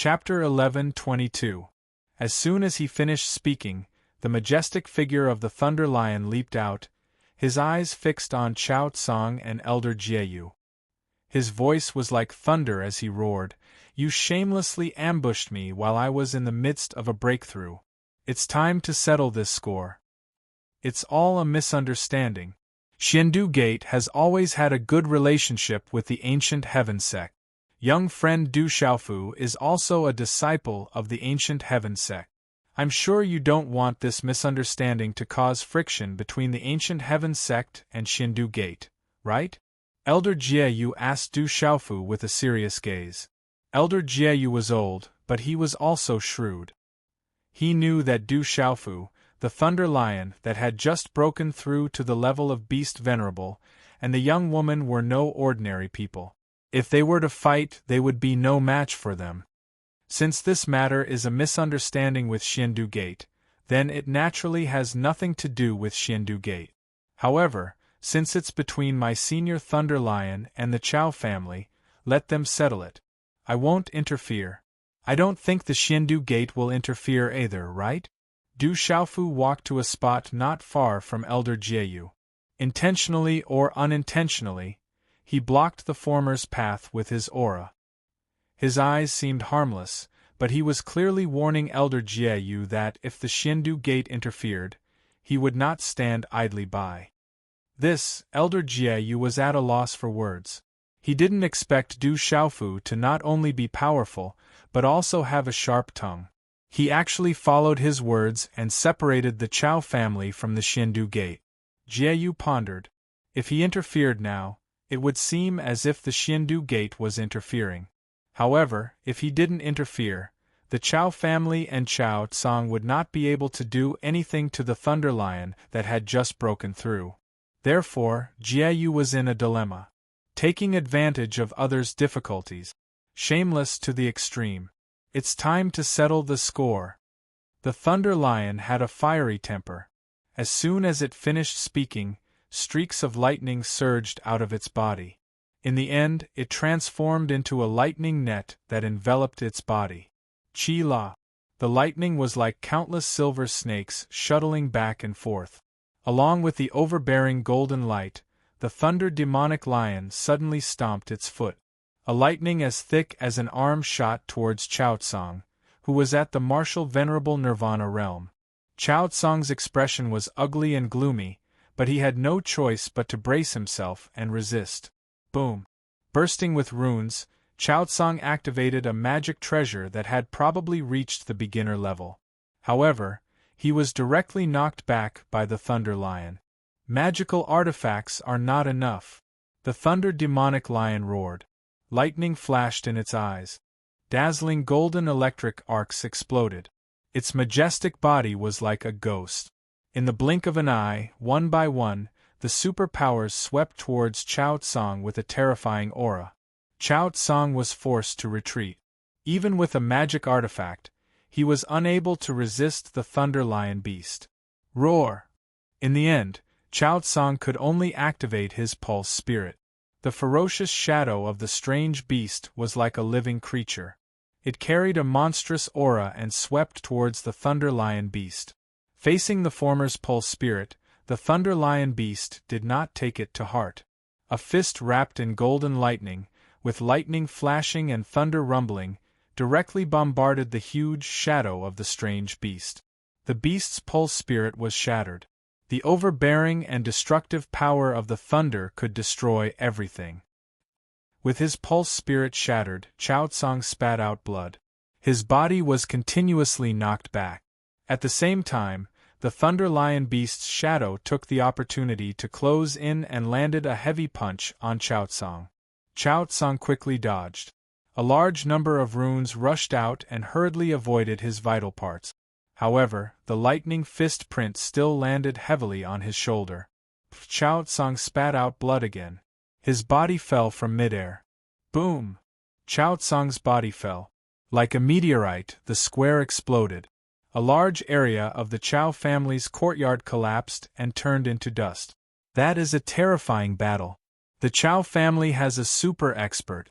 Chapter 11:22. As soon as he finished speaking, the majestic figure of the Thunder Lion leaped out, his eyes fixed on Chao Tsang and Elder Jieyu. His voice was like thunder as he roared, "You shamelessly ambushed me while I was in the midst of a breakthrough. It's time to settle this score. It's all a misunderstanding. Xiandu Gate has always had a good relationship with the ancient Heaven sect. Young friend Du Xiaofu is also a disciple of the ancient Heaven sect. I'm sure you don't want this misunderstanding to cause friction between the ancient Heaven sect and Xiandu Gate, right?" Elder Jieyu asked Du Xiaofu with a serious gaze. Elder Jieyu was old, but he was also shrewd. He knew that Du Xiaofu, the Thunder Lion that had just broken through to the level of Beast Venerable, and the young woman were no ordinary people. If they were to fight, they would be no match for them. Since this matter is a misunderstanding with Xiandu Gate, then it naturally has nothing to do with Xiandu Gate. However, since it's between my senior Thunder Lion and the Chao family, let them settle it. I won't interfere. I don't think the Xiandu Gate will interfere either, right? Du Xiaofu walked to a spot not far from Elder Jieyu. Intentionally or unintentionally, he blocked the former's path with his aura. His eyes seemed harmless, but he was clearly warning Elder Jieyu that if the Xiandu Gate interfered, he would not stand idly by. This, Elder Jieyu was at a loss for words. He didn't expect Du Xiaofu to not only be powerful, but also have a sharp tongue. He actually followed his words and separated the Chao family from the Xiandu Gate. Jieyu pondered. If he interfered now, it would seem as if the Xiandu Gate was interfering. However, if he didn't interfere, the Chao family and Chao Tsang would not be able to do anything to the Thunder Lion that had just broken through. Therefore, Jieyu was in a dilemma. Taking advantage of others' difficulties. Shameless to the extreme. It's time to settle the score. The Thunder Lion had a fiery temper. As soon as it finished speaking, streaks of lightning surged out of its body. In the end, it transformed into a lightning net that enveloped its body. Chi-la. The lightning was like countless silver snakes shuttling back and forth. Along with the overbearing golden light, the Thunder Demonic Lion suddenly stomped its foot. A lightning as thick as an arm shot towards Chao Tsang, who was at the martial Venerable Nirvana realm. Chao Tsang's expression was ugly and gloomy, but he had no choice but to brace himself and resist. Boom! Bursting with runes, Chao Tsang activated a magic treasure that had probably reached the beginner level. However, he was directly knocked back by the Thunder Lion. Magical artifacts are not enough. The Thunder Demonic Lion roared. Lightning flashed in its eyes. Dazzling golden electric arcs exploded. Its majestic body was like a ghost. In the blink of an eye, one by one, the superpowers swept towards Chao Tsang with a terrifying aura. Chao Tsang was forced to retreat. Even with a magic artifact, he was unable to resist the Thunder Lion beast. Roar! In the end, Chao Tsang could only activate his pulse spirit. The ferocious shadow of the strange beast was like a living creature. It carried a monstrous aura and swept towards the Thunder Lion beast. Facing the former's pulse spirit, the Thunder Lion beast did not take it to heart. A fist wrapped in golden lightning, with lightning flashing and thunder rumbling, directly bombarded the huge shadow of the strange beast. The beast's pulse spirit was shattered. The overbearing and destructive power of the thunder could destroy everything. With his pulse spirit shattered, Chao Tsang spat out blood. His body was continuously knocked back. At the same time, the Thunder Lion beast's shadow took the opportunity to close in and landed a heavy punch on Chao Tsang. Chao Tsang quickly dodged. A large number of runes rushed out and hurriedly avoided his vital parts. However, the lightning fist print still landed heavily on his shoulder. Chao Tsang spat out blood again. His body fell from midair. Boom! Chao Tsang's body fell. Like a meteorite, the square exploded. A large area of the Chao family's courtyard collapsed and turned into dust. That is a terrifying battle. The Chao family has a super expert.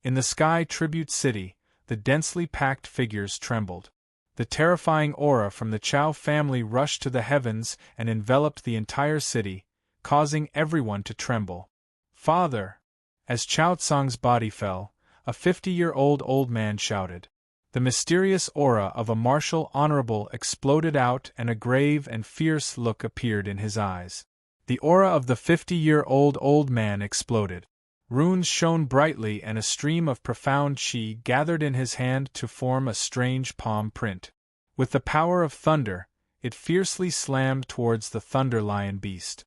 In the Sky Tribute City, the densely packed figures trembled. The terrifying aura from the Chao family rushed to the heavens and enveloped the entire city, causing everyone to tremble. "Father!" As Chao Tsung's body fell, a 50-year-old old man shouted. The mysterious aura of a martial honorable exploded out and a grave and fierce look appeared in his eyes. The aura of the 50-year-old old man exploded. Runes shone brightly and a stream of profound qi gathered in his hand to form a strange palm print. With the power of thunder, it fiercely slammed towards the Thunder Lion beast.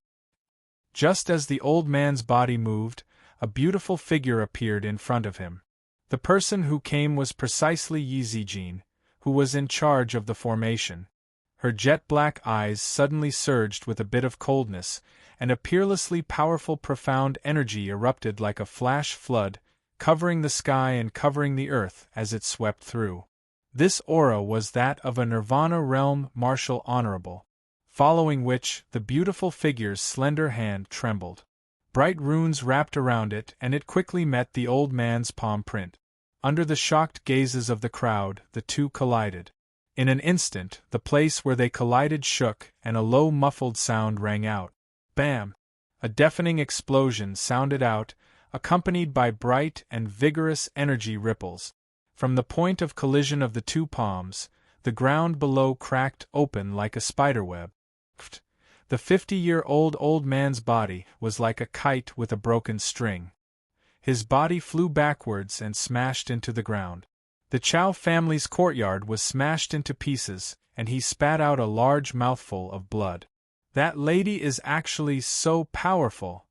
Just as the old man's body moved, a beautiful figure appeared in front of him. The person who came was precisely Yi Zijin, who was in charge of the formation. Her jet-black eyes suddenly surged with a bit of coldness, and a peerlessly powerful profound energy erupted like a flash flood, covering the sky and covering the earth as it swept through. This aura was that of a Nirvana realm martial honorable, following which the beautiful figure's slender hand trembled. Bright runes wrapped around it and it quickly met the old man's palm print. Under the shocked gazes of the crowd, the two collided. In an instant, the place where they collided shook and a low muffled sound rang out. Bam! A deafening explosion sounded out, accompanied by bright and vigorous energy ripples. From the point of collision of the two palms, the ground below cracked open like a spiderweb. The 50-year-old old man's body was like a kite with a broken string. His body flew backwards and smashed into the ground. The Chao family's courtyard was smashed into pieces, and he spat out a large mouthful of blood. That lady is actually so powerful.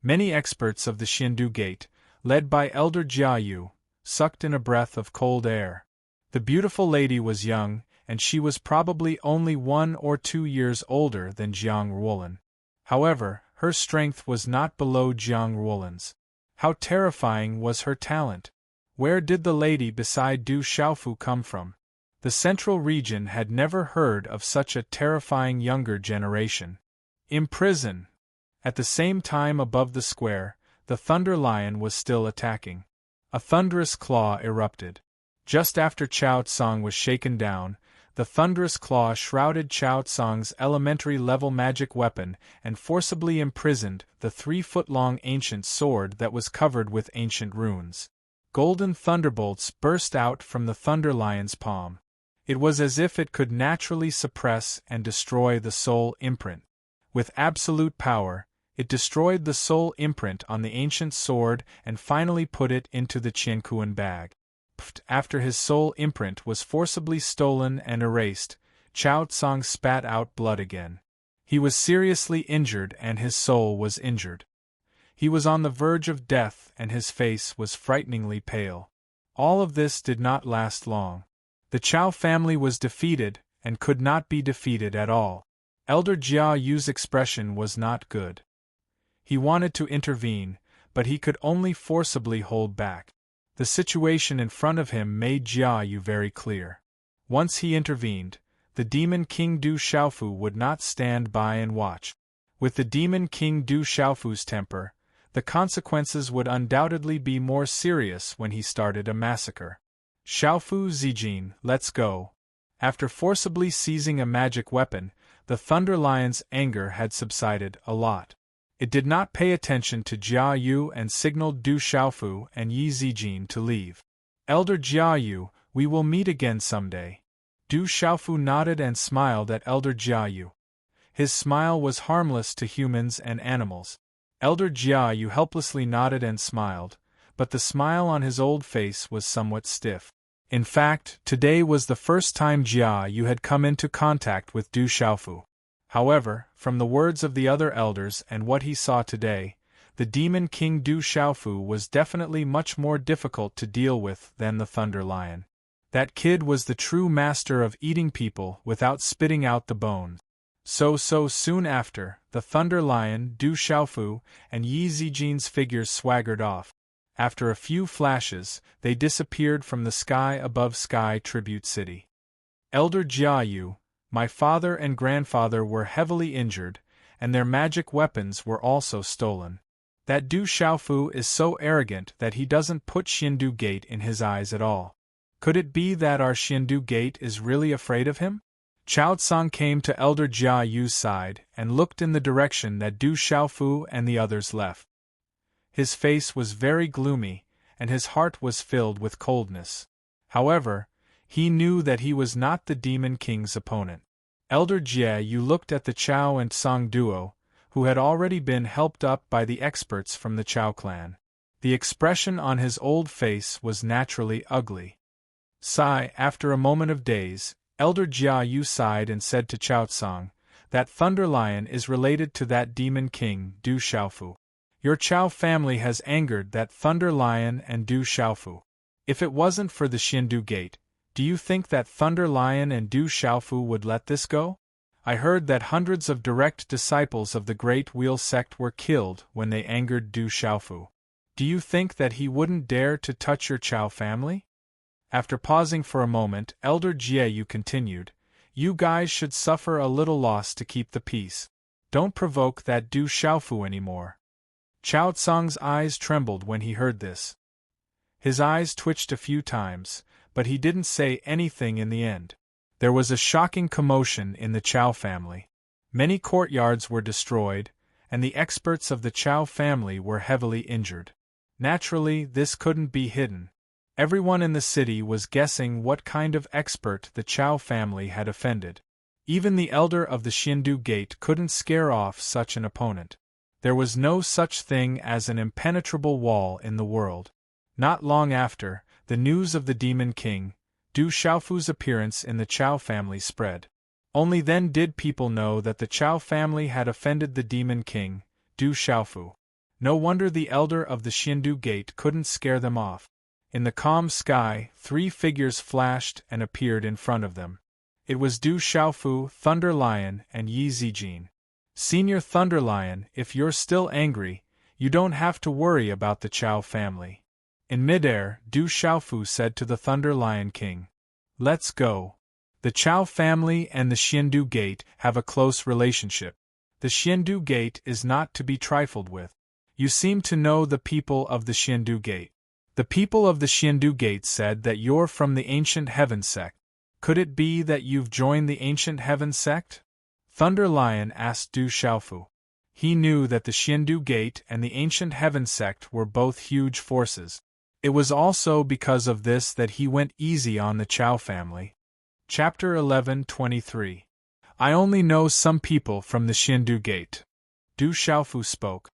Many experts of the Xindu Gate, led by Elder Jiayu, sucked in a breath of cold air. The beautiful lady was young, and she was probably only 1 or 2 years older than Jiang Ruolan. However, her strength was not below Jiang Ruolan's. How terrifying was her talent! Where did the lady beside Du Xiaofu come from? The central region had never heard of such a terrifying younger generation. Imprison! At the same time above the square, the Thunder Lion was still attacking. A thunderous claw erupted. Just after Chao Tsung was shaken down, the thunderous claw shrouded Chao Tsung's elementary-level magic weapon and forcibly imprisoned the 3-foot-long ancient sword that was covered with ancient runes. Golden thunderbolts burst out from the Thunder Lion's palm. It was as if it could naturally suppress and destroy the soul imprint. With absolute power, it destroyed the soul imprint on the ancient sword and finally put it into the Qiankuan bag. After his soul imprint was forcibly stolen and erased, Chao Tsung spat out blood again. He was seriously injured and his soul was injured. He was on the verge of death and his face was frighteningly pale. All of this did not last long. The Chao family was defeated and could not be defeated at all. Elder Jia Yu's expression was not good. He wanted to intervene, but he could only forcibly hold back. The situation in front of him made Jia Yu very clear. Once he intervened, the Demon King Du Xiaofu would not stand by and watch. With the Demon King Du Xiaofu's temper, the consequences would undoubtedly be more serious when he started a massacre. Xiaofu Zijin, let's go. After forcibly seizing a magic weapon, the Thunder Lion's anger had subsided a lot. It did not pay attention to Jia Yu and signaled Du Xiaofu and Yi Zijin to leave. Elder Jia Yu, we will meet again someday. Du Xiaofu nodded and smiled at Elder Jia Yu. His smile was harmless to humans and animals. Elder Jia Yu helplessly nodded and smiled, but the smile on his old face was somewhat stiff. In fact, today was the first time Jia Yu had come into contact with Du Xiaofu. However, from the words of the other elders and what he saw today, the Demon King Du Xiaofu was definitely much more difficult to deal with than the Thunder Lion. That kid was the true master of eating people without spitting out the bones. So soon after, the Thunder Lion, Du Xiaofu, and Yi Zijin's figures swaggered off. After a few flashes, they disappeared from the sky above Sky Tribute City. Elder Jia Yu, my father and grandfather were heavily injured, and their magic weapons were also stolen. That Du Xiaofu is so arrogant that he doesn't put Xindu Gate in his eyes at all. Could it be that our Xiandu gate is really afraid of him? Chao Tsang came to Elder Jia Yu's side and looked in the direction that Du Xiaofu and the others left. His face was very gloomy, and his heart was filled with coldness. However, he knew that he was not the Demon King's opponent. Elder Jia Yu looked at the Chao and Tsang duo, who had already been helped up by the experts from the Chao clan. The expression on his old face was naturally ugly. After a moment of daze, Elder Jia Yu sighed and said to Chao Tsang, "That Thunder Lion is related to that Demon King, Du Xiaofu. Your Chao family has angered that Thunder Lion and Du Xiaofu. If it wasn't for the Xiandu Gate, do you think that Thunder Lion and Du Xiaofu would let this go? I heard that hundreds of direct disciples of the Great Wheel sect were killed when they angered Du Xiaofu. Do you think that he wouldn't dare to touch your Chao family?" After pausing for a moment, Elder Jieyu continued, "You guys should suffer a little loss to keep the peace. Don't provoke that Du Xiaofu anymore." Chao Tsang's eyes trembled when he heard this. His eyes twitched a few times, but he didn't say anything in the end. There was a shocking commotion in the Chao family. Many courtyards were destroyed, and the experts of the Chao family were heavily injured. Naturally, this couldn't be hidden. Everyone in the city was guessing what kind of expert the Chao family had offended. Even the elder of the Xiandu Gate couldn't scare off such an opponent. There was no such thing as an impenetrable wall in the world. Not long after, the news of the Demon King, Du Xiaofu's appearance in the Chao family spread. Only then did people know that the Chao family had offended the Demon King, Du Xiaofu. No wonder the elder of the Xiandu Gate couldn't scare them off. In the calm sky, 3 figures flashed and appeared in front of them. It was Du Xiaofu, Thunder Lion, and Yi Zijin. "Senior Thunder Lion, if you're still angry, you don't have to worry about the Chao family." In midair, Du Xiaofu said to the Thunder Lion King, "Let's go. The Chao family and the Xiandu Gate have a close relationship. The Xiandu Gate is not to be trifled with. You seem to know the people of the Xiandu Gate. The people of the Xiandu Gate said that you're from the Ancient Heaven sect. Could it be that you've joined the Ancient Heaven sect?" Thunder Lion asked Du Xiaofu. He knew that the Xiandu Gate and the Ancient Heaven sect were both huge forces. It was also because of this that he went easy on the Chao family. Chapter 11:23. I only know some people from the Xiandu Gate. Du Xiaofu spoke.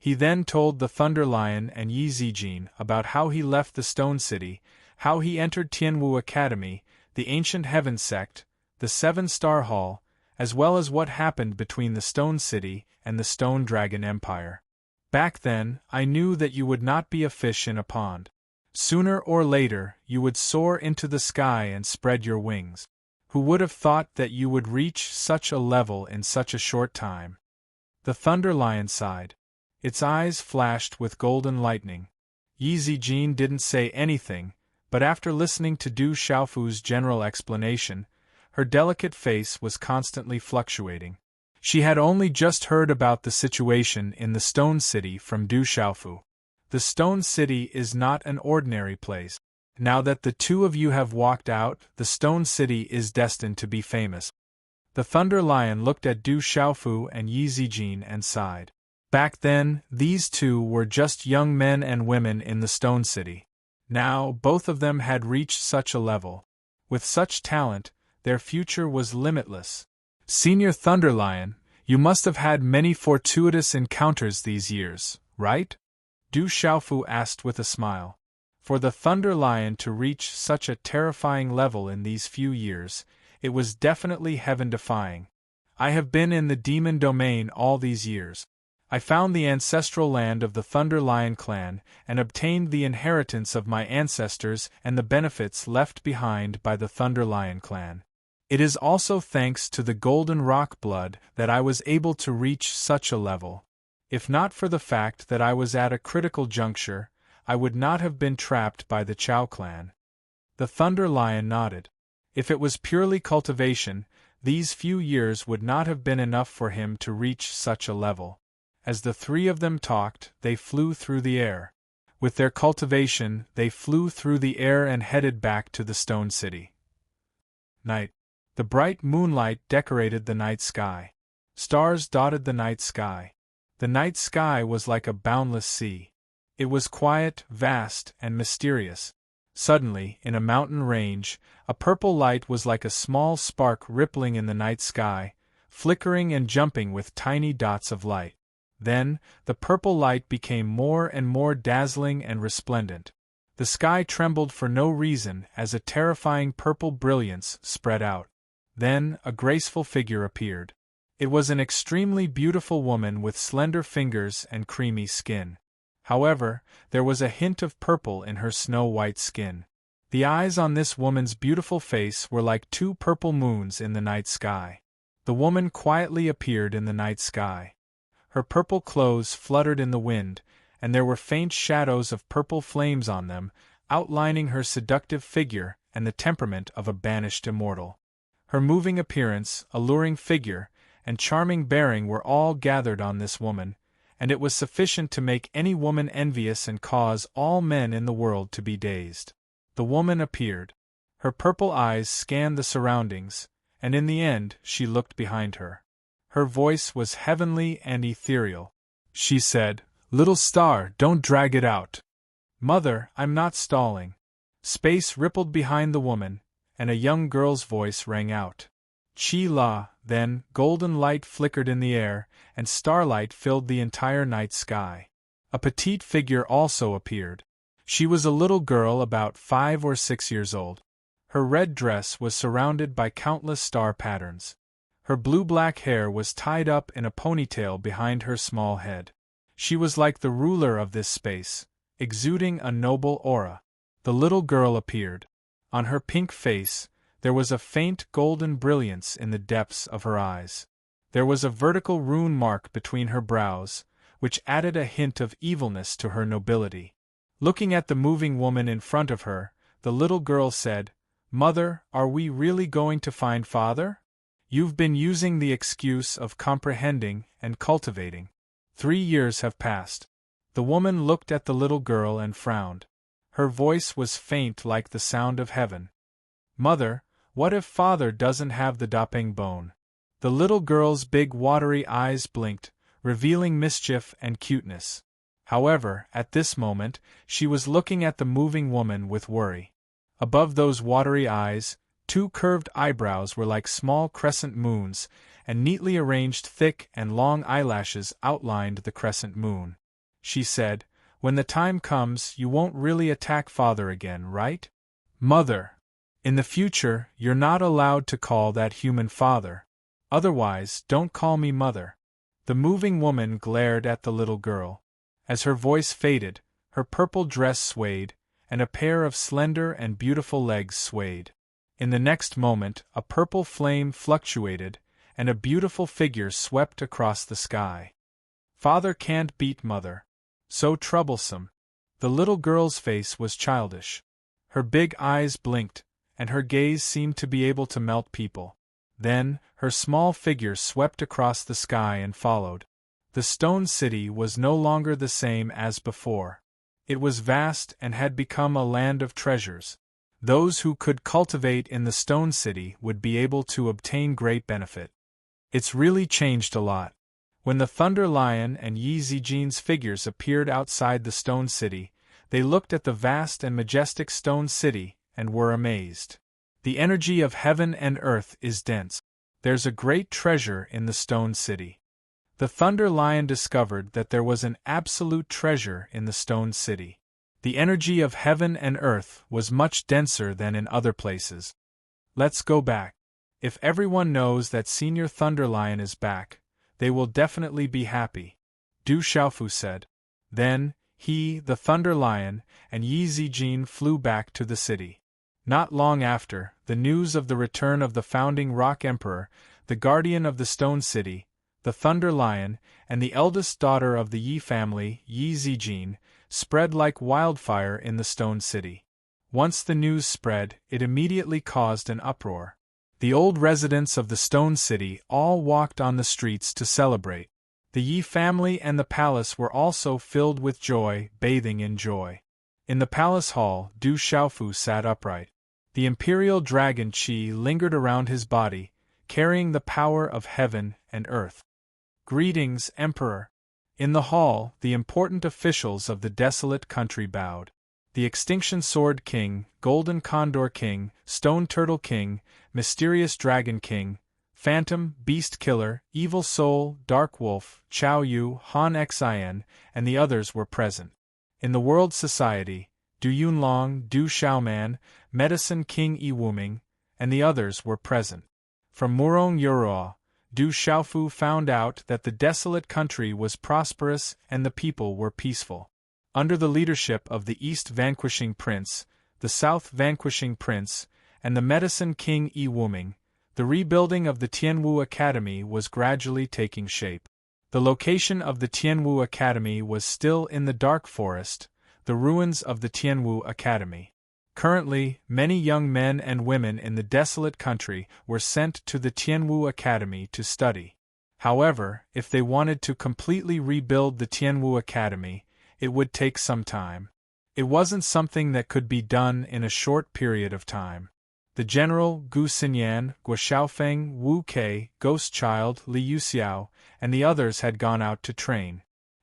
He then told the Thunder Lion and Yi Zijin about how he left the Stone City, how he entered Tianwu Academy, the Ancient Heaven sect, the 7-Star Hall, as well as what happened between the Stone City and the Stone Dragon Empire. Back then, I knew that you would not be a fish in a pond. Sooner or later, you would soar into the sky and spread your wings. Who would have thought that you would reach such a level in such a short time? The Thunder Lion sighed. Its eyes flashed with golden lightning. Yi Zijin didn't say anything, but after listening to Du Xiaofu's general explanation, her delicate face was constantly fluctuating. She had only just heard about the situation in the Stone City from Du Xiaofu. The Stone City is not an ordinary place. Now that the two of you have walked out, the Stone City is destined to be famous. The Thunder Lion looked at Du Xiaofu and Yi Zijin and sighed. Back then, these two were just young men and women in the Stone City. Now, both of them had reached such a level. With such talent, their future was limitless. Senior Thunder Lion, you must have had many fortuitous encounters these years, right? Du Xiaofu asked with a smile. For the Thunder Lion to reach such a terrifying level in these few years, it was definitely heaven-defying. I have been in the demon domain all these years. I found the ancestral land of the Thunder Lion clan and obtained the inheritance of my ancestors and the benefits left behind by the Thunder Lion clan. It is also thanks to the Golden Rock blood that I was able to reach such a level. If not for the fact that I was at a critical juncture, I would not have been trapped by the Chao clan. The Thunder Lion nodded. If it was purely cultivation, these few years would not have been enough for him to reach such a level. As the three of them talked, they flew through the air. With their cultivation, they flew through the air and headed back to the stone city. Night. The bright moonlight decorated the night sky. Stars dotted the night sky. The night sky was like a boundless sea. It was quiet, vast, and mysterious. Suddenly, in a mountain range, a purple light was like a small spark rippling in the night sky, flickering and jumping with tiny dots of light. Then, the purple light became more and more dazzling and resplendent. The sky trembled for no reason as a terrifying purple brilliance spread out. Then, a graceful figure appeared. It was an extremely beautiful woman with slender fingers and creamy skin. However, there was a hint of purple in her snow-white skin. The eyes on this woman's beautiful face were like two purple moons in the night sky. The woman quietly appeared in the night sky. Her purple clothes fluttered in the wind, and there were faint shadows of purple flames on them, outlining her seductive figure and the temperament of a banished immortal. Her moving appearance, alluring figure, and charming bearing were all gathered on this woman, and it was sufficient to make any woman envious and cause all men in the world to be dazed. The woman appeared. Her purple eyes scanned the surroundings, and in the end she looked behind her. Her voice was heavenly and ethereal. She said, "Little star, don't drag it out." "Mother, I'm not stalling." Space rippled behind the woman, and a young girl's voice rang out. Chi-la, then, golden light flickered in the air, and starlight filled the entire night sky. A petite figure also appeared. She was a little girl about 5 or 6 years old. Her red dress was surrounded by countless star patterns. Her blue-black hair was tied up in a ponytail behind her small head. She was like the ruler of this space, exuding a noble aura. The little girl appeared. On her pink face, there was a faint golden brilliance in the depths of her eyes. There was a vertical rune mark between her brows, which added a hint of evilness to her nobility. Looking at the moving woman in front of her, the little girl said, "Mother, are we really going to find Father? You've been using the excuse of comprehending and cultivating. 3 years have passed." The woman looked at the little girl and frowned. Her voice was faint like the sound of heaven. "Mother, what if Father doesn't have the doping bone?" The little girl's big watery eyes blinked, revealing mischief and cuteness. However, at this moment, she was looking at the moving woman with worry. Above those watery eyes, 2 curved eyebrows were like small crescent moons, and neatly arranged thick and long eyelashes outlined the crescent moon. She said, "When the time comes, you won't really attack Father again, right? Mother, in the future, you're not allowed to call that human Father. Otherwise, don't call me Mother." The moving woman glared at the little girl. As her voice faded, her purple dress swayed, and a pair of slender and beautiful legs swayed. In the next moment, a purple flame fluctuated, and a beautiful figure swept across the sky. "Father can't beat Mother. So troublesome." The little girl's face was childish. Her big eyes blinked, and her gaze seemed to be able to melt people. Then, her small figure swept across the sky and followed. The stone city was no longer the same as before. It was vast and had become a land of treasures. Those who could cultivate in the stone city would be able to obtain great benefit. It's really changed a lot. When the Thunder Lion and Yi Zijin's figures appeared outside the stone city, they looked at the vast and majestic stone city and were amazed. The energy of heaven and earth is dense. There's a great treasure in the stone city. The Thunder Lion discovered that there was an absolute treasure in the stone city. The energy of heaven and earth was much denser than in other places. "Let's go back. If everyone knows that Senior Thunder Lion is back, they will definitely be happy," Du Xiaofu said. Then, he, the Thunder Lion, and Yi Zijin flew back to the city. Not long after, the news of the return of the founding Rock Emperor, the guardian of the Stone City, the Thunder Lion, and the eldest daughter of the Yi family, Yi Zijin, spread like wildfire in the Stone City. Once the news spread, it immediately caused an uproar. The old residents of the Stone City all walked on the streets to celebrate. The Yi family and the palace were also filled with joy, bathing in joy. In the palace hall, Du Xiaofu sat upright. The imperial dragon Qi lingered around his body, carrying the power of heaven and earth. Greetings, Emperor. In the hall, the important officials of the desolate country bowed. The Extinction Sword King, Golden Condor King, Stone Turtle King, Mysterious Dragon King, Phantom, Beast Killer, Evil Soul, Dark Wolf, Chao Yu, Han Xin, and the others were present. In the World Society, Du Yunlong, Du Xiaoman, Medicine King Yi Wuming, and the others were present. From Murong Yuruo, Du Xiaofu found out that the desolate country was prosperous and the people were peaceful. Under the leadership of the East Vanquishing Prince, the South Vanquishing Prince, and the Medicine King Yi Wuming, the rebuilding of the Tianwu Academy was gradually taking shape. The location of the Tianwu Academy was still in the Dark Forest, the ruins of the Tianwu Academy. Currently, many young men and women in the desolate country were sent to the Tianwu Academy to study. However, if they wanted to completely rebuild the Tianwu Academy, it would take some time. It wasn't something that could be done in a short period of time. The general, Gu Xinyan, Guo Xiaofeng, Wu Kei, Ghost Child, Li Yuxiao, and the others had gone out to train.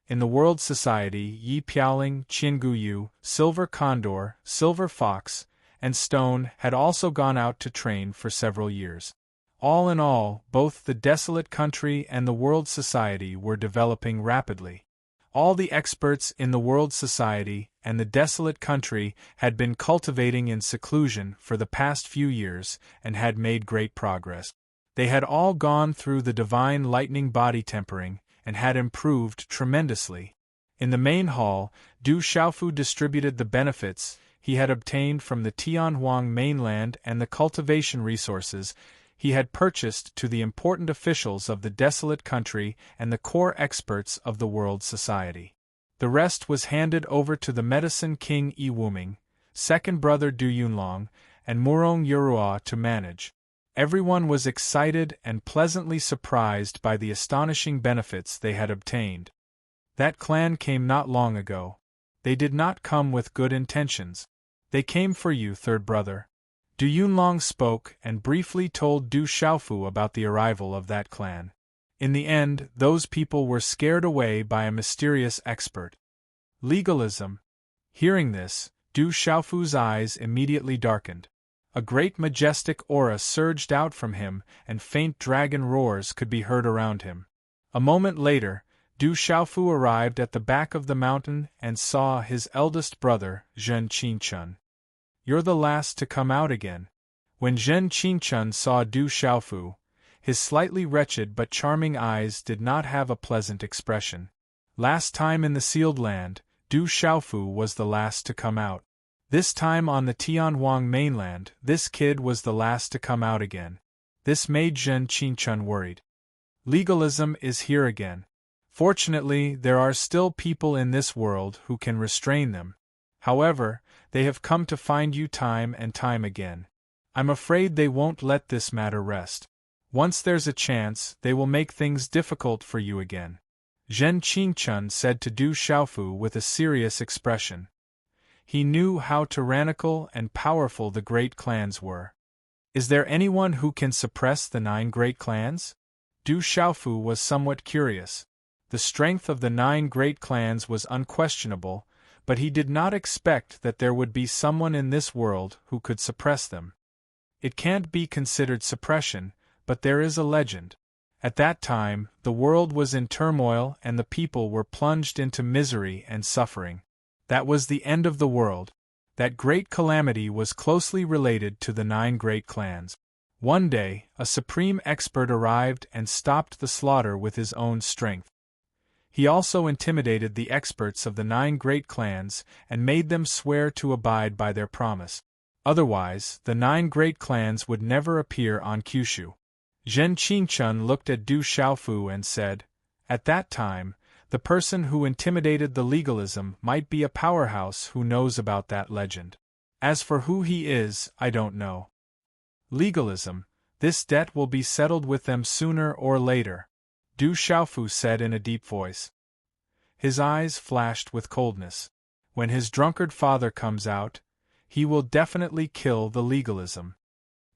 In the World Society, Yi Piaoling, Qian Guyu, Silver Condor, Silver Fox, and Stone had also gone out to train for several years. All in all, both the desolate country and the World Society were developing rapidly. All the experts in the World Society and the desolate country had been cultivating in seclusion for the past few years and had made great progress. They had all gone through the divine lightning body tempering and had improved tremendously. In the main hall, Du Xiaofu distributed the benefits he had obtained from the Tianhuang mainland and the cultivation resources he had purchased to the important officials of the desolate country and the core experts of the World Society. The rest was handed over to the Medicine King Yi Wuming, second brother Du Yunlong, and Murong Yuruo to manage. Everyone was excited and pleasantly surprised by the astonishing benefits they had obtained. That clan came not long ago. They did not come with good intentions. They came for you, third brother. Du Yunlong spoke and briefly told Du Xiaofu about the arrival of that clan. In the end, those people were scared away by a mysterious expert. Legalism. Hearing this, Du Xiaofu's eyes immediately darkened. A great majestic aura surged out from him, and faint dragon roars could be heard around him. A moment later, Du Xiaofu arrived at the back of the mountain and saw his eldest brother, Zhen Qinchun. "You're the last to come out again." When Zhen Qinchun saw Du Xiaofu, his slightly wretched but charming eyes did not have a pleasant expression. Last time in the sealed land, Du Xiaofu was the last to come out. This time on the Tianhuang mainland, this kid was the last to come out again. This made Zhen Qinchun worried. Legalism is here again. Fortunately, there are still people in this world who can restrain them. However, they have come to find you time and time again. I'm afraid they won't let this matter rest. Once there's a chance, they will make things difficult for you again. Zhen Qinchun said to Du Xiaofu with a serious expression. He knew how tyrannical and powerful the great clans were. Is there anyone who can suppress the 9 great clans? Du Xiaofu was somewhat curious. The strength of the 9 great clans was unquestionable, but he did not expect that there would be someone in this world who could suppress them. It can't be considered suppression, but there is a legend. At that time, the world was in turmoil and the people were plunged into misery and suffering. That was the end of the world. That great calamity was closely related to the 9 great clans. One day, a supreme expert arrived and stopped the slaughter with his own strength. He also intimidated the experts of the 9 great clans and made them swear to abide by their promise. Otherwise, the 9 great clans would never appear on Kyushu. Zhen Qinchun looked at Du Xiaofu and said, "At that time, the person who intimidated the legalism might be a powerhouse who knows about that legend. As for who he is, I don't know. Legalism, this debt will be settled with them sooner or later." Du Xiaofu said in a deep voice. His eyes flashed with coldness. When his drunkard father comes out, he will definitely kill the legalism.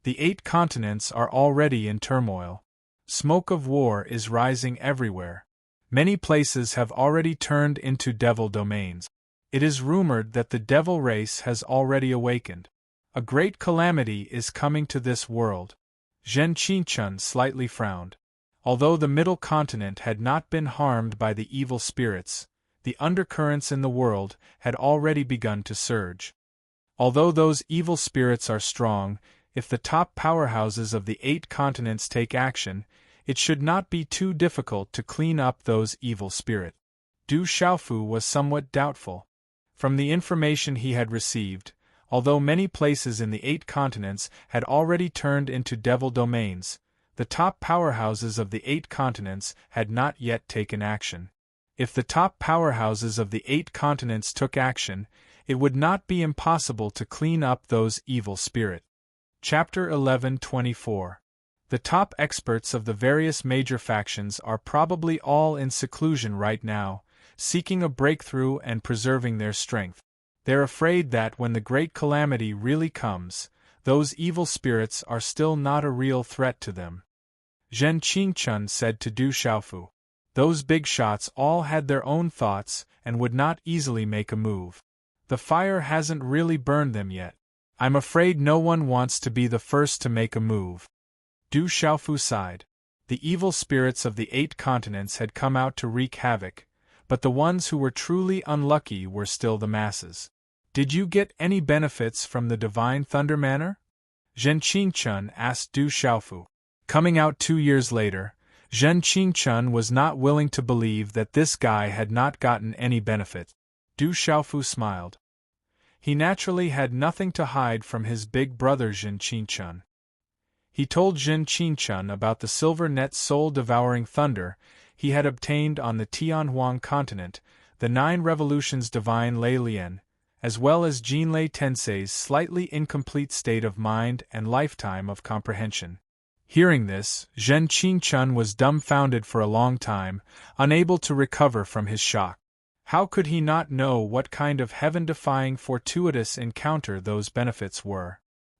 The 8 continents are already in turmoil. Smoke of war is rising everywhere. Many places have already turned into devil domains. It is rumored that the devil race has already awakened. A great calamity is coming to this world. Zhen Qinchun slightly frowned. Although the middle continent had not been harmed by the evil spirits, the undercurrents in the world had already begun to surge. Although those evil spirits are strong, if the top powerhouses of the 8 continents take action, it should not be too difficult to clean up those evil spirits. Du Xiaofu was somewhat doubtful. From the information he had received, although many places in the 8 continents had already turned into devil domains, the top powerhouses of the 8 continents had not yet taken action. If the top powerhouses of the 8 continents took action, it would not be impossible to clean up those evil spirits. Chapter 11:24. The top experts of the various major factions are probably all in seclusion right now, seeking a breakthrough and preserving their strength. They're afraid that when the great calamity really comes, those evil spirits are still not a real threat to them. Zhen Qinchun said to Du Xiaofu. Those big shots all had their own thoughts and would not easily make a move. The fire hasn't really burned them yet. I'm afraid no one wants to be the first to make a move. Du Xiaofu sighed. The evil spirits of the 8 continents had come out to wreak havoc, but the ones who were truly unlucky were still the masses. Did you get any benefits from the Divine Thunder Manor? Zhen Qinchun asked Du Xiaofu. Coming out 2 years later, Zhen Qinchun was not willing to believe that this guy had not gotten any benefit. Du Xiaofu smiled. He naturally had nothing to hide from his big brother Zhen Qinchun. He told Zhen Qinchun about the silver net soul-devouring thunder he had obtained on the Tianhuang continent, the 9 revolutions divine Lei Lian, as well as Jinlei Tensei's slightly incomplete state of mind and lifetime of comprehension. Hearing this, Zhen Qinchun was dumbfounded for a long time, unable to recover from his shock. How could he not know what kind of heaven-defying fortuitous encounter those benefits were?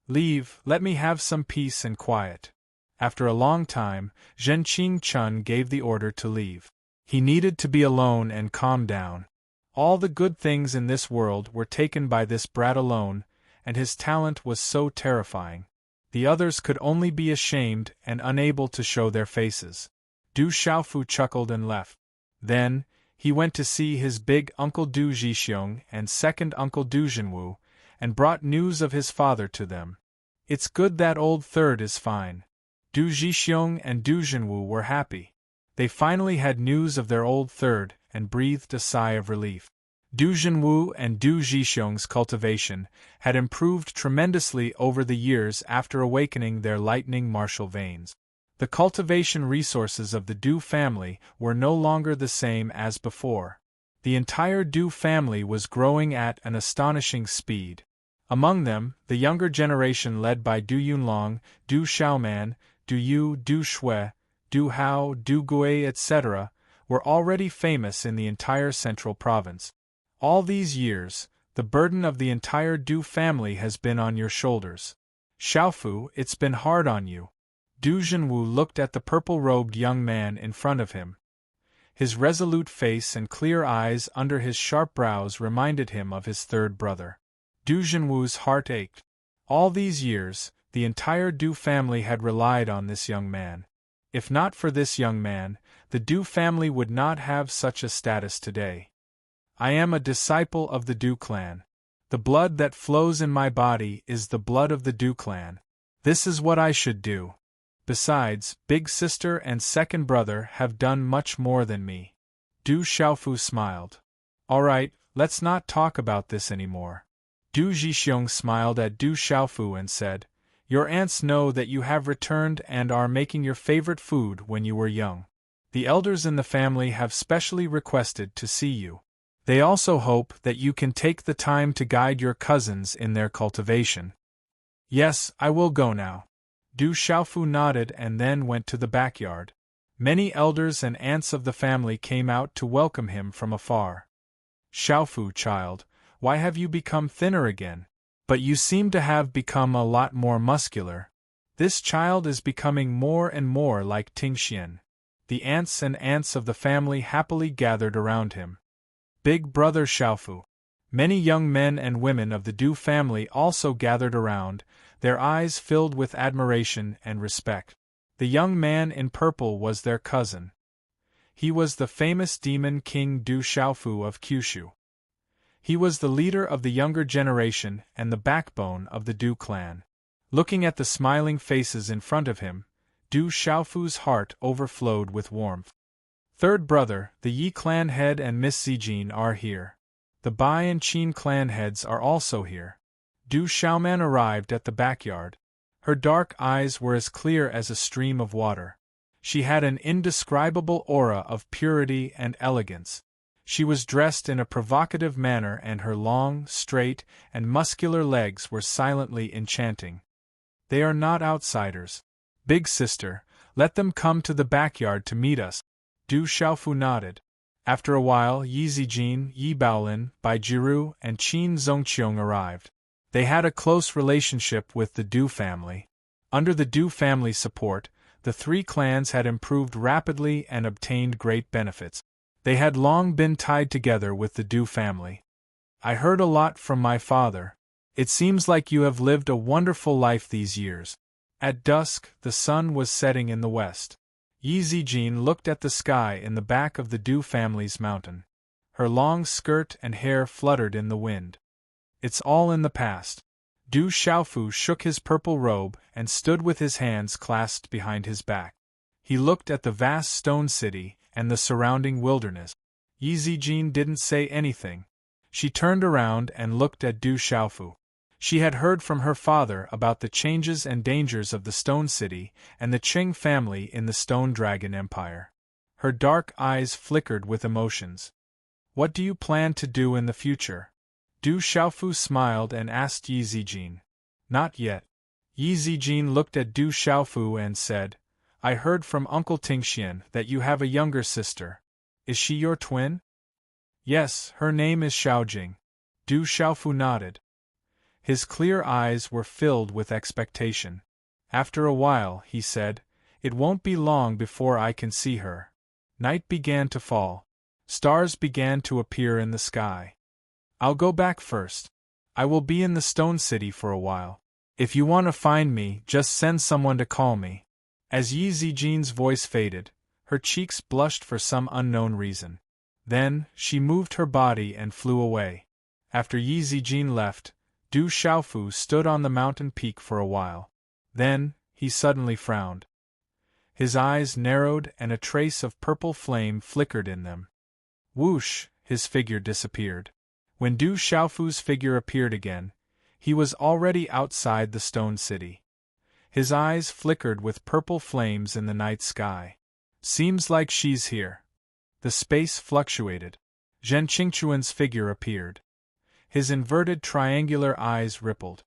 Let me have some peace and quiet. After a long time, Zhen Qinchun gave the order to leave. He needed to be alone and calm down. All the good things in this world were taken by this brat alone, and his talent was so terrifying. The others could only be ashamed and unable to show their faces. Du Xiaofu chuckled and left. Then, he went to see his big uncle Du Zhixiong and second uncle Du Zhenwu, and brought news of his father to them. It's good that old third is fine. Du Zhixiong and Du Zhenwu were happy. They finally had news of their old third, and breathed a sigh of relief. Du Zhenwu and Du Zhixiong's cultivation had improved tremendously over the years after awakening their lightning martial veins. The cultivation resources of the Du family were no longer the same as before. The entire Du family was growing at an astonishing speed. Among them, the younger generation led by Du Yunlong, Du Xiaoman, Du Yu, Du Shui, Du Hao, Du Gui, etc., were already famous in the entire central province. All these years, the burden of the entire Du family has been on your shoulders. Xiaofu, it's been hard on you. Du Zhenwu looked at the purple-robed young man in front of him. His resolute face and clear eyes under his sharp brows reminded him of his third brother. Du Zhenwu's heart ached. All these years, the entire Du family had relied on this young man. If not for this young man, the Du family would not have such a status today. I am a disciple of the Du clan. The blood that flows in my body is the blood of the Du clan. This is what I should do. Besides, big sister and second brother have done much more than me. Du Xiaofu smiled. All right, let's not talk about this anymore. Du Zhixiong smiled at Du Xiaofu and said, Your aunts know that you have returned and are making your favorite food when you were young. The elders in the family have specially requested to see you. They also hope that you can take the time to guide your cousins in their cultivation. Yes, I will go now. Du Xiaofu nodded and then went to the backyard. Many elders and aunts of the family came out to welcome him from afar. Xiaofu, child, why have you become thinner again? But you seem to have become a lot more muscular. This child is becoming more and more like Tingxian. The aunts and aunts of the family happily gathered around him. Big brother Xiaofu. Many young men and women of the Du family also gathered around, their eyes filled with admiration and respect. The young man in purple was their cousin. He was the famous demon king Du Xiaofu of Kyushu. He was the leader of the younger generation and the backbone of the Du clan. Looking at the smiling faces in front of him, Du Xiaofu's heart overflowed with warmth. Third brother, the Yi clan head and Miss Zijin are here. The Bai and Qin clan heads are also here. Du Xiaoman arrived at the backyard. Her dark eyes were as clear as a stream of water. She had an indescribable aura of purity and elegance. She was dressed in a provocative manner and her long, straight, and muscular legs were silently enchanting. They are not outsiders. Big sister, let them come to the backyard to meet us. Du Xiaofu nodded. After a while Yi Zijin, Yi Baolin, Bai Jiru, and Qin Zongqiong arrived. They had a close relationship with the Du family. Under the Du family support, the three clans had improved rapidly and obtained great benefits. They had long been tied together with the Du family. I heard a lot from my father. It seems like you have lived a wonderful life these years. At dusk, the sun was setting in the west. Yi Zijin looked at the sky in the back of the Du family's mountain. Her long skirt and hair fluttered in the wind. It's all in the past. Du Xiaofu shook his purple robe and stood with his hands clasped behind his back. He looked at the vast stone city and the surrounding wilderness. Yi Zijin didn't say anything. She turned around and looked at Du Xiaofu. She had heard from her father about the changes and dangers of the Stone City and the Qing family in the Stone Dragon Empire. Her dark eyes flickered with emotions. What do you plan to do in the future? Du Xiaofu smiled and asked Yi Zijin. Not yet. Yi Zijin looked at Du Xiaofu and said, I heard from Uncle Tingxian that you have a younger sister. Is she your twin? Yes, her name is Xiaojing. Du Xiaofu nodded. His clear eyes were filled with expectation. After a while, he said, It won't be long before I can see her. Night began to fall. Stars began to appear in the sky. I'll go back first. I will be in the Stone City for a while. If you want to find me, just send someone to call me. As Yi Zijin's voice faded, her cheeks blushed for some unknown reason. Then, she moved her body and flew away. After Yi Zijin left, Du Xiaofu stood on the mountain peak for a while. Then, he suddenly frowned. His eyes narrowed and a trace of purple flame flickered in them. Whoosh, his figure disappeared. When Du Xiaofu's figure appeared again, he was already outside the stone city. His eyes flickered with purple flames in the night sky. Seems like she's here. The space fluctuated. Zhen Qingchuan's figure appeared. His inverted triangular eyes rippled.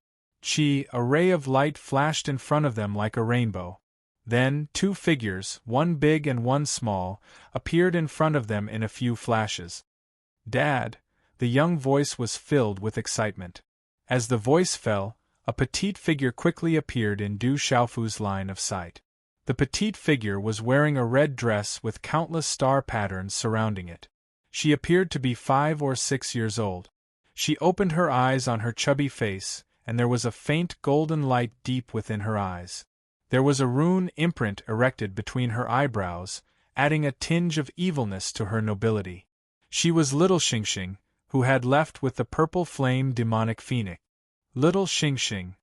A ray of light flashed in front of them like a rainbow. Then, two figures, one big and one small, appeared in front of them in a few flashes. Dad! The young voice was filled with excitement. As the voice fell, a petite figure quickly appeared in Du Xiaofu's line of sight. The petite figure was wearing a red dress with countless star patterns surrounding it. She appeared to be 5 or 6 years old. She opened her eyes on her chubby face, and there was a faint golden light deep within her eyes. There was a rune imprint erected between her eyebrows, adding a tinge of evilness to her nobility. She was little Xingxing, who had left with the purple flame demonic phoenix. Little Xingxing.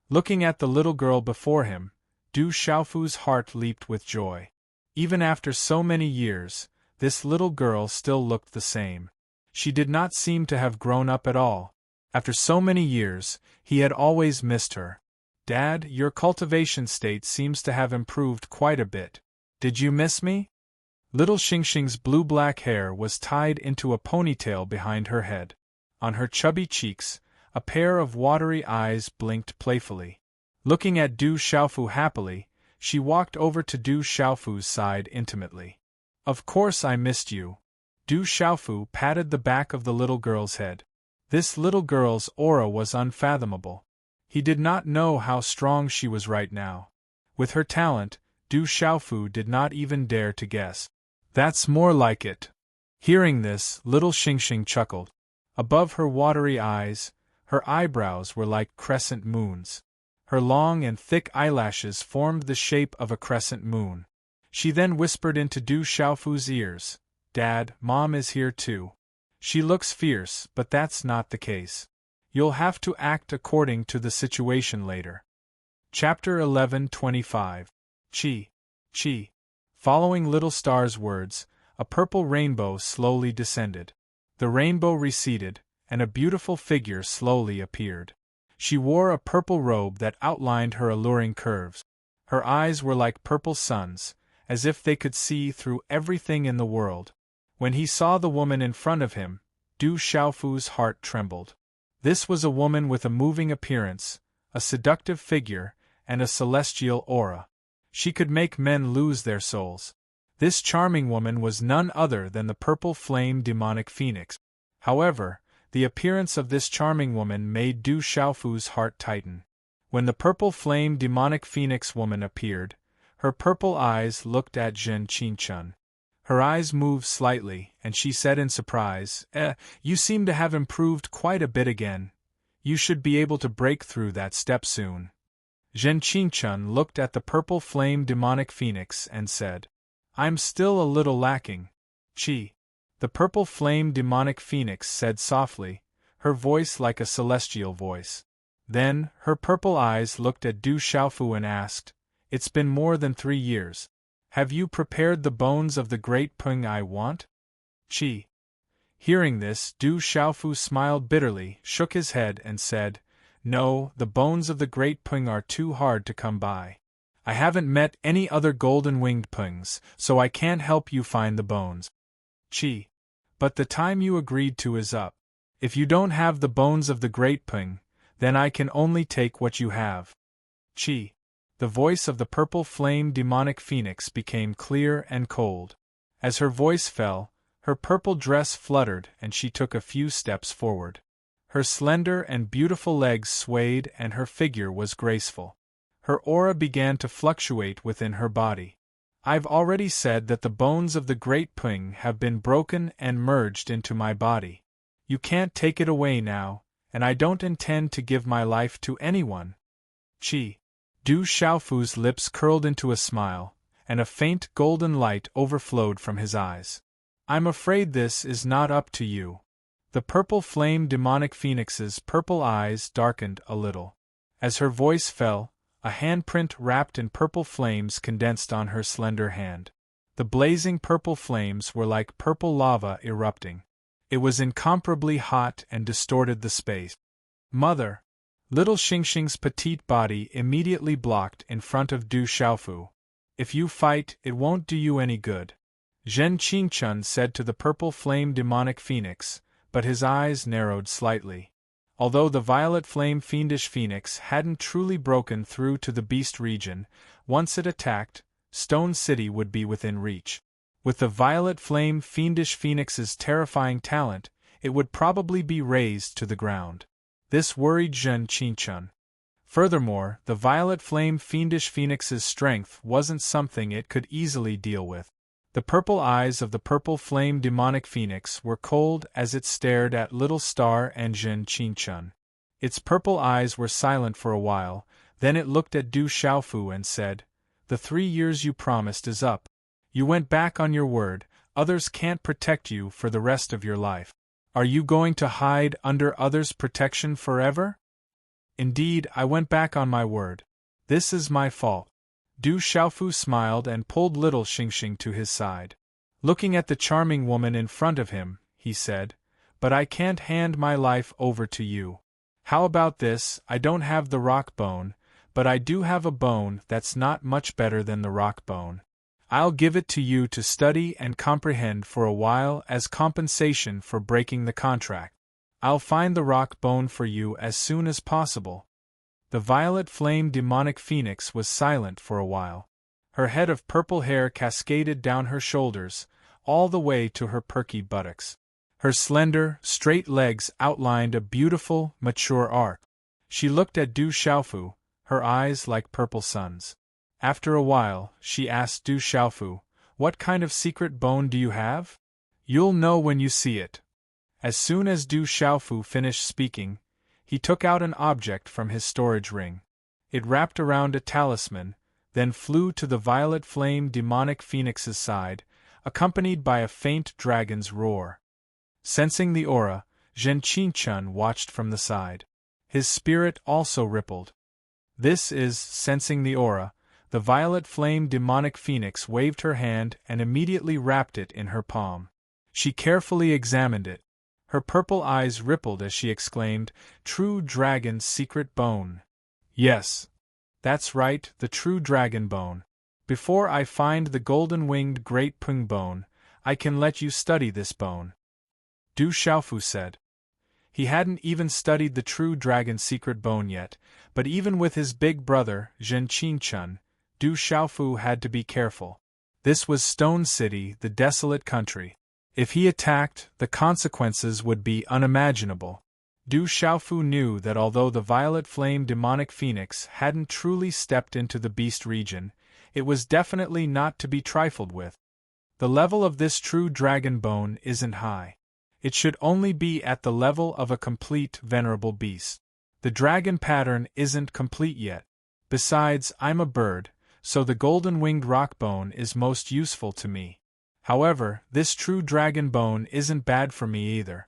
Looking at the little girl before him, Du Xiaofu's heart leaped with joy. Even after so many years, this little girl still looked the same. She did not seem to have grown up at all. After so many years, he had always missed her. Dad, your cultivation state seems to have improved quite a bit. Did you miss me? Little Xingxing's blue-black hair was tied into a ponytail behind her head. On her chubby cheeks, a pair of watery eyes blinked playfully. Looking at Du Xiaofu happily, She walked over to Du Xiaofu's side intimately. Of course I missed you. Du Xiaofu patted the back of the little girl's head. This little girl's aura was unfathomable. He did not know how strong she was right now. With her talent, Du Xiaofu did not even dare to guess. That's more like it. Hearing this, little Xingxing chuckled. Above her watery eyes, her eyebrows were like crescent moons. Her long and thick eyelashes formed the shape of a crescent moon. She then whispered into Du Xiaofu's ears, "Dad, Mom is here too. She looks fierce, but that's not the case. You'll have to act according to the situation later." Chapter 11:25. Chi. Chi. Following Little Star's words, a purple rainbow slowly descended. The rainbow receded, and a beautiful figure slowly appeared. She wore a purple robe that outlined her alluring curves. Her eyes were like purple suns, as if they could see through everything in the world. When he saw the woman in front of him, Du Xiaofu's heart trembled. This was a woman with a moving appearance, a seductive figure, and a celestial aura. She could make men lose their souls. This charming woman was none other than the purple flame demonic phoenix. However, the appearance of this charming woman made Du Xiaofu's heart tighten. When the purple flame demonic phoenix woman appeared, her purple eyes looked at Zhen Qingchun. Her eyes moved slightly, and she said in surprise, You seem to have improved quite a bit again. You should be able to break through that step soon." Zhen Qingchun looked at the purple flame demonic phoenix and said, "I'm still a little lacking. Chi." The purple flame demonic phoenix said softly, her voice like a celestial voice. Then, her purple eyes looked at Du Xiaofu and asked, "It's been more than 3 years. Have you prepared the bones of the great Peng I want?" Chi. Hearing this, Du Xiaofu smiled bitterly, shook his head, and said, "No, the bones of the great Peng are too hard to come by. I haven't met any other golden-winged Pengs, so I can't help you find the bones." Chi. But the time you agreed to is up. If you don't have the bones of the great Peng, then I can only take what you have. Chi. The voice of the purple flame demonic phoenix became clear and cold. As her voice fell, her purple dress fluttered and she took a few steps forward. Her slender and beautiful legs swayed and her figure was graceful. Her aura began to fluctuate within her body. "I've already said that the bones of the great Peng have been broken and merged into my body. You can't take it away now, and I don't intend to give my life to anyone." Chi. Du Xiaofu's lips curled into a smile, and a faint golden light overflowed from his eyes. "I'm afraid this is not up to you." The purple flame demonic phoenix's purple eyes darkened a little. As her voice fell, a handprint wrapped in purple flames condensed on her slender hand. The blazing purple flames were like purple lava erupting. It was incomparably hot and distorted the space. "Mother!" Little Xingxing's petite body immediately blocked in front of Du Xiaofu. "If you fight, it won't do you any good," Zhen Qingchun said to the purple flame demonic phoenix, but his eyes narrowed slightly. Although the violet flame fiendish phoenix hadn't truly broken through to the beast region, once it attacked, Stone City would be within reach. With the violet flame fiendish phoenix's terrifying talent, it would probably be razed to the ground. This worried Zhen Qingchun. Furthermore, the violet flame fiendish phoenix's strength wasn't something it could easily deal with. The purple eyes of the purple flame demonic phoenix were cold as it stared at Little Star and Zhen Qingchun. Its purple eyes were silent for a while, then it looked at Du Xiaofu and said, "The 3 years you promised is up. You went back on your word, others can't protect you for the rest of your life. Are you going to hide under others' protection forever?" "Indeed, I went back on my word. This is my fault." Du Xiaofu smiled and pulled little Xingxing to his side. Looking at the charming woman in front of him, he said, "But I can't hand my life over to you. How about this? I don't have the rock bone, but I do have a bone that's not much better than the rock bone. I'll give it to you to study and comprehend for a while as compensation for breaking the contract. I'll find the rock bone for you as soon as possible." The violet flame demonic phoenix was silent for a while. Her head of purple hair cascaded down her shoulders, all the way to her perky buttocks. Her slender, straight legs outlined a beautiful, mature arc. She looked at Du Xiaofu, her eyes like purple suns. After a while, she asked Du Xiaofu, "What kind of secret bone do you have?" "You'll know when you see it." As soon as Du Xiaofu finished speaking, he took out an object from his storage ring. It wrapped around a talisman, then flew to the violet flame demonic phoenix's side, accompanied by a faint dragon's roar. Sensing the aura, Zhen Qinchun watched from the side. His spirit also rippled. This is sensing the aura. The violet flame demonic phoenix waved her hand and immediately wrapped it in her palm. She carefully examined it. Her purple eyes rippled as she exclaimed, "True dragon's secret bone." "Yes. That's right, the true dragon bone. Before I find the golden-winged great Pung bone, I can let you study this bone," Du Xiaofu said. He hadn't even studied the true dragon's secret bone yet, but even with his big brother, Zhen Qinchun, Du Xiaofu had to be careful. This was Stone City, the desolate country. If he attacked, the consequences would be unimaginable. Du Xiaofu knew that although the violet flame demonic phoenix hadn't truly stepped into the beast region, it was definitely not to be trifled with. The level of this true dragon bone isn't high. It should only be at the level of a complete venerable beast. The dragon pattern isn't complete yet. Besides, I'm a bird, so the golden-winged rock bone is most useful to me. However, this true dragon bone isn't bad for me either.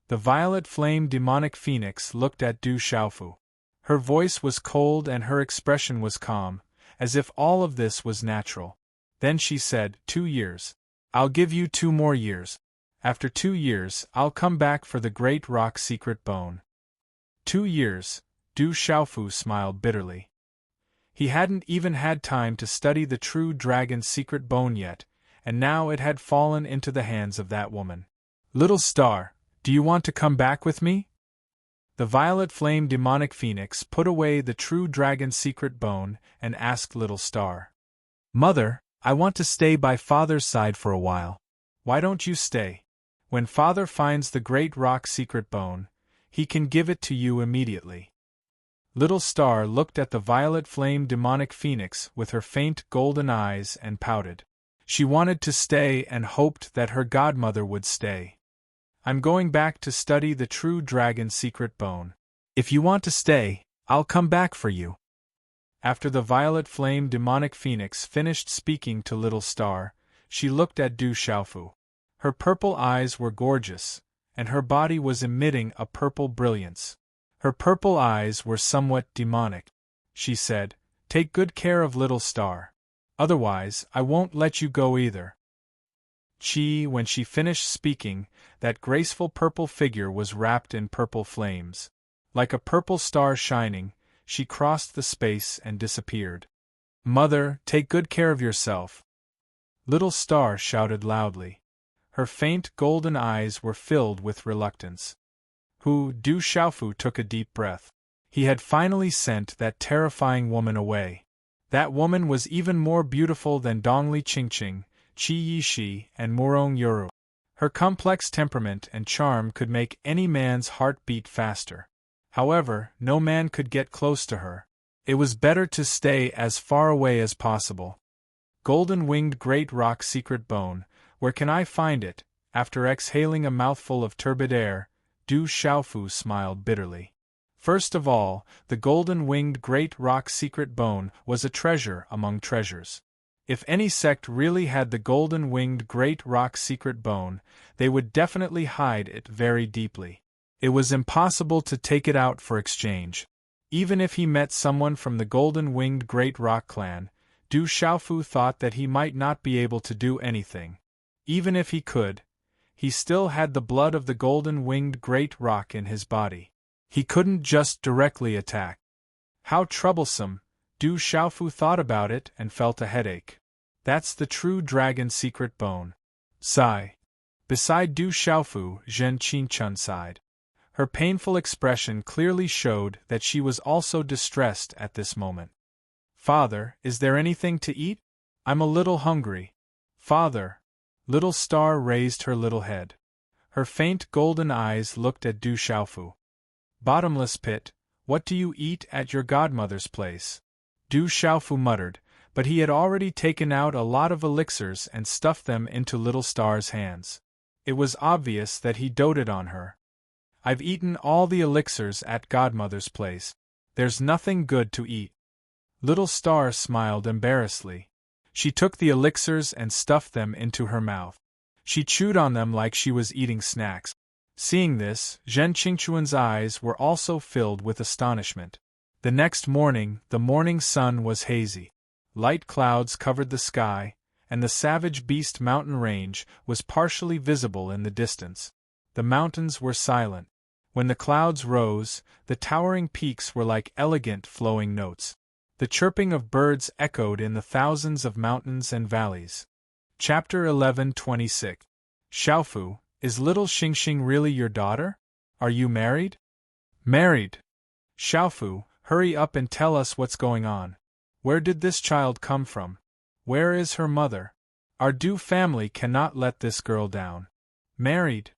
The violet flame demonic phoenix looked at Du Xiaofu. Her voice was cold and her expression was calm, as if all of this was natural. Then she said, 2 years. I'll give you 2 more years. After 2 years, I'll come back for the great rock secret bone. 2 years, Du Xiaofu smiled bitterly. He hadn't even had time to study the true dragon's secret bone yet, and now it had fallen into the hands of that woman. "Little star, do you want to come back with me?" The violet flame demonic phoenix put away the true dragon's secret bone and asked Little Star. "Mother, I want to stay by Father's side for a while. Why don't you stay? When Father finds the great rock secret bone, he can give it to you immediately." Little Star looked at the violet flame demonic phoenix with her faint golden eyes and pouted. She wanted to stay and hoped that her godmother would stay. "I'm going back to study the true dragon's secret bone. If you want to stay, I'll come back for you." After the violet flame demonic phoenix finished speaking to Little Star, she looked at Du Xiaofu. Her purple eyes were gorgeous, and her body was emitting a purple brilliance. Her purple eyes were somewhat demonic. She said, "Take good care of Little Star. Otherwise, I won't let you go either." When she finished speaking, that graceful purple figure was wrapped in purple flames. Like a purple star shining, she crossed the space and disappeared. "Mother, take good care of yourself," Little Star shouted loudly. Her faint golden eyes were filled with reluctance. Du Xiaofu took a deep breath. He had finally sent that terrifying woman away. That woman was even more beautiful than Dongli Qingqing, Qi Yishi, and Murong Yoru. Her complex temperament and charm could make any man's heart beat faster. However, no man could get close to her. It was better to stay as far away as possible. "Golden-winged great rock secret bone, where can I find it?" After exhaling a mouthful of turbid air, Du Xiaofu smiled bitterly. First of all, the golden-winged great rock secret bone was a treasure among treasures. If any sect really had the golden-winged great rock secret bone, they would definitely hide it very deeply. It was impossible to take it out for exchange. Even if he met someone from the golden-winged great rock clan, Du Xiaofu thought that he might not be able to do anything. Even if he could, he still had the blood of the golden-winged great rock in his body. He couldn't just directly attack. How troublesome! Du Xiaofu thought about it and felt a headache. That's the true dragon secret bone. Sigh. Beside Du Xiaofu, Zhen Qinchun sighed. Her painful expression clearly showed that she was also distressed at this moment. "Father, is there anything to eat?" I'm a little hungry. Father. Little Star raised her little head. Her faint golden eyes looked at Du Xiaofu. Bottomless pit, what do you eat at your godmother's place? Du Xiaofu muttered, but he had already taken out a lot of elixirs and stuffed them into Little Star's hands. It was obvious that he doted on her. I've eaten all the elixirs at godmother's place. There's nothing good to eat. Little Star smiled embarrassedly. She took the elixirs and stuffed them into her mouth. She chewed on them like she was eating snacks. Seeing this, Zhen Qingchuan's eyes were also filled with astonishment. The next morning, the morning sun was hazy. Light clouds covered the sky, and the Savage Beast mountain range was partially visible in the distance. The mountains were silent. When the clouds rose, the towering peaks were like elegant flowing notes. The chirping of birds echoed in the thousands of mountains and valleys. Chapter 11:26. Xiaofu, is little Xingxing really your daughter? Are you married? Married. Xiaofu, hurry up and tell us what's going on. Where did this child come from? Where is her mother? Our Du family cannot let this girl down. Married.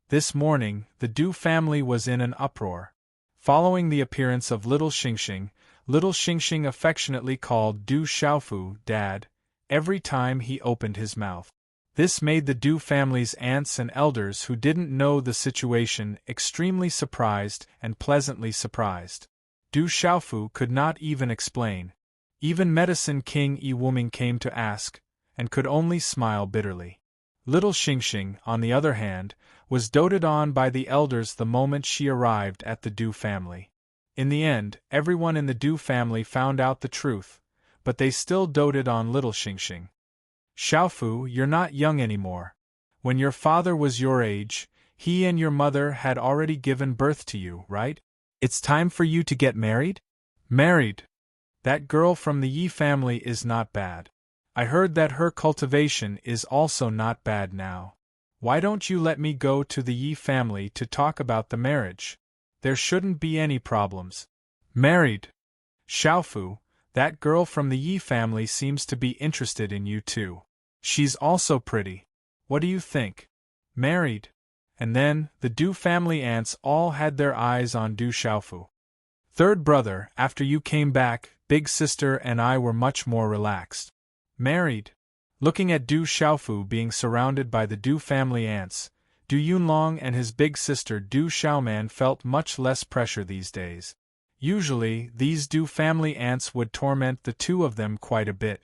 This morning, the Du family was in an uproar. Following the appearance of little Xingxing affectionately called Du Xiaofu Dad every time he opened his mouth. This made the Du family's aunts and elders who didn't know the situation extremely surprised and pleasantly surprised. Du Xiaofu could not even explain. Even Medicine King Yi Wuming came to ask, and could only smile bitterly. Little Xingxing, on the other hand, was doted on by the elders the moment she arrived at the Du family. In the end, everyone in the Du family found out the truth, but they still doted on little Xingxing. Xiaofu, you're not young anymore. When your father was your age, he and your mother had already given birth to you, right? It's time for you to get married? Married. That girl from the Yi family is not bad. I heard that her cultivation is also not bad now. Why don't you let me go to the Yi family to talk about the marriage? There shouldn't be any problems. Married. Xiaofu, that girl from the Yi family seems to be interested in you too. She's also pretty. What do you think? Married. And then, the Du family aunts all had their eyes on Du Xiaofu. Third brother, after you came back, big sister and I were much more relaxed. Married. Looking at Du Xiaofu being surrounded by the Du family aunts, Du Yunlong and his big sister Du Xiaoman felt much less pressure these days. Usually, these Du family aunts would torment the two of them quite a bit.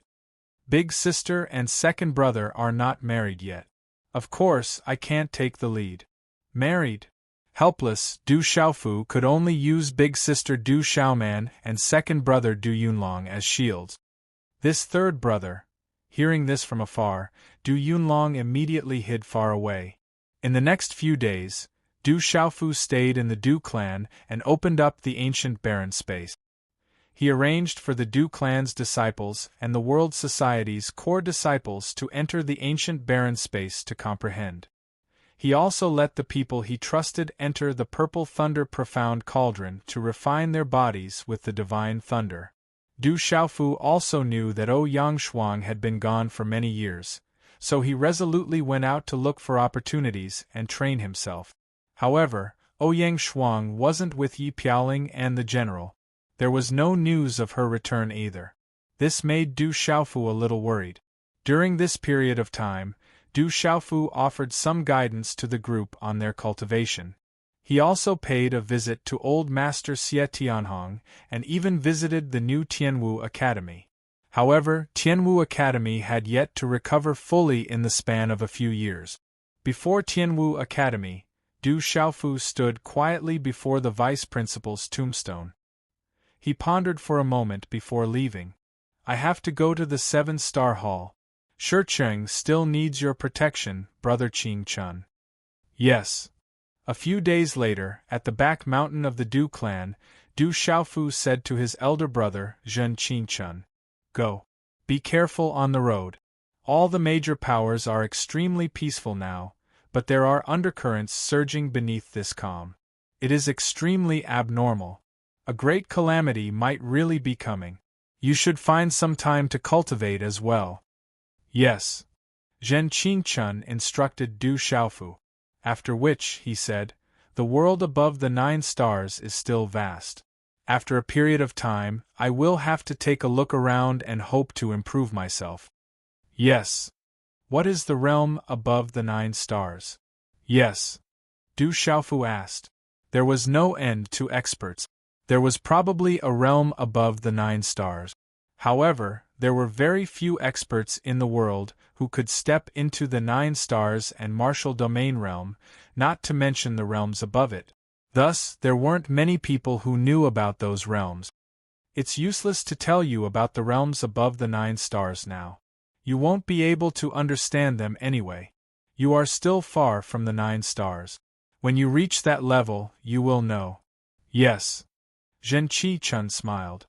Big sister and second brother are not married yet. Of course, I can't take the lead. Married. Helpless, Du Xiaofu could only use big sister Du Xiaoman and second brother Du Yunlong as shields. This third brother, hearing this from afar, Du Yunlong immediately hid far away. In the next few days, Du Xiaofu stayed in the Du clan and opened up the ancient barren space. He arranged for the Du clan's disciples and the World Society's core disciples to enter the ancient barren space to comprehend. He also let the people he trusted enter the purple thunder profound cauldron to refine their bodies with the divine thunder. Du Xiaofu also knew that Ouyang Shuang had been gone for many years, so he resolutely went out to look for opportunities and train himself. However, Ouyang Shuang wasn't with Yi Piaoling and the general. There was no news of her return either. This made Du Xiaofu a little worried. During this period of time, Du Xiaofu offered some guidance to the group on their cultivation. He also paid a visit to old master Xie Tianhong and even visited the new Tianwu Academy. However, Tianwu Academy had yet to recover fully in the span of a few years. Before Tianwu Academy, Du Xiaofu stood quietly before the vice principal's tombstone. He pondered for a moment before leaving. I have to go to the 7-star hall. Shicheng still needs your protection, Brother Qing Chun. Yes. A few days later, at the back mountain of the Du clan, Du Xiaofu said to his elder brother, Zhen Qingchun, "Go. Be careful on the road. All the major powers are extremely peaceful now, but there are undercurrents surging beneath this calm. It is extremely abnormal. A great calamity might really be coming. You should find some time to cultivate as well." Yes. Zhen Qingchun instructed Du Xiaofu. After which, he said, the world above the 9 stars is still vast. After a period of time, I will have to take a look around and hope to improve myself. Yes. What is the realm above the 9 stars? Yes. Du Xiaofu asked. There was no end to experts. There was probably a realm above the 9 stars. However, there were very few experts in the world who could step into the 9 stars and martial domain realm, not to mention the realms above it. Thus, there weren't many people who knew about those realms. It's useless to tell you about the realms above the 9 stars now. You won't be able to understand them anyway. You are still far from the 9 stars. When you reach that level, you will know. Yes. Zhen Qingchun smiled.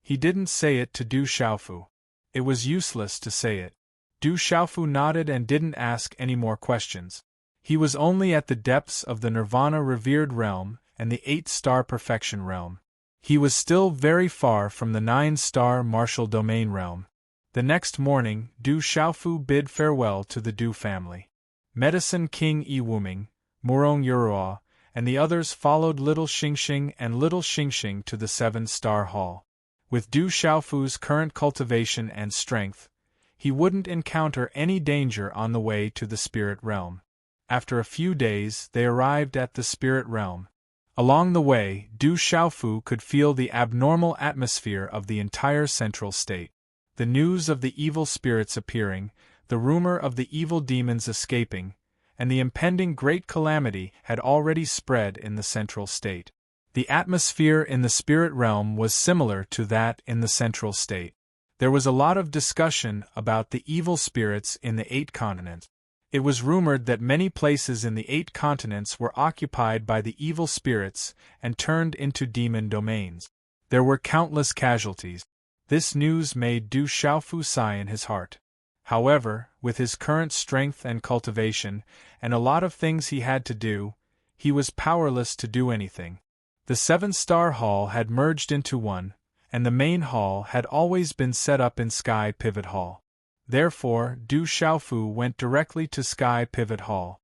He didn't say it to Du Xiaofu. It was useless to say it. Du Xiaofu nodded and didn't ask any more questions. He was only at the depths of the Nirvana revered realm and the 8-star perfection realm. He was still very far from the 9-star martial domain realm. The next morning, Du Xiaofu bid farewell to the Du family. Medicine King Yi Wuming, Murong Yuruo, and the others followed Little Xingxing and Little Xingxing to the 7-star hall. With Du Xiaofu's current cultivation and strength, he wouldn't encounter any danger on the way to the spirit realm. After a few days, they arrived at the spirit realm. Along the way, Du Xiaofu could feel the abnormal atmosphere of the entire central state. The news of the evil spirits appearing, the rumor of the evil demons escaping, and the impending great calamity had already spread in the central state. The atmosphere in the spirit realm was similar to that in the central state. There was a lot of discussion about the evil spirits in the 8 continents. It was rumored that many places in the 8 continents were occupied by the evil spirits and turned into demon domains. There were countless casualties. This news made Du Xiaofu sigh in his heart. However, with his current strength and cultivation, and a lot of things he had to do, he was powerless to do anything. The 7-star hall had merged into one, and the main hall had always been set up in Sky Pivot Hall. Therefore, Du Xiaofu went directly to Sky Pivot Hall.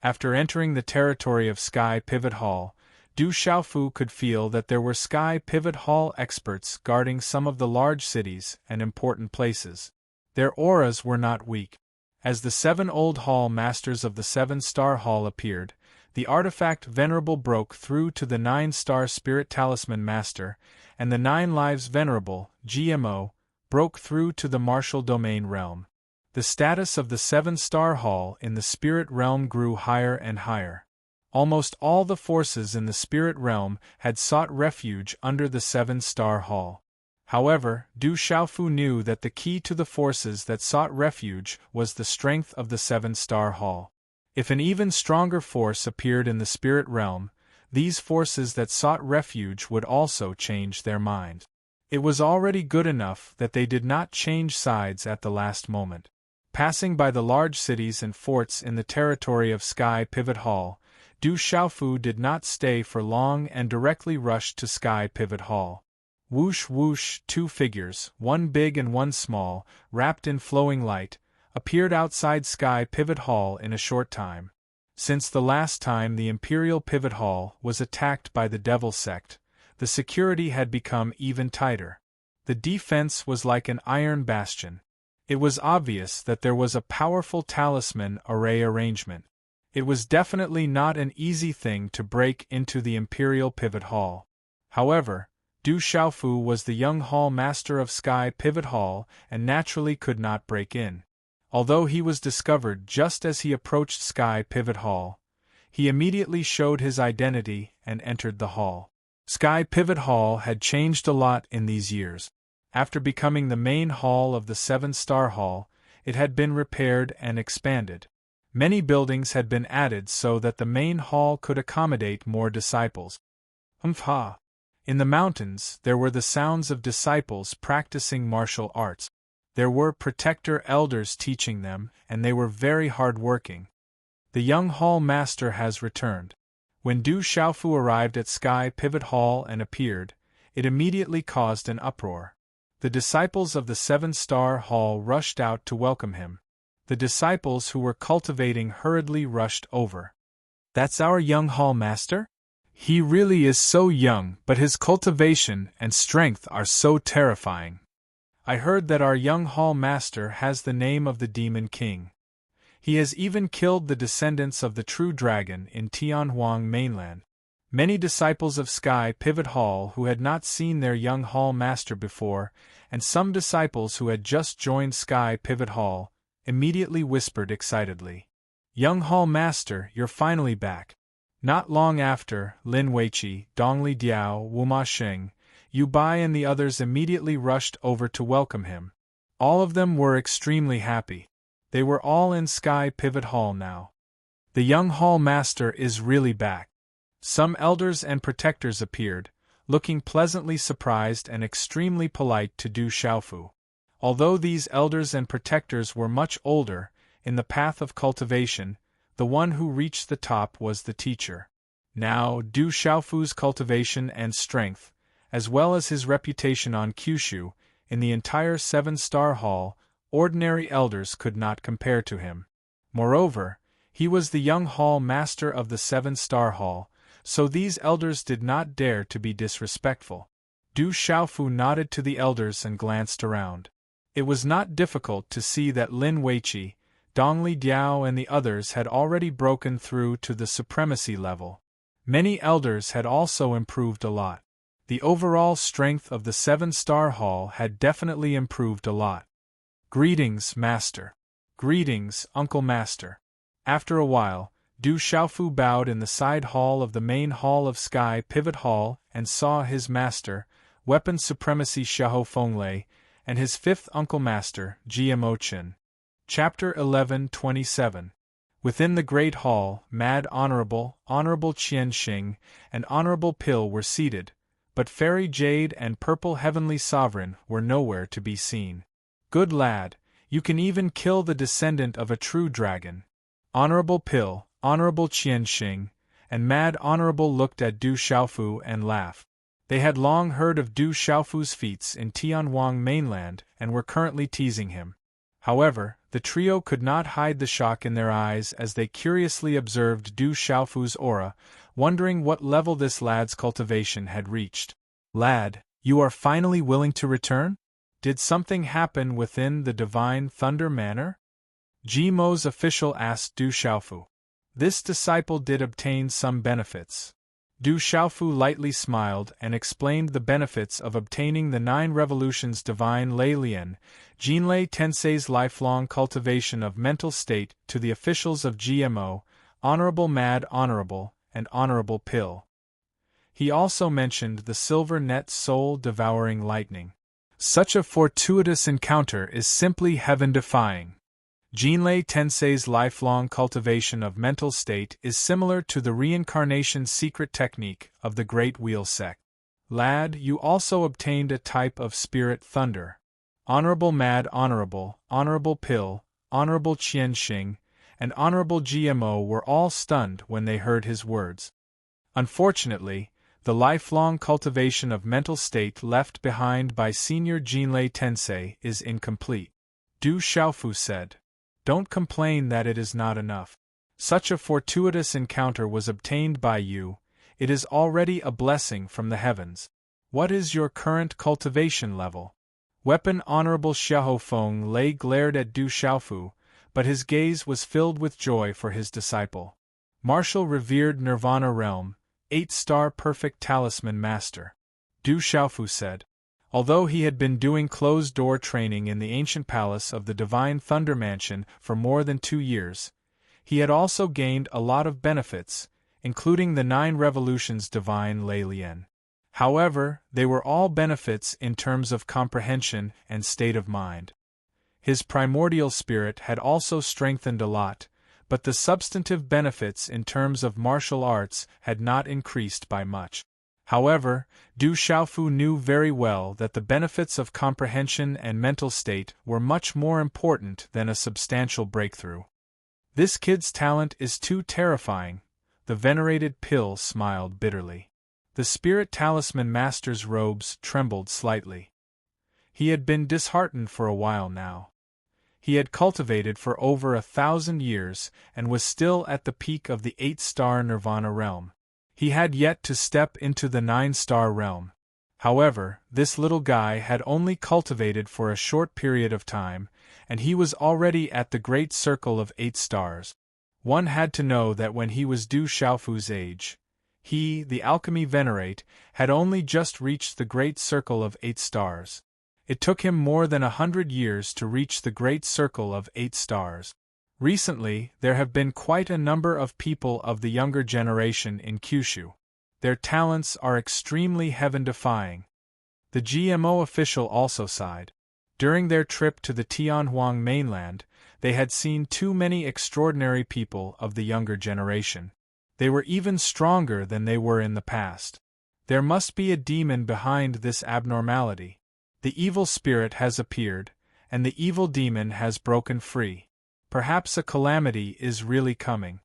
After entering the territory of Sky Pivot Hall, Du Xiaofu could feel that there were Sky Pivot Hall experts guarding some of the large cities and important places. Their auras were not weak. As the 7 old hall masters of the 7-star hall appeared, the artifact Venerable broke through to the 9-star Spirit Talisman Master, and the 9 Lives Venerable, GMO, broke through to the Martial Domain realm. The status of the 7-star hall in the spirit realm grew higher and higher. Almost all the forces in the spirit realm had sought refuge under the 7-star hall. However, Du Xiaofu knew that the key to the forces that sought refuge was the strength of the 7-star hall. If an even stronger force appeared in the spirit realm, these forces that sought refuge would also change their mind. It was already good enough that they did not change sides at the last moment. Passing by the large cities and forts in the territory of Sky Pivot Hall, Du Xiaofu did not stay for long and directly rushed to Sky Pivot Hall. Whoosh whoosh, 2 figures, one big and one small, wrapped in flowing light, appeared outside Sky Pivot Hall in a short time. Since the last time the Imperial Pivot Hall was attacked by the Devil Sect, the security had become even tighter. The defense was like an iron bastion. It was obvious that there was a powerful talisman array arrangement. It was definitely not an easy thing to break into the Imperial Pivot Hall. However, Du Xiaofu was the young hall master of Sky Pivot Hall and naturally could not break in. Although he was discovered just as he approached Sky Pivot Hall, he immediately showed his identity and entered the hall. Sky Pivot Hall had changed a lot in these years. After becoming the main hall of the 7-star hall, it had been repaired and expanded. Many buildings had been added so that the main hall could accommodate more disciples. In the mountains, there were the sounds of disciples practicing martial arts. There were protector elders teaching them, and they were very hard-working. The young hall master has returned. When Du Xiaofu arrived at Sky Pivot Hall and appeared, it immediately caused an uproar. The disciples of the seven-star hall rushed out to welcome him. The disciples who were cultivating hurriedly rushed over. "That's our young hall master? He really is so young, but his cultivation and strength are so terrifying. I heard that our young hall master has the name of the Demon King. He has even killed the descendants of the true dragon in Tianhuang mainland." Many disciples of Sky Pivot Hall who had not seen their young hall master before, and some disciples who had just joined Sky Pivot Hall, immediately whispered excitedly, "Young hall master, you're finally back." Not long after, Lin Weiqi, Dongli Diao, Wuma Sheng, Yu Bai and the others immediately rushed over to welcome him. All of them were extremely happy. They were all in Sky Pivot Hall now. The young hall master is really back. Some elders and protectors appeared, looking pleasantly surprised and extremely polite to Du Xiaofu. Although these elders and protectors were much older, in the path of cultivation, the one who reached the top was the teacher. Now, Du Xiaofu's cultivation and strength, as well as his reputation on Kyushu, in the entire seven-star hall, ordinary elders could not compare to him. Moreover, he was the young hall master of the seven-star hall, so these elders did not dare to be disrespectful. Du Xiaofu nodded to the elders and glanced around. It was not difficult to see that Lin Weiqi, Dongli Diao and the others had already broken through to the supremacy level. Many elders had also improved a lot. The overall strength of the seven-star hall had definitely improved a lot. "Greetings, Master." "Greetings, Uncle Master." After a while, Du Xiaofu bowed in the side hall of the main hall of Sky Pivot Hall and saw his master, Weapon Supremacy Xiahou Fenglei, and his fifth uncle master, GMO Qin. Chapter 11:27. Within the Great Hall, Mad Honorable Qian Xing, and Honorable Pill were seated, but Fairy Jade and Purple Heavenly Sovereign were nowhere to be seen. "Good lad, you can even kill the descendant of a true dragon." Honorable Pill, Honorable Qian Xing, and Mad Honorable looked at Du Xiaofu and laughed. They had long heard of Du Xiaofu's feats in Tianhuang mainland and were currently teasing him. However, the trio could not hide the shock in their eyes as they curiously observed Du Xiaofu's aura, wondering what level this lad's cultivation had reached. "Lad, you are finally willing to return? Did something happen within the Divine Thunder Manor?" Jimo's official asked Du Xiaofu. This disciple did obtain some benefits. Du Xiaofu lightly smiled and explained the benefits of obtaining the 9 revolutions Divine Lei Lian, Jinlei Tensei's lifelong cultivation of mental state to the officials of GMO, Honorable Mad Honorable, and Honorable Pill. He also mentioned the silver net soul-devouring lightning. Such a fortuitous encounter is simply heaven-defying. Jinlei Tensei's lifelong cultivation of mental state is similar to the reincarnation secret technique of the Great Wheel sect. Lad, you also obtained a type of spirit thunder. Honorable Mad Honorable, Honorable Pill, Honorable Qian Xing, and Honorable GMO were all stunned when they heard his words. Unfortunately, the lifelong cultivation of mental state left behind by Senior Jinlei Tensei is incomplete. Du Xiaofu said. "Don't complain that it is not enough. Such a fortuitous encounter was obtained by you, it is already a blessing from the heavens. What is your current cultivation level?" Weapon Honorable Xiahou Fenglei glared at Du Xiaofu, but his gaze was filled with joy for his disciple. Martial Revered Nirvana Realm, 8-star Perfect Talisman Master. Du Xiaofu said. Although he had been doing closed-door training in the ancient palace of the Divine Thunder Mansion for more than 2 years, he had also gained a lot of benefits, including the 9 revolutions Divine Lei Lian. However, they were all benefits in terms of comprehension and state of mind. His primordial spirit had also strengthened a lot, but the substantive benefits in terms of martial arts had not increased by much. However, Du Xiaofu knew very well that the benefits of comprehension and mental state were much more important than a substantial breakthrough. "This kid's talent is too terrifying," the venerated Pill smiled bitterly. The Spirit Talisman Master's robes trembled slightly. He had been disheartened for a while now. He had cultivated for over 1,000 years and was still at the peak of the 8-star Nirvana realm. He had yet to step into the 9-star realm. However, this little guy had only cultivated for a short period of time, and he was already at the great circle of 8 stars. One had to know that when he was Du Xiaofu's age, he, the alchemy venerate, had only just reached the great circle of 8 stars. It took him more than 100 years to reach the great circle of 8 stars. Recently, there have been quite a number of people of the younger generation in Kyushu. Their talents are extremely heaven-defying. The GMO official also sighed. During their trip to the Tianhuang mainland, they had seen too many extraordinary people of the younger generation. They were even stronger than they were in the past. There must be a demon behind this abnormality. The evil spirit has appeared, and the evil demon has broken free. Perhaps a calamity is really coming.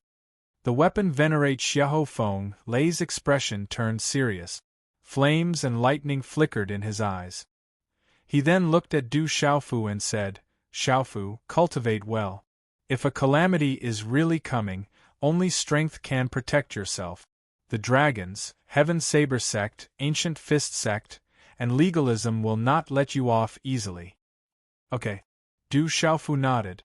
The weapon venerate Xiahou Feng Lei's expression turned serious. Flames and lightning flickered in his eyes. He then looked at Du Xiaofu and said, "Xiaofu, cultivate well. If a calamity is really coming, only strength can protect yourself. The dragons, Heaven Saber sect, Ancient Fist sect, and legalism will not let you off easily." Okay. Du Xiaofu nodded.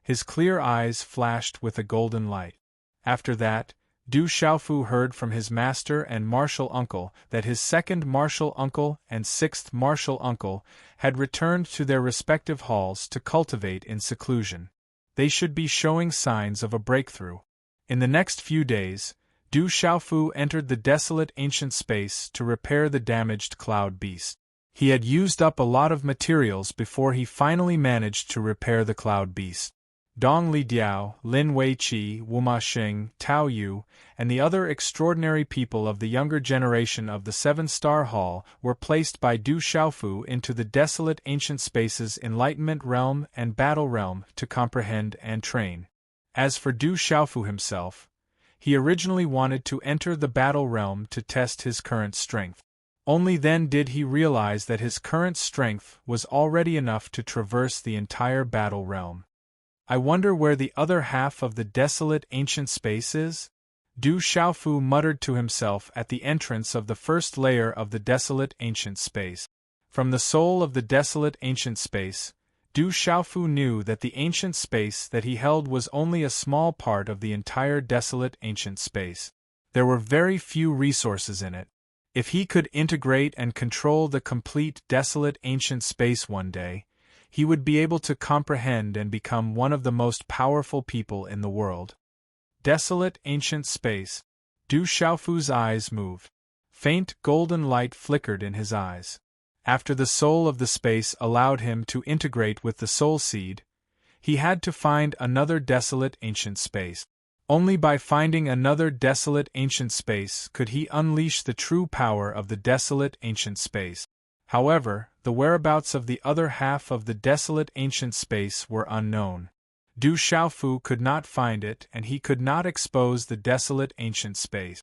His clear eyes flashed with a golden light. After that, Du Xiaofu heard from his master and martial uncle that his second martial uncle and sixth martial uncle had returned to their respective halls to cultivate in seclusion. They should be showing signs of a breakthrough. In the next few days, Du Xiaofu entered the desolate ancient space to repair the damaged cloud beast. He had used up a lot of materials before he finally managed to repair the cloud beast. Dong Li Diao, Lin Weiqi, Wu Ma Xing, Tao Yu, and the other extraordinary people of the younger generation of the 7-star hall were placed by Du Xiaofu into the desolate ancient spaces Enlightenment Realm and Battle Realm to comprehend and train. As for Du Xiaofu himself, he originally wanted to enter the Battle Realm to test his current strength. Only then did he realize that his current strength was already enough to traverse the entire Battle Realm. I wonder where the other half of the desolate ancient space is? Du Xiaofu muttered to himself at the entrance of the first layer of the desolate ancient space. From the soul of the desolate ancient space, Du Xiaofu knew that the ancient space that he held was only a small part of the entire desolate ancient space. There were very few resources in it. If he could integrate and control the complete desolate ancient space one day, he would be able to comprehend and become one of the most powerful people in the world. Desolate ancient space. Du Xiaofu's eyes moved. Faint golden light flickered in his eyes. After the soul of the space allowed him to integrate with the soul seed, he had to find another desolate ancient space. Only by finding another desolate ancient space could he unleash the true power of the desolate ancient space. However, the whereabouts of the other half of the desolate ancient space were unknown. Du Xiaofu could not find it, and he could not expose the desolate ancient space.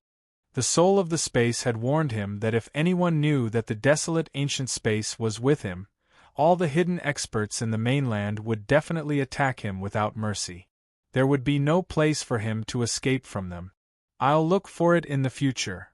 The soul of the space had warned him that if anyone knew that the desolate ancient space was with him, all the hidden experts in the mainland would definitely attack him without mercy. There would be no place for him to escape from them. I'll look for it in the future.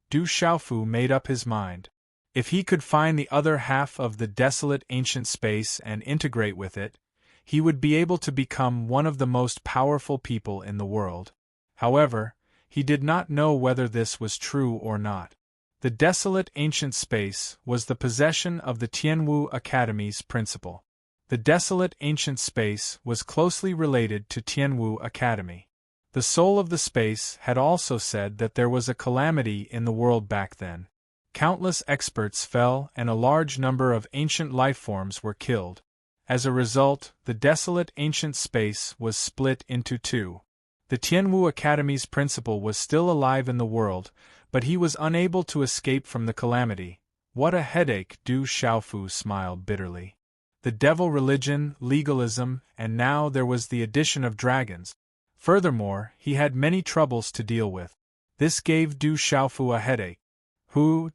Du Xiaofu made up his mind. If he could find the other half of the desolate ancient space and integrate with it, he would be able to become one of the most powerful people in the world. However, he did not know whether this was true or not. The desolate ancient space was the possession of the Tianwu Academy's principal. The desolate ancient space was closely related to Tianwu Academy. The soul of the space had also said that there was a calamity in the world back then. Countless experts fell and a large number of ancient lifeforms were killed. As a result, the desolate ancient space was split into two. The Tianwu Academy's principal was still alive in the world, but he was unable to escape from the calamity. What a headache! Du Xiaofu smiled bitterly. The devil religion, legalism, and now there was the addition of dragons. Furthermore, he had many troubles to deal with. This gave Du Xiaofu a headache.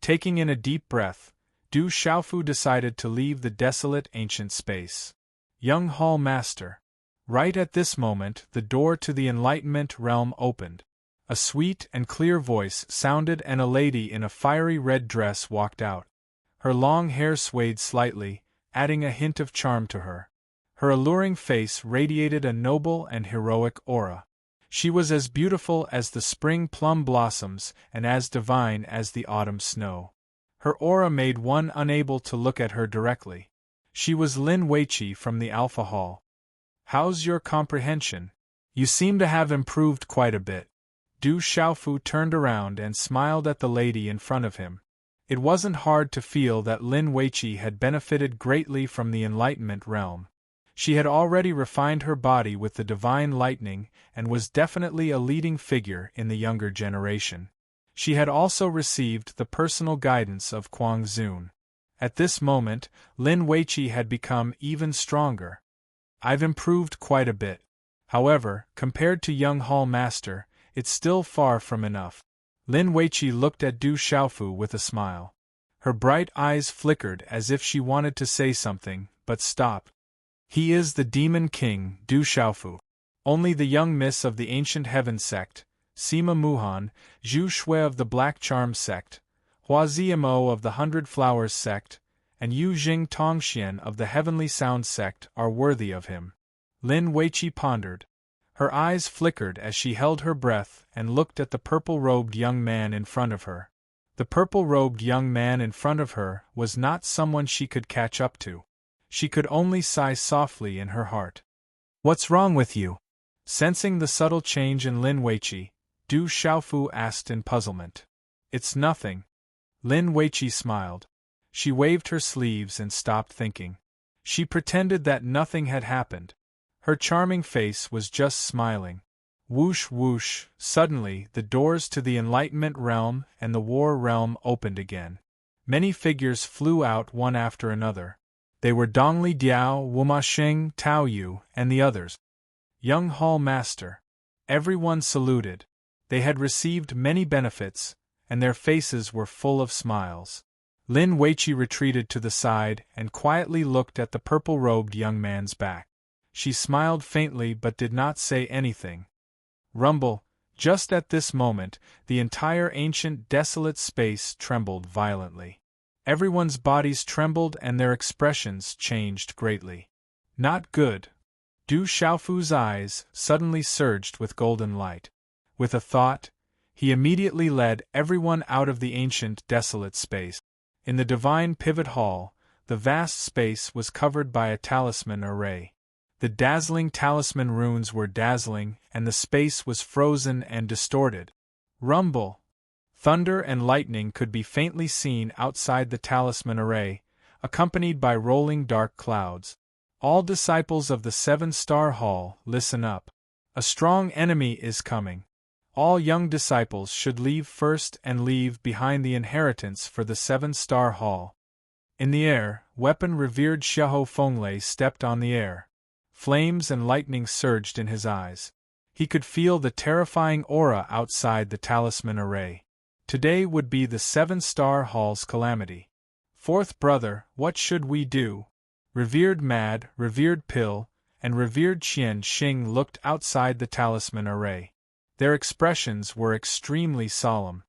Taking in a deep breath, Du Xiaofu decided to leave the desolate ancient space. Young Hall Master. Right at this moment, the door to the Enlightenment realm opened. A sweet and clear voice sounded and a lady in a fiery red dress walked out. Her long hair swayed slightly, adding a hint of charm to her. Her alluring face radiated a noble and heroic aura. She was as beautiful as the spring plum blossoms and as divine as the autumn snow. Her aura made one unable to look at her directly. She was Lin Weiqi from the Alpha Hall. How's your comprehension? You seem to have improved quite a bit. Du Xiaofu turned around and smiled at the lady in front of him. It wasn't hard to feel that Lin Weiqi had benefited greatly from the Enlightenment realm. She had already refined her body with the divine lightning and was definitely a leading figure in the younger generation. She had also received the personal guidance of Kuang Zun. At this moment, Lin Weiqi had become even stronger. I've improved quite a bit. However, compared to young Hall Master, it's still far from enough. Lin Weiqi looked at Du Xiaofu with a smile. Her bright eyes flickered as if she wanted to say something, but stopped. He is the Demon King, Du Xiaofu. Only the young miss of the Ancient Heaven sect, Sima Muhan, Zhu Shui of the Black Charm sect, Hua Ziamo of the Hundred Flowers sect, and Yu Jing Tongxian of the Heavenly Sound sect are worthy of him. Lin Weiqi pondered. Her eyes flickered as she held her breath and looked at the purple-robed young man in front of her. The purple-robed young man in front of her was not someone she could catch up to. She could only sigh softly in her heart. What's wrong with you? Sensing the subtle change in Lin Weiqi, Du Xiaofu asked in puzzlement. It's nothing. Lin Weiqi smiled. She waved her sleeves and stopped thinking. She pretended that nothing had happened. Her charming face was just smiling. Whoosh whoosh, suddenly the doors to the Enlightenment realm and the War realm opened again. Many figures flew out one after another. They were Dongli Diao, Wuma Xing, Tao Yu, and the others. Young Hall Master. Everyone saluted. They had received many benefits, and their faces were full of smiles. Lin Weiqi retreated to the side and quietly looked at the purple-robed young man's back. She smiled faintly but did not say anything. Rumble. Just at this moment, the entire ancient desolate space trembled violently. Everyone's bodies trembled and their expressions changed greatly. Not good. Du Xiaofu's eyes suddenly surged with golden light. With a thought, he immediately led everyone out of the ancient desolate space. In the divine pivot hall, the vast space was covered by a talisman array. The dazzling talisman runes were dazzling, and the space was frozen and distorted. Rumble. Thunder and lightning could be faintly seen outside the talisman array, accompanied by rolling dark clouds. All disciples of the Seven-Star Hall, listen up. A strong enemy is coming. All young disciples should leave first and leave behind the inheritance for the Seven-Star Hall. In the air, weapon revered Xiahou Fenglei stepped on the air. Flames and lightning surged in his eyes. He could feel the terrifying aura outside the talisman array. Today would be the Seven-Star Hall's calamity. Fourth brother, what should we do? Revered Mad, Revered Pill, and Revered Qian Xing looked outside the talisman array. Their expressions were extremely solemn.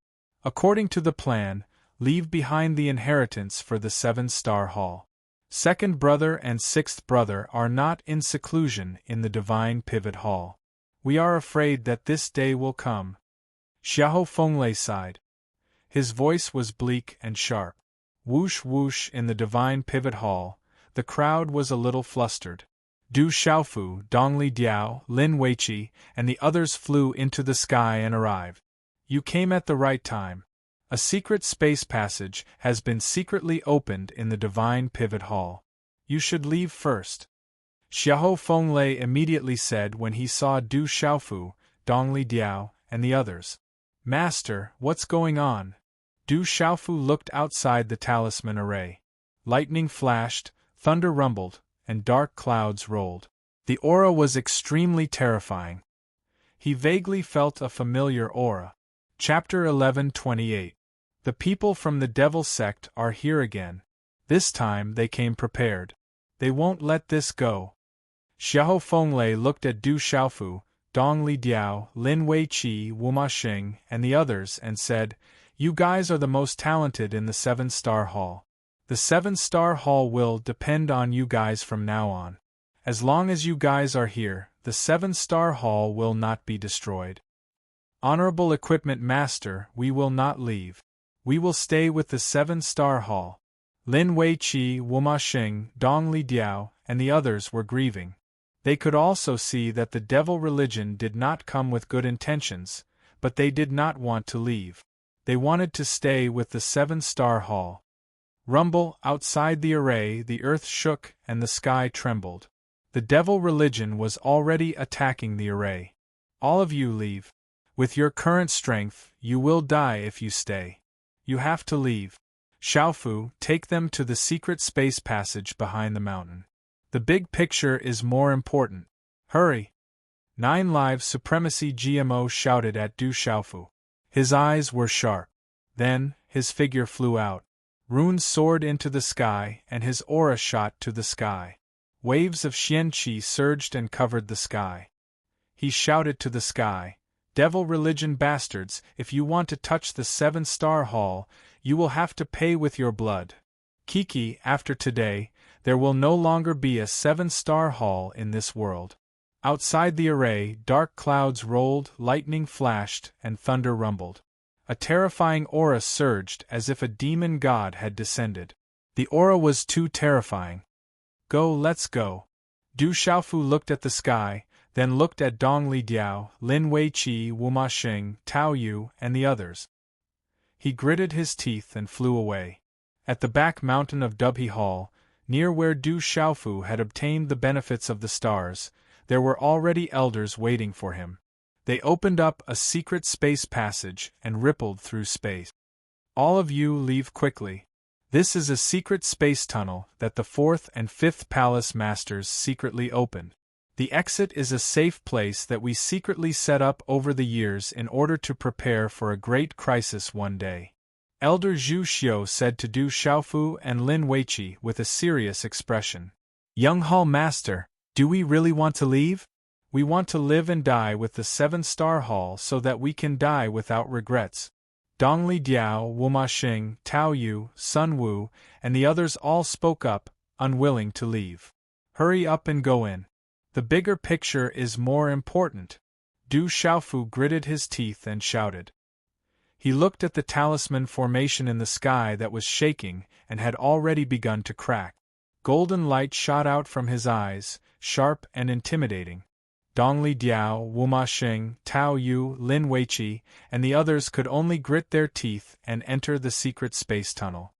According to the plan, leave behind the inheritance for the Seven-Star Hall. Second brother and sixth brother are not in seclusion in the divine pivot hall. We are afraid that this day will come. Xiahou Fenglei sighed. His voice was bleak and sharp. Whoosh whoosh in the divine pivot hall, the crowd was a little flustered. Du Xiaofu, Dongli Diao, Lin Weiqi, and the others flew into the sky and arrived. You came at the right time. A secret space passage has been secretly opened in the divine pivot hall. You should leave first. Xiahou Fenglei immediately said when he saw Du Xiaofu, Dongli Diao, and the others. Master, what's going on? Du Xiaofu looked outside the talisman array. Lightning flashed, thunder rumbled, and dark clouds rolled. The aura was extremely terrifying. He vaguely felt a familiar aura. Chapter 11:28. The people from the Devil sect are here again. This time they came prepared. They won't let this go. Xiao Fenglei looked at Du Xiaofu, Dong Li Diao, Lin Weiqi, Wu Maxing, and the others and said, "You guys are the most talented in the 7-star hall. The 7-star hall will depend on you guys from now on. As long as you guys are here, the 7-star hall will not be destroyed. Honorable Equipment Master, we will not leave. We will stay with the 7-star hall." Lin Weiqi, Wu Maxing, Dong Li Diao, and the others were grieving. They could also see that the devil religion did not come with good intentions, but they did not want to leave. They wanted to stay with the 7-star hall. Rumble, outside the array, the earth shook and the sky trembled. The devil religion was already attacking the array. "All of you leave. With your current strength, you will die if you stay. You have to leave. Xiaofu, take them to the secret space passage behind the mountain. The big picture is more important. Hurry!" 9 Lives Supremacy GMO shouted at Du Xiaofu. His eyes were sharp. Then, his figure flew out. Runes soared into the sky, and his aura shot to the sky. Waves of Xianqi surged and covered the sky. He shouted to the sky, "Devil religion bastards, if you want to touch the 7-star hall, you will have to pay with your blood. Kiki, after today, there will no longer be a 7-star hall in this world." Outside the array, dark clouds rolled, lightning flashed, and thunder rumbled. A terrifying aura surged as if a demon god had descended. The aura was too terrifying. "Go, let's go." Du Xiaofu looked at the sky, then looked at Dong Li Diao, Lin Weiqi, Wu Maxing, Tao Yu, and the others. He gritted his teeth and flew away. At the back mountain of Dubhe Hall, near where Du Xiaofu had obtained the benefits of the stars, there were already elders waiting for him. They opened up a secret space passage and rippled through space. "All of you leave quickly. This is a secret space tunnel that the 4th and 5th Palace Masters secretly opened. The exit is a safe place that we secretly set up over the years in order to prepare for a great crisis one day." Elder Zhu Xiu said to Du Xiaofu and Lin Weiqi with a serious expression. "Young Hall Master, do we really want to leave? We want to live and die with the 7-star hall so that we can die without regrets." Dong Li Diao, Wu Maxing, Tao Yu, Sun Wu, and the others all spoke up, unwilling to leave. "Hurry up and go in. The bigger picture is more important." Du Xiaofu gritted his teeth and shouted. He looked at the talisman formation in the sky that was shaking and had already begun to crack. Golden light shot out from his eyes, sharp and intimidating. Dong Li Diao, Wu Maxing, Tao Yu, Lin Weiqi, and the others could only grit their teeth and enter the secret space tunnel.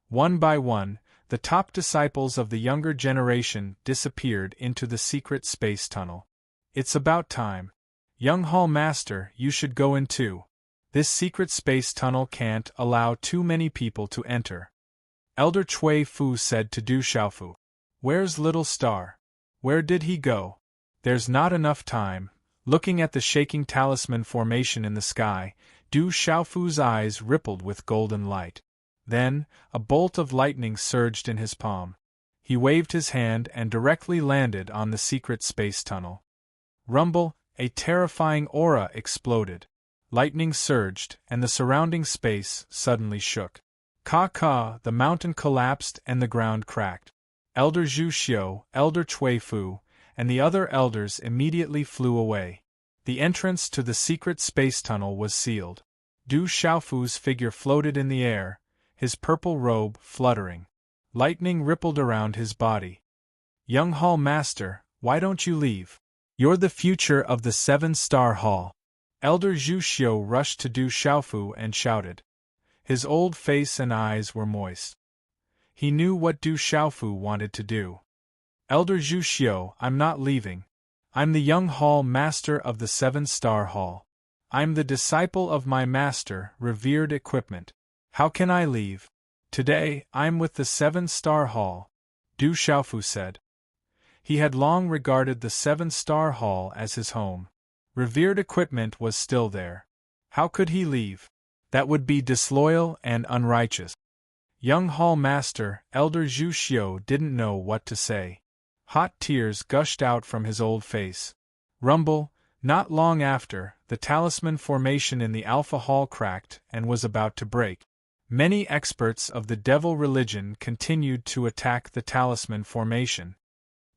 One by one, the top disciples of the younger generation disappeared into the secret space tunnel. "It's about time. Young Hall Master, you should go in too. This secret space tunnel can't allow too many people to enter." Elder Cui Fu said to Du Xiaofu, "Where's Little Star? Where did he go? There's not enough time." Looking at the shaking talisman formation in the sky, Du Xiaofu's eyes rippled with golden light. Then, a bolt of lightning surged in his palm. He waved his hand and directly landed on the secret space tunnel. Rumble, a terrifying aura exploded. Lightning surged, and the surrounding space suddenly shook. Ka, the mountain collapsed and the ground cracked. Elder Zhu Xiu, Elder Cui Fu, and the other elders immediately flew away. The entrance to the secret space tunnel was sealed. Du Xiaofu's figure floated in the air, his purple robe fluttering. Lightning rippled around his body. "Young Hall Master, why don't you leave? You're the future of the 7-star hall." Elder Zhu Xiu rushed to Du Xiaofu and shouted. His old face and eyes were moist. He knew what Du Xiaofu wanted to do. "Elder Zhu Xiu, I'm not leaving. I'm the young hall master of the 7-star hall. I'm the disciple of my master, revered equipment. How can I leave? Today, I'm with the 7-star hall," Du Xiaofu said. He had long regarded the 7-star hall as his home. Revered equipment was still there. How could he leave? That would be disloyal and unrighteous. Young Hall Master, Elder Zhu Xiu didn't know what to say. Hot tears gushed out from his old face. Rumble, not long after, the talisman formation in the Alpha Hall cracked and was about to break. Many experts of the devil religion continued to attack the talisman formation.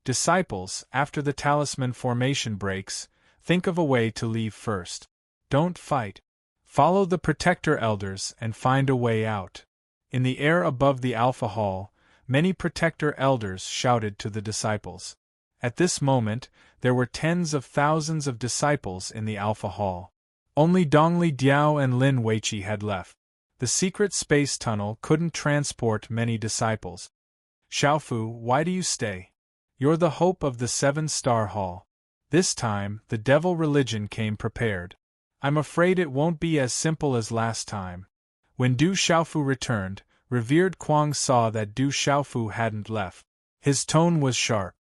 Disciples, after the talisman formation breaks, think of a way to leave first. Don't fight. Follow the protector elders and find a way out. In the air above the Alpha Hall, many protector elders shouted to the disciples. At this moment, there were tens of thousands of disciples in the Alpha Hall. Only Dongli Diao and Lin Weiqi had left. The secret space tunnel couldn't transport many disciples. Xiaofu, why do you stay? You're the hope of the 7-star hall. This time, the devil religion came prepared. I'm afraid it won't be as simple as last time. When Du Xiaofu returned, revered Kuang saw that Du Xiaofu hadn't left. His tone was sharp.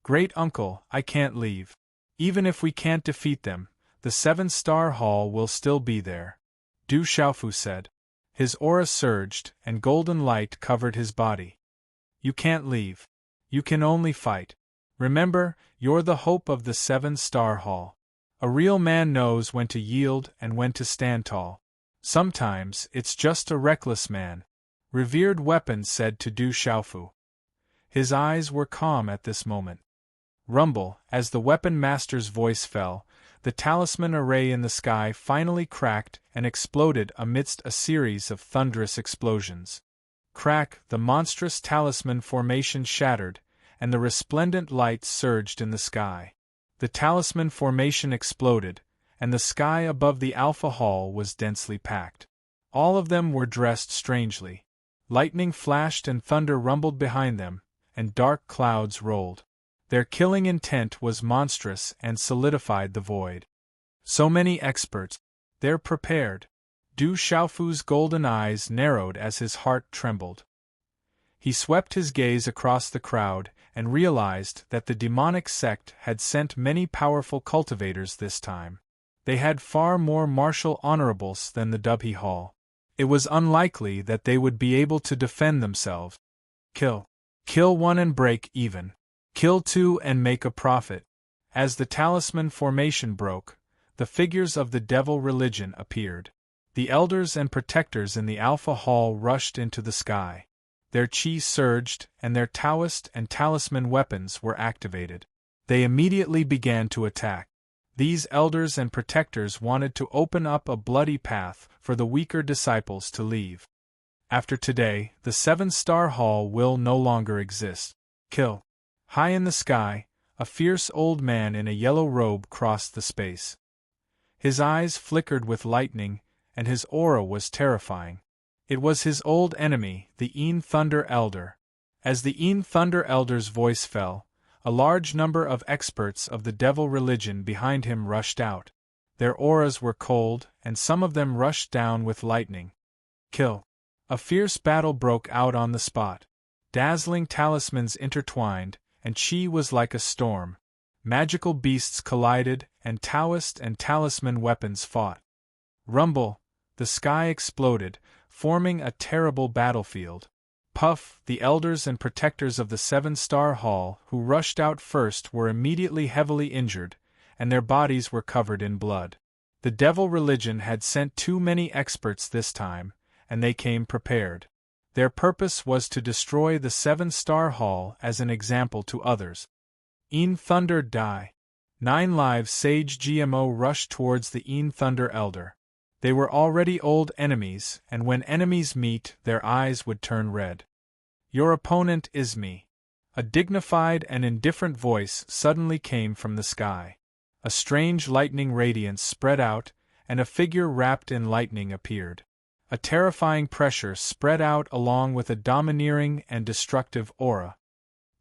Great uncle, I can't leave. Even if we can't defeat them, the 7-star hall will still be there. Du Xiaofu said. His aura surged, and golden light covered his body. You can't leave. You can only fight. Remember, you're the hope of the 7-star hall. A real man knows when to yield and when to stand tall. Sometimes it's just a reckless man. Revered Weapon said to Du Xiaofu. His eyes were calm at this moment. Rumble, as the weapon master's voice fell, the talisman array in the sky finally cracked and exploded amidst a series of thunderous explosions. Crack, the monstrous talisman formation shattered, and the resplendent light surged in the sky. The talisman formation exploded, and the sky above the Alpha Hall was densely packed. All of them were dressed strangely. Lightning flashed and thunder rumbled behind them, and dark clouds rolled. Their killing intent was monstrous and solidified the void. So many experts. They're prepared. Du Xiaofu's golden eyes narrowed as his heart trembled. He swept his gaze across the crowd and realized that the demonic sect had sent many powerful cultivators this time. They had far more martial honorables than the Dubhe Hall. It was unlikely that they would be able to defend themselves. Kill. Kill one and break even. Kill two and make a profit. As the talisman formation broke, the figures of the devil religion appeared. The elders and protectors in the Alpha Hall rushed into the sky. Their chi surged, and their Taoist and talisman weapons were activated. They immediately began to attack. These elders and protectors wanted to open up a bloody path for the weaker disciples to leave. After today, the 7-star hall will no longer exist. Kill. High in the sky, a fierce old man in a yellow robe crossed the space. His eyes flickered with lightning, and his aura was terrifying. It was his old enemy, the Een Thunder Elder. As the Een Thunder Elder's voice fell, a large number of experts of the devil religion behind him rushed out. Their auras were cold, and some of them rushed down with lightning. Kill. A fierce battle broke out on the spot. Dazzling talismans intertwined, and chi was like a storm. Magical beasts collided, and Taoist and talisman weapons fought. Rumble. The sky exploded, forming a terrible battlefield. Puff, the elders and protectors of the 7-star hall who rushed out first were immediately heavily injured, and their bodies were covered in blood. The devil religion had sent too many experts this time, and they came prepared. Their purpose was to destroy the 7-star hall as an example to others. Een Thunder die. 9 live Sage GMO rushed towards the Een Thunder Elder. They were already old enemies, and when enemies meet, their eyes would turn red. Your opponent is me. A dignified and indifferent voice suddenly came from the sky. A strange lightning radiance spread out, and a figure wrapped in lightning appeared. A terrifying pressure spread out along with a domineering and destructive aura.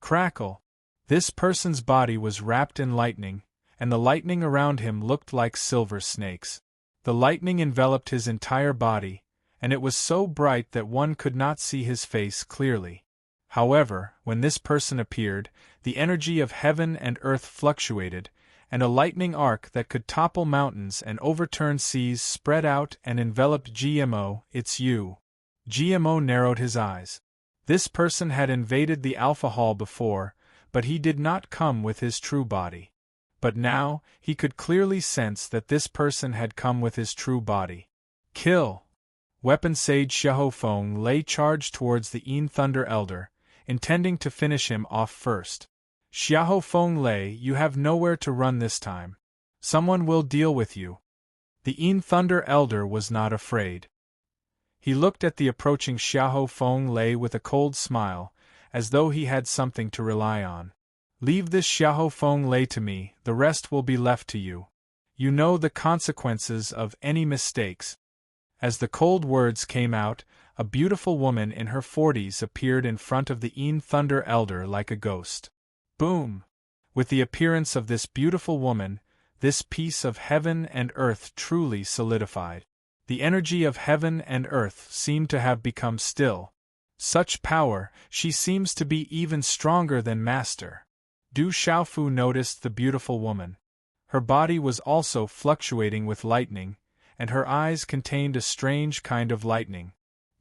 Crackle! This person's body was wrapped in lightning, and the lightning around him looked like silver snakes. The lightning enveloped his entire body, and it was so bright that one could not see his face clearly. However, when this person appeared, the energy of heaven and earth fluctuated, and a lightning arc that could topple mountains and overturn seas spread out and enveloped GMO. It's you. GMO narrowed his eyes. This person had invaded the Alpha Hall before, but he did not come with his true body. But now, he could clearly sense that this person had come with his true body. Kill! Weapon Sage Xiahou Feng Lei charged towards the Yin Thunder Elder, intending to finish him off first. Xiahou Feng Lei, you have nowhere to run this time. Someone will deal with you. The Yin Thunder Elder was not afraid. He looked at the approaching Xiahou Feng Lei with a cold smile, as though he had something to rely on. Leave this Xiahou Feng Lei to me, the rest will be left to you. You know the consequences of any mistakes. As the cold words came out, a beautiful woman in her 40s appeared in front of the Yin Thunder Elder like a ghost. Boom! With the appearance of this beautiful woman, this piece of heaven and earth truly solidified. The energy of heaven and earth seemed to have become still. Such power, she seems to be even stronger than Master. Du Xiaofu noticed the beautiful woman. Her body was also fluctuating with lightning, and her eyes contained a strange kind of lightning.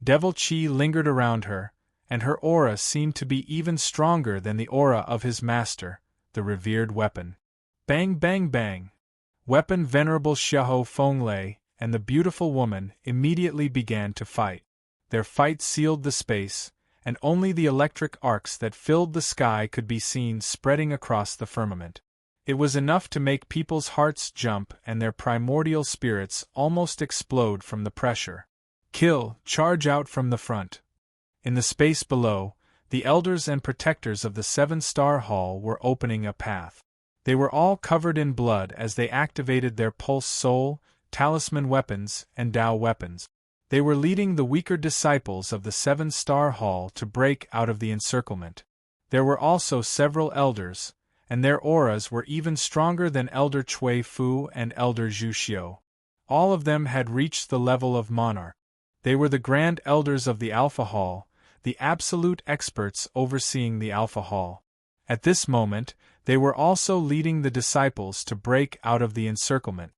Devil Qi lingered around her, and her aura seemed to be even stronger than the aura of his master, the revered weapon. Bang bang bang! Weapon Venerable Xiahou Feng Lei and the beautiful woman immediately began to fight. Their fight sealed the space, and only the electric arcs that filled the sky could be seen spreading across the firmament. It was enough to make people's hearts jump and their primordial spirits almost explode from the pressure. Kill, charge out from the front. In the space below, the elders and protectors of the Seven-Star Hall were opening a path. They were all covered in blood as they activated their pulse soul, talisman weapons, and Tao weapons. They were leading the weaker disciples of the Seven-Star Hall to break out of the encirclement. There were also several elders, and their auras were even stronger than Elder Cui Fu and Elder Zhu Xiu. All of them had reached the level of monarch. They were the Grand Elders of the Alpha Hall, the absolute experts overseeing the Alpha Hall. At this moment, they were also leading the disciples to break out of the encirclement.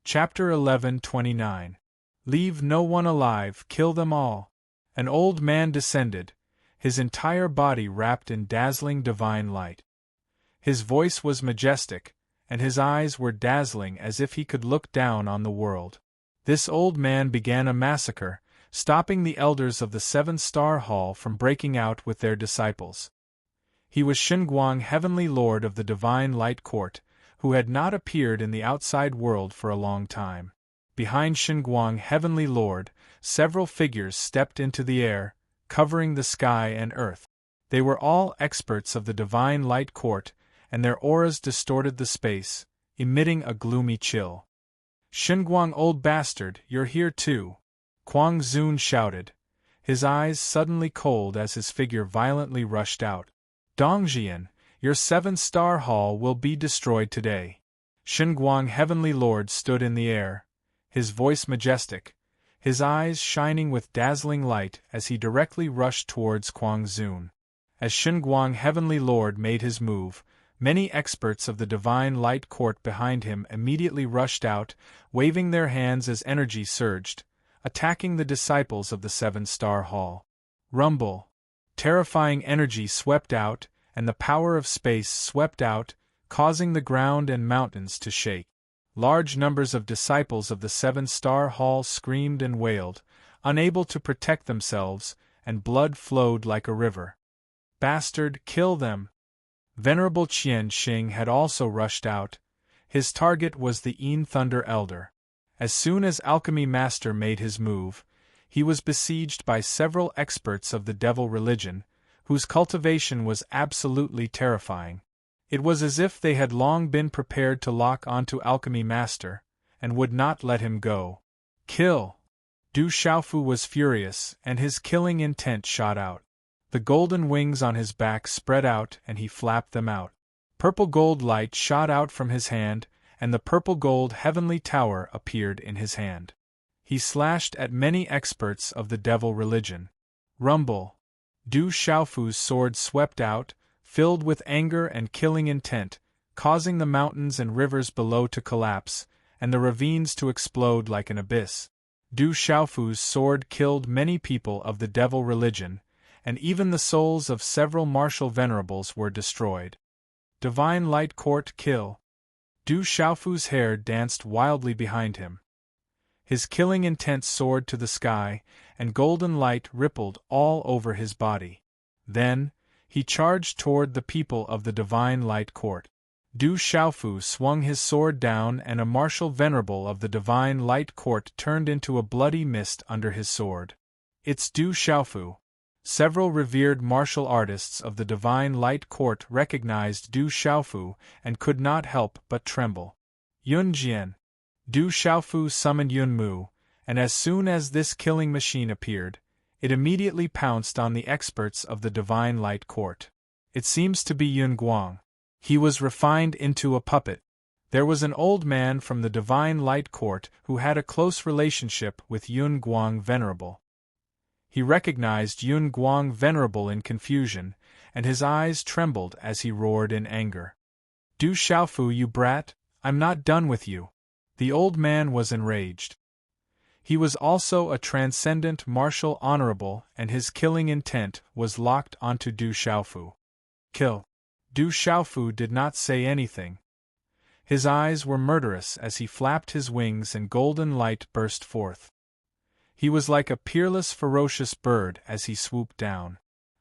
Chapter 11:29. Leave no one alive, kill them all. An old man descended, his entire body wrapped in dazzling divine light. His voice was majestic, and his eyes were dazzling as if he could look down on the world. This old man began a massacre, stopping the elders of the Seven-Star Hall from breaking out with their disciples. He was Shenguang, Heavenly Lord of the Divine Light Court, who had not appeared in the outside world for a long time. Behind Shenguang, Heavenly Lord, several figures stepped into the air, covering the sky and earth. They were all experts of the Divine Light Court, and their auras distorted the space, emitting a gloomy chill. Shenguang, old bastard, you're here too! Quang Zun shouted, his eyes suddenly cold as his figure violently rushed out. Dongjian, your Seven-Star Hall will be destroyed today. Shenguang, Heavenly Lord, stood in the air, his voice majestic, his eyes shining with dazzling light as he directly rushed towards Quang Zun. As Shenguang, Heavenly Lord, made his move, many experts of the Divine Light Court behind him immediately rushed out, waving their hands as energy surged, attacking the disciples of the Seven-Star Hall. Rumble! Terrifying energy swept out, and the power of space swept out, causing the ground and mountains to shake. Large numbers of disciples of the Seven-Star Hall screamed and wailed, unable to protect themselves, and blood flowed like a river. Bastard, kill them! Venerable Qian Xing had also rushed out. His target was the Yin Thunder Elder. As soon as Alchemy Master made his move, he was besieged by several experts of the Devil religion, whose cultivation was absolutely terrifying. It was as if they had long been prepared to lock onto Alchemy Master, and would not let him go. Kill! Du Xiaofu was furious, and his killing intent shot out. The golden wings on his back spread out and he flapped them out. Purple gold light shot out from his hand, and the purple gold heavenly tower appeared in his hand. He slashed at many experts of the Devil religion. Rumble! Du Xiaofu's sword swept out, filled with anger and killing intent, causing the mountains and rivers below to collapse, and the ravines to explode like an abyss. Du Xiaofu's sword killed many people of the devil religion, and even the souls of several martial venerables were destroyed. Divine Light Court kill. Du Xiaofu's hair danced wildly behind him. His killing intent soared to the sky, and golden light rippled all over his body. Then, he charged toward the people of the Divine Light Court. Du Xiaofu swung his sword down, and a martial venerable of the Divine Light Court turned into a bloody mist under his sword. It's Du Xiaofu. Several revered martial artists of the Divine Light Court recognized Du Xiaofu and could not help but tremble. Yun Jian. Du Xiaofu summoned Yun Mu, and as soon as this killing machine appeared, it immediately pounced on the experts of the Divine Light Court. It seems to be Yun Guang. He was refined into a puppet. There was an old man from the Divine Light Court who had a close relationship with Yun Guang Venerable. He recognized Yun Guang Venerable in confusion, and his eyes trembled as he roared in anger. Du Xiaofu, you brat, I'm not done with you. The old man was enraged. He was also a transcendent martial honorable, and his killing intent was locked onto Du Xiaofu. Kill. Du Xiaofu did not say anything. His eyes were murderous as he flapped his wings and golden light burst forth. He was like a peerless, ferocious bird as he swooped down.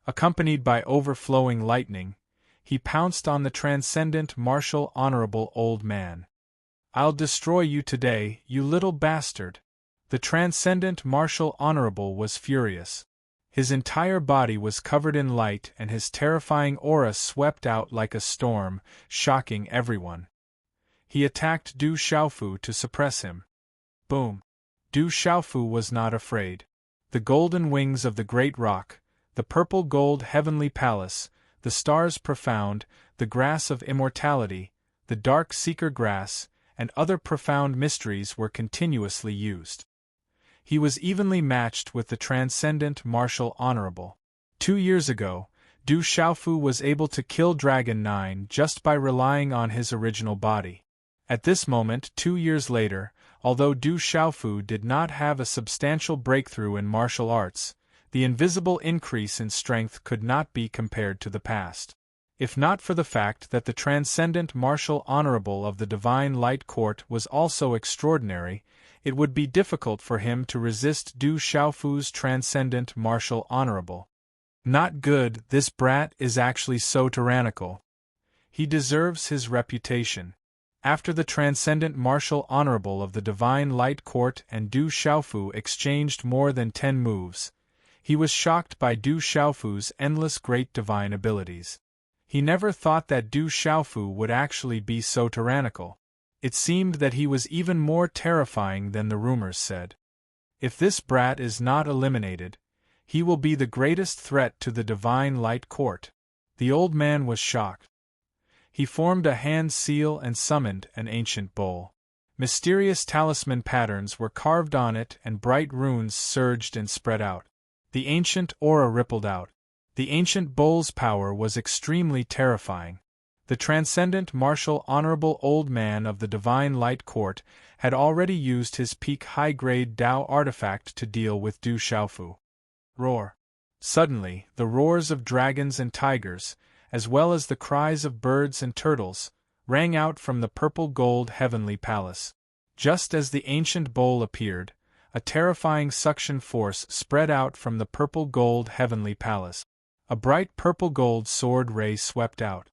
Accompanied by overflowing lightning, he pounced on the transcendent martial honorable old man. I'll destroy you today, you little bastard! The transcendent martial honorable was furious. His entire body was covered in light and his terrifying aura swept out like a storm, shocking everyone. He attacked Du Xiaofu to suppress him. Boom! Du Xiaofu was not afraid. The golden wings of the great rock, the purple gold heavenly palace, the stars profound, the grass of immortality, the dark seeker grass, and other profound mysteries were continuously used. He was evenly matched with the transcendent martial honorable. 2 years ago, Du Xiaofu was able to kill Dragon 9 just by relying on his original body. At this moment 2 years later, although Du Xiaofu did not have a substantial breakthrough in martial arts, the invisible increase in strength could not be compared to the past. If not for the fact that the transcendent martial honorable of the Divine Light Court was also extraordinary, it would be difficult for him to resist Du Xiaofu's transcendent martial honorable. Not good, this brat is actually so tyrannical. He deserves his reputation. After the transcendent martial honorable of the Divine Light Court and Du Xiaofu exchanged more than 10 moves, he was shocked by Du Xiaofu's endless great divine abilities. He never thought that Du Xiaofu would actually be so tyrannical. It seemed that he was even more terrifying than the rumors said. If this brat is not eliminated, he will be the greatest threat to the Divine Light Court. The old man was shocked. He formed a hand seal and summoned an ancient bowl. Mysterious talisman patterns were carved on it and bright runes surged and spread out. The ancient aura rippled out. The ancient bowl's power was extremely terrifying. The transcendent martial honorable old man of the Divine Light Court had already used his peak high-grade Dao artifact to deal with Du Xiaofu. Roar! Suddenly, the roars of dragons and tigers, as well as the cries of birds and turtles, rang out from the purple-gold heavenly palace. Just as the ancient bowl appeared, a terrifying suction force spread out from the purple-gold heavenly palace. A bright purple-gold sword ray swept out.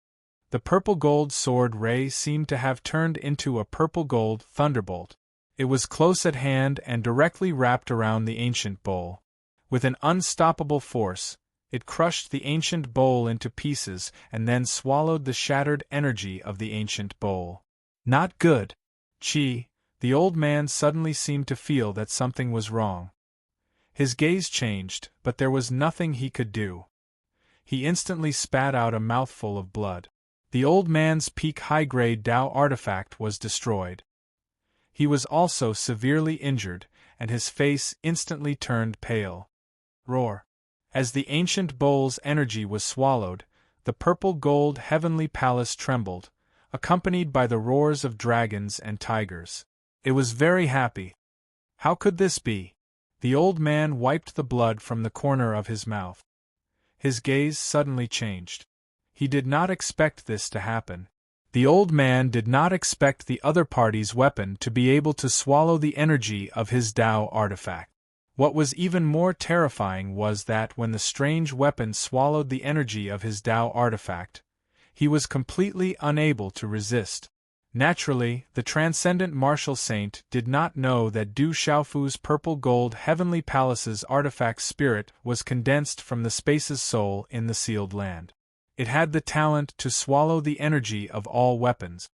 The purple-gold sword ray seemed to have turned into a purple-gold thunderbolt. It was close at hand and directly wrapped around the ancient bowl. With an unstoppable force, it crushed the ancient bowl into pieces and then swallowed the shattered energy of the ancient bowl. Not good. Chi, the old man suddenly seemed to feel that something was wrong. His gaze changed, but there was nothing he could do. He instantly spat out a mouthful of blood. The old man's peak high-grade Dao artifact was destroyed. He was also severely injured, and his face instantly turned pale. Roar! As the ancient bowl's energy was swallowed, the purple-gold heavenly palace trembled, accompanied by the roars of dragons and tigers. It was very happy. How could this be? The old man wiped the blood from the corner of his mouth. His gaze suddenly changed. He did not expect this to happen. The old man did not expect the other party's weapon to be able to swallow the energy of his Tao artifact. What was even more terrifying was that when the strange weapon swallowed the energy of his Tao artifact, he was completely unable to resist. Naturally, the transcendent martial saint did not know that Du Xiaofu's purple gold heavenly palace's artifact spirit was condensed from the space's soul in the sealed land. It had the talent to swallow the energy of all weapons.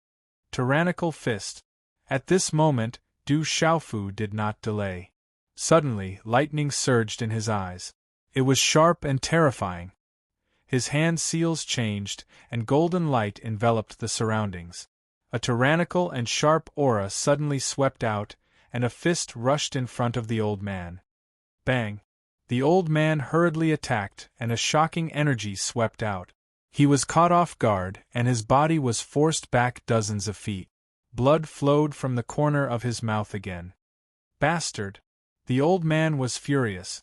Tyrannical fist. At this moment, Du Xiaofu did not delay. Suddenly, lightning surged in his eyes. It was sharp and terrifying. His hand seals changed, and golden light enveloped the surroundings. A tyrannical and sharp aura suddenly swept out, and a fist rushed in front of the old man. Bang! The old man hurriedly attacked, and a shocking energy swept out. He was caught off guard, and his body was forced back dozens of feet. Blood flowed from the corner of his mouth again. Bastard! The old man was furious.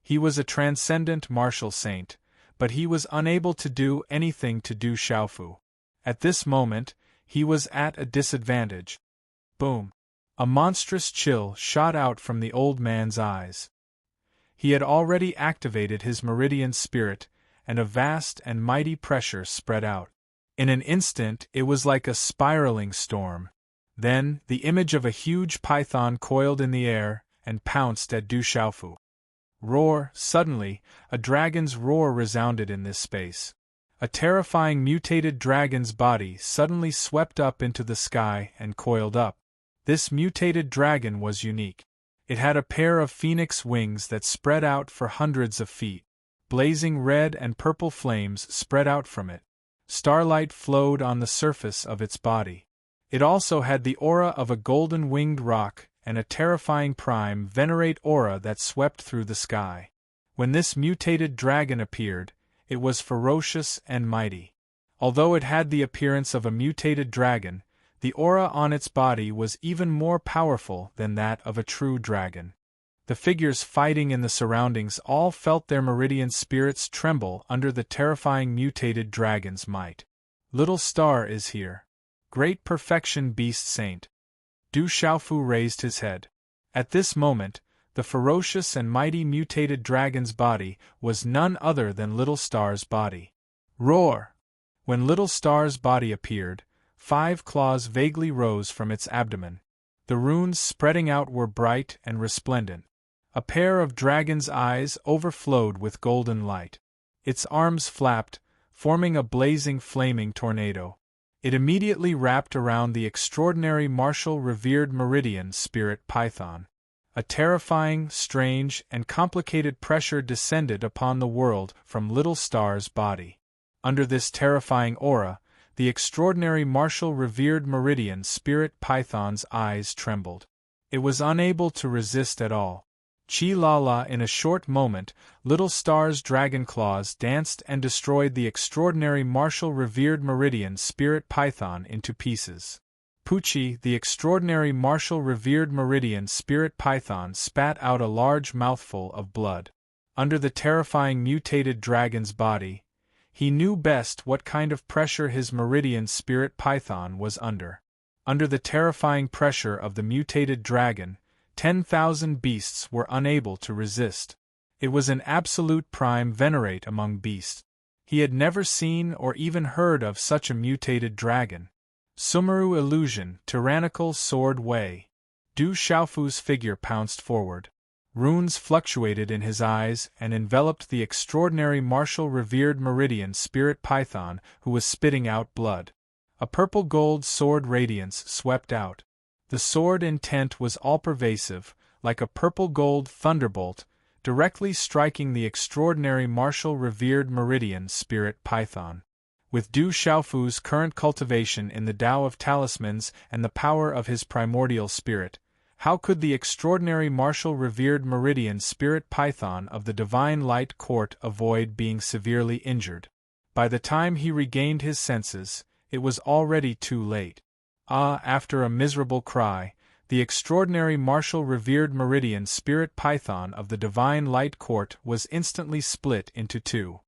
He was a transcendent martial saint, but he was unable to do anything to Du Xiaofu. At this moment, he was at a disadvantage. Boom! A monstrous chill shot out from the old man's eyes. He had already activated his meridian spirit, and a vast and mighty pressure spread out. In an instant it was like a spiraling storm. Then, the image of a huge python coiled in the air, and pounced at Du Xiaofu. Roar! Suddenly, a dragon's roar resounded in this space. A terrifying mutated dragon's body suddenly swept up into the sky and coiled up. This mutated dragon was unique. It had a pair of phoenix wings that spread out for hundreds of feet. Blazing red and purple flames spread out from it. Starlight flowed on the surface of its body. It also had the aura of a golden winged roc, and a terrifying prime venerate aura that swept through the sky. When this mutated dragon appeared, it was ferocious and mighty. Although it had the appearance of a mutated dragon, the aura on its body was even more powerful than that of a true dragon. The figures fighting in the surroundings all felt their meridian spirits tremble under the terrifying mutated dragon's might. Little Star is here. Great perfection beast saint. Du Xiaofu raised his head. At this moment, the ferocious and mighty mutated dragon's body was none other than Little Star's body. Roar! When Little Star's body appeared, 5 claws vaguely rose from its abdomen. The runes spreading out were bright and resplendent. A pair of dragon's eyes overflowed with golden light. Its arms flapped, forming a blazing flaming tornado. It immediately wrapped around the extraordinary martial revered meridian spirit python. A terrifying, strange, and complicated pressure descended upon the world from Little Star's body. Under this terrifying aura, the extraordinary martial revered meridian spirit python's eyes trembled. It was unable to resist at all. Chi-la-la, in a short moment, Little Star's dragon claws danced and destroyed the extraordinary martial revered meridian spirit python into pieces. Pucci, the extraordinary martial revered meridian spirit python, spat out a large mouthful of blood. Under the terrifying mutated dragon's body, he knew best what kind of pressure his meridian spirit python was under. Under the terrifying pressure of the mutated dragon, 10,000 beasts were unable to resist. It was an absolute prime venerate among beasts. He had never seen or even heard of such a mutated dragon. Sumeru illusion, tyrannical sword way. Du Xiaofu's figure pounced forward. Runes fluctuated in his eyes and enveloped the extraordinary martial revered meridian spirit python who was spitting out blood. A purple gold sword radiance swept out. The sword intent was all-pervasive, like a purple-gold thunderbolt, directly striking the extraordinary martial revered meridian spirit python. With Du Xiaofu's current cultivation in the Tao of talismans and the power of his primordial spirit, how could the extraordinary martial revered meridian spirit python of the Divine Light Court avoid being severely injured? By the time he regained his senses, it was already too late. Ah! After a miserable cry, the extraordinary martial revered meridian spirit python of the Divine Light Court was instantly split into two.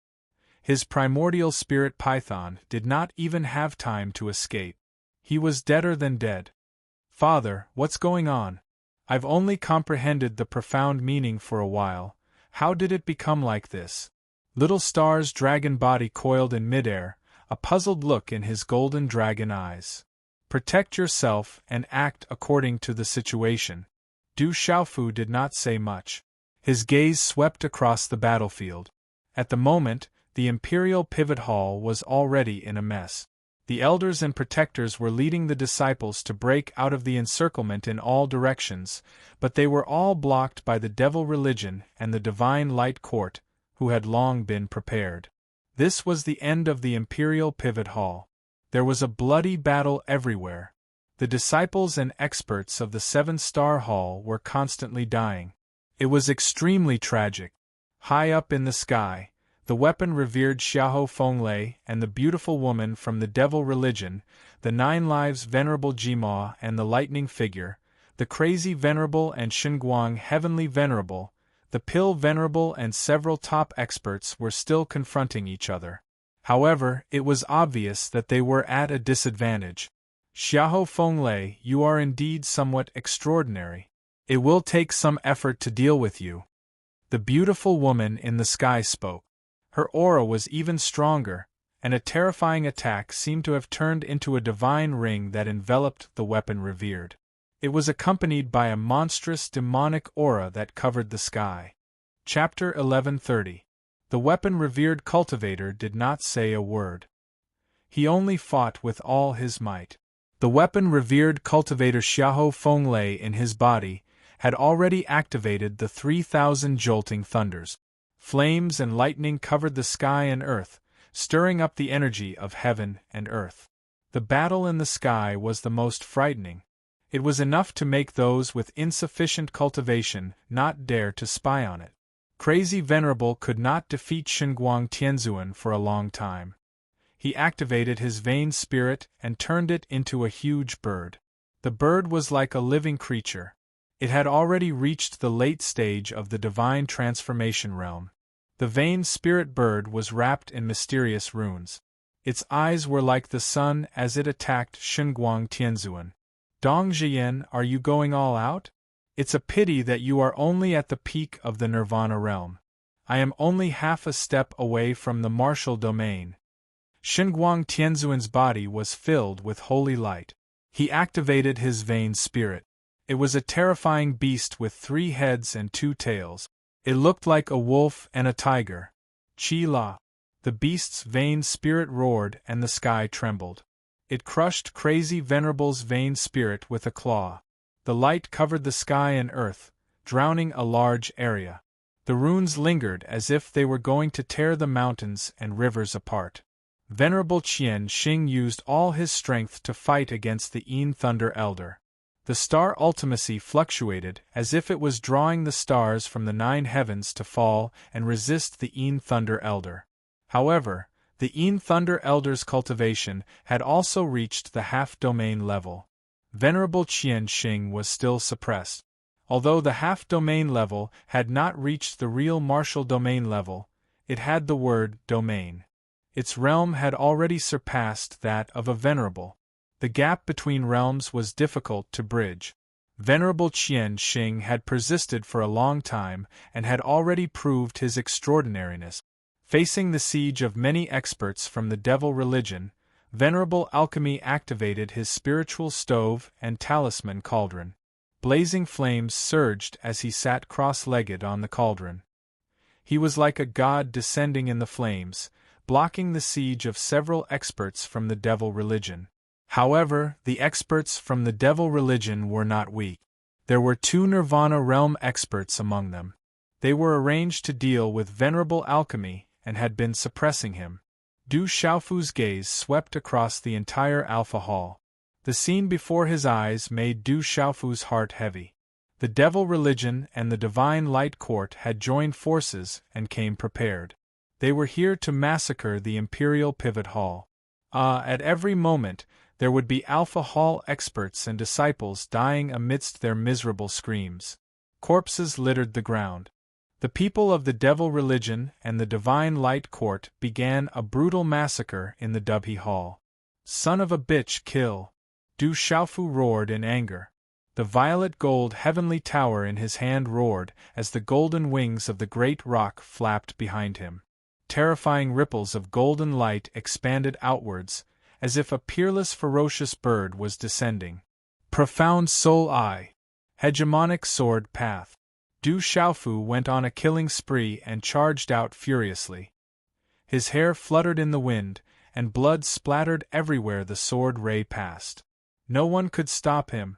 His primordial spirit python did not even have time to escape. He was deader than dead. Father, what's going on? I've only comprehended the profound meaning for a while. How did it become like this? Little Star's dragon body coiled in midair, a puzzled look in his golden dragon eyes. Protect yourself and act according to the situation. Du Xiaofu did not say much. His gaze swept across the battlefield. At the moment, the Imperial Pivot Hall was already in a mess. The elders and protectors were leading the disciples to break out of the encirclement in all directions, but they were all blocked by the Devil Religion and the Divine Light Court, who had long been prepared. This was the end of the Imperial Pivot Hall. There was a bloody battle everywhere. The disciples and experts of the Seven-Star Hall were constantly dying. It was extremely tragic. High up in the sky, the weapon-revered Xiahou Fenglei and the beautiful woman from the Devil Religion, the 9 Lives Venerable Jima and the Lightning Figure, the Crazy Venerable and Xinguang Heavenly Venerable, the Pill Venerable and several top experts were still confronting each other. However, it was obvious that they were at a disadvantage. Xiahou Fenglei, you are indeed somewhat extraordinary. It will take some effort to deal with you. The beautiful woman in the sky spoke. Her aura was even stronger, and a terrifying attack seemed to have turned into a divine ring that enveloped the weapon revered. It was accompanied by a monstrous demonic aura that covered the sky. Chapter 1130. The weapon-revered cultivator did not say a word. He only fought with all his might. The weapon-revered cultivator Xiahou Fenglei in his body had already activated the 3,000 jolting thunders. Flames and lightning covered the sky and earth, stirring up the energy of heaven and earth. The battle in the sky was the most frightening. It was enough to make those with insufficient cultivation not dare to spy on it. Crazy Venerable could not defeat Xinguang Tianzuan for a long time. He activated his vain spirit and turned it into a huge bird. The bird was like a living creature. It had already reached the late stage of the divine transformation realm. The vain spirit bird was wrapped in mysterious runes. Its eyes were like the sun as it attacked Xinguang Tianzuan. Dong Zhiyan, are you going all out? It's a pity that you are only at the peak of the Nirvana realm. I am only half a step away from the martial domain. Xinguang Tianzuan's body was filled with holy light. He activated his vain spirit. It was a terrifying beast with 3 heads and 2 tails. It looked like a wolf and a tiger. Qi La. The beast's vain spirit roared and the sky trembled. It crushed Crazy Venerable's vain spirit with a claw. The light covered the sky and earth, drowning a large area. The runes lingered as if they were going to tear the mountains and rivers apart. Venerable Qian Xing used all his strength to fight against the Yin Thunder Elder. The star ultimacy fluctuated as if it was drawing the stars from the 9 heavens to fall and resist the Yin Thunder Elder. However, the Yin Thunder Elder's cultivation had also reached the half-domain level. Venerable Qian Xing was still suppressed. Although the half-domain level had not reached the real martial domain level, it had the word domain. Its realm had already surpassed that of a venerable. The gap between realms was difficult to bridge. Venerable Qian Xing had persisted for a long time and had already proved his extraordinariness. Facing the siege of many experts from the Devil Religion, Venerable Alchemy activated his spiritual stove and talisman cauldron. Blazing flames surged as he sat cross-legged on the cauldron. He was like a god descending in the flames, blocking the siege of several experts from the Devil Religion. However, the experts from the Devil Religion were not weak. There were 2 Nirvana Realm experts among them. They were arranged to deal with Venerable Alchemy and had been suppressing him. Du Xiaofu's gaze swept across the entire Alpha Hall. The scene before his eyes made Du Xiaofu's heart heavy. The Devil Religion and the Divine Light Court had joined forces and came prepared. They were here to massacre the Imperial Pivot Hall. At every moment, There would be Alpha Hall experts and disciples dying amidst their miserable screams. Corpses littered the ground. The people of the Devil Religion and the Divine Light Court began a brutal massacre in the Dubhe Hall. "Son of a bitch, kill!" Du Xiaofu roared in anger. The violet gold heavenly tower in his hand roared as the golden wings of the great rock flapped behind him. Terrifying ripples of golden light expanded outwards, as if a peerless ferocious bird was descending. Profound soul eye. Hegemonic sword path. Du Xiaofu went on a killing spree and charged out furiously. His hair fluttered in the wind, and blood splattered everywhere the sword ray passed. No one could stop him.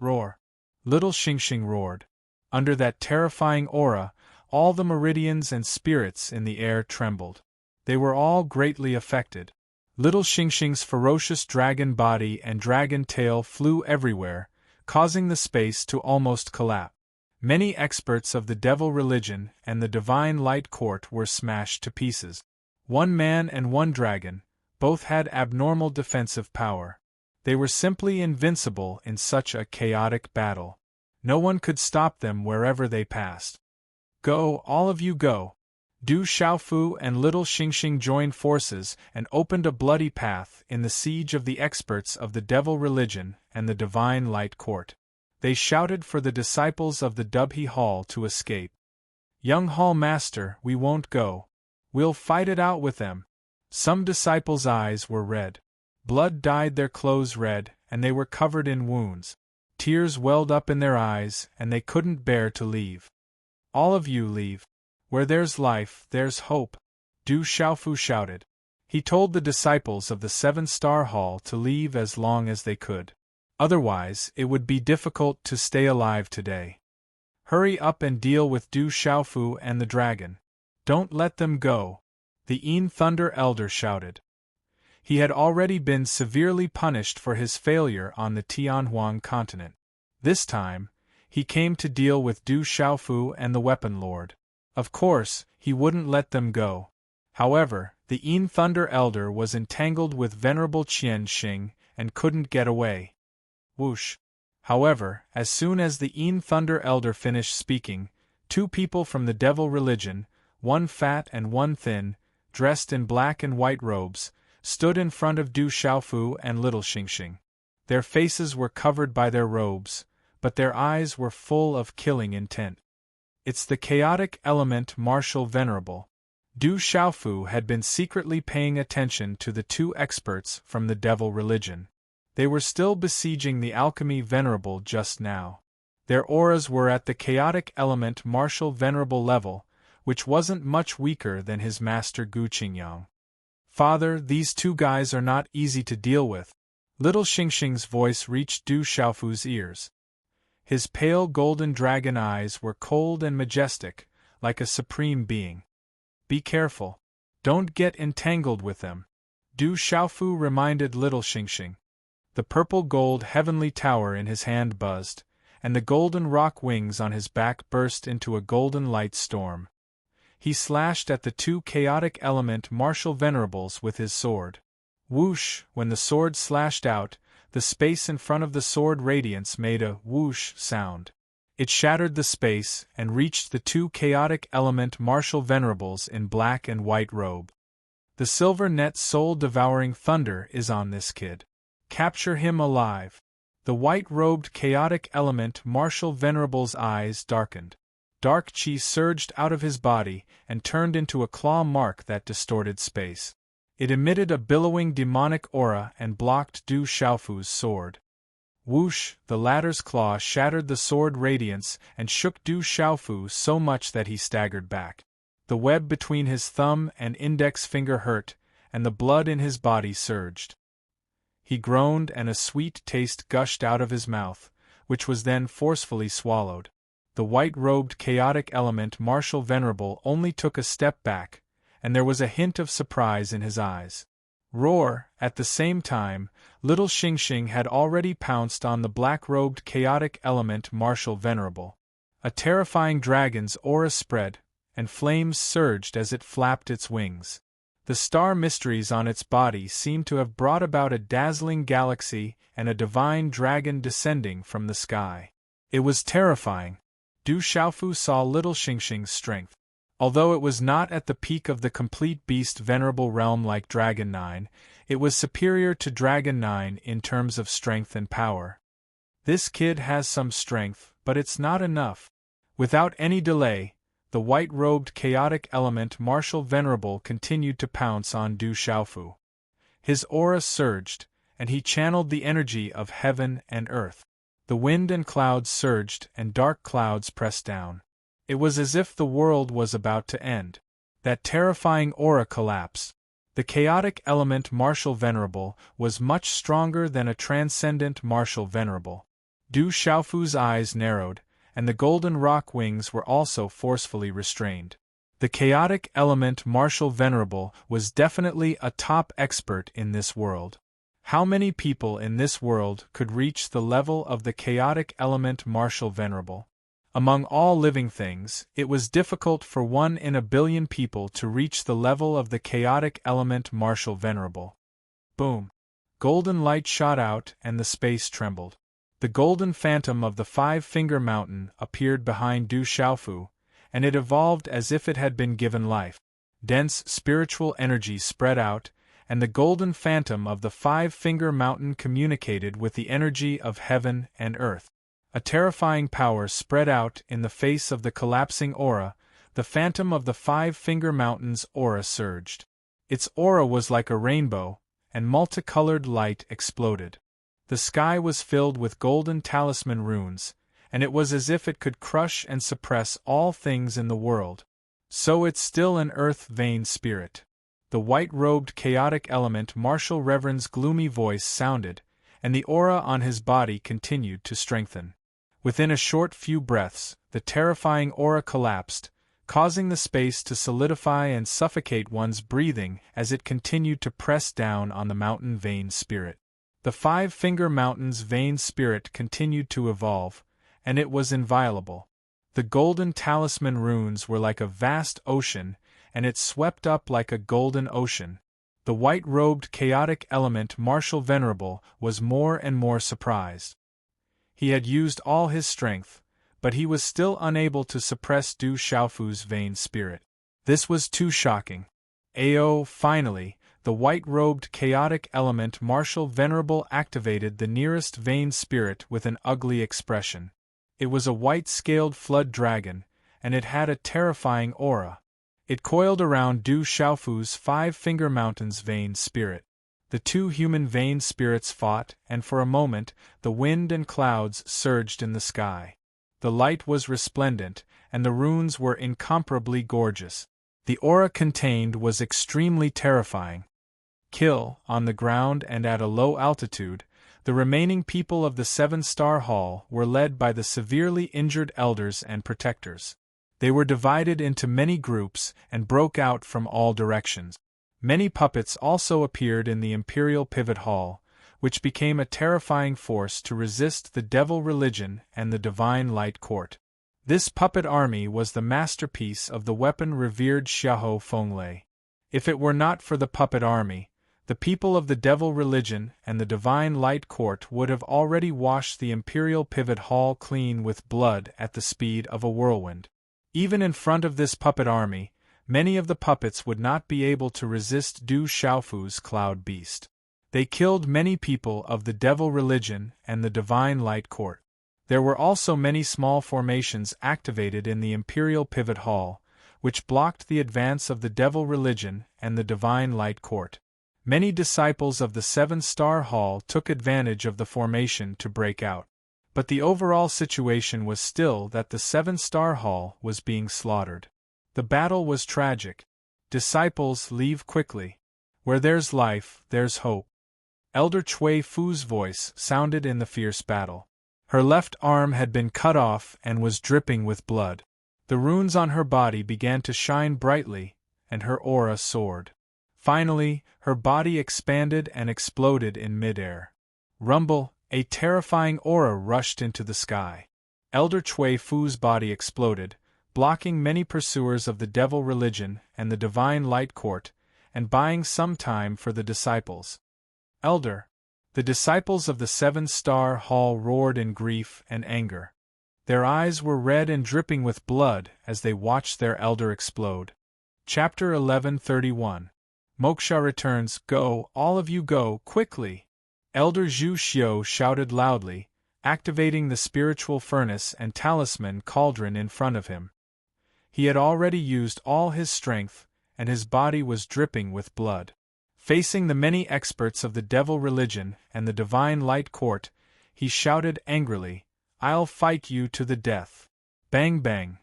Roar! Little Xingxing roared. Under that terrifying aura, all the meridians and spirits in the air trembled. They were all greatly affected. Little Xingxing's ferocious dragon body and dragon tail flew everywhere, causing the space to almost collapse. Many experts of the Devil Religion and the Divine Light Court were smashed to pieces. One man and one dragon, both had abnormal defensive power. They were simply invincible in such a chaotic battle. No one could stop them wherever they passed. "Go, all of you go!" Du Xiaofu and Little Xingxing joined forces and opened a bloody path in the siege of the experts of the Devil Religion and the Divine Light Court. They shouted for the disciples of the Dubhe Hall to escape. "Young Hall Master, we won't go. We'll fight it out with them." Some disciples' eyes were red. Blood dyed their clothes red, and they were covered in wounds. Tears welled up in their eyes, and they couldn't bear to leave. "All of you leave. Where there's life, there's hope," Du Xiaofu shouted. He told the disciples of the Seven-Star Hall to leave as long as they could. Otherwise, it would be difficult to stay alive today. "Hurry up and deal with Du Xiaofu and the dragon. Don't let them go," the Yin Thunder Elder shouted. He had already been severely punished for his failure on the Tianhuang continent. This time, he came to deal with Du Xiaofu and the Weapon Lord. Of course, he wouldn't let them go. However, the Yin Thunder Elder was entangled with Venerable Qian Xing and couldn't get away. Whoosh! However, as soon as the Yin Thunder Elder finished speaking, two people from the Devil Religion, one fat and one thin, dressed in black and white robes, stood in front of Du Xiaofu and Little Xingxing. Their faces were covered by their robes, but their eyes were full of killing intent. "It's the chaotic element Martial Venerable." Du Xiaofu had been secretly paying attention to the two experts from the Devil Religion. They were still besieging the Alchemy Venerable just now. Their auras were at the chaotic element Martial Venerable level, which wasn't much weaker than his master Gu Qingyang. "Father, these two guys are not easy to deal with." Little Xingxing's voice reached Du Xiaofu's ears. His pale golden dragon eyes were cold and majestic, like a supreme being. "Be careful. Don't get entangled with them," Du Xiaofu reminded Little Xingxing. The purple-gold heavenly tower in his hand buzzed, and the golden rock wings on his back burst into a golden light storm. He slashed at the two chaotic element Martial Venerables with his sword. Whoosh! When the sword slashed out, the space in front of the sword radiance made a whoosh sound. It shattered the space and reached the two chaotic element Martial Venerables in black and white robe. "The silver net soul-devouring thunder is on this kid. Capture him alive." The white-robed chaotic element Martial Venerable's eyes darkened. Dark chi surged out of his body and turned into a claw mark that distorted space. It emitted a billowing demonic aura and blocked Du Xiaofu's sword. Whoosh! The latter's claw shattered the sword radiance and shook Du Xiaofu so much that he staggered back. The web between his thumb and index finger hurt, and the blood in his body surged. He groaned and a sweet taste gushed out of his mouth, which was then forcefully swallowed. The white-robed chaotic element Martial Venerable only took a step back, and there was a hint of surprise in his eyes. Roar! At the same time, Little Xingxing had already pounced on the black-robed chaotic element Martial Venerable. A terrifying dragon's aura spread, and flames surged as it flapped its wings. The star mysteries on its body seemed to have brought about a dazzling galaxy and a divine dragon descending from the sky. It was terrifying. Du Xiaofu saw little Xingxing's strength. Although it was not at the peak of the complete beast venerable realm like Dragon 9, it was superior to Dragon 9 in terms of strength and power. This kid has some strength, but it's not enough. Without any delay, the white-robed chaotic element Martial Venerable continued to pounce on Du Xiaofu. His aura surged, and he channeled the energy of heaven and earth. The wind and clouds surged and dark clouds pressed down. It was as if the world was about to end. That terrifying aura collapsed. The chaotic element Martial Venerable was much stronger than a transcendent Martial Venerable. Du Xiaofu's eyes narrowed, and the golden rock wings were also forcefully restrained. The chaotic element Martial Venerable was definitely a top expert in this world. How many people in this world could reach the level of the chaotic element Martial Venerable? Among all living things, it was difficult for 1 in a billion people to reach the level of the chaotic element Martial Venerable. Boom! Golden light shot out and the space trembled. The golden phantom of the Five-Finger Mountain appeared behind Du Xiaofu, and it evolved as if it had been given life. Dense spiritual energy spread out, and the golden phantom of the Five-Finger Mountain communicated with the energy of heaven and earth. A terrifying power spread out in the face of the collapsing aura. The phantom of the Five-Finger Mountain's aura surged. Its aura was like a rainbow, and multicolored light exploded. The sky was filled with golden talisman runes, and it was as if it could crush and suppress all things in the world. So it's still an earth-vein spirit. The white-robed chaotic element Martial Reverend's gloomy voice sounded, and the aura on his body continued to strengthen. Within a short few breaths, the terrifying aura collapsed, causing the space to solidify and suffocate one's breathing as it continued to press down on the mountain vein spirit. The Five-Finger Mountain's vein spirit continued to evolve, and it was inviolable. The golden talisman runes were like a vast ocean, and it swept up like a golden ocean. The white-robed chaotic element Martial Venerable was more and more surprised. He had used all his strength, but he was still unable to suppress Du Xiaofu's vein spirit. This was too shocking. Finally, the white-robed chaotic element Martial Venerable activated the nearest vein spirit with an ugly expression. It was a white-scaled flood dragon, and it had a terrifying aura. It coiled around Du Xiaofu's Five-Finger Mountain's vein spirit. The two human vein spirits fought, and for a moment, the wind and clouds surged in the sky. The light was resplendent, and the runes were incomparably gorgeous. The aura contained was extremely terrifying. Kill, on the ground and at a low altitude, the remaining people of the Seven-Star Hall were led by the severely injured elders and protectors. They were divided into many groups and broke out from all directions. Many puppets also appeared in the Imperial Pivot Hall, which became a terrifying force to resist the Devil Religion and the Divine Light Court. This puppet army was the masterpiece of the weapon revered Xiahou Fenglei. If it were not for the puppet army, the people of the Devil Religion and the Divine Light Court would have already washed the Imperial Pivot Hall clean with blood at the speed of a whirlwind. Even in front of this puppet army, many of the puppets would not be able to resist Du Xiaofu's Cloud Beast. They killed many people of the Devil Religion and the Divine Light Court. There were also many small formations activated in the Imperial Pivot Hall, which blocked the advance of the Devil Religion and the Divine Light Court. Many disciples of the Seven-Star Hall took advantage of the formation to break out. But the overall situation was still that the Seven-Star Hall was being slaughtered. The battle was tragic. Disciples, leave quickly. Where there's life, there's hope. Elder Cui Fu's voice sounded in the fierce battle. Her left arm had been cut off and was dripping with blood. The runes on her body began to shine brightly, and her aura soared. Finally, her body expanded and exploded in midair. Rumble, a terrifying aura rushed into the sky. Elder Cui Fu's body exploded, blocking many pursuers of the Devil Religion and the Divine Light Court, and buying some time for the disciples. Elder. The disciples of the seven-star hall roared in grief and anger. Their eyes were red and dripping with blood as they watched their elder explode. Chapter 11:31. Moksha returns. Go, all of you go, quickly! Elder Zhu Xiu shouted loudly, activating the spiritual furnace and talisman cauldron in front of him. He had already used all his strength, and his body was dripping with blood. Facing the many experts of the devil religion and the divine light court, he shouted angrily, I'll fight you to the death. Bang bang.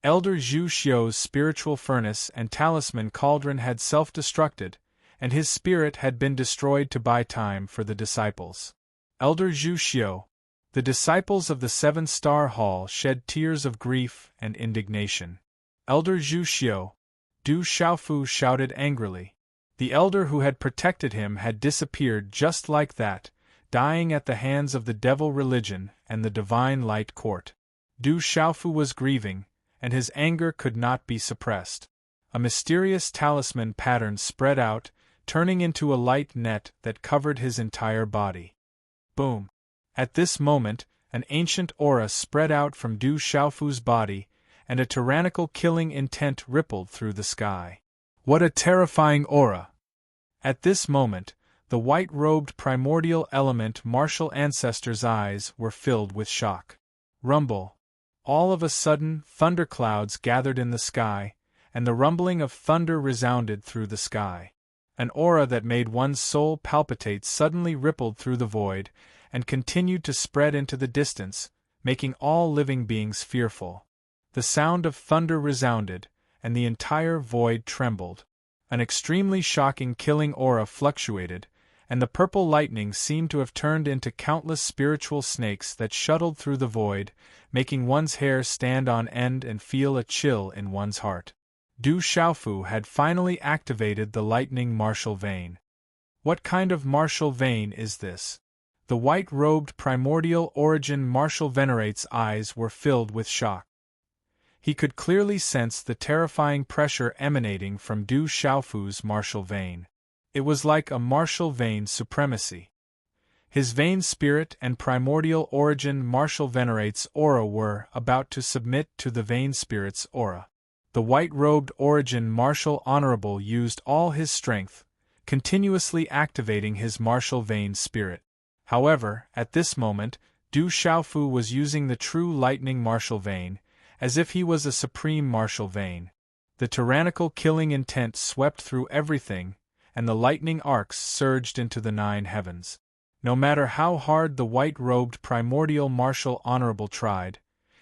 Elder Zhu Xiu's spiritual furnace and talisman cauldron had self-destructed, and his spirit had been destroyed to buy time for the disciples. Elder Zhu Xiu. The disciples of the seven-star hall shed tears of grief and indignation. Elder Zhu Xiu. Du Xiaofu shouted angrily. The elder who had protected him had disappeared just like that, dying at the hands of the devil religion and the divine light court. Du Xiaofu was grieving, and his anger could not be suppressed. A mysterious talisman pattern spread out, turning into a light net that covered his entire body. Boom! At this moment, an ancient aura spread out from Du Xiaofu's body, and a tyrannical killing intent rippled through the sky. What a terrifying aura! At this moment, the white-robed primordial element martial ancestor's eyes were filled with shock. Rumble! All of a sudden, thunderclouds gathered in the sky, and the rumbling of thunder resounded through the sky. An aura that made one's soul palpitate suddenly rippled through the void, and continued to spread into the distance, making all living beings fearful. The sound of thunder resounded, and the entire void trembled. An extremely shocking killing aura fluctuated, and the purple lightning seemed to have turned into countless spiritual snakes that shuttled through the void, making one's hair stand on end and feel a chill in one's heart. Du Xiaofu had finally activated the lightning martial vein. What kind of martial vein is this? The white-robed primordial origin martial venerate's eyes were filled with shock. He could clearly sense the terrifying pressure emanating from Du Xiaofu's martial vein. It was like a martial vein supremacy. His vein spirit and primordial origin martial venerate's aura were about to submit to the vein spirit's aura. The white-robed origin martial honorable used all his strength, continuously activating his martial vein spirit. However, at this moment, Du Xiaofu was using the true lightning martial vein, as if he was a supreme martial vein. The tyrannical killing intent swept through everything, and the lightning arcs surged into the 9 heavens. No matter how hard the white-robed primordial martial honorable tried,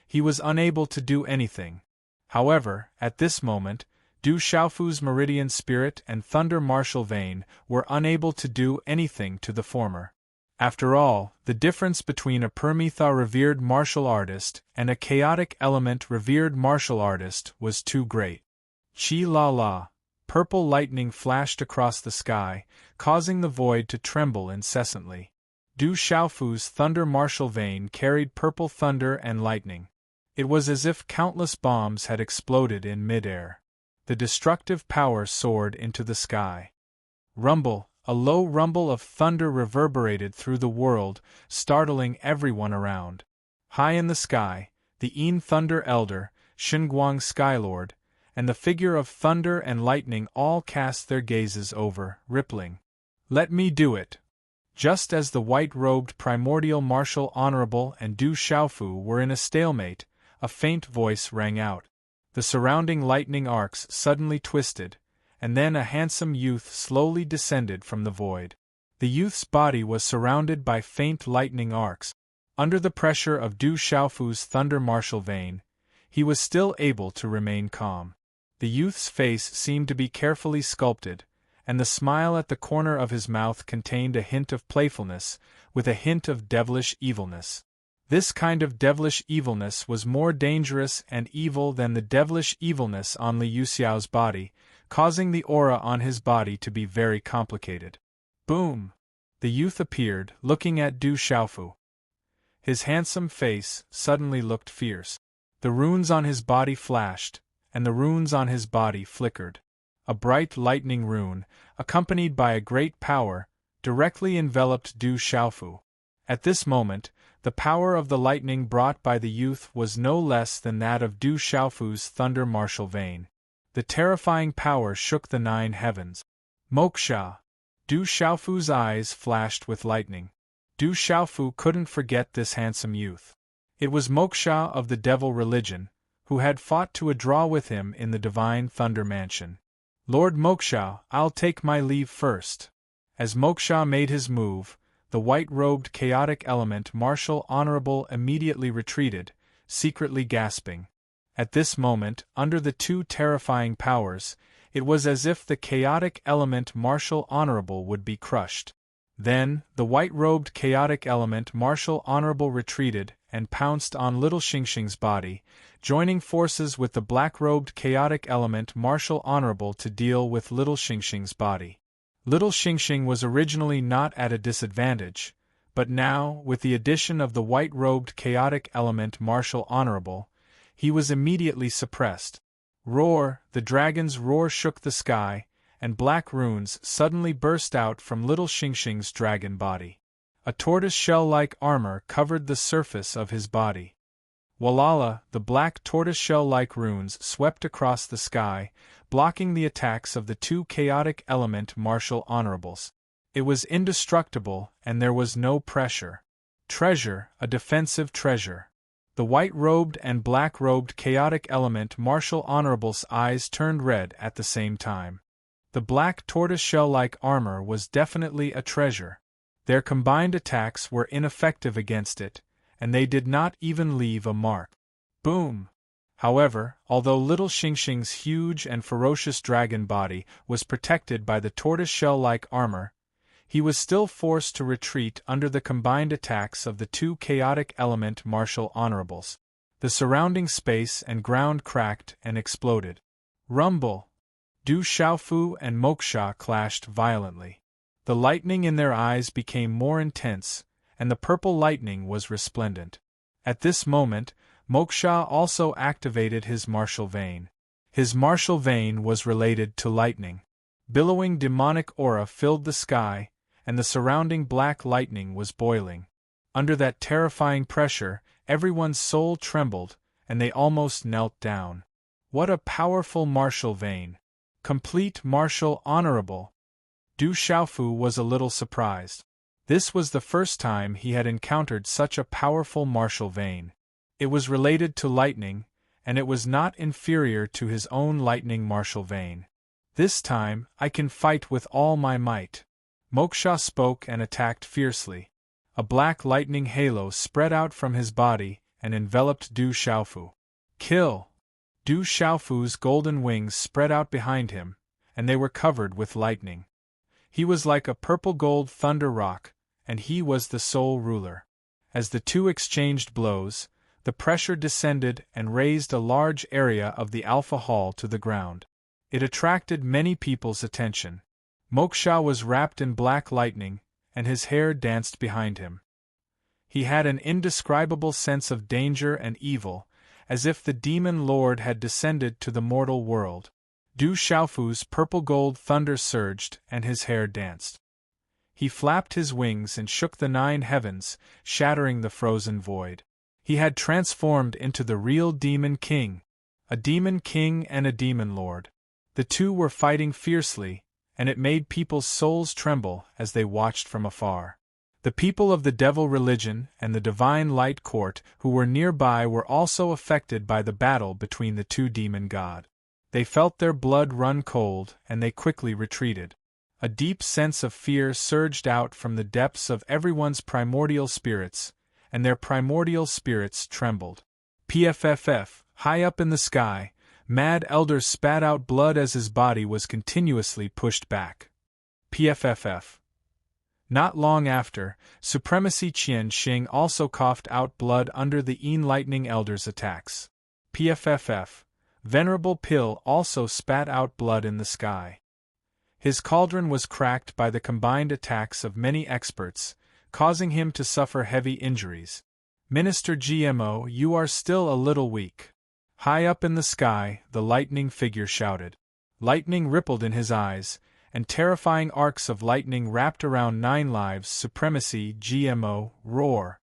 he was unable to do anything. However, at this moment, Du Xiaofu's meridian spirit and thunder martial vein were unable to do anything to the former. After all, the difference between a Permitha revered martial artist and a chaotic element revered martial artist was too great. Chi la la! Purple lightning flashed across the sky, causing the void to tremble incessantly. Du Xiaofu's thunder martial vein carried purple thunder and lightning. It was as if countless bombs had exploded in mid-air. The destructive power soared into the sky. Rumble! A low rumble of thunder reverberated through the world, startling everyone around. High in the sky, the Yin Thunder Elder, Shenguang Skylord, and the figure of thunder and lightning all cast their gazes over, rippling. Let me do it! Just as the white-robed primordial martial honorable and Du Xiaofu were in a stalemate, a faint voice rang out. The surrounding lightning arcs suddenly twisted, and then a handsome youth slowly descended from the void. The youth's body was surrounded by faint lightning arcs. Under the pressure of Du Xiaofu's thunder martial vein, he was still able to remain calm. The youth's face seemed to be carefully sculpted, and the smile at the corner of his mouth contained a hint of playfulness, with a hint of devilish evilness. This kind of devilish evilness was more dangerous and evil than the devilish evilness on Li Yuxiao's body, causing the aura on his body to be very complicated. Boom! The youth appeared, looking at Du Xiaofu. His handsome face suddenly looked fierce. The runes on his body flashed, and the runes on his body flickered. A bright lightning rune, accompanied by a great power, directly enveloped Du Xiaofu. At this moment, the power of the lightning brought by the youth was no less than that of Du Xiaofu's thunder martial vein. The terrifying power shook the 9 heavens. Moksha! Du Xiaofu's eyes flashed with lightning. Du Xiaofu couldn't forget this handsome youth. It was Moksha of the devil religion, who had fought to a draw with him in the divine Thunder Mansion. Lord Moksha, I'll take my leave first. As Moksha made his move, the white-robed chaotic element Martial Honorable immediately retreated, secretly gasping. At this moment, under the 2 terrifying powers, it was as if the chaotic element Martial Honorable would be crushed. Then, the white-robed chaotic element Martial Honorable retreated and pounced on Little Xingxing's body, joining forces with the black-robed chaotic element Martial Honorable to deal with Little Xingxing's body. Little Xingxing was originally not at a disadvantage, but now, with the addition of the white-robed chaotic element Martial Honorable, he was immediately suppressed. Roar! The dragon's roar shook the sky, and black runes suddenly burst out from Little Xingxing's dragon body. A tortoise-shell-like armor covered the surface of his body. Walala! The black tortoise-shell-like runes swept across the sky, blocking the attacks of the 2 chaotic element Martial Honorables. It was indestructible, and there was no pressure. Treasure, a defensive treasure. The white-robed and black-robed chaotic element Martial Honorable's eyes turned red at the same time. The black tortoise-shell-like armor was definitely a treasure. Their combined attacks were ineffective against it, and they did not even leave a mark. Boom! However, although Little Xingxing's huge and ferocious dragon body was protected by the tortoise-shell-like armor, he was still forced to retreat under the combined attacks of the 2 chaotic element Martial Honorables. The surrounding space and ground cracked and exploded. Rumble! Du Xiaofu and Moksha clashed violently. The lightning in their eyes became more intense, and the purple lightning was resplendent. At this moment, Moksha also activated his martial vein. His martial vein was related to lightning. Billowing demonic aura filled the sky, and the surrounding black lightning was boiling. Under that terrifying pressure, everyone's soul trembled, and they almost knelt down. What a powerful martial vein! Complete Martial Honorable! Du Xiaofu was a little surprised. This was the first time he had encountered such a powerful martial vein. It was related to lightning, and it was not inferior to his own lightning martial vein. This time, I can fight with all my might. Moksha spoke and attacked fiercely. A black lightning halo spread out from his body and enveloped Du Xiaofu. Kill! Du Xiaofu's golden wings spread out behind him, and they were covered with lightning. He was like a purple-gold thunder rock, and he was the sole ruler. As the 2 exchanged blows, the pressure descended and raised a large area of the Alpha Hall to the ground. It attracted many people's attention. Moksha was wrapped in black lightning, and his hair danced behind him. He had an indescribable sense of danger and evil, as if the demon lord had descended to the mortal world. Du Xiaofu's purple-gold thunder surged and his hair danced. He flapped his wings and shook the 9 heavens, shattering the frozen void. He had transformed into the real Demon King, a Demon King and a Demon Lord. The 2 were fighting fiercely, and it made people's souls tremble as they watched from afar. The people of the devil religion and the divine light court who were nearby were also affected by the battle between the 2 demon gods. They felt their blood run cold, and they quickly retreated. A deep sense of fear surged out from the depths of everyone's primordial spirits, and their primordial spirits trembled. PFFF, high up in the sky, Mad Elder spat out blood as his body was continuously pushed back. PFFF. Not long after, Supremacy Qian Xing also coughed out blood under the Lightning Elder's attacks. PFFF. Venerable Pill also spat out blood in the sky. His cauldron was cracked by the combined attacks of many experts, causing him to suffer heavy injuries. Minister GMO, you are still a little weak. High up in the sky, the lightning figure shouted. Lightning rippled in his eyes, and terrifying arcs of lightning wrapped around 9 lives. Supremacy. GMO. Roar.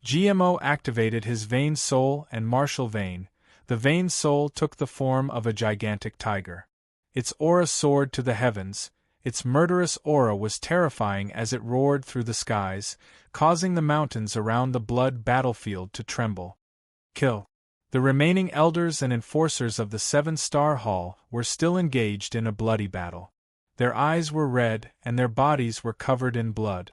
GMO activated his vain soul and martial vein. The vain soul took the form of a gigantic tiger. Its aura soared to the heavens. Its murderous aura was terrifying as it roared through the skies, causing the mountains around the blood battlefield to tremble. Kill. The remaining elders and enforcers of the 7-star hall were still engaged in a bloody battle. Their eyes were red and their bodies were covered in blood.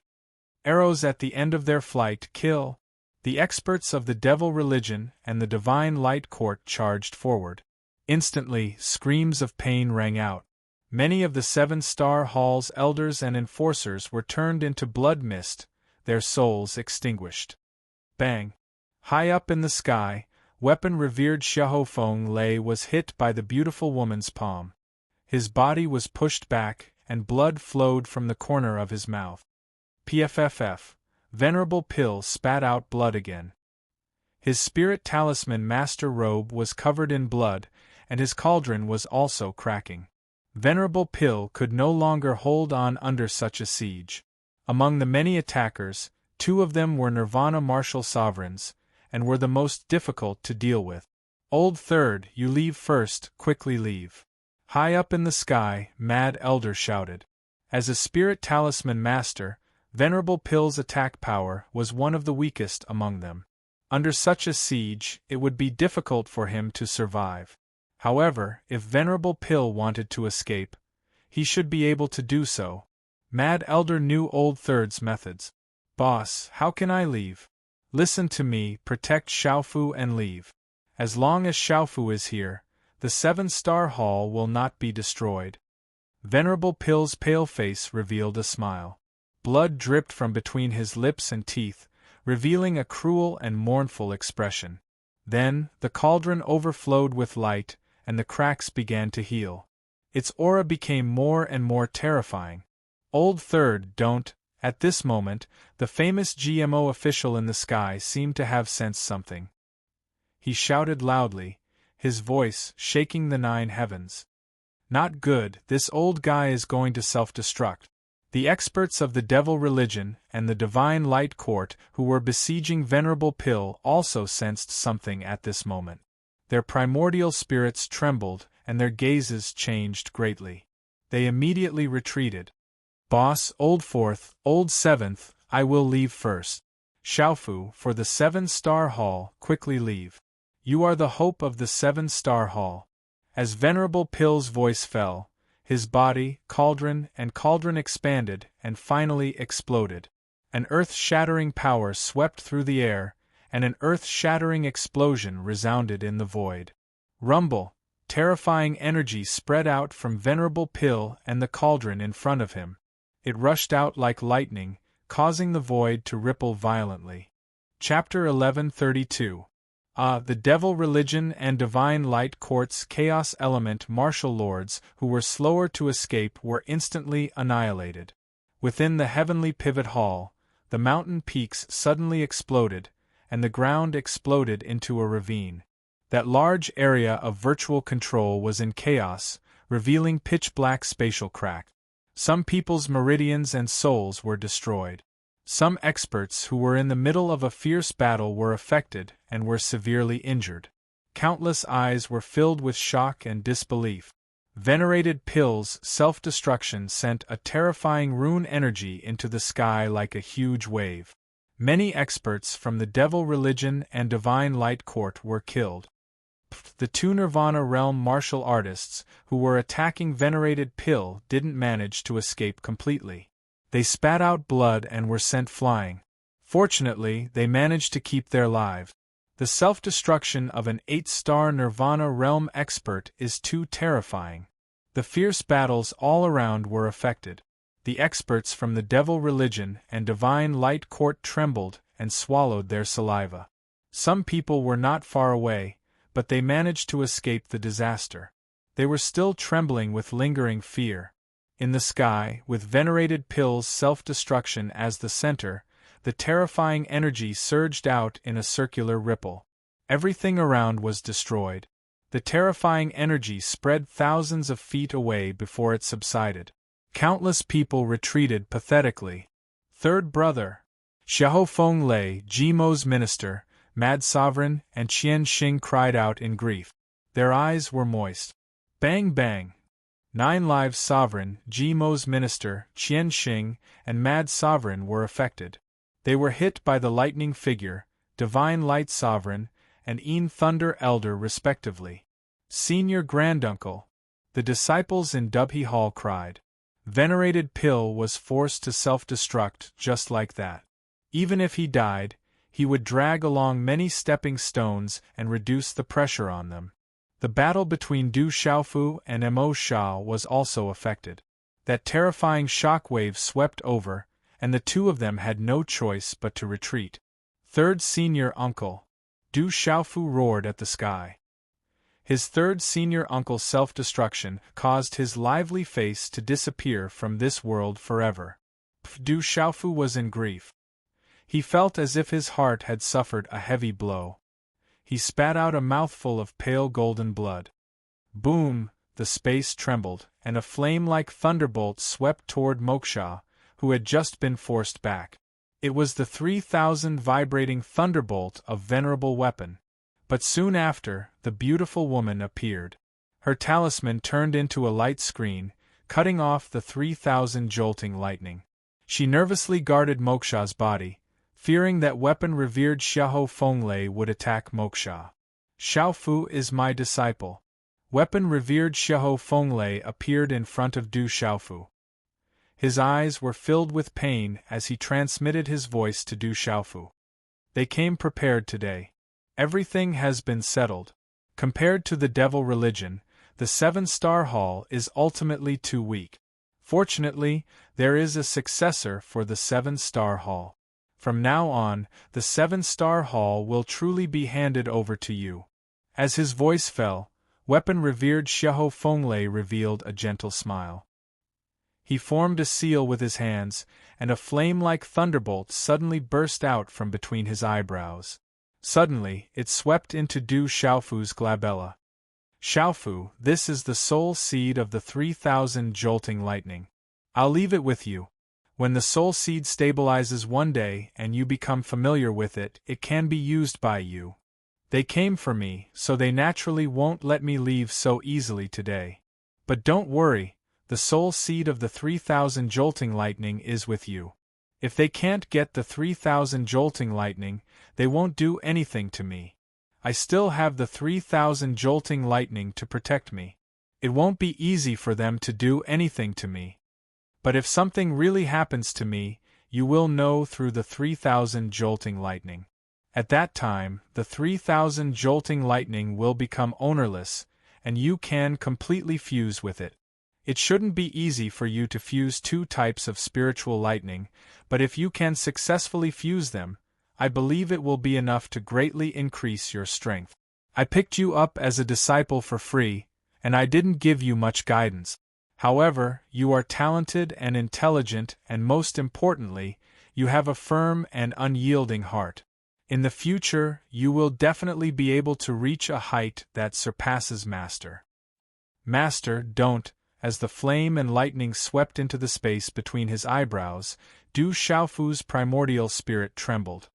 Arrows at the end of their flight. Kill. The experts of the devil religion and the divine light court charged forward. Instantly, screams of pain rang out. Many of the 7-star hall's elders and enforcers were turned into blood mist, their souls extinguished. Bang! High up in the sky, weapon-revered Xiahou Lei was hit by the beautiful woman's palm. His body was pushed back, and blood flowed from the corner of his mouth. PFFF. Venerable Pill spat out blood again. His spirit talisman master robe was covered in blood, and his cauldron was also cracking. Venerable Pill could no longer hold on under such a siege. Among the many attackers, 2 of them were Nirvana martial sovereigns, and were the most difficult to deal with. Old Third, you leave first, quickly leave. High up in the sky, Mad Elder shouted. As a spirit talisman master, Venerable Pill's attack power was one of the weakest among them. Under such a siege, it would be difficult for him to survive. However, if Venerable Pill wanted to escape, he should be able to do so. Mad Elder knew Old Third's methods. Boss, how can I leave? Listen to me, protect Xiaofu and leave. As long as Xiaofu is here, the 7-star hall will not be destroyed. Venerable Pill's pale face revealed a smile. Blood dripped from between his lips and teeth, revealing a cruel and mournful expression. Then, the cauldron overflowed with light, and the cracks began to heal. Its aura became more and more terrifying. Old Third, don't. At this moment, the famous GMO official in the sky seemed to have sensed something. He shouted loudly, his voice shaking the 9 heavens. Not good, this old guy is going to self-destruct. The experts of the devil religion and the divine light court who were besieging Venerable Pill also sensed something at this moment. Their primordial spirits trembled and their gazes changed greatly. They immediately retreated. Boss, Old Fourth, Old Seventh, I will leave first. Xiaofu, for the 7-star hall, quickly leave. You are the hope of the 7-star hall. As Venerable Pill's voice fell, his body, cauldron expanded and finally exploded. An earth-shattering power swept through the air, and an earth-shattering explosion resounded in the void. Rumble! Terrifying energy spread out from Venerable Pill and the cauldron in front of him. It rushed out like lightning, causing the void to ripple violently. Chapter 1132. The devil religion and divine light court's chaos element martial lords who were slower to escape were instantly annihilated. Within the heavenly pivot hall, the mountain peaks suddenly exploded, and the ground exploded into a ravine. That large area of virtual control was in chaos, revealing pitch-black spatial crack. Some people's meridians and souls were destroyed. Some experts who were in the middle of a fierce battle were affected and were severely injured. Countless eyes were filled with shock and disbelief. Venerated Pill's self-destruction sent a terrifying rune energy into the sky like a huge wave. Many experts from the devil religion and divine light court were killed. The 2 Nirvana realm martial artists who were attacking Venerated Pill didn't manage to escape completely. They spat out blood and were sent flying. Fortunately, they managed to keep their lives. The self-destruction of an 8-star Nirvana realm expert is too terrifying. The fierce battles all around were affected. The experts from the devil religion and divine light court trembled and swallowed their saliva. Some people were not far away, but they managed to escape the disaster. They were still trembling with lingering fear. In the sky, with Venerated Pill's self-destruction as the center, the terrifying energy surged out in a circular ripple. Everything around was destroyed. The terrifying energy spread thousands of feet away before it subsided. Countless people retreated pathetically. Third brother, Xiahou Feng Lei, Jimo's minister, Mad Sovereign, and Qian Xing cried out in grief. Their eyes were moist. Bang bang! 9 Lives Sovereign, Jimo's minister, Qian Xing, and Mad Sovereign were affected. They were hit by the lightning figure, Divine Light Sovereign, and Een Thunder Elder respectively. Senior Granduncle, the disciples in Dubhe Hall cried. Venerated Pill was forced to self-destruct just like that. Even if he died, he would drag along many stepping stones and reduce the pressure on them. The battle between Du Xiaofu and Mo Shao was also affected. That terrifying shock wave swept over, and the two of them had no choice but to retreat. Third Senior Uncle, Du Xiaofu roared at the sky. His third senior uncle's self-destruction caused his lively face to disappear from this world forever. Du Xiaofu was in grief. He felt as if his heart had suffered a heavy blow. He spat out a mouthful of pale golden blood. Boom! The space trembled, and a flame like thunderbolt swept toward Moksha, who had just been forced back. It was the 3,000 vibrating thunderbolt of venerable weapon. But soon after, the beautiful woman appeared. Her talisman turned into a light screen, cutting off the 3,000 jolting lightning. She nervously guarded Moksha's body, fearing that weapon-revered Xiahou Fenglei would attack Moksha. Xiaofu is my disciple. Weapon-revered Xiahou Fenglei appeared in front of Du Xiaofu. His eyes were filled with pain as he transmitted his voice to Du Xiaofu. They came prepared today. Everything has been settled. Compared to the devil religion, the 7-star hall is ultimately too weak. Fortunately, there is a successor for the 7-star hall. From now on, the 7-star hall will truly be handed over to you. As his voice fell, weapon-revered Xiahou Fenglei revealed a gentle smile. He formed a seal with his hands, and a flame like thunderbolt suddenly burst out from between his eyebrows. Suddenly, it swept into Du Xiaofu's glabella. Xiaofu, this is the soul seed of the 3,000 jolting lightning. I'll leave it with you. When the soul seed stabilizes one day and you become familiar with it, it can be used by you. They came for me, so they naturally won't let me leave so easily today. But don't worry, the soul seed of the 3,000 jolting lightning is with you. If they can't get the 3,000 jolting lightning, they won't do anything to me. I still have the 3,000 jolting lightning to protect me. It won't be easy for them to do anything to me. But if something really happens to me, you will know through the 3,000 jolting lightning. At that time, the 3,000 jolting lightning will become ownerless, and you can completely fuse with it. It shouldn't be easy for you to fuse 2 types of spiritual lightning, but if you can successfully fuse them, I believe it will be enough to greatly increase your strength. I picked you up as a disciple for free, and I didn't give you much guidance. However, you are talented and intelligent, and most importantly, you have a firm and unyielding heart. In the future, you will definitely be able to reach a height that surpasses Master. Master, don't. As the flame and lightning swept into the space between his eyebrows, Du Xiaofu's primordial spirit trembled.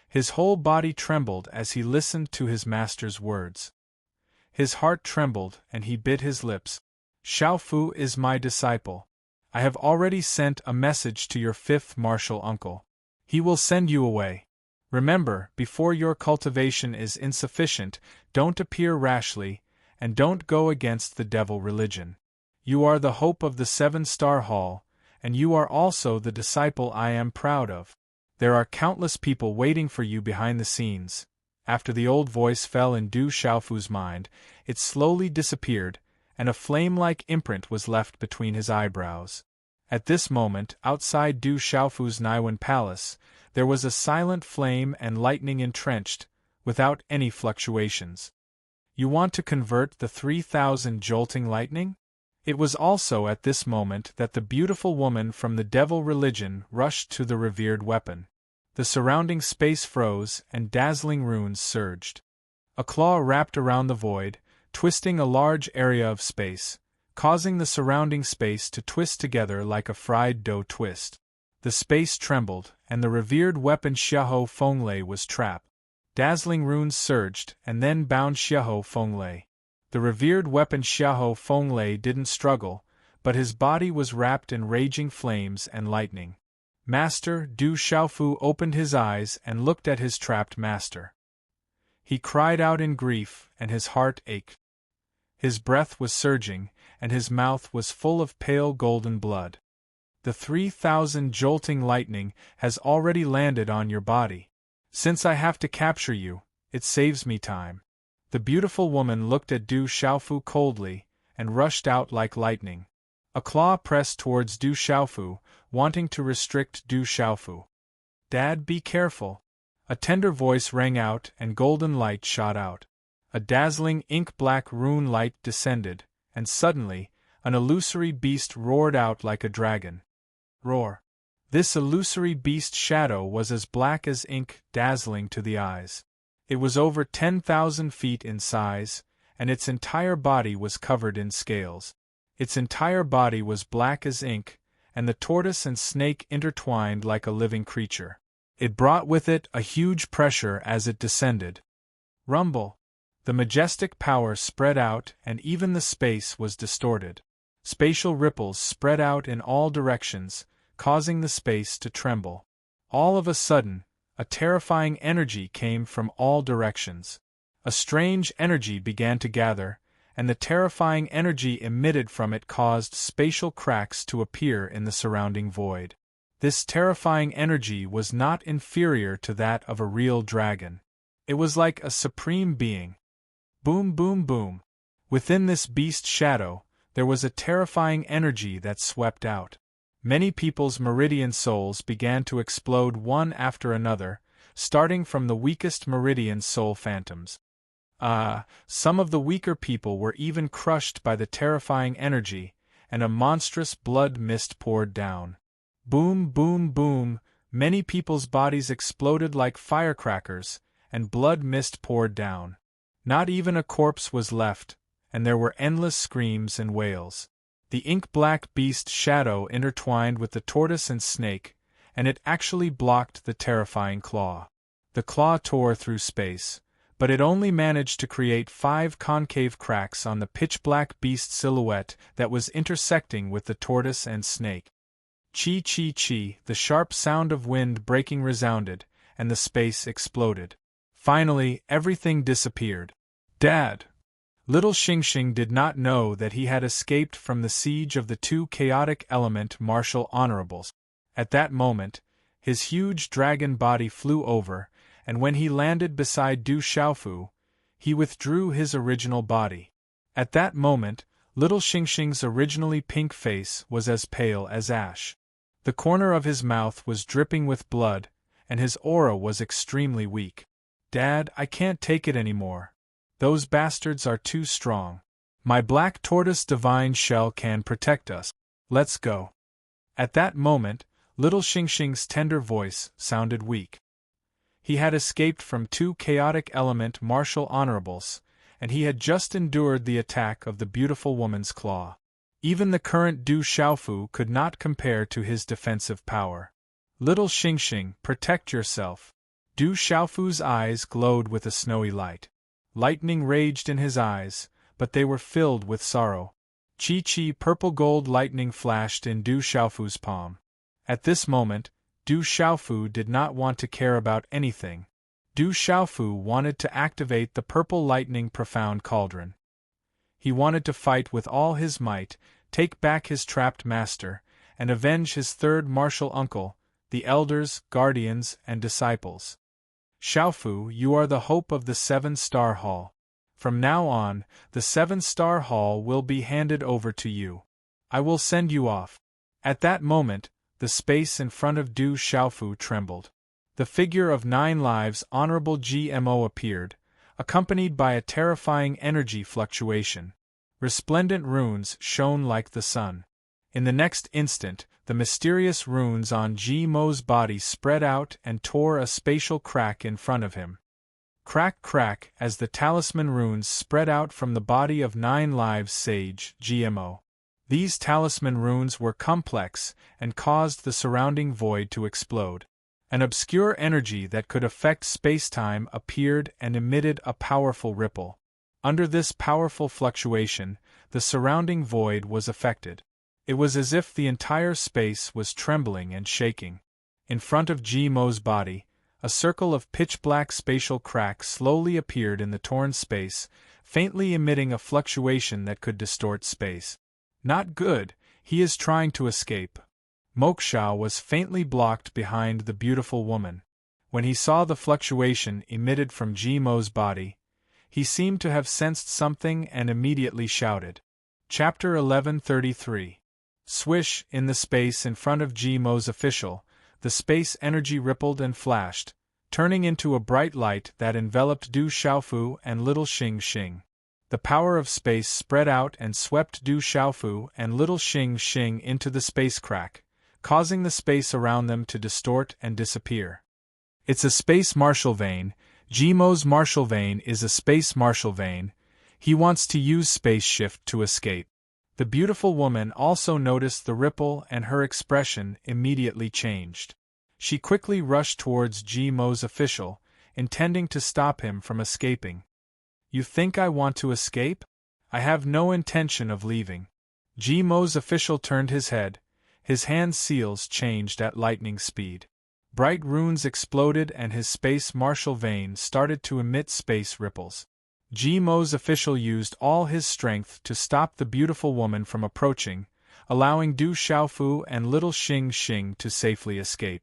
His whole body trembled as he listened to his master's words. His heart trembled and he bit his lips. Xiaofu is my disciple. I have already sent a message to your 5th martial uncle. He will send you away. Remember, before your cultivation is insufficient, don't appear rashly, and don't go against the devil religion. You are the hope of the 7-star hall, and you are also the disciple I am proud of. There are countless people waiting for you behind the scenes. After the old voice fell in Du Xiaofu's mind, it slowly disappeared, and a flame-like imprint was left between his eyebrows. At this moment, outside Du Xiaofu's Naiwan palace, there was a silent flame and lightning entrenched, without any fluctuations. You want to convert the 3,000 jolting lightning? It was also at this moment that the beautiful woman from the devil religion rushed to the revered weapon. The surrounding space froze and dazzling runes surged. A claw wrapped around the void, twisting a large area of space, causing the surrounding space to twist together like a fried dough twist. The space trembled, and the revered weapon Xiahou Fenglei was trapped. Dazzling runes surged, and then bound Xiahou Fenglei. The revered weapon Xiahou Fenglei didn't struggle, but his body was wrapped in raging flames and lightning. Master Du Xiaofu opened his eyes and looked at his trapped master. He cried out in grief, and his heart ached. His breath was surging, and his mouth was full of pale golden blood. The 3,000 jolting lightning has already landed on your body. Since I have to capture you, it saves me time. The beautiful woman looked at Du Xiaofu coldly, and rushed out like lightning. A claw pressed towards Du Xiaofu, wanting to restrict Du Xiaofu. Dad, be careful. A tender voice rang out and golden light shot out. A dazzling ink-black rune light descended, and suddenly, an illusory beast roared out like a dragon. Roar. This illusory beast shadow was as black as ink, dazzling to the eyes. It was over 10,000 feet in size, and its entire body was covered in scales. Its entire body was black as ink, and the tortoise and snake intertwined like a living creature. It brought with it a huge pressure as it descended. Rumble. The majestic power spread out, and even the space was distorted. Spatial ripples spread out in all directions, causing the space to tremble. All of a sudden, a terrifying energy came from all directions. A strange energy began to gather, and the terrifying energy emitted from it caused spatial cracks to appear in the surrounding void. This terrifying energy was not inferior to that of a real dragon. It was like a supreme being. Boom, boom, boom. Within this beast shadow, there was a terrifying energy that swept out. Many people's meridian souls began to explode one after another, starting from the weakest meridian soul phantoms. Some of the weaker people were even crushed by the terrifying energy, and a monstrous blood mist poured down. Boom, boom, boom, many people's bodies exploded like firecrackers, and blood mist poured down. Not even a corpse was left, and there were endless screams and wails. The ink-black beast shadow intertwined with the tortoise and snake, and it actually blocked the terrifying claw. The claw tore through space, but it only managed to create 5 concave cracks on the pitch-black beast silhouette that was intersecting with the tortoise and snake. Chi-chi-chi, the sharp sound of wind breaking resounded, and the space exploded. Finally, everything disappeared. Dad! Little Xingxing did not know that he had escaped from the siege of the 2 chaotic element martial honorables. At that moment, his huge dragon body flew over, and when he landed beside Du Xiaofu, he withdrew his original body. At that moment, little Xingxing's originally pink face was as pale as ash. The corner of his mouth was dripping with blood, and his aura was extremely weak. Dad, I can't take it anymore. Those bastards are too strong. My black tortoise divine shell can protect us. Let's go. At that moment, little Xingxing's tender voice sounded weak. He had escaped from 2 chaotic element martial honorables, and he had just endured the attack of the beautiful woman's claw. Even the current Du Xiaofu could not compare to his defensive power. Little Xingxing, protect yourself. Du Xiaofu's eyes glowed with a snowy light. Lightning raged in his eyes, but they were filled with sorrow. Chi-chi purple gold lightning flashed in Du Xiaofu's palm. At this moment, Du Xiaofu did not want to care about anything. Du Xiaofu wanted to activate the purple lightning profound cauldron. He wanted to fight with all his might, take back his trapped master, and avenge his 3rd martial uncle, the elders, guardians, and disciples. Xiaofu, you are the hope of the 7-star hall. From now on, the 7-star hall will be handed over to you. I will send you off. At that moment, the space in front of Du Xiaofu trembled. The figure of 9 lives Honorable GMO appeared, accompanied by a terrifying energy fluctuation. Resplendent runes shone like the sun. In the next instant, the mysterious runes on GMO's body spread out and tore a spatial crack in front of him. Crack crack as the talisman runes spread out from the body of 9 lives sage GMO. These talisman runes were complex and caused the surrounding void to explode. An obscure energy that could affect space-time appeared and emitted a powerful ripple. Under this powerful fluctuation, the surrounding void was affected. It was as if the entire space was trembling and shaking. In front of GMO's body, a circle of pitch-black spatial cracks slowly appeared in the torn space, faintly emitting a fluctuation that could distort space. Not good, he is trying to escape. Moksha was faintly blocked behind the beautiful woman. When he saw the fluctuation emitted from GMO's body, he seemed to have sensed something and immediately shouted. Chapter 1133. Swish, in the space in front of GMO's official, the space energy rippled and flashed, turning into a bright light that enveloped Du Xiaofu and little Xing Xing. The power of space spread out and swept Du Xiaofu and little Xing Xing into the space crack, causing the space around them to distort and disappear. It's a space Marshall vein. GMO's Marshall vein is a space Marshall vein. He wants to use space shift to escape. The beautiful woman also noticed the ripple and her expression immediately changed. She quickly rushed towards GMO's official, intending to stop him from escaping. You think I want to escape? I have no intention of leaving. GMO's official turned his head. His hand seals changed at lightning speed. Bright runes exploded and his space Marshall vein started to emit space ripples. GMO's official used all his strength to stop the beautiful woman from approaching, allowing Du Xiaofu and little Xing Xing to safely escape.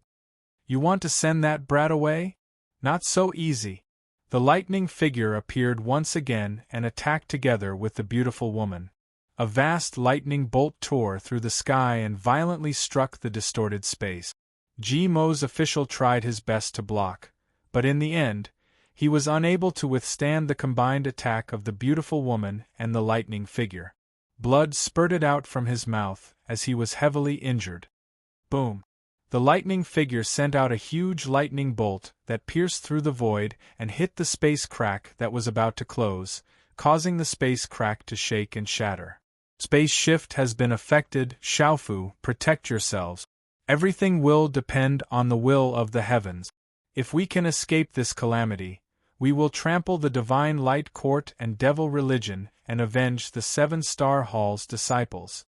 You want to send that brat away? Not so easy. The lightning figure appeared once again and attacked together with the beautiful woman. A vast lightning bolt tore through the sky and violently struck the distorted space. GMO's official tried his best to block, but in the end, he was unable to withstand the combined attack of the beautiful woman and the lightning figure. Blood spurted out from his mouth as he was heavily injured. Boom! The lightning figure sent out a huge lightning bolt that pierced through the void and hit the space crack that was about to close, causing the space crack to shake and shatter. Space shift has been affected. Xiaofu, protect yourselves. Everything will depend on the will of the heavens. If we can escape this calamity, we will trample the Divine Light Court and Devil Religion and avenge the 7-Star Hall's disciples.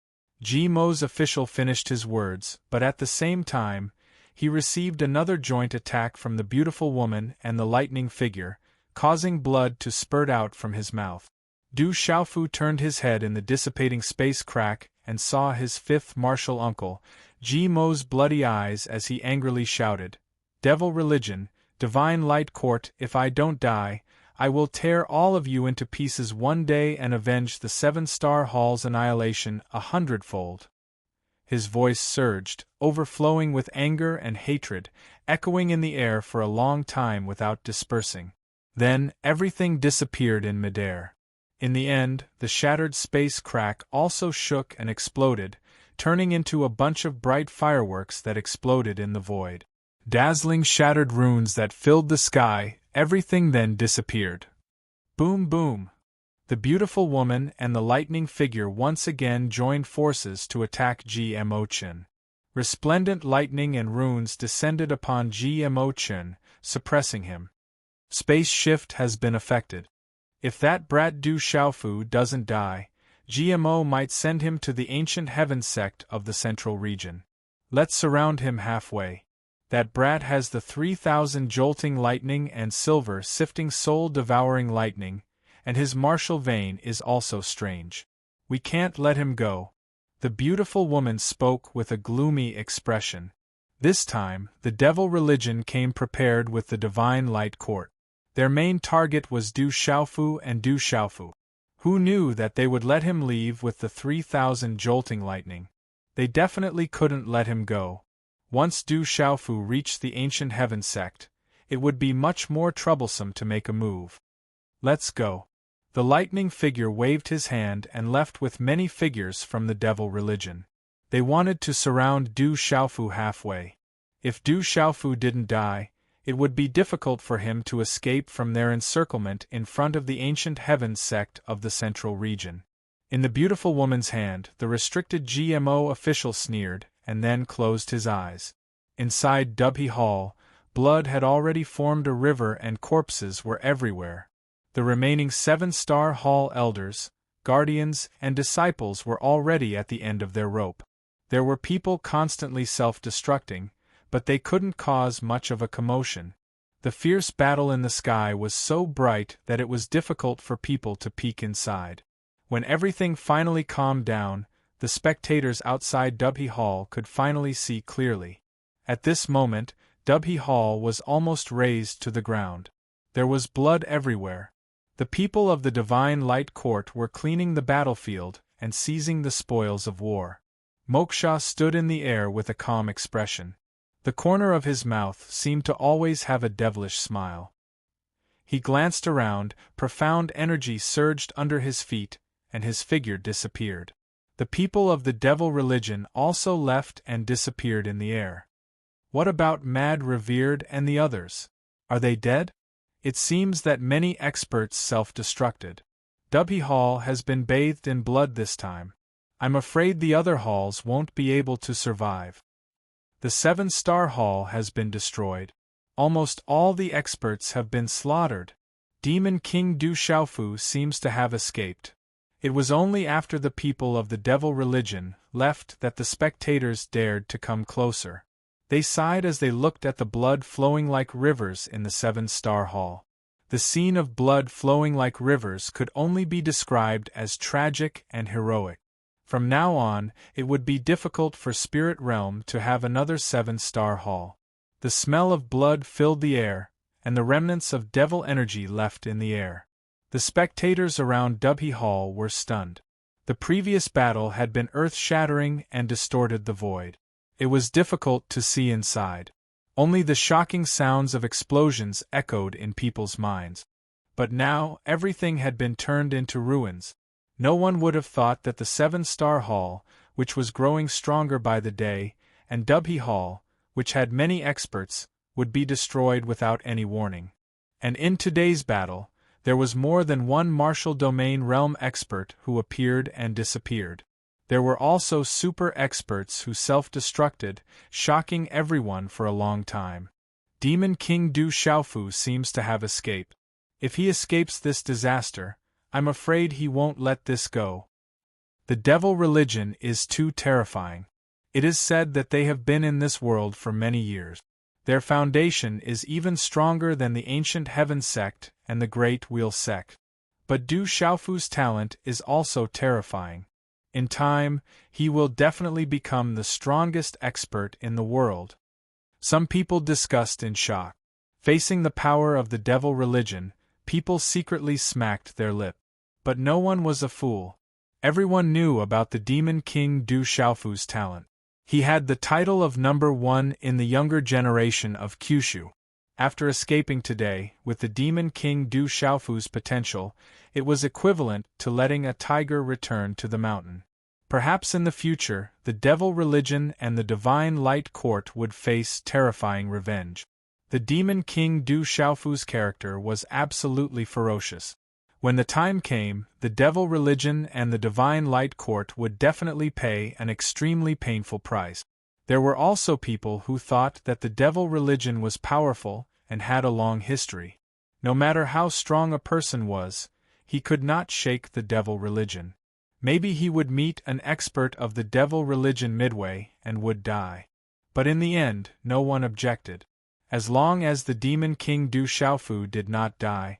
GMO's official finished his words, but at the same time, he received another joint attack from the beautiful woman and the lightning figure, causing blood to spurt out from his mouth. Du Xiaofu turned his head in the dissipating space crack and saw his fifth martial uncle, GMO's bloody eyes as he angrily shouted, Devil Religion, Divine Light Court, if I don't die, I will tear all of you into pieces one day and avenge the 7-Star Hall's annihilation 100-fold. His voice surged, overflowing with anger and hatred, echoing in the air for a long time without dispersing. Then, everything disappeared in midair. In the end, the shattered space crack also shook and exploded, turning into a bunch of bright fireworks that exploded in the void. Dazzling shattered runes that filled the sky, everything then disappeared. Boom boom! The beautiful woman and the lightning figure once again joined forces to attack GMO Chen. Resplendent lightning and runes descended upon GMO Chen, suppressing him. Space shift has been affected. If that brat Du Xiaofu doesn't die, GMO might send him to the ancient heaven sect of the central region. Let's surround him halfway. That brat has the 3,000 jolting lightning and silver sifting soul-devouring lightning, and his martial vein is also strange. We can't let him go. The beautiful woman spoke with a gloomy expression. This time, the Devil Religion came prepared with the Divine Light Court. Their main target was Du Xiaofu and Du Xiaofu. Who knew that they would let him leave with the 3,000 jolting lightning? They definitely couldn't let him go. Once Du Xiaofu reached the ancient heaven sect, it would be much more troublesome to make a move. Let's go. The lightning figure waved his hand and left with many figures from the Devil Religion. They wanted to surround Du Xiaofu halfway. If Du Xiaofu didn't die, it would be difficult for him to escape from their encirclement in front of the ancient heavens sect of the central region. In the beautiful woman's hand, the restricted GMO official sneered, and then closed his eyes. Inside Dubhy Hall, blood had already formed a river and corpses were everywhere. The remaining 7-star hall elders, guardians, and disciples were already at the end of their rope. There were people constantly self-destructing, but they couldn't cause much of a commotion. The fierce battle in the sky was so bright that it was difficult for people to peek inside. When everything finally calmed down, the spectators outside Dubhy Hall could finally see clearly. At this moment, Dubhy Hall was almost razed to the ground. There was blood everywhere. The people of the Divine Light Court were cleaning the battlefield and seizing the spoils of war. Moksha stood in the air with a calm expression. The corner of his mouth seemed to always have a devilish smile. He glanced around, profound energy surged under his feet, and his figure disappeared. The people of the devil religion also left and disappeared in the air. What about Mad Revered and the others? Are they dead? It seems that many experts self-destructed. Dubhy Hall has been bathed in blood this time. I'm afraid the other halls won't be able to survive. The 7-star hall has been destroyed. Almost all the experts have been slaughtered. Demon King Du Xiaofu seems to have escaped. It was only after the people of the devil religion left that the spectators dared to come closer. They sighed as they looked at the blood flowing like rivers in the 7-star hall. The scene of blood flowing like rivers could only be described as tragic and heroic. From now on, it would be difficult for Spirit Realm to have another 7-star hall. The smell of blood filled the air, and the remnants of devil energy left in the air. The spectators around Dubhy Hall were stunned. The previous battle had been earth-shattering and distorted the void. It was difficult to see inside. Only the shocking sounds of explosions echoed in people's minds. But now, everything had been turned into ruins. No one would have thought that the 7-star hall, which was growing stronger by the day, and Dubhy Hall, which had many experts, would be destroyed without any warning. And in today's battle, there was more than one martial domain realm expert who appeared and disappeared. There were also super experts who self-destructed, shocking everyone for a long time. Demon King Du Xiaofu seems to have escaped. If he escapes this disaster, I'm afraid he won't let this go. The devil religion is too terrifying. It is said that they have been in this world for many years. Their foundation is even stronger than the ancient heaven sect and the great wheel sect. But Du Xiaofu's talent is also terrifying. In time, he will definitely become the strongest expert in the world. Some people discussed in shock. Facing the power of the devil religion, people secretly smacked their lip. But no one was a fool. Everyone knew about the Demon King Du Xiaofu's talent. He had the title of number 1 in the younger generation of Kyushu. After escaping today, with the Demon King Du Xiaofu's potential, it was equivalent to letting a tiger return to the mountain. Perhaps in the future, the devil religion and the Divine Light Court would face terrifying revenge. The Demon King Du Xiaofu's character was absolutely ferocious. When the time came, the devil religion and the Divine Light Court would definitely pay an extremely painful price. There were also people who thought that the devil religion was powerful and had a long history. No matter how strong a person was, he could not shake the devil religion. Maybe he would meet an expert of the devil religion midway and would die. But in the end, no one objected. As long as the Demon King Du Xiaofu did not die,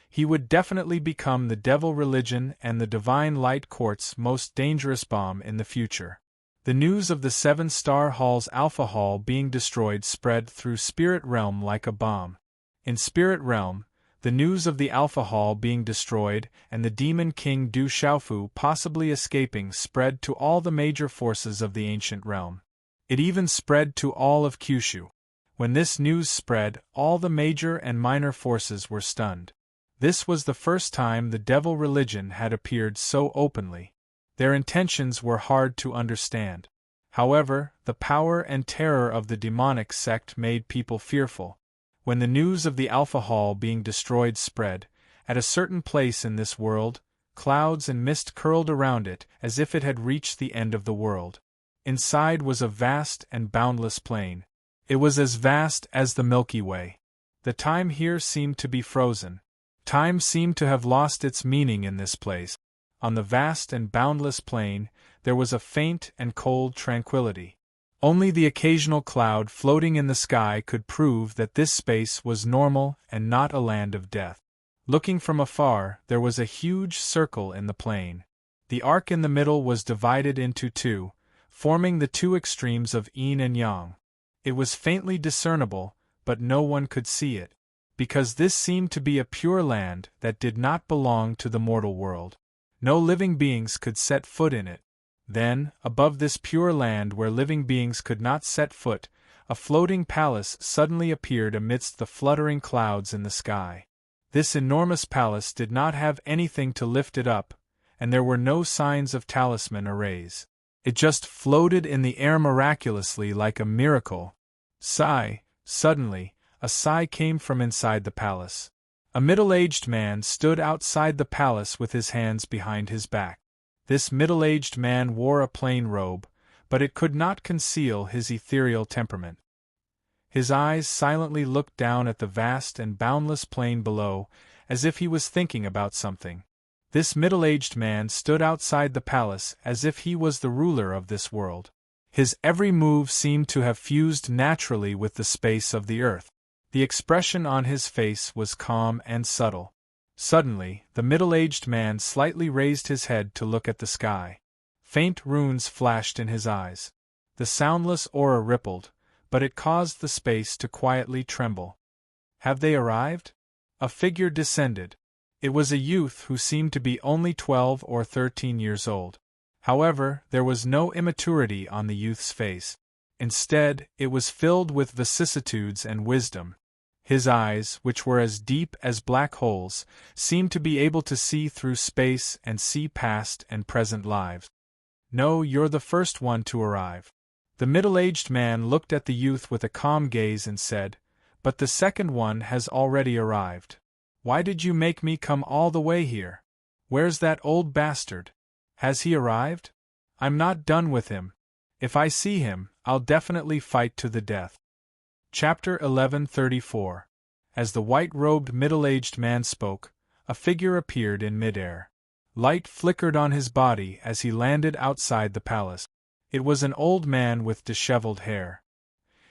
he would definitely become the devil religion and the Divine Light Court's most dangerous bomb in the future. The news of the 7-star hall's Alpha Hall being destroyed spread through Spirit Realm like a bomb. In Spirit Realm, the news of the Alpha Hall being destroyed and the Demon King Du Xiaofu possibly escaping spread to all the major forces of the ancient realm. It even spread to all of Kyushu. When this news spread, all the major and minor forces were stunned. This was the first time the devil religion had appeared so openly. Their intentions were hard to understand. However, the power and terror of the demonic sect made people fearful. When the news of the Alpha Hall being destroyed spread, at a certain place in this world, clouds and mist curled around it as if it had reached the end of the world. Inside was a vast and boundless plain. It was as vast as the Milky Way. The time here seemed to be frozen. Time seemed to have lost its meaning in this place. On the vast and boundless plain, there was a faint and cold tranquility. Only the occasional cloud floating in the sky could prove that this space was normal and not a land of death. Looking from afar, there was a huge circle in the plain. The arc in the middle was divided into two, forming the two extremes of yin and yang. It was faintly discernible, but no one could see it, because this seemed to be a pure land that did not belong to the mortal world. No living beings could set foot in it. Then, above this pure land where living beings could not set foot, a floating palace suddenly appeared amidst the fluttering clouds in the sky. This enormous palace did not have anything to lift it up, and there were no signs of talisman or rays. It just floated in the air miraculously like a miracle. Sigh! Suddenly, a sigh came from inside the palace. A middle-aged man stood outside the palace with his hands behind his back. This middle-aged man wore a plain robe, but it could not conceal his ethereal temperament. His eyes silently looked down at the vast and boundless plain below, as if he was thinking about something. This middle-aged man stood outside the palace as if he was the ruler of this world. His every move seemed to have fused naturally with the space of the earth. The expression on his face was calm and subtle. Suddenly, the middle-aged man slightly raised his head to look at the sky. Faint runes flashed in his eyes. The soundless aura rippled, but it caused the space to quietly tremble. Have they arrived? A figure descended. It was a youth who seemed to be only 12 or 13 years old. However, there was no immaturity on the youth's face. Instead, it was filled with vicissitudes and wisdom. His eyes, which were as deep as black holes, seemed to be able to see through space and see past and present lives. No, you're the first one to arrive. The middle-aged man looked at the youth with a calm gaze and said, "But the second one has already arrived. Why did you make me come all the way here? Where's that old bastard? Has he arrived? I'm not done with him. If I see him, I'll definitely fight to the death." Chapter 1134. As the white-robed middle-aged man spoke, a figure appeared in midair. Light flickered on his body as he landed outside the palace. It was an old man with disheveled hair.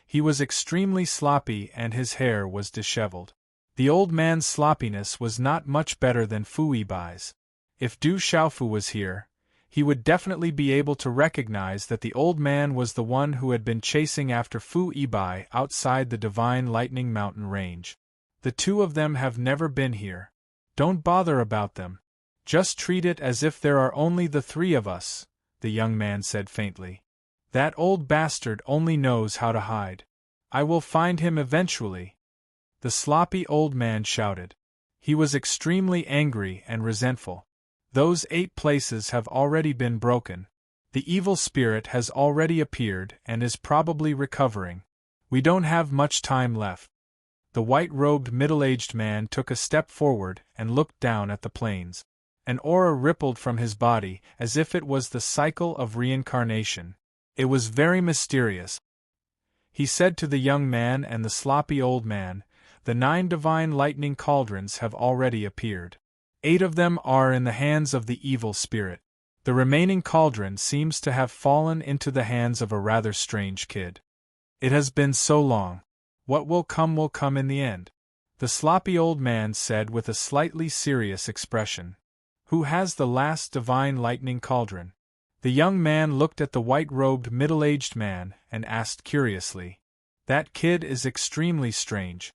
He was extremely sloppy and his hair was disheveled. The old man's sloppiness was not much better than Fu Yibai's. If Du Xiaofu was here, he would definitely be able to recognize that the old man was the one who had been chasing after Fu Yibai outside the Divine Lightning Mountain range. The two of them have never been here. Don't bother about them. Just treat it as if there are only the three of us, the young man said faintly. That old bastard only knows how to hide. I will find him eventually. The sloppy old man shouted. He was extremely angry and resentful. Those 8 places have already been broken. The evil spirit has already appeared and is probably recovering. We don't have much time left. The white-robed middle-aged man took a step forward and looked down at the plains. An aura rippled from his body as if it was the cycle of reincarnation. It was very mysterious. He said to the young man and the sloppy old man, "The 9 divine lightning cauldrons have already appeared. 8 of them are in the hands of the evil spirit. The remaining cauldron seems to have fallen into the hands of a rather strange kid. It has been so long. What will come in the end," the sloppy old man said with a slightly serious expression. "Who has the last divine lightning cauldron?" The young man looked at the white-robed middle-aged man and asked curiously. "That kid is extremely strange.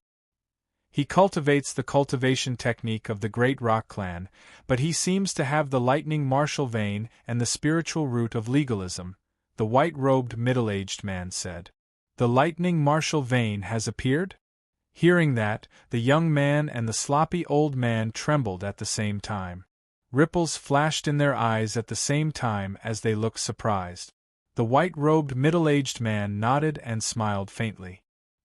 He cultivates the cultivation technique of the Great Rock Clan, but he seems to have the lightning martial vein and the spiritual root of legalism," the white-robed middle-aged man said. "The lightning martial vein has appeared?" Hearing that, the young man and the sloppy old man trembled at the same time. Ripples flashed in their eyes at the same time as they looked surprised. The white-robed middle-aged man nodded and smiled faintly.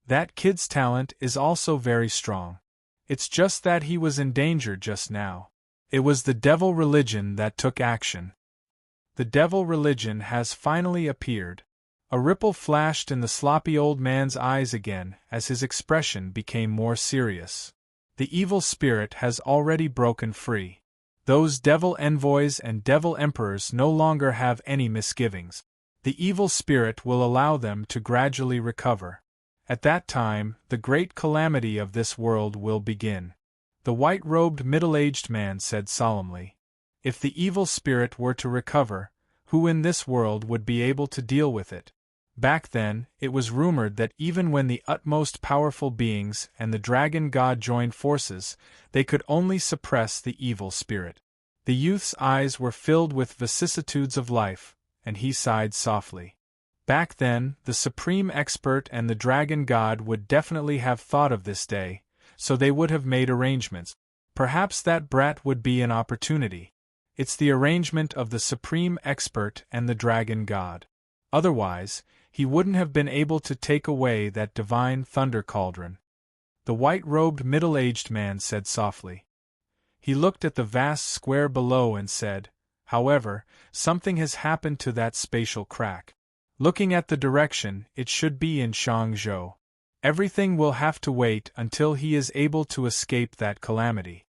That kid's talent is also very strong. It's just that he was in danger just now. It was the devil religion that took action. The devil religion has finally appeared. A ripple flashed in the sloppy old man's eyes again as his expression became more serious. The evil spirit has already broken free. Those devil envoys and devil emperors no longer have any misgivings. The evil spirit will allow them to gradually recover. At that time, the great calamity of this world will begin. The white-robed middle-aged man said solemnly. If the evil spirit were to recover, who in this world would be able to deal with it? Back then, it was rumored that even when the utmost powerful beings and the dragon god joined forces, they could only suppress the evil spirit. The youth's eyes were filled with vicissitudes of life, and he sighed softly. Back then, the supreme expert and the dragon god would definitely have thought of this day, so they would have made arrangements. Perhaps that brat would be an opportunity. It's the arrangement of the supreme expert and the dragon god. Otherwise, he wouldn't have been able to take away that divine thunder cauldron. The white-robed middle-aged man said softly. He looked at the vast square below and said, however, something has happened to that spatial crack. Looking at the direction, it should be in Shangzhou. Everything will have to wait until he is able to escape that calamity.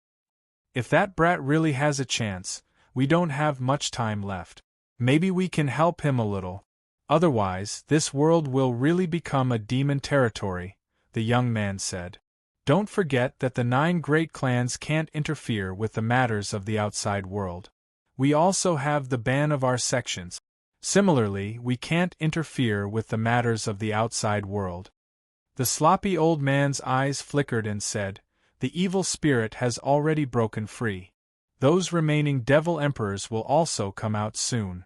If that brat really has a chance, we don't have much time left. Maybe we can help him a little. Otherwise, this world will really become a demon territory, the young man said. Don't forget that the 9 great clans can't interfere with the matters of the outside world. We also have the ban of our sections. Similarly, we can't interfere with the matters of the outside world. The sloppy old man's eyes flickered and said, the evil spirit has already broken free. Those remaining devil emperors will also come out soon.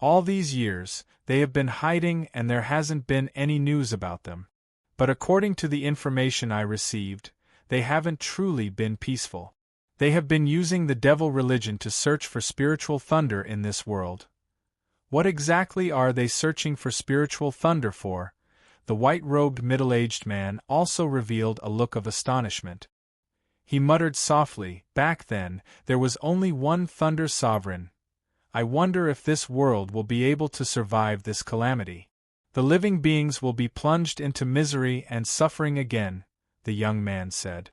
All these years, they have been hiding and there hasn't been any news about them. But according to the information I received, they haven't truly been peaceful. They have been using the devil religion to search for spiritual thunder in this world. What exactly are they searching for spiritual thunder for? The white-robed middle-aged man also revealed a look of astonishment. He muttered softly, back then, there was only one thunder sovereign. I wonder if this world will be able to survive this calamity. The living beings will be plunged into misery and suffering again, the young man said.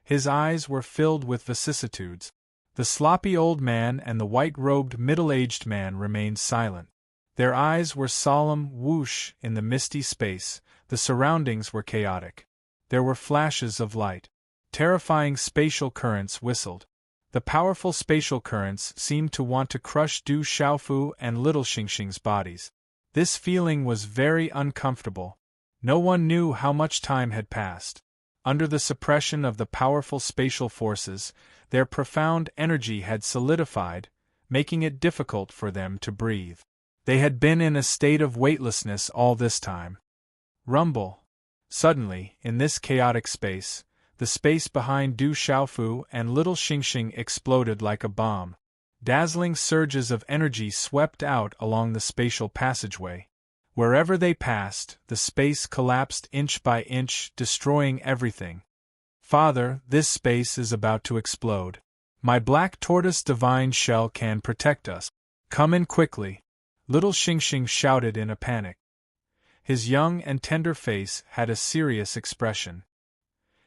His eyes were filled with vicissitudes. The sloppy old man and the white-robed middle-aged man remained silent. Their eyes were solemn, whoosh, in the misty space. The surroundings were chaotic. There were flashes of light. Terrifying spatial currents whistled. The powerful spatial currents seemed to want to crush Du Xiaofu and Little Xingxing's bodies. This feeling was very uncomfortable. No one knew how much time had passed. Under the suppression of the powerful spatial forces, their profound energy had solidified, making it difficult for them to breathe. They had been in a state of weightlessness all this time. Rumble. Suddenly, in this chaotic space, the space behind Du Xiaofu and Little Xingxing exploded like a bomb. Dazzling surges of energy swept out along the spatial passageway. Wherever they passed, the space collapsed inch by inch, destroying everything. Father, this space is about to explode. My black tortoise divine shell can protect us. Come in quickly. Little Xingxing shouted in a panic. His young and tender face had a serious expression.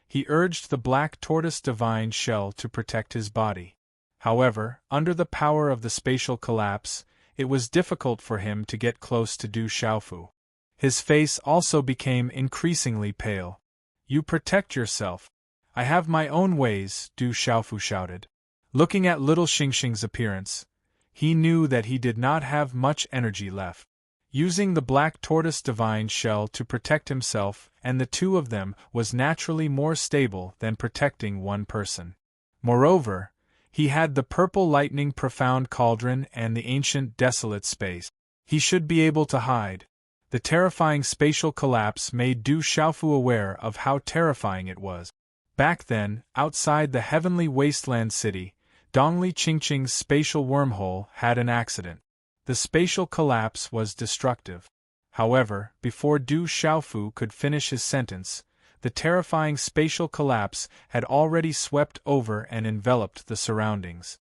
He urged the black tortoise divine shell to protect his body. However, under the power of the spatial collapse, it was difficult for him to get close to Du Xiaofu. His face also became increasingly pale. You protect yourself. I have my own ways, Du Xiaofu shouted. Looking at Little Xingxing's appearance, he knew that he did not have much energy left. Using the black tortoise divine shell to protect himself and the two of them was naturally more stable than protecting one person. Moreover, he had the purple lightning profound cauldron and the ancient desolate space. He should be able to hide. The terrifying spatial collapse made Du Xiaofu aware of how terrifying it was. Back then, outside the heavenly wasteland city, Dongli Qingqing's spatial wormhole had an accident. The spatial collapse was destructive. However, before Du Xiaofu could finish his sentence, the terrifying spatial collapse had already swept over and enveloped the surroundings.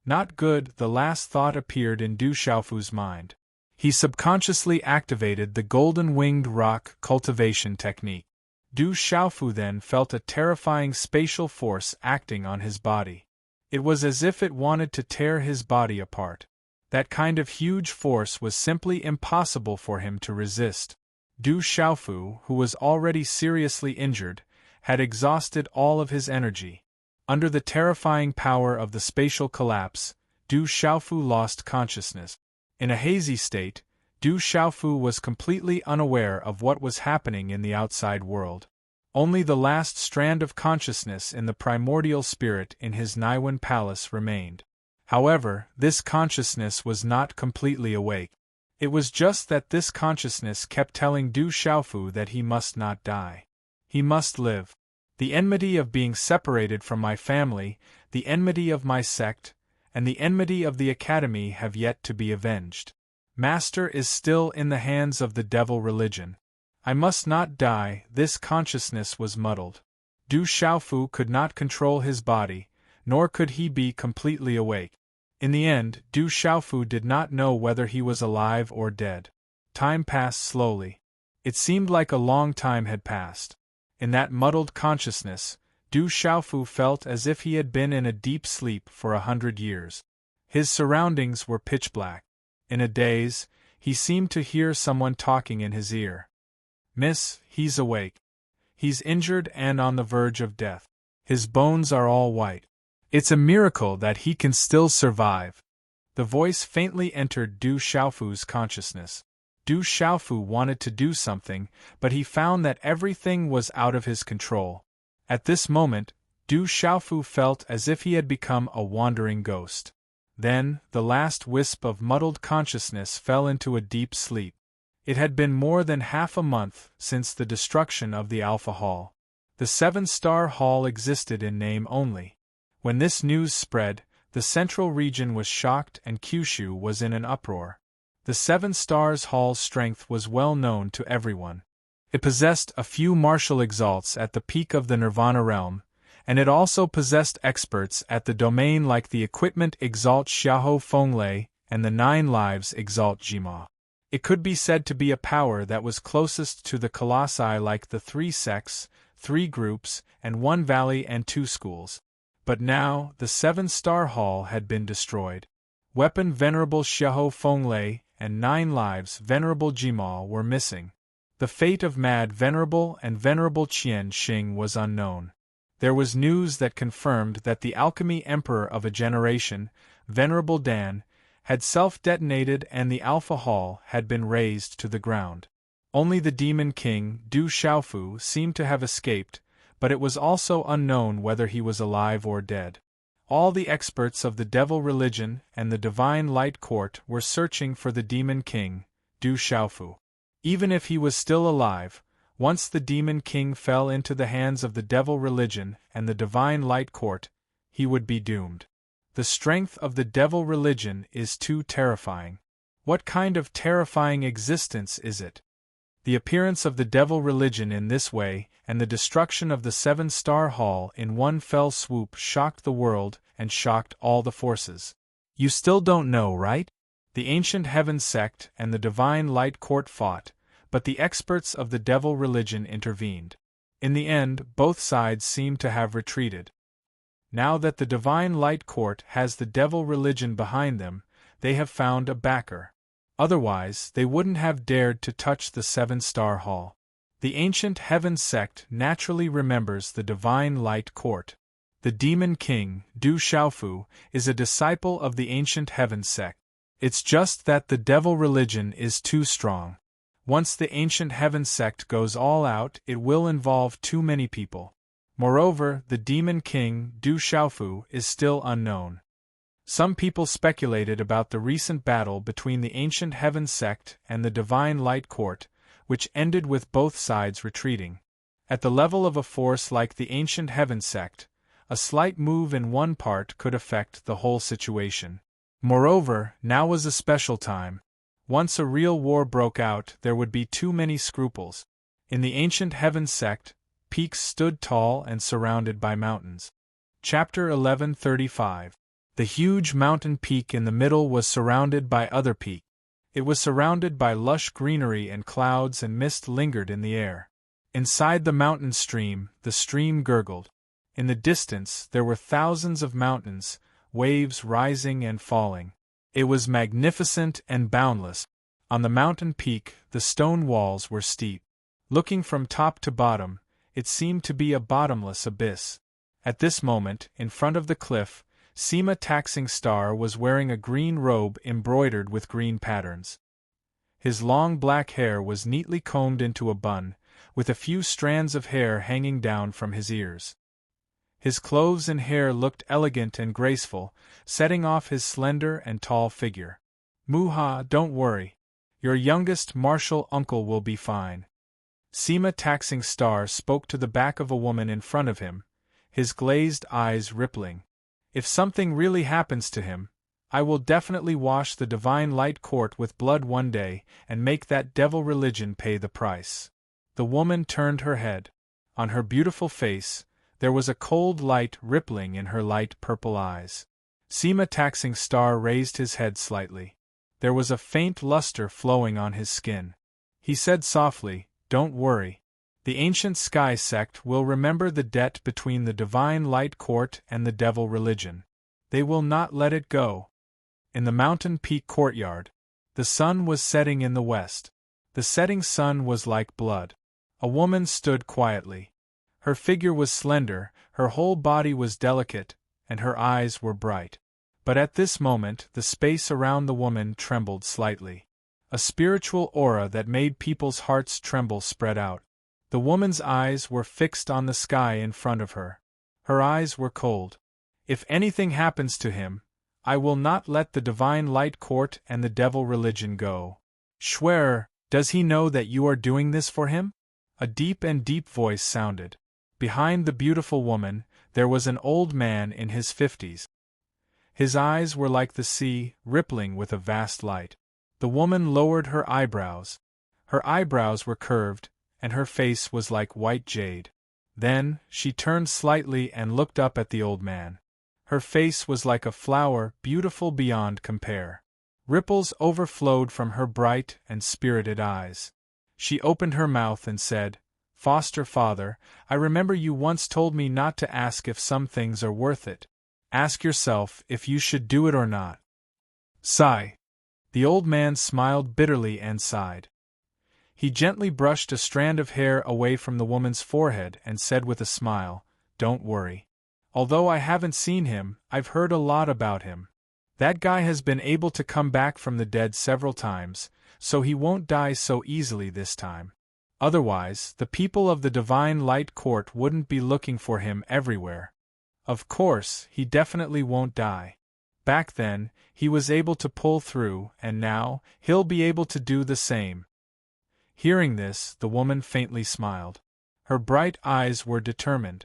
Not good, the last thought appeared in Du Xiaofu's mind. He subconsciously activated the golden-winged rock cultivation technique. Du Xiaofu then felt a terrifying spatial force acting on his body. It was as if it wanted to tear his body apart. That kind of huge force was simply impossible for him to resist. Du Xiaofu, who was already seriously injured, had exhausted all of his energy. Under the terrifying power of the spatial collapse, Du Xiaofu lost consciousness. In a hazy state, Du Xiaofu was completely unaware of what was happening in the outside world. Only the last strand of consciousness in the primordial spirit in his Naiwan palace remained. However, this consciousness was not completely awake. It was just that this consciousness kept telling Du Xiaofu that he must not die. He must live. The enmity of being separated from my family, the enmity of my sect, and the enmity of the academy have yet to be avenged. Master is still in the hands of the devil religion. I must not die. This consciousness was muddled. Du Xiaofu could not control his body, nor could he be completely awake. In the end, Du Xiaofu did not know whether he was alive or dead. Time passed slowly. It seemed like a long time had passed. In that muddled consciousness, Du Xiaofu felt as if he had been in a deep sleep for 100 years. His surroundings were pitch black. In a daze, he seemed to hear someone talking in his ear. "Miss, he's awake. He's injured and on the verge of death. His bones are all white. It's a miracle that he can still survive." The voice faintly entered Du Xiaofu's consciousness. Du Xiaofu wanted to do something, but he found that everything was out of his control. At this moment, Du Xiaofu felt as if he had become a wandering ghost. Then, the last wisp of muddled consciousness fell into a deep sleep. It had been more than half a month since the destruction of the Alpha Hall. The 7-star hall existed in name only. When this news spread, the central region was shocked and Kyushu was in an uproar. The 7 Stars Hall's strength was well known to everyone. It possessed a few martial exalts at the peak of the Nirvana realm, and it also possessed experts at the domain like the equipment exalt Xiahou Fenglei and the 9 lives exalt Jima. It could be said to be a power that was closest to the colossi like the 3 sects, 3 groups, and 1 valley and 2 schools. But now, the 7-star hall had been destroyed. Weapon Venerable Xiahou Fenglei and 9 lives Venerable Jima were missing. The fate of Mad Venerable and Venerable Qian Xing was unknown. There was news that confirmed that the alchemy emperor of a generation, Venerable Dan, had self-detonated and the Alpha Hall had been razed to the ground. Only the Demon King, Du Xiaofu, seemed to have escaped, but it was also unknown whether he was alive or dead. All the experts of the Devil Religion and the Divine Light Court were searching for the Demon King, Du Xiaofu. Even if he was still alive, once the Demon King fell into the hands of the Devil Religion and the Divine Light Court, he would be doomed. The strength of the Devil Religion is too terrifying. What kind of terrifying existence is it? The appearance of the Devil Religion in this way, and the destruction of the 7-star hall in one fell swoop shocked the world and shocked all the forces. You still don't know, right? The Ancient Heaven sect and the Divine Light Court fought, but the experts of the Devil Religion intervened. In the end, both sides seem to have retreated. Now that the Divine Light Court has the Devil Religion behind them, they have found a backer. Otherwise, they wouldn't have dared to touch the 7-star hall. The Ancient Heaven sect naturally remembers the Divine Light Court. The Demon King, Du Xiaofu, is a disciple of the Ancient Heaven sect. It's just that the Devil Religion is too strong. Once the Ancient Heaven sect goes all out, it will involve too many people. Moreover, the Demon King, Du Xiaofu, is still unknown. Some people speculated about the recent battle between the Ancient Heaven sect and the Divine Light Court, which ended with both sides retreating. At the level of a force like the Ancient Heaven sect, a slight move in one part could affect the whole situation. Moreover, now was a special time. Once a real war broke out, there would be too many scruples. In the ancient heaven sect, peaks stood tall and surrounded by mountains. Chapter 1135. The huge mountain peak in the middle was surrounded by other peaks. It was surrounded by lush greenery, and clouds and mist lingered in the air. Inside the mountain stream, the stream gurgled. In the distance, there were thousands of mountains, waves rising and falling. It was magnificent and boundless. On the mountain peak, the stone walls were steep. Looking from top to bottom, it seemed to be a bottomless abyss. At this moment, in front of the cliff, Sima Taxing Star was wearing a green robe embroidered with green patterns. His long black hair was neatly combed into a bun, with a few strands of hair hanging down from his ears. His clothes and hair looked elegant and graceful, setting off his slender and tall figure. Muha, don't worry. Your youngest martial uncle will be fine. Sima Taxing Star spoke to the back of a woman in front of him, his glazed eyes rippling. If something really happens to him, I will definitely wash the Divine Light Court with blood one day and make that devil religion pay the price. The woman turned her head. On her beautiful face, there was a cold light rippling in her light purple eyes. Sima Taxing Star raised his head slightly. There was a faint luster flowing on his skin. He said softly, "Don't worry. The ancient sky sect will remember the debt between the Divine Light Court and the devil religion. They will not let it go." In the mountain peak courtyard, the sun was setting in the west. The setting sun was like blood. A woman stood quietly. Her figure was slender, her whole body was delicate, and her eyes were bright. But at this moment, the space around the woman trembled slightly. A spiritual aura that made people's hearts tremble spread out. The woman's eyes were fixed on the sky in front of her. Her eyes were cold. "If anything happens to him, I will not let the Divine Light Court and the devil religion go." "Schwerer, does he know that you are doing this for him?" A deep voice sounded. Behind the beautiful woman, there was an old man in his 50s. His eyes were like the sea, rippling with a vast light. The woman lowered her eyebrows. Her eyebrows were curved, and her face was like white jade. Then, she turned slightly and looked up at the old man. Her face was like a flower, beautiful beyond compare. Ripples overflowed from her bright and spirited eyes. She opened her mouth and said, "Foster father, I remember you once told me not to ask if some things are worth it. Ask yourself if you should do it or not." Sigh. The old man smiled bitterly and sighed. He gently brushed a strand of hair away from the woman's forehead and said with a smile, "Don't worry. Although I haven't seen him, I've heard a lot about him. That guy has been able to come back from the dead several times, so he won't die so easily this time. Otherwise, the people of the Divine Light Court wouldn't be looking for him everywhere. Of course, he definitely won't die. Back then, he was able to pull through, and now, he'll be able to do the same." Hearing this, the woman faintly smiled. Her bright eyes were determined.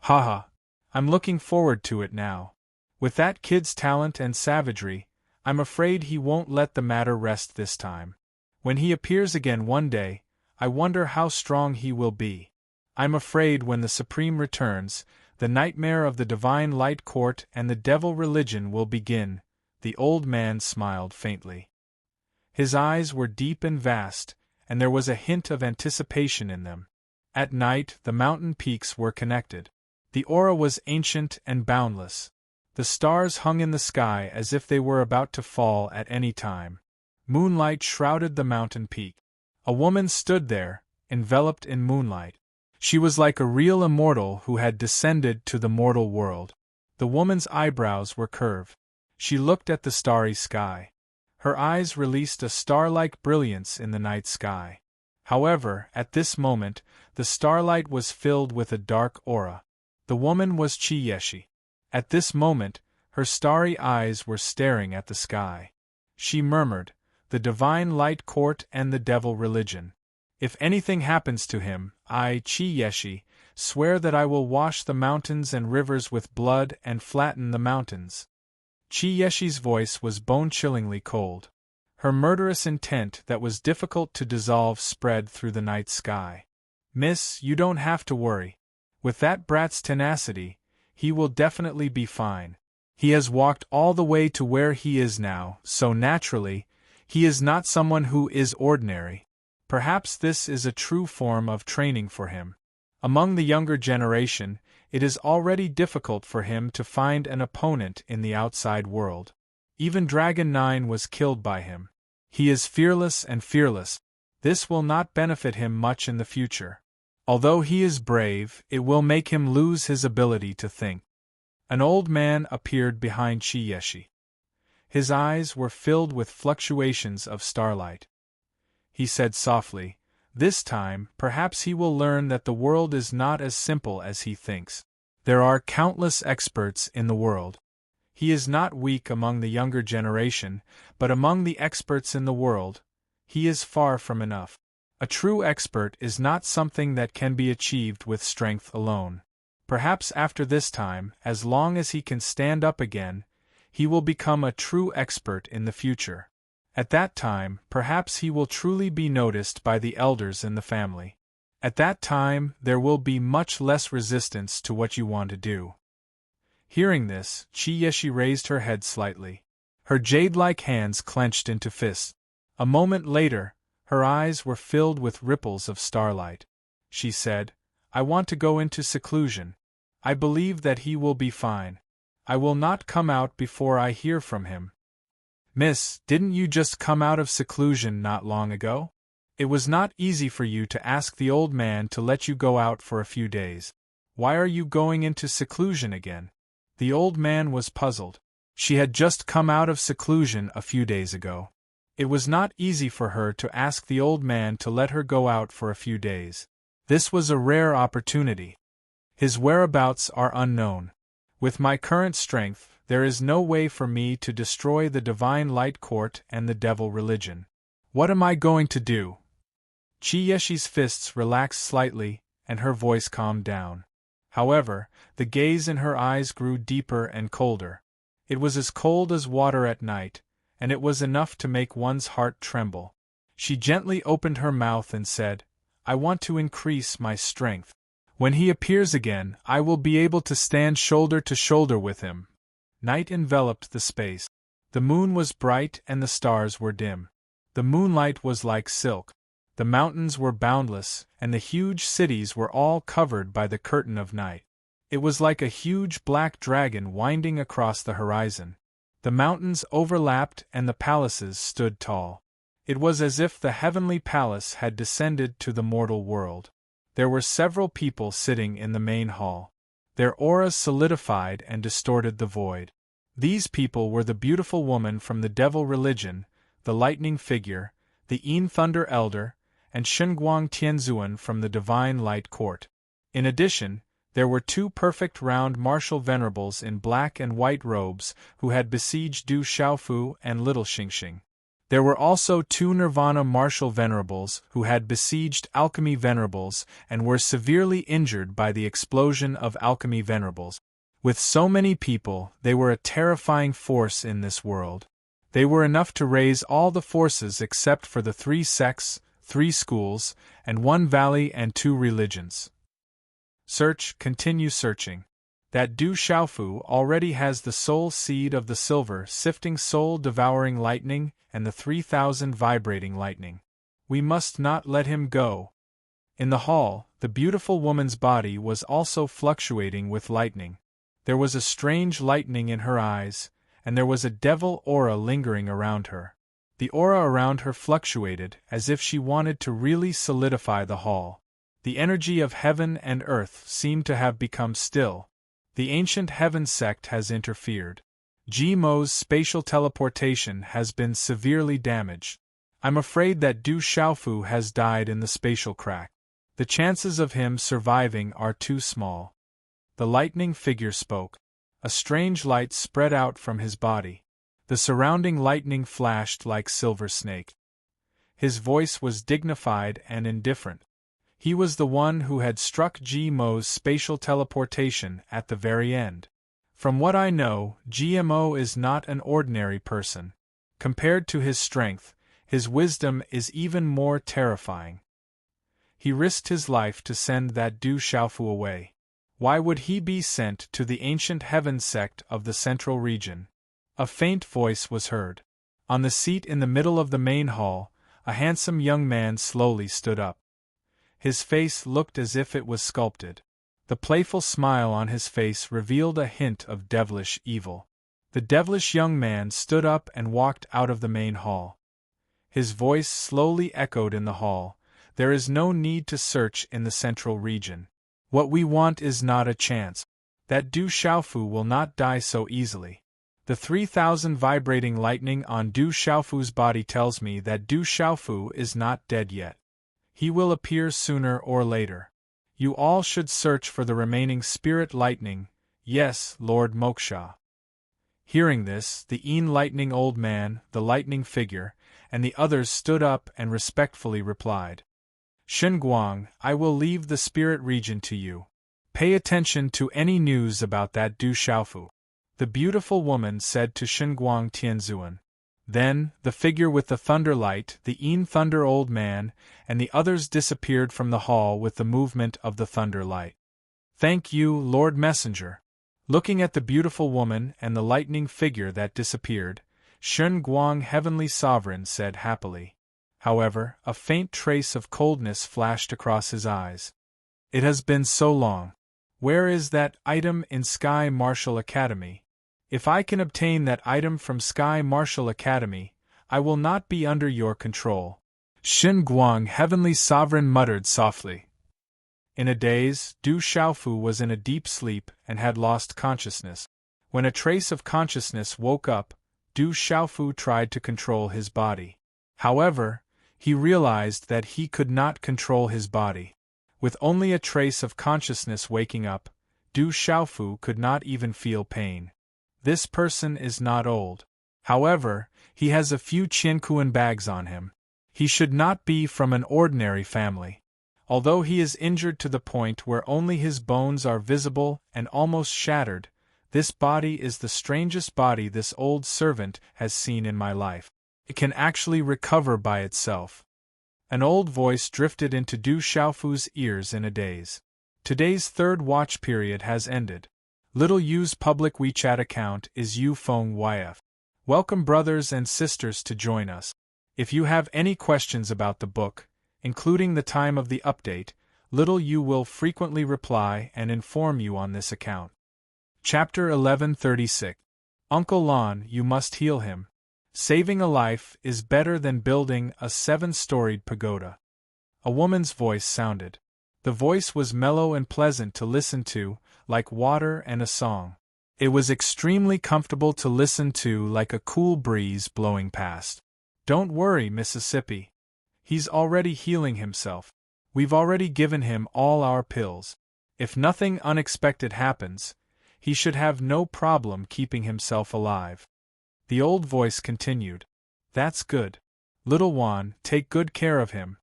"Haha, I'm looking forward to it now. With that kid's talent and savagery, I'm afraid he won't let the matter rest this time. When he appears again one day, I wonder how strong he will be. I'm afraid when the Supreme returns, the nightmare of the Divine Light Court and the devil religion will begin." The old man smiled faintly. His eyes were deep and vast, and there was a hint of anticipation in them. At night, the mountain peaks were connected. The aura was ancient and boundless. The stars hung in the sky as if they were about to fall at any time. Moonlight shrouded the mountain peak. A woman stood there, enveloped in moonlight. She was like a real immortal who had descended to the mortal world. The woman's eyebrows were curved. She looked at the starry sky. Her eyes released a star-like brilliance in the night sky. However, at this moment, the starlight was filled with a dark aura. The woman was Chi-Yeshi. At this moment, her starry eyes were staring at the sky. She murmured, "The Divine Light Court and the devil religion. If anything happens to him, I, Chi-Yeshi, swear that I will wash the mountains and rivers with blood and flatten the mountains." Chi-Yeshi's voice was bone-chillingly cold. Her murderous intent that was difficult to dissolve spread through the night sky. "Miss, you don't have to worry. With that brat's tenacity, he will definitely be fine. He has walked all the way to where he is now, so naturally, he is not someone who is ordinary. Perhaps this is a true form of training for him. Among the younger generation, it is already difficult for him to find an opponent in the outside world. Even Dragon 9 was killed by him. He is fearless and fearless. This will not benefit him much in the future. Although he is brave, it will make him lose his ability to think." An old man appeared behind Chiyeshi. His eyes were filled with fluctuations of starlight. He said softly, "This time, perhaps he will learn that the world is not as simple as he thinks. There are countless experts in the world. He is not weak among the younger generation, but among the experts in the world, he is far from enough. A true expert is not something that can be achieved with strength alone. Perhaps after this time, as long as he can stand up again, he will become a true expert in the future. At that time, perhaps he will truly be noticed by the elders in the family. At that time, there will be much less resistance to what you want to do." Hearing this, Chiyeshi raised her head slightly. Her jade-like hands clenched into fists. A moment later, her eyes were filled with ripples of starlight. She said, "I want to go into seclusion. I believe that he will be fine. I will not come out before I hear from him." "Miss, didn't you just come out of seclusion not long ago? It was not easy for you to ask the old man to let you go out for a few days. Why are you going into seclusion again?" The old man was puzzled. She had just come out of seclusion a few days ago. It was not easy for her to ask the old man to let her go out for a few days. This was a rare opportunity. His whereabouts are unknown. With my current strength, there is no way for me to destroy the Divine Light Court and the Devil Religion. What am I going to do? Chiyeshi's fists relaxed slightly, and her voice calmed down. However, the gaze in her eyes grew deeper and colder. It was as cold as water at night, and it was enough to make one's heart tremble. She gently opened her mouth and said, "I want to increase my strength. When he appears again, I will be able to stand shoulder to shoulder with him." Night enveloped the space. The moon was bright and the stars were dim. The moonlight was like silk. The mountains were boundless, and the huge cities were all covered by the curtain of night. It was like a huge black dragon winding across the horizon. The mountains overlapped and the palaces stood tall. It was as if the heavenly palace had descended to the mortal world. There were several people sitting in the main hall. Their auras solidified and distorted the void. These people were the beautiful woman from the Devil Religion, the Lightning Figure, the Yin Thunder Elder, and Shunguang Tianzuan from the Divine Light Court. In addition, there were two perfect round martial venerables in black and white robes who had besieged Du Xiaofu and Little Xingxing. There were also two Nirvana martial venerables who had besieged alchemy venerables and were severely injured by the explosion of alchemy venerables. With so many people, they were a terrifying force in this world. They were enough to raise all the forces except for the 3 sects, 3 schools, and 1 valley and 2 religions. Search, continue searching. That Du Xiaofu already has the soul seed of the silver sifting soul-devouring lightning and the 3,000 vibrating lightning. We must not let him go. In the hall, the beautiful woman's body was also fluctuating with lightning. There was a strange lightning in her eyes, and there was a devil aura lingering around her. The aura around her fluctuated as if she wanted to really solidify the hall. The energy of heaven and earth seemed to have become still. The ancient heaven sect has interfered. Mo's spatial teleportation has been severely damaged. I'm afraid that Du Xiaofu has died in the spatial crack. The chances of him surviving are too small. The lightning figure spoke. A strange light spread out from his body. The surrounding lightning flashed like silver snake. His voice was dignified and indifferent. He was the one who had struck Mo's spatial teleportation at the very end. From what I know, GMO is not an ordinary person. Compared to his strength, his wisdom is even more terrifying. He risked his life to send that Du Xiaofu away. Why would he be sent to the ancient heaven sect of the central region? A faint voice was heard. On the seat in the middle of the main hall, a handsome young man slowly stood up. His face looked as if it was sculpted. The playful smile on his face revealed a hint of devilish evil. The devilish young man stood up and walked out of the main hall. His voice slowly echoed in the hall. There is no need to search in the central region. What we want is not a chance. That Du Xiaofu will not die so easily. The 3,000 vibrating lightning on Du Xiaofu's body tells me that Du Xiaofu is not dead yet. He will appear sooner or later. You all should search for the remaining spirit lightning. Yes, Lord Moksha. Hearing this, the lightning old man, the lightning figure, and the others stood up and respectfully replied. Shenguang, I will leave the spirit region to you. Pay attention to any news about that Du Xiaofu. The beautiful woman said to Shenguang Tianzuan. Then, the figure with the thunder light, the thunder old man, and the others disappeared from the hall with the movement of the thunder light. Thank you, Lord Messenger. Looking at the beautiful woman and the lightning figure that disappeared, Shenguang Heavenly Sovereign said happily. However, a faint trace of coldness flashed across his eyes. It has been so long. Where is that item in Sky Martial Academy? If I can obtain that item from Sky Martial Academy, I will not be under your control. Shenguang Heavenly Sovereign muttered softly. In a daze, Du Xiaofu was in a deep sleep and had lost consciousness. When a trace of consciousness woke up, Du Xiaofu tried to control his body. However, he realized that he could not control his body. With only a trace of consciousness waking up, Du Xiaofu could not even feel pain. This person is not old. However, he has a few Qiankuan bags on him. He should not be from an ordinary family. Although he is injured to the point where only his bones are visible and almost shattered, this body is the strangest body this old servant has seen in my life. It can actually recover by itself. An old voice drifted into Du Xiaofu's ears in a daze. Today's third watch period has ended. Little Yu's public WeChat account is Yufeng YF. Welcome brothers and sisters to join us. If you have any questions about the book, including the time of the update, Little Yu will frequently reply and inform you on this account. Chapter 1136. Uncle Lon, you must heal him. Saving a life is better than building a 7-storied pagoda. A woman's voice sounded. The voice was mellow and pleasant to listen to, like water and a song. It was extremely comfortable to listen to, like a cool breeze blowing past. Don't worry, Mississippi. He's already healing himself. We've already given him all our pills. If nothing unexpected happens, he should have no problem keeping himself alive. The old voice continued. That's good. Little Juan, take good care of him.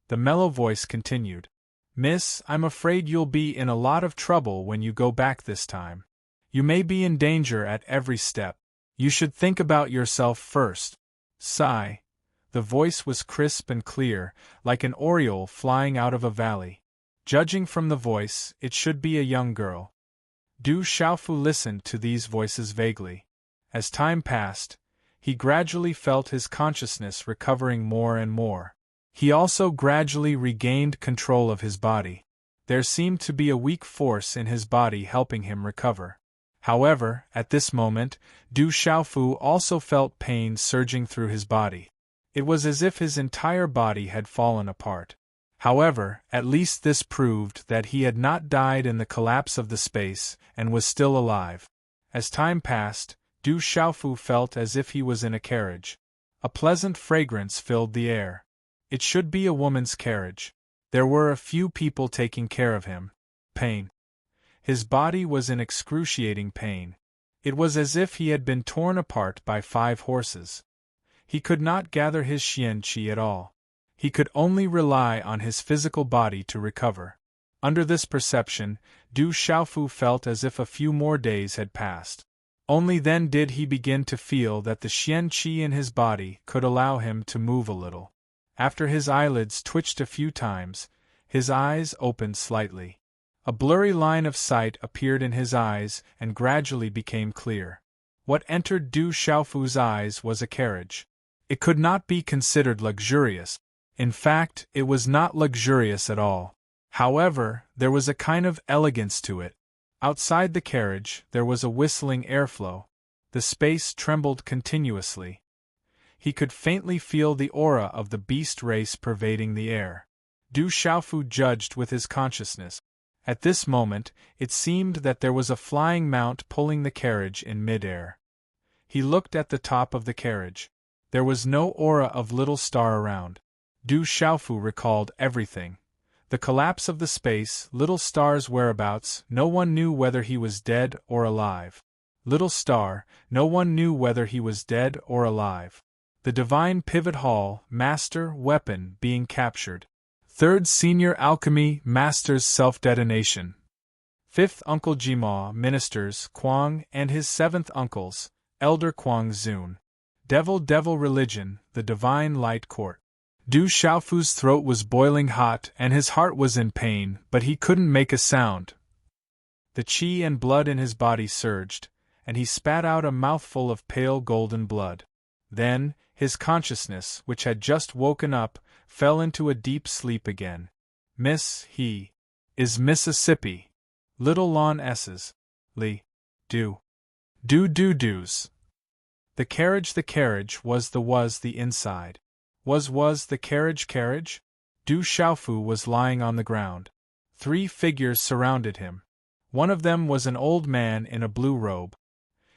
The mellow voice continued. Miss, I'm afraid you'll be in a lot of trouble when you go back this time. You may be in danger at every step. You should think about yourself first. Sigh. The voice was crisp and clear, like an oriole flying out of a valley. Judging from the voice, it should be a young girl. Du Xiaofu listened to these voices vaguely. As time passed, he gradually felt his consciousness recovering more and more. He also gradually regained control of his body. There seemed to be a weak force in his body helping him recover. However, at this moment, Du Xiaofu also felt pain surging through his body. It was as if his entire body had fallen apart. However, at least this proved that he had not died in the collapse of the space and was still alive. As time passed, Du Xiaofu felt as if he was in a carriage. A pleasant fragrance filled the air. It should be a woman's carriage. There were a few people taking care of him. Pain. His body was in excruciating pain. It was as if he had been torn apart by 5 horses. He could not gather his xian-qi at all. He could only rely on his physical body to recover. Under this perception, Du Xiaofu felt as if a few more days had passed. Only then did he begin to feel that the xian qi in his body could allow him to move a little. After his eyelids twitched a few times, his eyes opened slightly. A blurry line of sight appeared in his eyes and gradually became clear. What entered Du Xiaofu's eyes was a carriage. It could not be considered luxurious. In fact, it was not luxurious at all. However, there was a kind of elegance to it. Outside the carriage, there was a whistling airflow. The space trembled continuously. He could faintly feel the aura of the beast race pervading the air. Du Xiaofu judged with his consciousness. At this moment, it seemed that there was a flying mount pulling the carriage in mid-air. He looked at the top of the carriage. There was no aura of little star around. Du Xiaofu recalled everything. The collapse of the space, little star's whereabouts, no one knew whether he was dead or alive. Little star, no one knew whether he was dead or alive. The divine pivot hall, master, weapon, being captured. Third senior alchemy, master's self-detonation. Fifth uncle Jima, ministers, Kuang, and his seventh uncles, elder Kuang Zun. Devil religion, the divine light court. Du Xiaofu's throat was boiling hot and his heart was in pain, but he couldn't make a sound. The qi and blood in his body surged, and he spat out a mouthful of pale golden blood. Then, his consciousness, which had just woken up, fell into a deep sleep again. He is Mississippi. Little lawn S's. Li. Do. Do's. The carriage was the inside. Was the carriage? Du Xiaofu was lying on the ground. 3 figures surrounded him. One of them was an old man in a blue robe.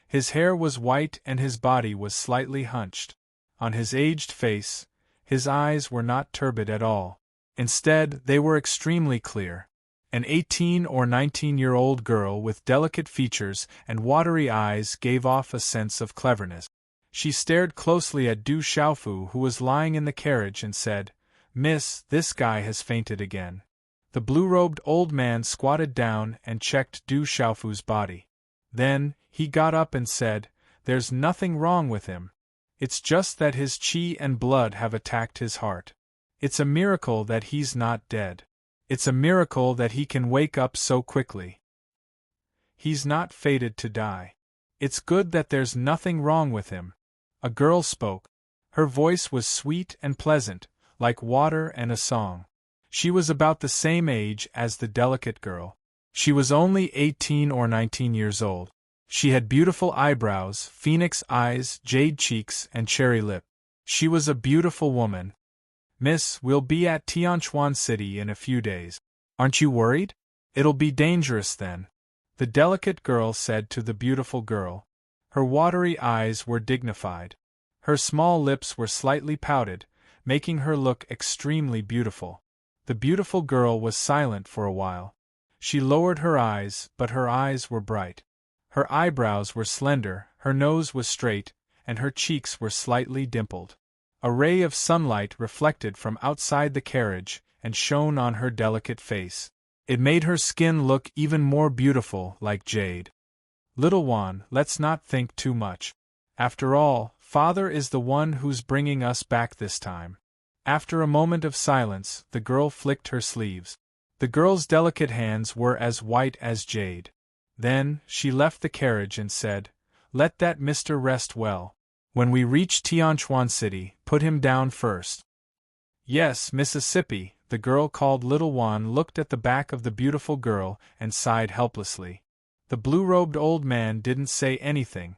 His hair was white and his body was slightly hunched. On his aged face, his eyes were not turbid at all. Instead, they were extremely clear. An 18 or 19-year-old girl with delicate features and watery eyes gave off a sense of cleverness. She stared closely at Du Xiaofu, who was lying in the carriage, and said, "Miss, this guy has fainted again." The blue-robed old man squatted down and checked Du Xiaofu's body. Then, he got up and said, "There's nothing wrong with him. It's just that his qi and blood have attacked his heart. It's a miracle that he's not dead. It's a miracle that he can wake up so quickly. He's not fated to die. It's good that there's nothing wrong with him." A girl spoke. Her voice was sweet and pleasant, like water and a song. She was about the same age as the delicate girl. She was only 18 or 19 years old. She had beautiful eyebrows, phoenix eyes, jade cheeks, and cherry lip. She was a beautiful woman. "Miss, we'll be at Tianquan City in a few days. Aren't you worried? It'll be dangerous then," the delicate girl said to the beautiful girl. Her watery eyes were dignified. Her small lips were slightly pouted, making her look extremely beautiful. The beautiful girl was silent for a while. She lowered her eyes, but her eyes were bright. Her eyebrows were slender, her nose was straight, and her cheeks were slightly dimpled. A ray of sunlight reflected from outside the carriage and shone on her delicate face. It made her skin look even more beautiful, like jade. "Little one, let's not think too much. After all, Father is the one who's bringing us back this time." After a moment of silence, the girl flicked her sleeves. The girl's delicate hands were as white as jade. Then, she left the carriage and said, "Let that Mr. rest well. When we reach Tianquan City, put him down first." "Yes, Mississippi," the girl called. Little Juan looked at the back of the beautiful girl and sighed helplessly. The blue-robed old man didn't say anything.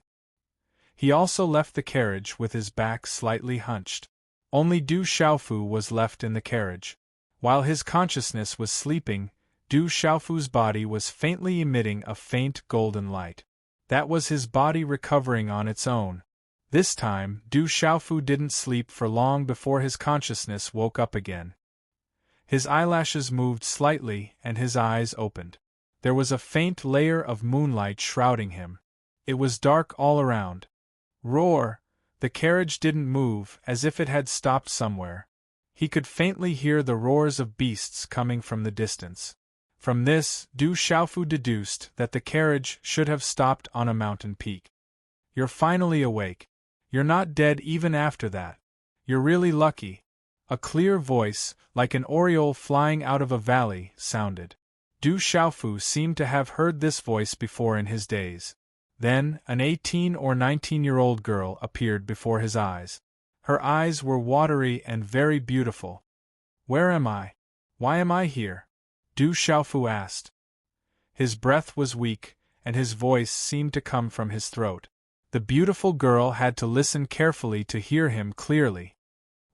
He also left the carriage with his back slightly hunched. Only Du Xiaofu was left in the carriage. While his consciousness was sleeping, Du Xiaofu's body was faintly emitting a faint golden light. That was his body recovering on its own. This time, Du Xiaofu didn't sleep for long before his consciousness woke up again. His eyelashes moved slightly and his eyes opened. There was a faint layer of moonlight shrouding him. It was dark all around. Roar! The carriage didn't move, as if it had stopped somewhere. He could faintly hear the roars of beasts coming from the distance. From this, Du Xiaofu deduced that the carriage should have stopped on a mountain peak. You're finally awake. You're not dead even after that. You're really lucky. A clear voice, like an oriole flying out of a valley, sounded. Du Xiaofu seemed to have heard this voice before in his days. Then, an 18 or 19-year-old girl appeared before his eyes. Her eyes were watery and very beautiful. Where am I? Why am I here? Du Xiaofu asked. His breath was weak, and his voice seemed to come from his throat. The beautiful girl had to listen carefully to hear him clearly.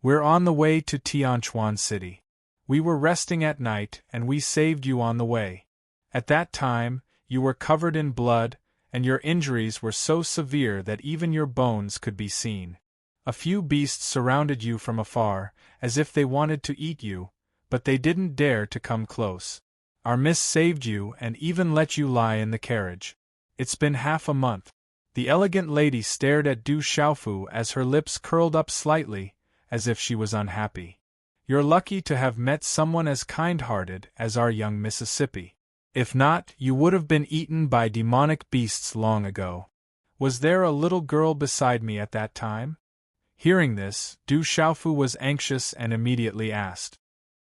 We're on the way to Tianquan City. We were resting at night, and we saved you on the way. At that time, you were covered in blood, and your injuries were so severe that even your bones could be seen. A few beasts surrounded you from afar, as if they wanted to eat you, but they didn't dare to come close. Our miss saved you and even let you lie in the carriage. It's been half a month. The elegant lady stared at Du Xiaofu as her lips curled up slightly, as if she was unhappy. You're lucky to have met someone as kind-hearted as our young Mississippi. If not, you would have been eaten by demonic beasts long ago. Was there a little girl beside me at that time? Hearing this, Du Xiaofu was anxious and immediately asked.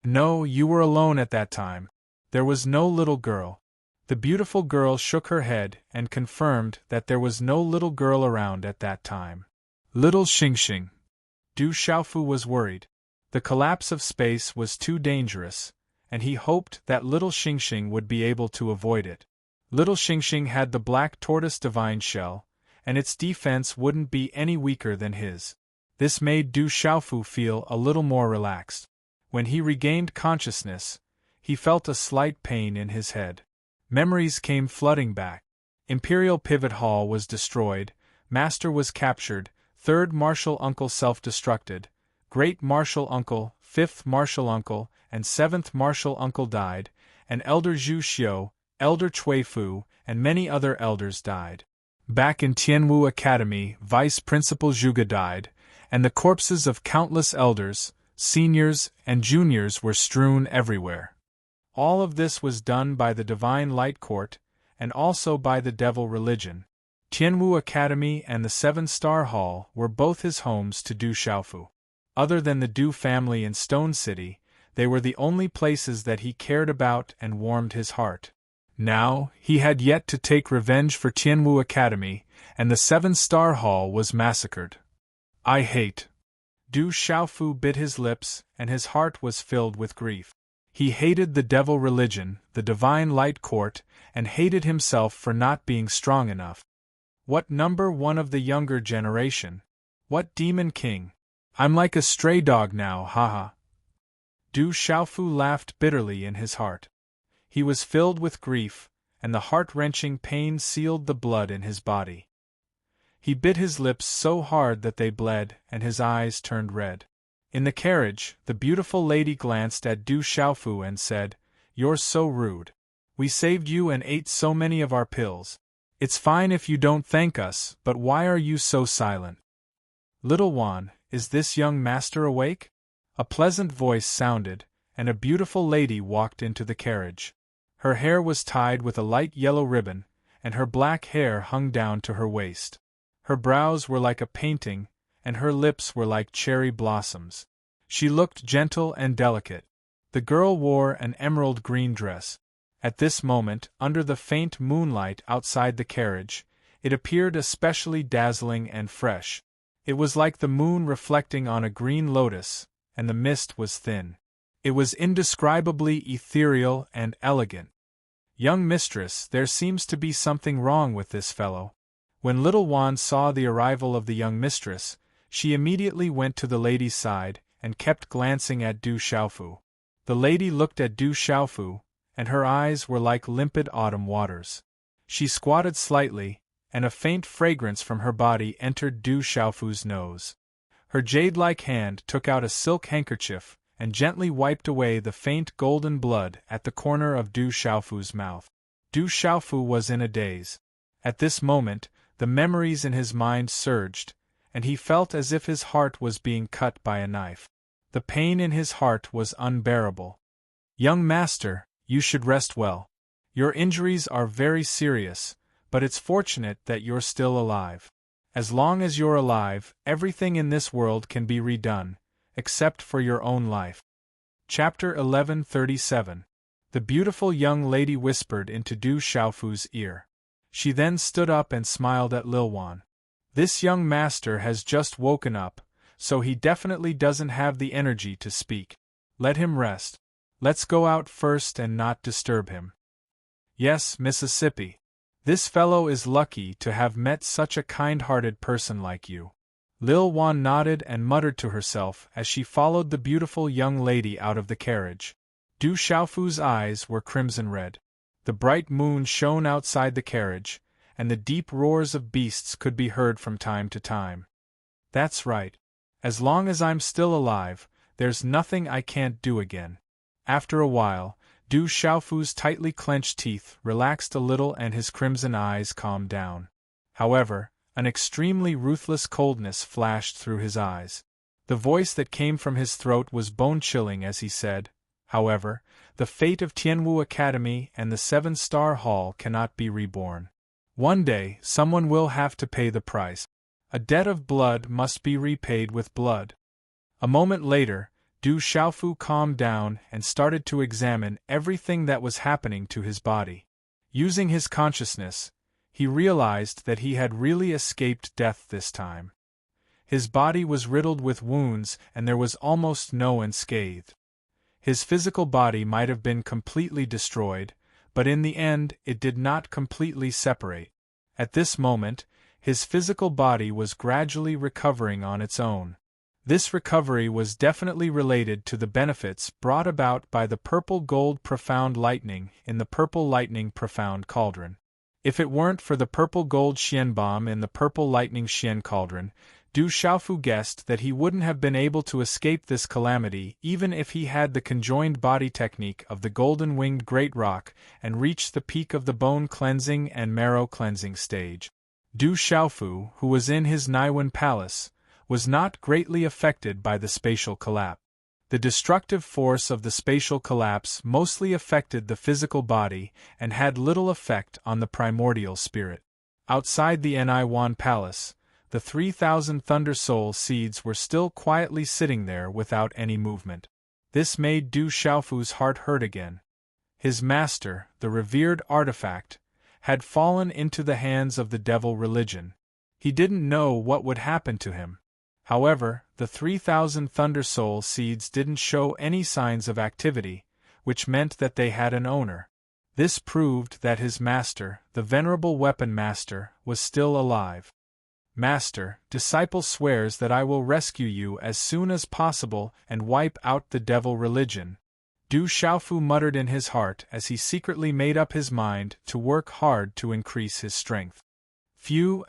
No, you were alone at that time. There was no little girl. The beautiful girl shook her head and confirmed that there was no little girl around at that time. Little Xingxing. Du Xiaofu was worried. The collapse of space was too dangerous, and he hoped that little Xingxing would be able to avoid it. Little Xingxing had the black tortoise divine shell, and its defense wouldn't be any weaker than his. This made Du Xiaofu feel a little more relaxed. When he regained consciousness, he felt a slight pain in his head. Memories came flooding back. Imperial Pivot Hall was destroyed, Master was captured, Third Martial Uncle self-destructed, Great Martial Uncle, Fifth Martial Uncle, and Seventh Martial Uncle died, and Elder Zhu Xiu, Elder Cui Fu, and many other elders died. Back in Tianwu Academy, Vice Principal Zhuge died, and the corpses of countless elders, seniors, and juniors were strewn everywhere. All of this was done by the Divine Light Court, and also by the Devil Religion. Tianwu Academy and the Seven-Star Hall were both his homes to Du Xiaofu. Other than the Du family in Stone City, they were the only places that he cared about and warmed his heart. Now, he had yet to take revenge for Tianwu Academy, and the Seven-Star Hall was massacred. I hate. Du Xiaofu bit his lips, and his heart was filled with grief. He hated the Devil Religion, the Divine Light Court, and hated himself for not being strong enough. What number one of the younger generation? What demon king? I'm like a stray dog now, haha. Du Xiaofu laughed bitterly in his heart. He was filled with grief, and the heart-wrenching pain sealed the blood in his body. He bit his lips so hard that they bled, and his eyes turned red. In the carriage, the beautiful lady glanced at Du Xiaofu and said, "You're so rude. We saved you and ate so many of our pills. It's fine if you don't thank us, but why are you so silent?" "Little Wan, is this young master awake?" A pleasant voice sounded, and a beautiful lady walked into the carriage. Her hair was tied with a light yellow ribbon, and her black hair hung down to her waist. Her brows were like a painting, and her lips were like cherry blossoms. She looked gentle and delicate. The girl wore an emerald green dress. At this moment, under the faint moonlight outside the carriage, it appeared especially dazzling and fresh. It was like the moon reflecting on a green lotus, and the mist was thin. It was indescribably ethereal and elegant. "Young mistress, there seems to be something wrong with this fellow." When little Wan saw the arrival of the young mistress, she immediately went to the lady's side, and kept glancing at Du Xiaofu. The lady looked at Du Xiaofu, and her eyes were like limpid autumn waters. She squatted slightly, and a faint fragrance from her body entered Du Xiaofu's nose. Her jade-like hand took out a silk handkerchief, and gently wiped away the faint golden blood at the corner of Du Xiaofu's mouth. Du Xiaofu was in a daze. At this moment, the memories in his mind surged, and he felt as if his heart was being cut by a knife. The pain in his heart was unbearable. "Young master, you should rest well. Your injuries are very serious, but it's fortunate that you're still alive." As long as you're alive, everything in this world can be redone, except for your own life. Chapter 1137. The beautiful young lady whispered into Du Xiaofu's ear. She then stood up and smiled at Lil Wan. This young master has just woken up, so he definitely doesn't have the energy to speak. Let him rest. Let's go out first and not disturb him. Yes, Mississippi. This fellow is lucky to have met such a kind-hearted person like you. Lil Wan nodded and muttered to herself as she followed the beautiful young lady out of the carriage. Du Xiaofu's eyes were crimson red. The bright moon shone outside the carriage, and the deep roars of beasts could be heard from time to time. That's right. As long as I'm still alive, there's nothing I can't do again. After a while, Du Xiaofu's tightly clenched teeth relaxed a little and his crimson eyes calmed down. However, an extremely ruthless coldness flashed through his eyes. The voice that came from his throat was bone-chilling as he said, "However, the fate of Tianwu Academy and the 7-Star Hall cannot be reborn. One day, someone will have to pay the price. A debt of blood must be repaid with blood." A moment later, Du Xiaofu calmed down and started to examine everything that was happening to his body. Using his consciousness, he realized that he had really escaped death this time. His body was riddled with wounds and there was almost no unscathed. His physical body might have been completely destroyed, but in the end it did not completely separate. At this moment, his physical body was gradually recovering on its own. This recovery was definitely related to the benefits brought about by the purple gold profound lightning in the purple lightning profound cauldron. If it weren't for the purple gold Xian bomb in the purple lightning Xian cauldron, Du Xiaofu guessed that he wouldn't have been able to escape this calamity even if he had the conjoined body technique of the golden-winged great roc and reached the peak of the bone cleansing and marrow cleansing stage. Du Xiaofu, who was in his Naiwen palace, was not greatly affected by the spatial collapse. The destructive force of the spatial collapse mostly affected the physical body and had little effect on the primordial spirit. Outside the Naiwen palace, the 3,000 Thunder Soul seeds were still quietly sitting there without any movement. This made Du Xiaofu's heart hurt again. His master, the revered artifact, had fallen into the hands of the devil religion. He didn't know what would happen to him. However, the 3,000 Thunder Soul seeds didn't show any signs of activity, which meant that they had an owner. This proved that his master, the venerable weapon master, was still alive. "Master, disciple swears that I will rescue you as soon as possible and wipe out the devil religion." Du Xiaofu muttered in his heart as he secretly made up his mind to work hard to increase his strength.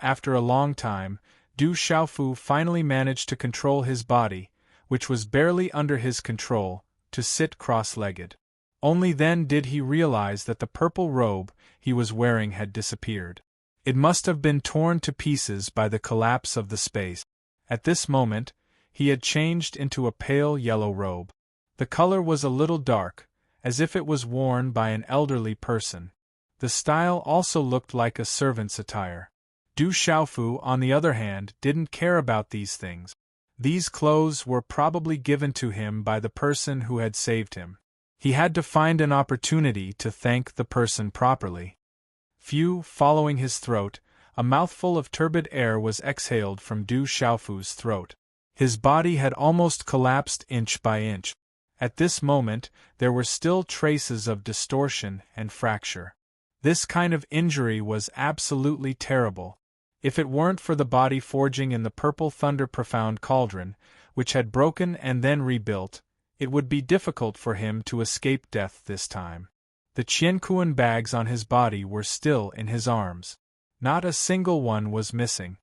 After a long time, Du Xiaofu finally managed to control his body, which was barely under his control, to sit cross-legged. Only then did he realize that the purple robe he was wearing had disappeared. It must have been torn to pieces by the collapse of the space. At this moment, he had changed into a pale yellow robe. The color was a little dark, as if it was worn by an elderly person. The style also looked like a servant's attire. Du Xiaofu, on the other hand, didn't care about these things. These clothes were probably given to him by the person who had saved him. He had to find an opportunity to thank the person properly. Following his throat, a mouthful of turbid air was exhaled from Du Xiaofu's throat. His body had almost collapsed inch by inch. At this moment, there were still traces of distortion and fracture. This kind of injury was absolutely terrible. If it weren't for the body forging in the purple thunder profound cauldron, which had broken and then rebuilt, it would be difficult for him to escape death this time. The Qiankuan bags on his body were still in his arms. Not a single one was missing.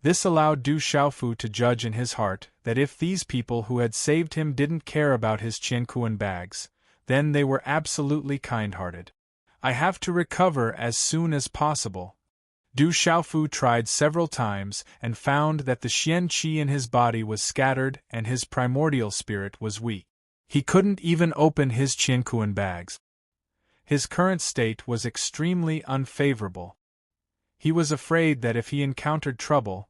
This allowed Du Xiaofu to judge in his heart that if these people who had saved him didn't care about his Qiankuan bags, then they were absolutely kind-hearted. "I have to recover as soon as possible." Du Xiaofu tried several times and found that the Xian Qi in his body was scattered and his primordial spirit was weak. He couldn't even open his Qiankuan bags. His current state was extremely unfavorable. He was afraid that if he encountered trouble,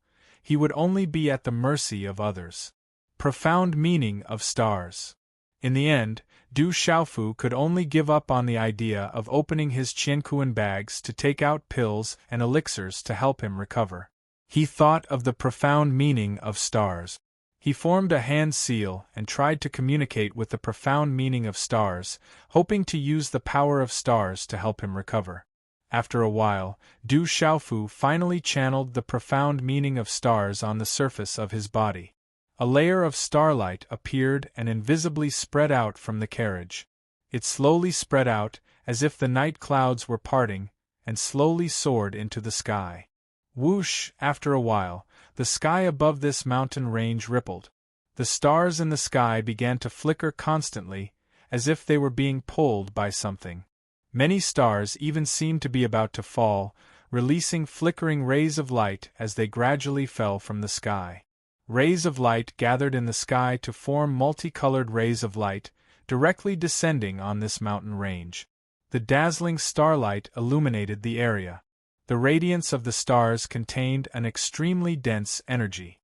he would only be at the mercy of others. Profound meaning of stars. In the end, Du Xiaofu could only give up on the idea of opening his Qianquan bags to take out pills and elixirs to help him recover. He thought of the profound meaning of stars. He formed a hand seal and tried to communicate with the profound meaning of stars, hoping to use the power of stars to help him recover. After a while, Du Xiaofu finally channeled the profound meaning of stars on the surface of his body. A layer of starlight appeared and invisibly spread out from the carriage. It slowly spread out, as if the night clouds were parting, and slowly soared into the sky. Whoosh! After a while, the sky above this mountain range rippled. The stars in the sky began to flicker constantly, as if they were being pulled by something. Many stars even seemed to be about to fall, releasing flickering rays of light as they gradually fell from the sky. Rays of light gathered in the sky to form multicolored rays of light, directly descending on this mountain range. The dazzling starlight illuminated the area. The radiance of the stars contained an extremely dense energy.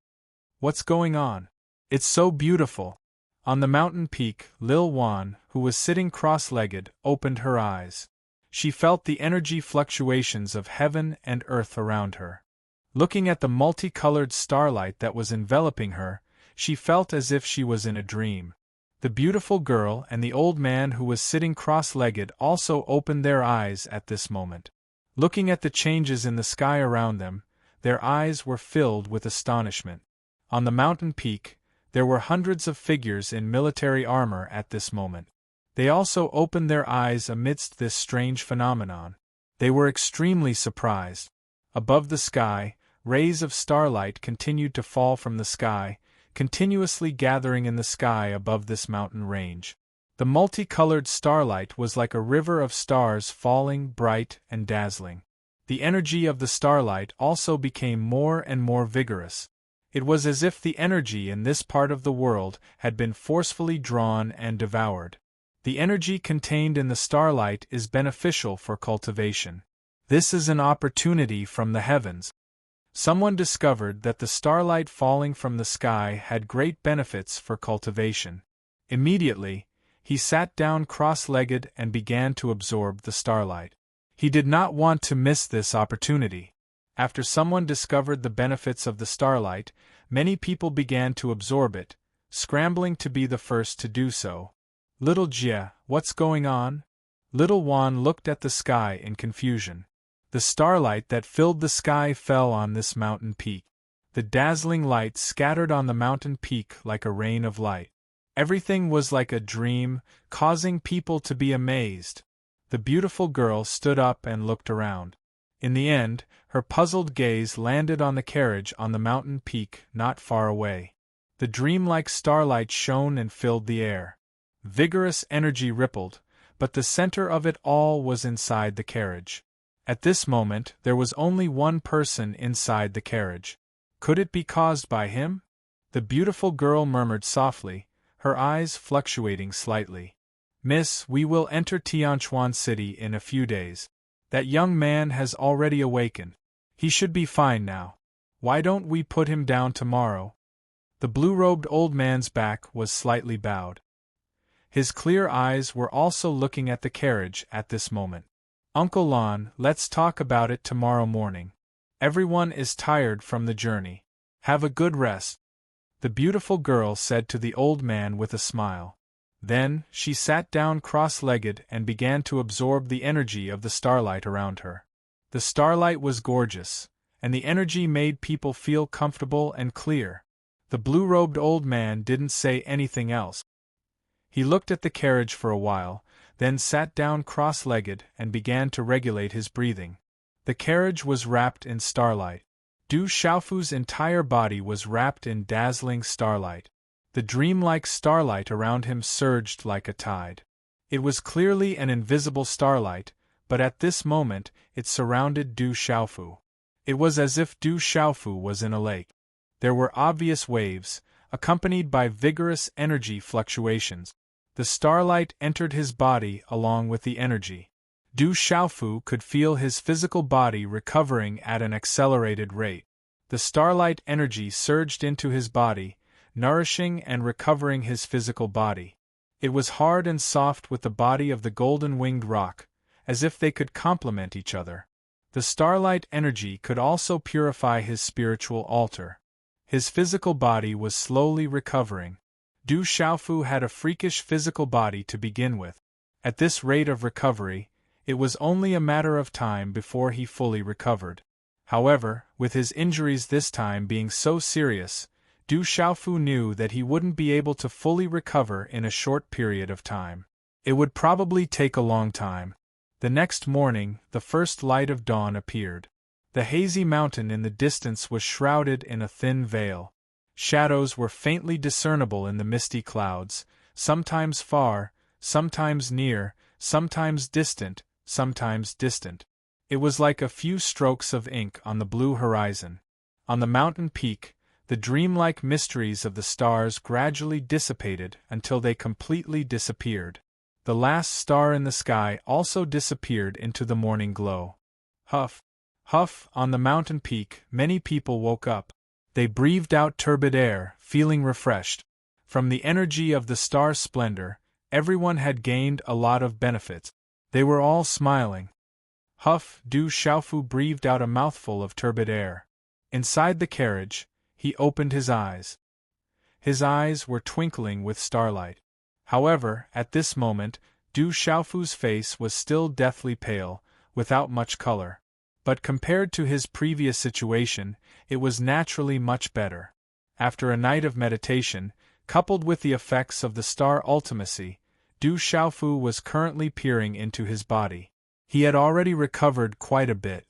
What's going on? It's so beautiful. On the mountain peak, Lil Wan, who was sitting cross-legged, opened her eyes. She felt the energy fluctuations of heaven and earth around her. Looking at the multicolored starlight that was enveloping her, she felt as if she was in a dream. The beautiful girl and the old man who was sitting cross-legged also opened their eyes at this moment. Looking at the changes in the sky around them, their eyes were filled with astonishment. On the mountain peak, there were hundreds of figures in military armor at this moment. They also opened their eyes amidst this strange phenomenon. They were extremely surprised. Above the sky, rays of starlight continued to fall from the sky, continuously gathering in the sky above this mountain range. The multicolored starlight was like a river of stars falling bright and dazzling. The energy of the starlight also became more and more vigorous. It was as if the energy in this part of the world had been forcefully drawn and devoured. The energy contained in the starlight is beneficial for cultivation. This is an opportunity from the heavens. Someone discovered that the starlight falling from the sky had great benefits for cultivation. Immediately, he sat down cross-legged and began to absorb the starlight. He did not want to miss this opportunity. After someone discovered the benefits of the starlight, many people began to absorb it, scrambling to be the first to do so. Little Jia, what's going on? Little Wan looked at the sky in confusion. The starlight that filled the sky fell on this mountain peak. The dazzling light scattered on the mountain peak like a rain of light. Everything was like a dream, causing people to be amazed. The beautiful girl stood up and looked around. In the end, her puzzled gaze landed on the carriage on the mountain peak not far away. The dreamlike starlight shone and filled the air. Vigorous energy rippled, but the center of it all was inside the carriage. At this moment, there was only one person inside the carriage. Could it be caused by him? The beautiful girl murmured softly, her eyes fluctuating slightly. Miss, we will enter Tianquan City in a few days. That young man has already awakened. He should be fine now. Why don't we put him down tomorrow? The blue-robed old man's back was slightly bowed. His clear eyes were also looking at the carriage at this moment. Uncle Lon, let's talk about it tomorrow morning. Everyone is tired from the journey. Have a good rest. The beautiful girl said to the old man with a smile. Then, she sat down cross-legged and began to absorb the energy of the starlight around her. The starlight was gorgeous, and the energy made people feel comfortable and clear. The blue-robed old man didn't say anything else. He looked at the carriage for a while, then sat down cross-legged and began to regulate his breathing. The carriage was wrapped in starlight. Du Xiaofu's entire body was wrapped in dazzling starlight. The dreamlike starlight around him surged like a tide. It was clearly an invisible starlight, but at this moment it surrounded Du Xiaofu. It was as if Du Xiaofu was in a lake. There were obvious waves, accompanied by vigorous energy fluctuations. The starlight entered his body along with the energy. Du Xiaofu could feel his physical body recovering at an accelerated rate. The starlight energy surged into his body, nourishing and recovering his physical body. It was hard and soft with the body of the golden-winged rock, as if they could complement each other. The starlight energy could also purify his spiritual altar. His physical body was slowly recovering. Du Xiaofu had a freakish physical body to begin with. At this rate of recovery, it was only a matter of time before he fully recovered. However, with his injuries this time being so serious, Du Xiaofu knew that he wouldn't be able to fully recover in a short period of time. It would probably take a long time. The next morning, the first light of dawn appeared. The hazy mountain in the distance was shrouded in a thin veil. Shadows were faintly discernible in the misty clouds, sometimes far, sometimes near, sometimes distant, sometimes distant. It was like a few strokes of ink on the blue horizon. On the mountain peak, the dreamlike mysteries of the stars gradually dissipated until they completely disappeared. The last star in the sky also disappeared into the morning glow. Huff, huff, on the mountain peak, many people woke up. They breathed out turbid air, feeling refreshed. From the energy of the star's splendor, everyone had gained a lot of benefits. They were all smiling. Huff, Du Xiaofu breathed out a mouthful of turbid air. Inside the carriage, he opened his eyes. His eyes were twinkling with starlight. However, at this moment, Du Xiaofu's face was still deathly pale, without much color. But compared to his previous situation, it was naturally much better. After a night of meditation, coupled with the effects of the star ultimacy, Du Xiaofu was currently peering into his body. He had already recovered quite a bit.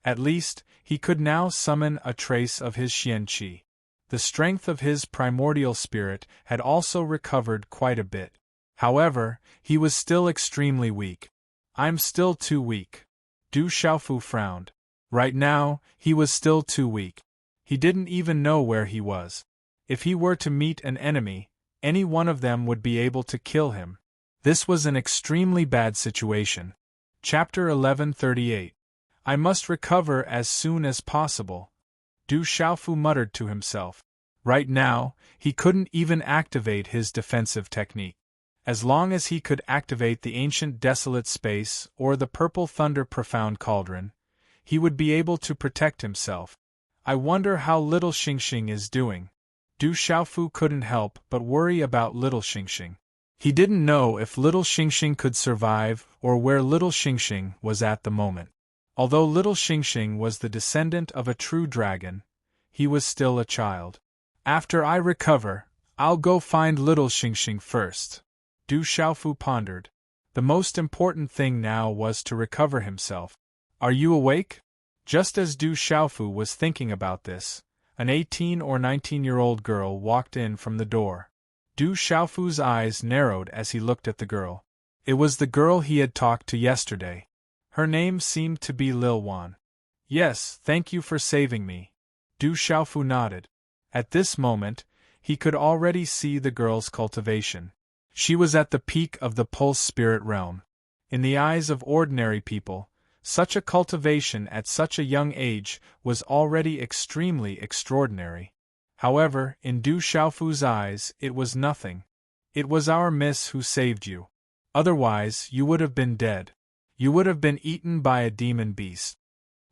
At least, he could now summon a trace of his Xian-Qi. The strength of his primordial spirit had also recovered quite a bit. However, he was still extremely weak. "I'm still too weak." Du Xiaofu frowned. Right now, he was still too weak. He didn't even know where he was. If he were to meet an enemy, any one of them would be able to kill him. This was an extremely bad situation. Chapter 1138. I must recover as soon as possible. Du Xiaofu muttered to himself. Right now, he couldn't even activate his defensive technique. As long as he could activate the ancient desolate space or the purple thunder profound cauldron, he would be able to protect himself. I wonder how little Xingxing is doing. Du Xiaofu couldn't help but worry about little Xingxing. He didn't know if little Xingxing could survive or where little Xingxing was at the moment. Although little Xingxing was the descendant of a true dragon, he was still a child. After I recover, I'll go find little Xingxing first. Du Xiaofu pondered. The most important thing now was to recover himself. Are you awake? Just as Du Xiaofu was thinking about this, an 18 or 19-year-old girl walked in from the door. Du Xiaofu's eyes narrowed as he looked at the girl. It was the girl he had talked to yesterday. Her name seemed to be Lil Wan. Yes, thank you for saving me. Du Xiaofu nodded. At this moment, he could already see the girl's cultivation. She was at the peak of the pulse spirit realm. In the eyes of ordinary people, such a cultivation at such a young age was already extremely extraordinary. However, in Du Xiaofu's eyes, it was nothing. It was our miss who saved you. Otherwise, you would have been dead. You would have been eaten by a demon beast.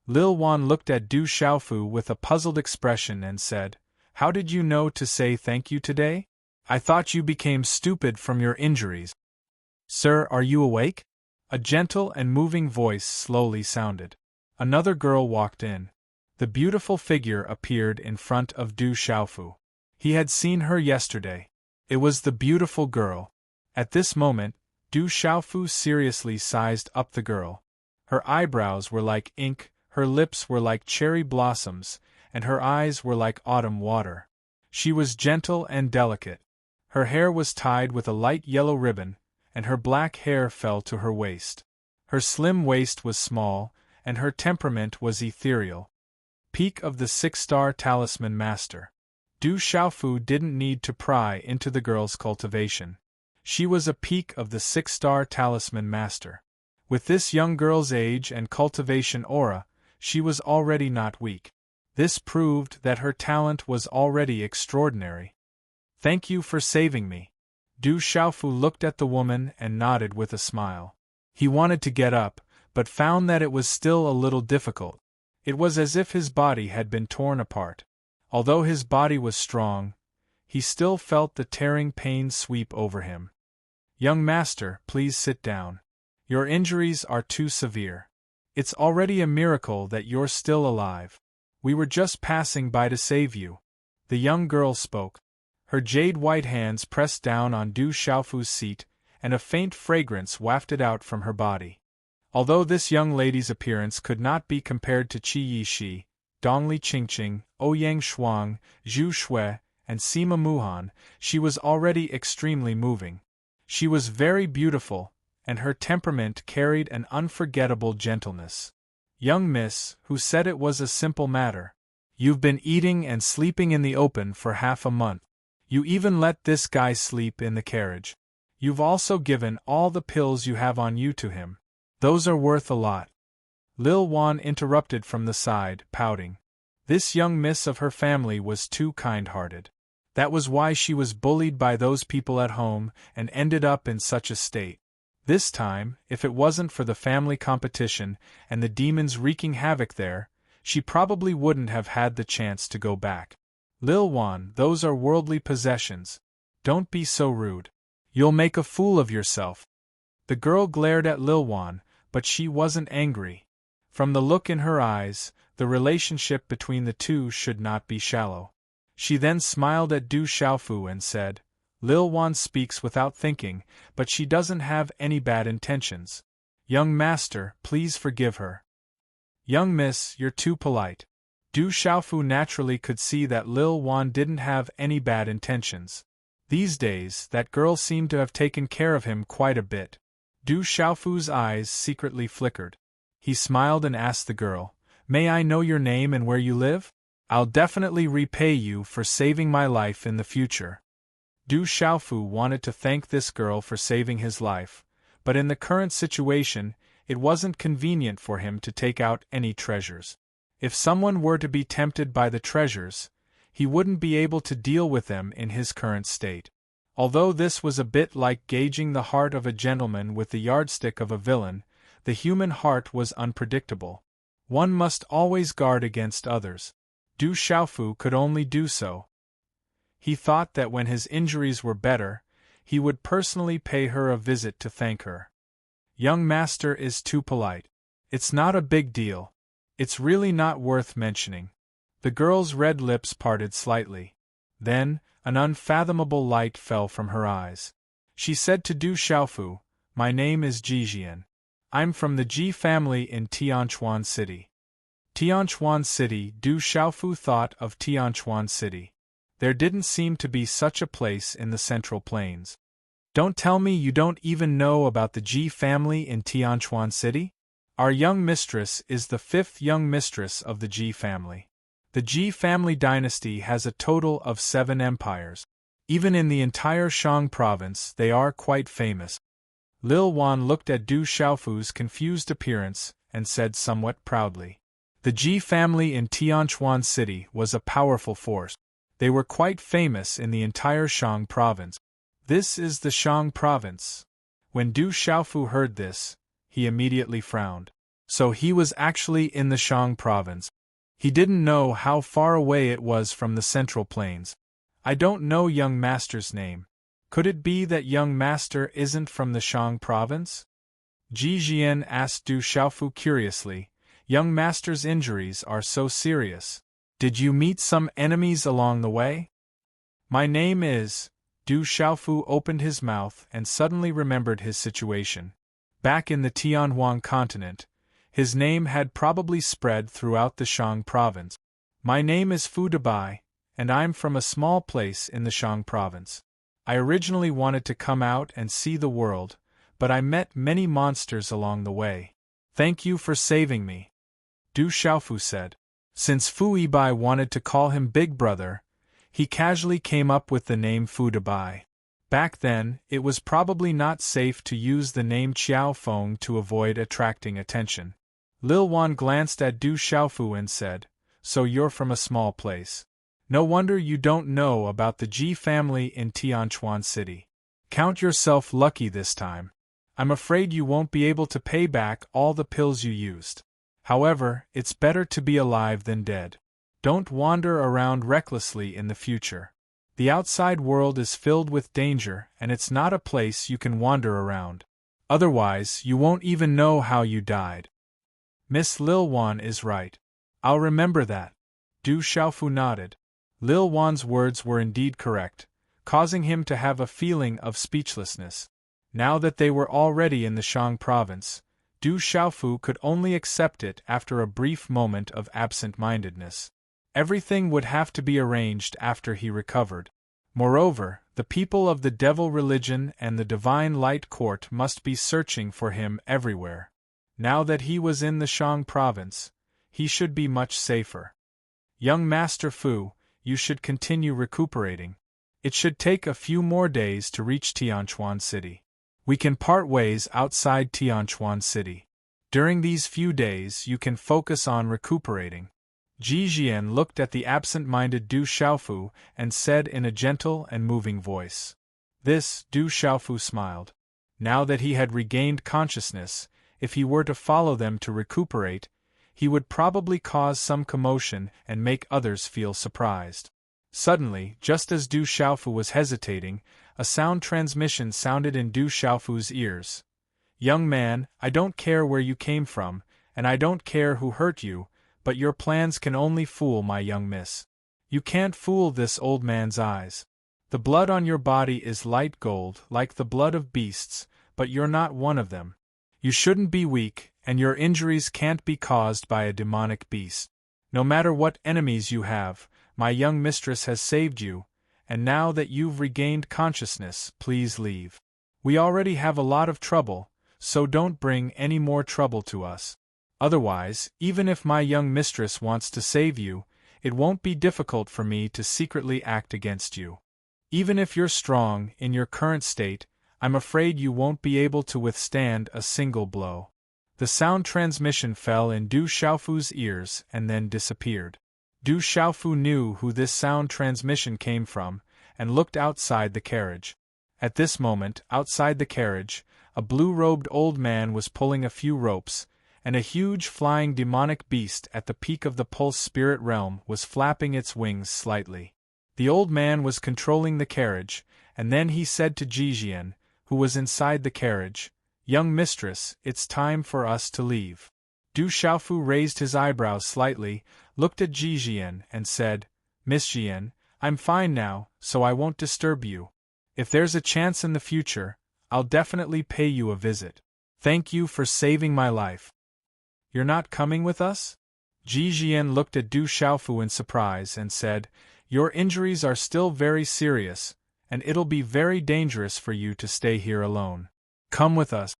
Lil Wan looked at Du Xiaofu with a puzzled expression and said, How did you know to say thank you today? I thought you became stupid from your injuries. Sir, are you awake? A gentle and moving voice slowly sounded. Another girl walked in. The beautiful figure appeared in front of Du Xiaofu. He had seen her yesterday. It was the beautiful girl. At this moment, Du Xiaofu seriously sized up the girl. Her eyebrows were like ink, her lips were like cherry blossoms, and her eyes were like autumn water. She was gentle and delicate. Her hair was tied with a light yellow ribbon, and her black hair fell to her waist. Her slim waist was small, and her temperament was ethereal. Peak of the 6-star talisman master. Du Xiaofu didn't need to pry into the girl's cultivation. She was a peak of the 6-star talisman master. With this young girl's age and cultivation aura, she was already not weak. This proved that her talent was already extraordinary. "Thank you for saving me." Du Xiaofu looked at the woman and nodded with a smile. He wanted to get up, but found that it was still a little difficult. It was as if his body had been torn apart. Although his body was strong, he still felt the tearing pain sweep over him. "Young master, please sit down. Your injuries are too severe. It's already a miracle that you're still alive. We were just passing by to save you." The young girl spoke. Her jade-white hands pressed down on Du Xiaofu's seat, and a faint fragrance wafted out from her body. Although this young lady's appearance could not be compared to Qi Yishi, Dongli Qingqing, Ouyang Shuang, Zhu Shui, and Sima Muhan, she was already extremely moving. She was very beautiful, and her temperament carried an unforgettable gentleness. "Young miss, who said it was a simple matter? You've been eating and sleeping in the open for half a month. You even let this guy sleep in the carriage. You've also given all the pills you have on you to him. Those are worth a lot." Lil Wan interrupted from the side, pouting. This young miss of her family was too kind-hearted. That was why she was bullied by those people at home and ended up in such a state. This time, if it wasn't for the family competition and the demons wreaking havoc there, she probably wouldn't have had the chance to go back. "Lil Wan, those are worldly possessions. Don't be so rude. You'll make a fool of yourself." The girl glared at Lil Wan, but she wasn't angry. From the look in her eyes, the relationship between the two should not be shallow. She then smiled at Du Xiaofu and said, "Lil Wan speaks without thinking, but she doesn't have any bad intentions. Young master, please forgive her." "Young miss, you're too polite." Du Xiaofu naturally could see that Lil Wan didn't have any bad intentions. These days, that girl seemed to have taken care of him quite a bit. Du Xiaofu's eyes secretly flickered. He smiled and asked the girl, "May I know your name and where you live? I'll definitely repay you for saving my life in the future." Du Xiaofu wanted to thank this girl for saving his life, but in the current situation, it wasn't convenient for him to take out any treasures. If someone were to be tempted by the treasures, he wouldn't be able to deal with them in his current state. Although this was a bit like gauging the heart of a gentleman with the yardstick of a villain, the human heart was unpredictable. One must always guard against others. Du Xiaofu could only do so. He thought that when his injuries were better, he would personally pay her a visit to thank her. "Young master is too polite. It's not a big deal. It's really not worth mentioning." The girl's red lips parted slightly. Then, an unfathomable light fell from her eyes. She said to Du Xiaofu, "My name is Jijian. I'm from the Ji family in Tianchuan City." Tianchuan City. Du Xiaofu thought of Tianchuan City. There didn't seem to be such a place in the Central Plains. "Don't tell me you don't even know about the Ji family in Tianchuan City? Our young mistress is the 5th young mistress of the Ji family. The Ji family dynasty has a total of 7 empires. Even in the entire Shang province they are quite famous." Lil Wan looked at Du Xiaofu's confused appearance and said somewhat proudly, "The Ji family in Tianchuan City was a powerful force. They were quite famous in the entire Shang province." "This is the Shang province." When Du Xiaofu heard this, he immediately frowned. So he was actually in the Shang province. He didn't know how far away it was from the Central Plains. "I don't know young master's name. Could it be that young master isn't from the Shang province?" Ji Jian asked Du Xiaofu curiously. "Young master's injuries are so serious. Did you meet some enemies along the way?" "My name is..." Du Xiaofu opened his mouth and suddenly remembered his situation. Back in the Tianhuang continent, his name had probably spread throughout the Shang province. "My name is Fu Dabai, and I'm from a small place in the Shang province. I originally wanted to come out and see the world, but I met many monsters along the way. Thank you for saving me," Du Xiaofu said. Since Fu Yibai wanted to call him Big Brother, he casually came up with the name Fu Dabai. Back then, it was probably not safe to use the name Qiao Feng to avoid attracting attention. Lil Wan glanced at Du Xiaofu and said, so you're from a small place. No wonder you don't know about the Ji family in Tianchuan City. Count yourself lucky this time. I'm afraid you won't be able to pay back all the pills you used. However, it's better to be alive than dead. Don't wander around recklessly in the future. The outside world is filled with danger, and it's not a place you can wander around. Otherwise, you won't even know how you died. Miss Lil Wan is right. I'll remember that. Du Xiaofu nodded. Lil Wan's words were indeed correct, causing him to have a feeling of speechlessness. Now that they were already in the Shang province, Du Xiaofu could only accept it after a brief moment of absent-mindedness. Everything would have to be arranged after he recovered. Moreover, the people of the Devil Religion and the Divine Light Court must be searching for him everywhere. Now that he was in the Shang province, he should be much safer. Young Master Fu, you should continue recuperating. It should take a few more days to reach Tianchuan City. We can part ways outside Tianchuan City. During these few days you can focus on recuperating. Ji Jian looked at the absent-minded Du Xiaofu and said in a gentle and moving voice. This, Du Xiaofu smiled. Now that he had regained consciousness, if he were to follow them to recuperate, he would probably cause some commotion and make others feel surprised. Suddenly, just as Du Xiaofu was hesitating, a sound transmission sounded in Du Xiaofu's ears. Young man, I don't care where you came from, and I don't care who hurt you, but your plans can only fool my young miss. You can't fool this old man's eyes. The blood on your body is light gold, like the blood of beasts, but you're not one of them. You shouldn't be weak, and your injuries can't be caused by a demonic beast. No matter what enemies you have, my young mistress has saved you, and now that you've regained consciousness, please leave. We already have a lot of trouble, so don't bring any more trouble to us. Otherwise, even if my young mistress wants to save you, it won't be difficult for me to secretly act against you. Even if you're strong in your current state, I'm afraid you won't be able to withstand a single blow. The sound transmission fell in Du Xiaofu's ears and then disappeared. Du Xiaofu knew who this sound transmission came from, and looked outside the carriage. At this moment, outside the carriage, a blue-robed old man was pulling a few ropes, and a huge flying demonic beast at the peak of the pulse spirit realm was flapping its wings slightly. The old man was controlling the carriage, and then he said to Ji Jian, who was inside the carriage, "Young mistress, it's time for us to leave." Du Xiaofu raised his eyebrows slightly, looked at Ji Jian, and said, "Miss Jian, I'm fine now, so I won't disturb you. If there's a chance in the future, I'll definitely pay you a visit. Thank you for saving my life." "You're not coming with us?" Ji Jian looked at Du Xiaofu in surprise and said, "Your injuries are still very serious, and it'll be very dangerous for you to stay here alone. Come with us."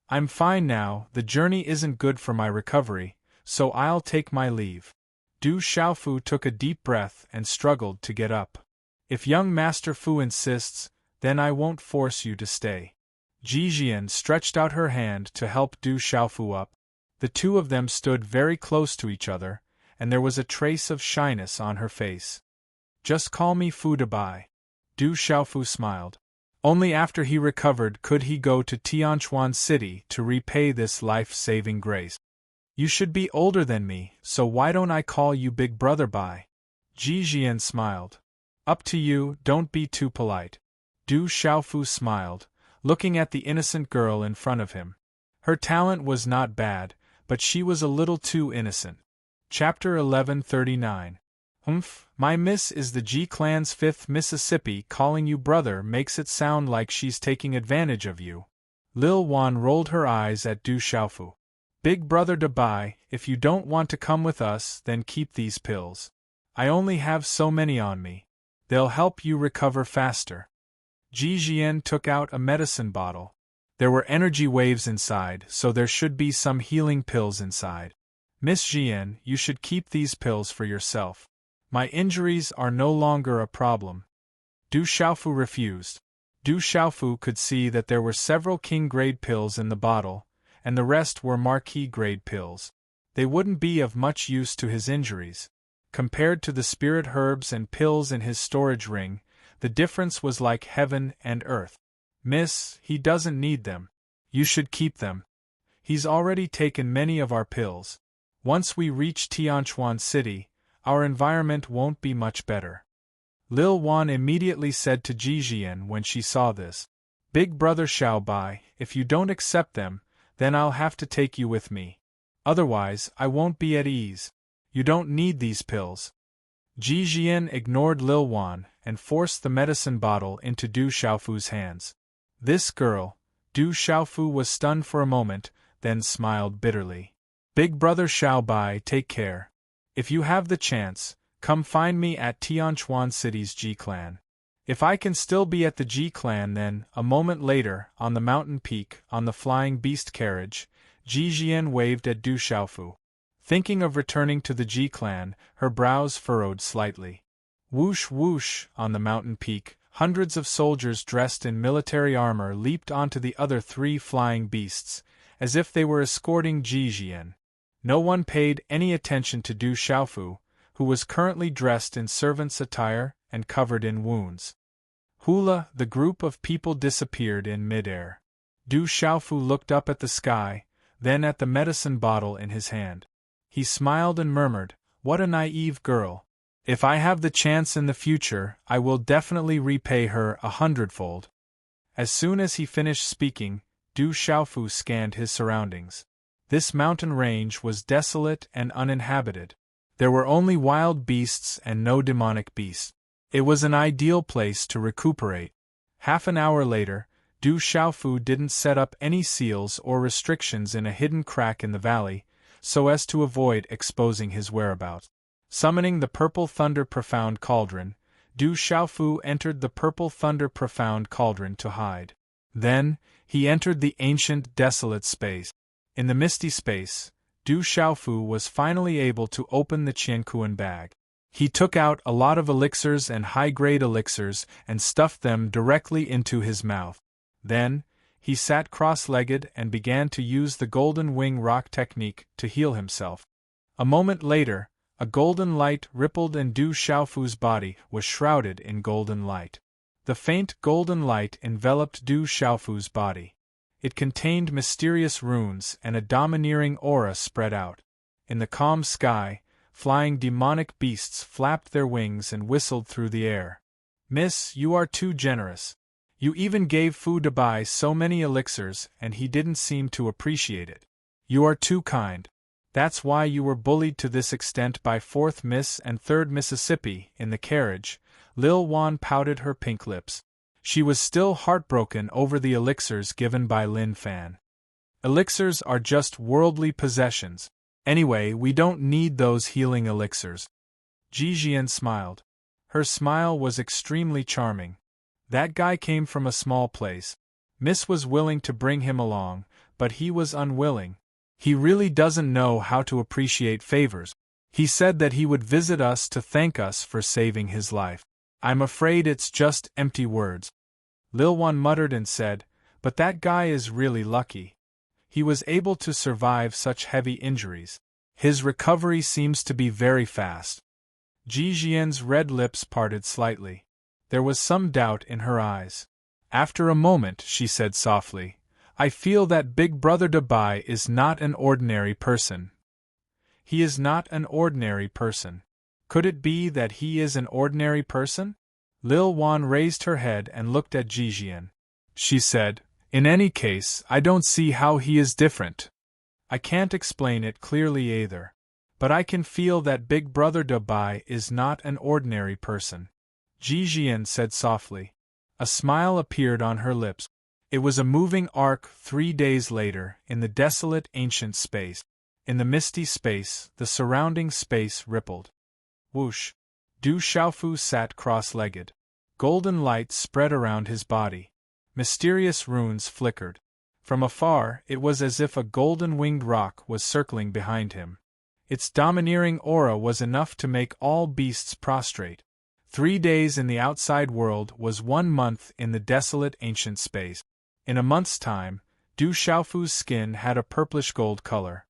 "I'm fine now, the journey isn't good for my recovery, so I'll take my leave." Du Xiaofu took a deep breath and struggled to get up. "If young Master Fu insists, then I won't force you to stay." Ji Jian stretched out her hand to help Du Xiaofu up. The two of them stood very close to each other, and there was a trace of shyness on her face. "Just call me Fu Dabai." Du Xiaofu smiled. Only after he recovered could he go to Tianchuan City to repay this life-saving grace. "You should be older than me, so why don't I call you Big Brother Bai?" Ji Jian smiled. "Up to you, don't be too polite." Du Xiaofu smiled, looking at the innocent girl in front of him. Her talent was not bad, but she was a little too innocent. Chapter 1139. My miss is the G Clan's 5th Mississippi. Calling you brother makes it sound like she's taking advantage of you. Lil Wan rolled her eyes at Du Xiaofu. "Big Brother Dabai, if you don't want to come with us, then keep these pills. I only have so many on me. They'll help you recover faster." Ji Jian took out a medicine bottle. There were energy waves inside, so there should be some healing pills inside. "Miss Jian, you should keep these pills for yourself. My injuries are no longer a problem." Du Xiaofu refused. Du Xiaofu could see that there were several king-grade pills in the bottle, and the rest were marquis-grade pills. They wouldn't be of much use to his injuries. Compared to the spirit herbs and pills in his storage ring, the difference was like heaven and earth. Miss, he doesn't need them. You should keep them. He's already taken many of our pills. Once we reach Tianchuan City, our environment won't be much better. Lil Wan immediately said to Jijian when she saw this. Big brother Xiaobai, if you don't accept them, then I'll have to take you with me. Otherwise, I won't be at ease. You don't need these pills. Jijian ignored Lil Wan and forced the medicine bottle into Du Xiaofu's hands. This girl, Du Xiaofu was stunned for a moment, then smiled bitterly. Big brother Xiaobai, take care. If you have the chance, come find me at Tianchuan City's G-Clan. If I can still be at the G-Clan then, a moment later, on the mountain peak, on the flying beast carriage, Jijian waved at Du Xiaofu. Thinking of returning to the G-Clan, her brows furrowed slightly. Whoosh whoosh, on the mountain peak, hundreds of soldiers dressed in military armor leaped onto the other 3 flying beasts, as if they were escorting Jijian. No one paid any attention to Du Xiaofu, who was currently dressed in servant's attire and covered in wounds. Hula, the group of people disappeared in midair. Du Xiaofu looked up at the sky, then at the medicine bottle in his hand. He smiled and murmured, "What a naive girl. If I have the chance in the future, I will definitely repay her 100-fold." As soon as he finished speaking, Du Xiaofu scanned his surroundings. This mountain range was desolate and uninhabited. There were only wild beasts and no demonic beasts. It was an ideal place to recuperate. Half an hour later, Du Xiaofu didn't set up any seals or restrictions in a hidden crack in the valley, so as to avoid exposing his whereabouts. Summoning the Purple Thunder Profound Cauldron, Du Xiaofu entered the Purple Thunder Profound Cauldron to hide. Then, he entered the ancient desolate space. In the misty space, Du Xiaofu was finally able to open the Qiankuan bag. He took out a lot of elixirs and high-grade elixirs and stuffed them directly into his mouth. Then, he sat cross-legged and began to use the golden wing rock technique to heal himself. A moment later, a golden light rippled and Du Xiaofu's body was shrouded in golden light. The faint golden light enveloped Du Xiaofu's body. It contained mysterious runes and a domineering aura spread out. In the calm sky, flying demonic beasts flapped their wings and whistled through the air. "Miss, you are too generous. You even gave Fu Dabai so many elixirs and he didn't seem to appreciate it. You are too kind. That's why you were bullied to this extent by 4th Miss and 3rd Mississippi." In the carriage, Lil Wan pouted her pink lips. She was still heartbroken over the elixirs given by Lin Fan. Elixirs are just worldly possessions. Anyway, we don't need those healing elixirs. Jijian smiled. Her smile was extremely charming. That guy came from a small place. Miss was willing to bring him along, but he was unwilling. He really doesn't know how to appreciate favors. He said that he would visit us to thank us for saving his life. I'm afraid it's just empty words. Lil Wan muttered and said, "But that guy is really lucky. He was able to survive such heavy injuries. His recovery seems to be very fast." Jijian's red lips parted slightly. There was some doubt in her eyes. After a moment, she said softly, "I feel that Big Brother Dabai is not an ordinary person." He is not an ordinary person. Could it be that he is an ordinary person? Lil Wan raised her head and looked at Jijian. She said, "In any case, I don't see how he is different. I can't explain it clearly either. But I can feel that Big Brother Dabai is not an ordinary person." Jijian said softly. A smile appeared on her lips. It was a moving arc 3 days later, in the desolate ancient space. In the misty space, the surrounding space rippled. Whoosh! Du Xiaofu sat cross-legged. Golden light spread around his body. Mysterious runes flickered. From afar, it was as if a golden-winged rock was circling behind him. Its domineering aura was enough to make all beasts prostrate. 3 days in the outside world was 1 month in the desolate ancient space. In a month's time, Du Xiaofu's skin had a purplish gold color.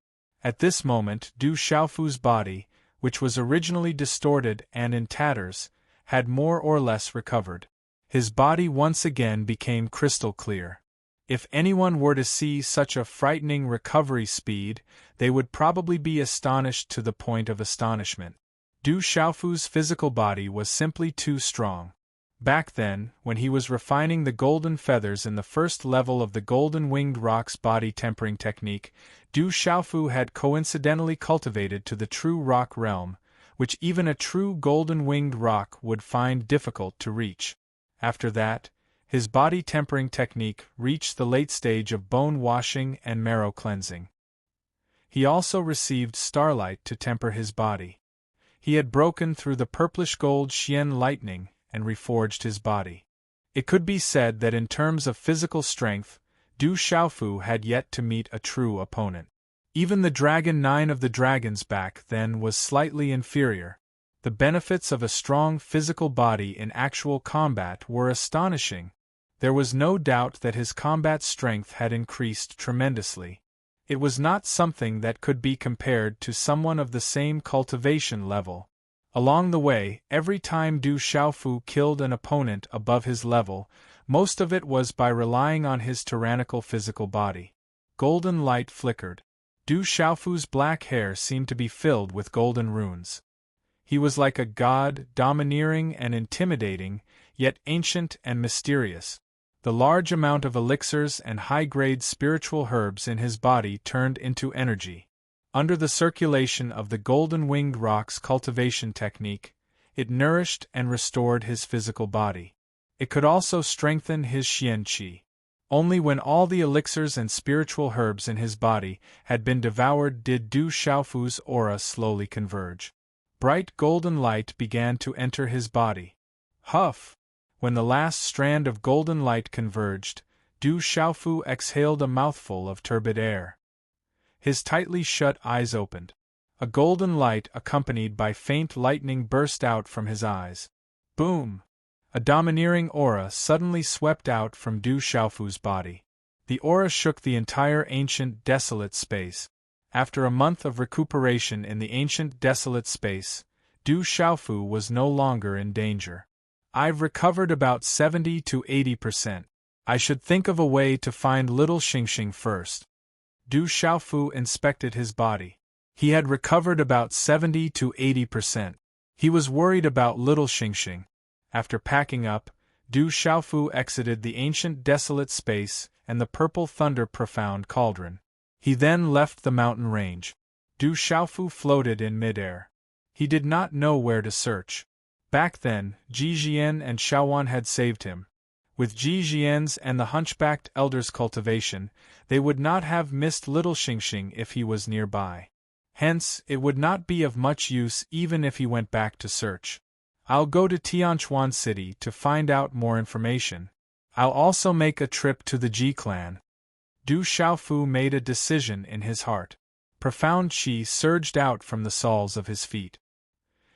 At this moment Du Xiaofu's body, which was originally distorted and in tatters, had more or less recovered. His body once again became crystal clear. If anyone were to see such a frightening recovery speed, they would probably be astonished to the point of astonishment. Du Xiaofu's physical body was simply too strong. Back then, when he was refining the golden feathers in the first level of the golden winged rock's body tempering technique, Du Xiaofu had coincidentally cultivated to the true rock realm, which even a true golden winged rock would find difficult to reach. After that, his body tempering technique reached the late stage of bone washing and marrow cleansing. He also received starlight to temper his body. He had broken through the purplish gold Xian lightning and reforged his body. It could be said that in terms of physical strength, Du Xiaofu had yet to meet a true opponent. Even the Dragon 9 of the dragons back then was slightly inferior. The benefits of a strong physical body in actual combat were astonishing. There was no doubt that his combat strength had increased tremendously. It was not something that could be compared to someone of the same cultivation level. Along the way, every time Du Xiaofu killed an opponent above his level, most of it was by relying on his tyrannical physical body. Golden light flickered. Du Xiaofu's black hair seemed to be filled with golden runes. He was like a god, domineering and intimidating, yet ancient and mysterious. The large amount of elixirs and high-grade spiritual herbs in his body turned into energy. Under the circulation of the golden winged rock's cultivation technique, it nourished and restored his physical body. It could also strengthen his xian qi. Only when all the elixirs and spiritual herbs in his body had been devoured did Du Xiaofu's aura slowly converge. Bright golden light began to enter his body. Huff! When the last strand of golden light converged, Du Xiaofu exhaled a mouthful of turbid air. His tightly shut eyes opened. A golden light accompanied by faint lightning burst out from his eyes. Boom! A domineering aura suddenly swept out from Du Xiaofu's body. The aura shook the entire ancient desolate space. After a month of recuperation in the ancient desolate space, Du Xiaofu was no longer in danger. I've recovered about 70 to 80%. I should think of a way to find little Xingxing first. Du Xiaofu inspected his body. He had recovered about 70 to 80%. He was worried about little Xingxing. After packing up, Du Xiaofu exited the ancient desolate space and the purple thunder profound cauldron. He then left the mountain range. Du Xiaofu floated in midair. He did not know where to search. Back then, Ji Jian and Xiaowan had saved him. With Ji Jian's and the hunchbacked elder's cultivation, they would not have missed little Xingxing if he was nearby. Hence, it would not be of much use even if he went back to search. I'll go to Tianchuan City to find out more information. I'll also make a trip to the Ji clan. Du Xiaofu made a decision in his heart. Profound qi surged out from the soles of his feet.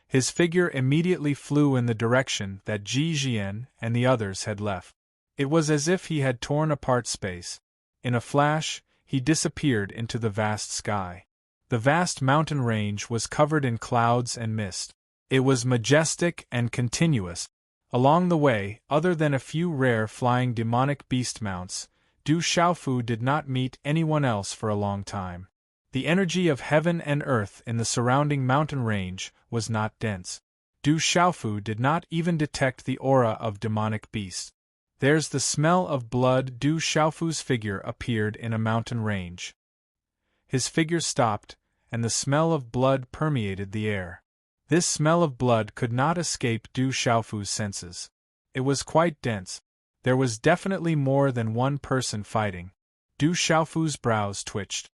His figure immediately flew in the direction that Ji Jian and the others had left. It was as if he had torn apart space. In a flash, he disappeared into the vast sky. The vast mountain range was covered in clouds and mist. It was majestic and continuous. Along the way, other than a few rare flying demonic beast mounts, Du Xiaofu did not meet anyone else for a long time. The energy of heaven and earth in the surrounding mountain range was not dense. Du Xiaofu did not even detect the aura of demonic beasts. There's the smell of blood. Du Xiaofu's figure appeared in a mountain range. His figure stopped, and the smell of blood permeated the air. This smell of blood could not escape Du Xiaofu's senses. It was quite dense. There was definitely more than one person fighting. Du Xiaofu's brows twitched.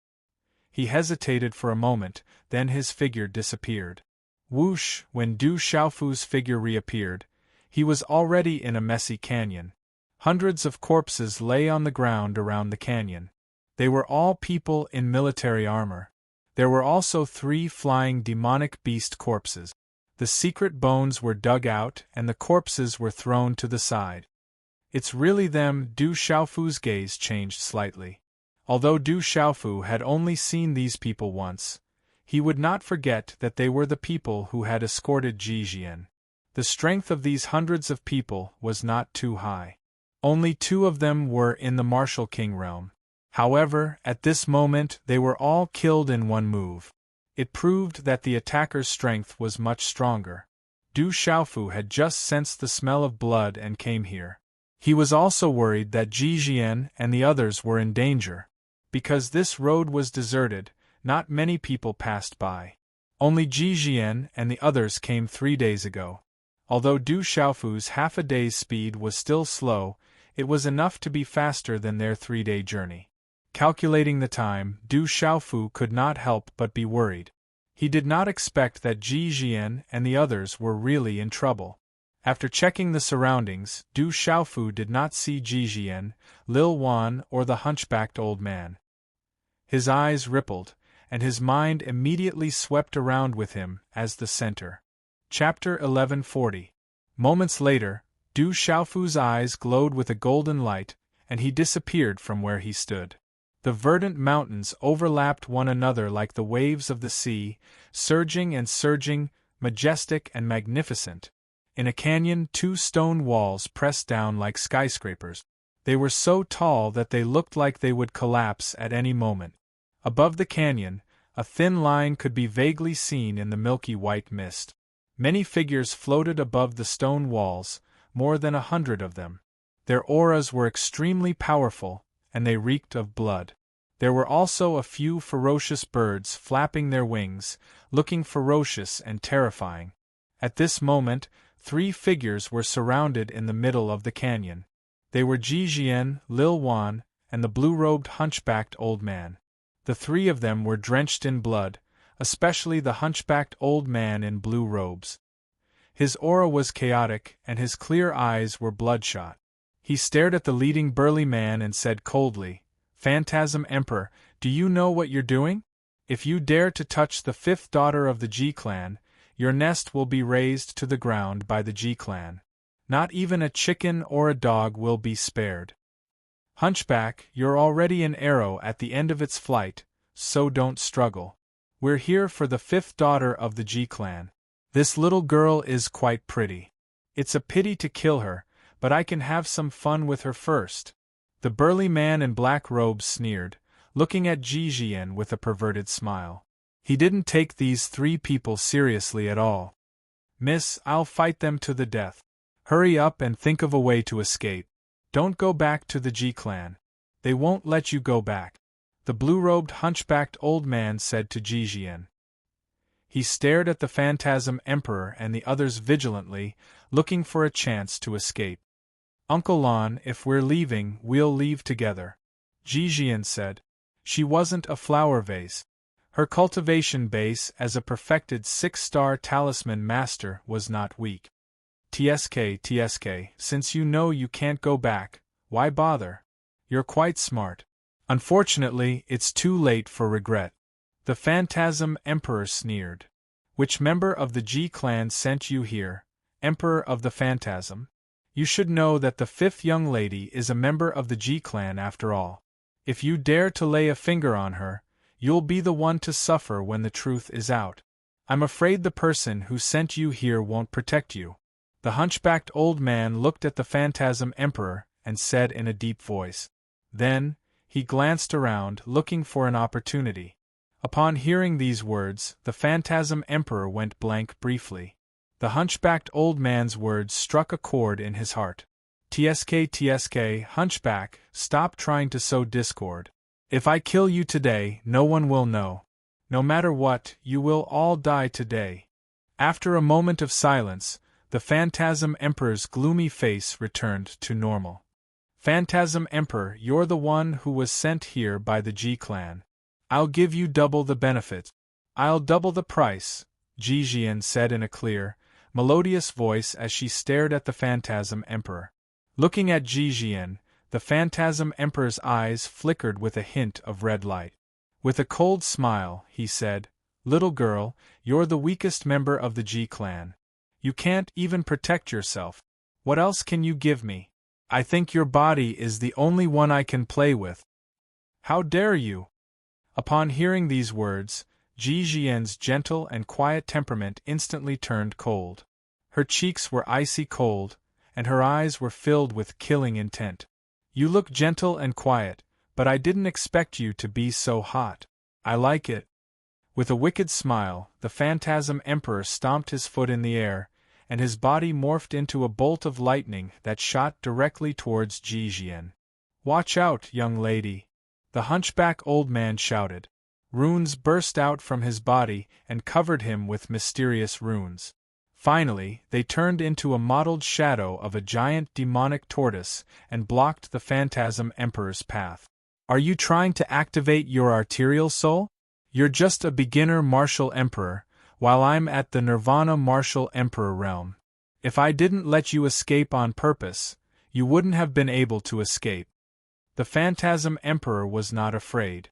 He hesitated for a moment, then his figure disappeared. Whoosh! When Du Xiaofu's figure reappeared, he was already in a messy canyon. Hundreds of corpses lay on the ground around the canyon. They were all people in military armor. There were also 3 flying demonic beast corpses. The secret bones were dug out and the corpses were thrown to the side. It's really them. Du Xiaofu's gaze changed slightly. Although Du Xiaofu had only seen these people once, he would not forget that they were the people who had escorted Ji Jian. The strength of these hundreds of people was not too high. Only 2 of them were in the martial king realm. However, at this moment they were all killed in one move. It proved that the attacker's strength was much stronger. Du Xiaofu had just sensed the smell of blood and came here. He was also worried that Ji Jian and the others were in danger. Because this road was deserted, not many people passed by. Only Ji Jian and the others came 3 days ago. Although Du Xiaofu's half a day's speed was still slow, it was enough to be faster than their 3-day journey. Calculating the time, Du Xiaofu could not help but be worried. He did not expect that Ji Jian and the others were really in trouble. After checking the surroundings, Du Xiaofu did not see Ji Jian, Lil Wan or the hunchbacked old man. His eyes rippled, and his mind immediately swept around with him as the center. Chapter 1140. Moments later, Du Xiaofu's eyes glowed with a golden light, and he disappeared from where he stood. The verdant mountains overlapped one another like the waves of the sea, surging and surging, majestic and magnificent. In a canyon, 2 stone walls pressed down like skyscrapers. They were so tall that they looked like they would collapse at any moment. Above the canyon, a thin line could be vaguely seen in the milky white mist. Many figures floated above the stone walls, more than 100 of them. Their auras were extremely powerful, and they reeked of blood. There were also a few ferocious birds flapping their wings, looking ferocious and terrifying. At this moment, 3 figures were surrounded in the middle of the canyon. They were Ji Jian, Lil Wan, and the blue-robed hunchbacked old man. The 3 of them were drenched in blood, especially the hunchbacked old man in blue robes. His aura was chaotic, and his clear eyes were bloodshot. He stared at the leading burly man and said coldly, "Phantasm Emperor, do you know what you're doing? If you dare to touch the 5th daughter of the Ji clan, your nest will be razed to the ground by the Ji clan. Not even a chicken or a dog will be spared. Hunchback, you're already an arrow at the end of its flight, so don't struggle. We're here for the 5th daughter of the Ji clan. This little girl is quite pretty. It's a pity to kill her, but I can have some fun with her first." The burly man in black robes sneered, looking at Ji Jian with a perverted smile. He didn't take these 3 people seriously at all. "Miss, I'll fight them to the death. Hurry up and think of a way to escape. Don't go back to the Ji clan. They won't let you go back," the blue-robed hunchbacked old man said to Ji Jian. He stared at the Phantasm Emperor and the others vigilantly, looking for a chance to escape. "Uncle Lon, if we're leaving, we'll leave together," Ji Jian said. She wasn't a flower vase. Her cultivation base as a perfected 6-star talisman master was not weak. TSK, since you know you can't go back, why bother? You're quite smart. Unfortunately, it's too late for regret." The Phantasm Emperor sneered. "Which member of the Ji clan sent you here, Emperor of the Phantasm? You should know that the 5th young lady is a member of the Ji clan after all. If you dare to lay a finger on her, you'll be the one to suffer when the truth is out. I'm afraid the person who sent you here won't protect you." The hunchbacked old man looked at the Phantasm Emperor and said in a deep voice. Then, he glanced around, looking for an opportunity. Upon hearing these words, the Phantasm Emperor went blank briefly. The hunchbacked old man's words struck a chord in his heart. TSK, hunchback, stop trying to sow discord. If I kill you today, no one will know. No matter what, you will all die today. After a moment of silence, the Phantasm Emperor's gloomy face returned to normal. Phantasm Emperor, you're the one who was sent here by the Ji clan. I'll give you double the benefit. I'll double the price, Ji Jian said in a clear, melodious voice as she stared at the Phantasm Emperor. Looking at Ji Jian, the Phantasm Emperor's eyes flickered with a hint of red light. With a cold smile, he said, "Little girl, you're the weakest member of the Ji clan. You can't even protect yourself. What else can you give me? I think your body is the only one I can play with." How dare you? Upon hearing these words, Ji Jian's gentle and quiet temperament instantly turned cold. Her cheeks were icy cold, and her eyes were filled with killing intent. You look gentle and quiet, but I didn't expect you to be so hot. I like it. With a wicked smile, the Phantasm Emperor stomped his foot in the air, and his body morphed into a bolt of lightning that shot directly towards Ji Jian. Watch out, young lady! The hunchback old man shouted. Runes burst out from his body and covered him with mysterious runes. Finally, they turned into a mottled shadow of a giant demonic tortoise and blocked the Phantasm Emperor's path. Are you trying to activate your arterial soul? You're just a beginner martial emperor, while I'm at the Nirvana martial emperor realm. If I didn't let you escape on purpose, you wouldn't have been able to escape. The Phantasm Emperor was not afraid.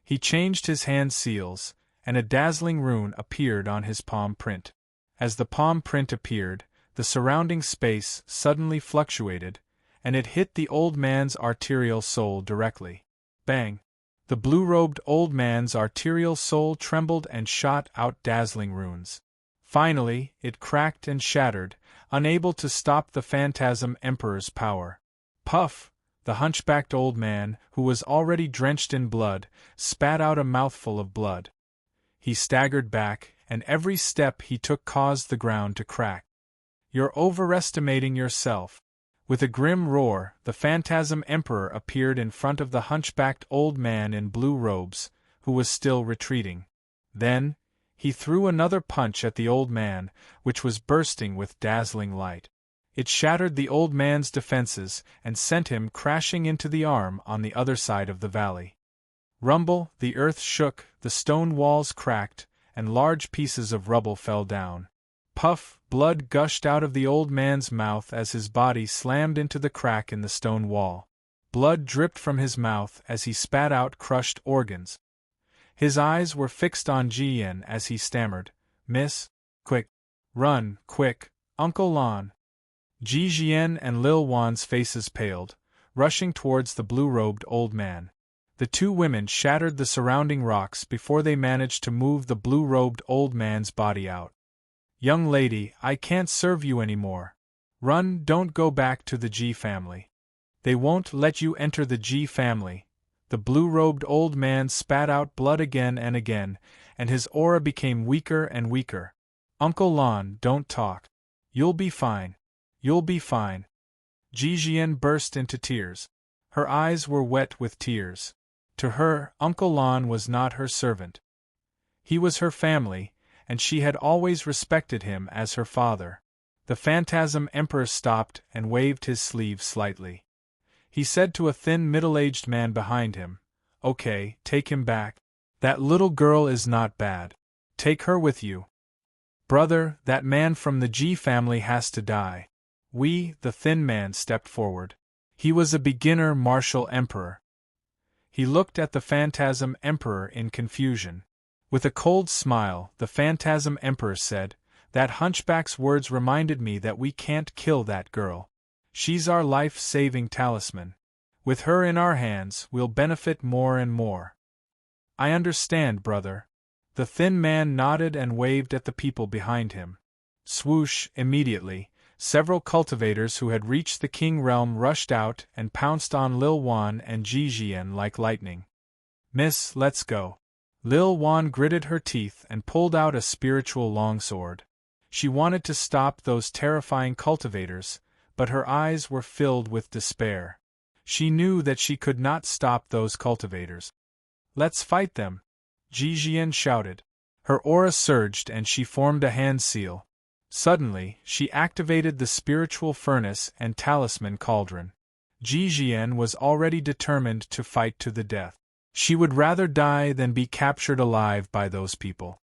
He changed his hand seals, and a dazzling rune appeared on his palm print. As the palm print appeared, the surrounding space suddenly fluctuated, and it hit the old man's arterial soul directly. Bang! The blue-robed old man's arterial soul trembled and shot out dazzling runes. Finally, it cracked and shattered, unable to stop the Phantasm Emperor's power. Puff! The hunchbacked old man, who was already drenched in blood, spat out a mouthful of blood. He staggered back, and every step he took caused the ground to crack. You're overestimating yourself. With a grim roar, the Phantasm Emperor appeared in front of the hunchbacked old man in blue robes, who was still retreating. Then, he threw another punch at the old man, which was bursting with dazzling light. It shattered the old man's defenses and sent him crashing into the arm on the other side of the valley. Rumble, the earth shook, the stone walls cracked, and large pieces of rubble fell down. Puff, blood gushed out of the old man's mouth as his body slammed into the crack in the stone wall. Blood dripped from his mouth as he spat out crushed organs. His eyes were fixed on Ji Yan as he stammered, "Miss, quick, run, quick, Uncle Lon." Ji Jian and Lil Wan's faces paled, rushing towards the blue-robed old man. The two women shattered the surrounding rocks before they managed to move the blue-robed old man's body out. "Young lady, I can't serve you anymore. Run, don't go back to the Ji family. They won't let you enter the Ji family." The blue-robed old man spat out blood again and again, and his aura became weaker and weaker. "Uncle Lon, don't talk. You'll be fine. You'll be fine." Ji Jian burst into tears. Her eyes were wet with tears. To her, Uncle Lon was not her servant. He was her family, and she had always respected him as her father. The Phantasm Emperor stopped and waved his sleeve slightly. He said to a thin middle-aged man behind him, "Okay, take him back. That little girl is not bad. Take her with you. Brother, that man from the Ji family has to die." The thin man stepped forward. He was a beginner martial emperor. He looked at the Phantasm Emperor in confusion. With a cold smile, the Phantasm Emperor said, "That hunchback's words reminded me that we can't kill that girl. She's our life-saving talisman. With her in our hands, we'll benefit more and more." "I understand, brother." The thin man nodded and waved at the people behind him. Swoosh! Immediately, several cultivators who had reached the King realm rushed out and pounced on Lil Wan and Ji Jian like lightning. "Miss, let's go." Lil Wan gritted her teeth and pulled out a spiritual longsword. She wanted to stop those terrifying cultivators, but her eyes were filled with despair. She knew that she could not stop those cultivators. "Let's fight them!" Ji Jian shouted. Her aura surged and she formed a hand seal. Suddenly, she activated the spiritual furnace and talisman cauldron. Ji Jian was already determined to fight to the death. She would rather die than be captured alive by those people.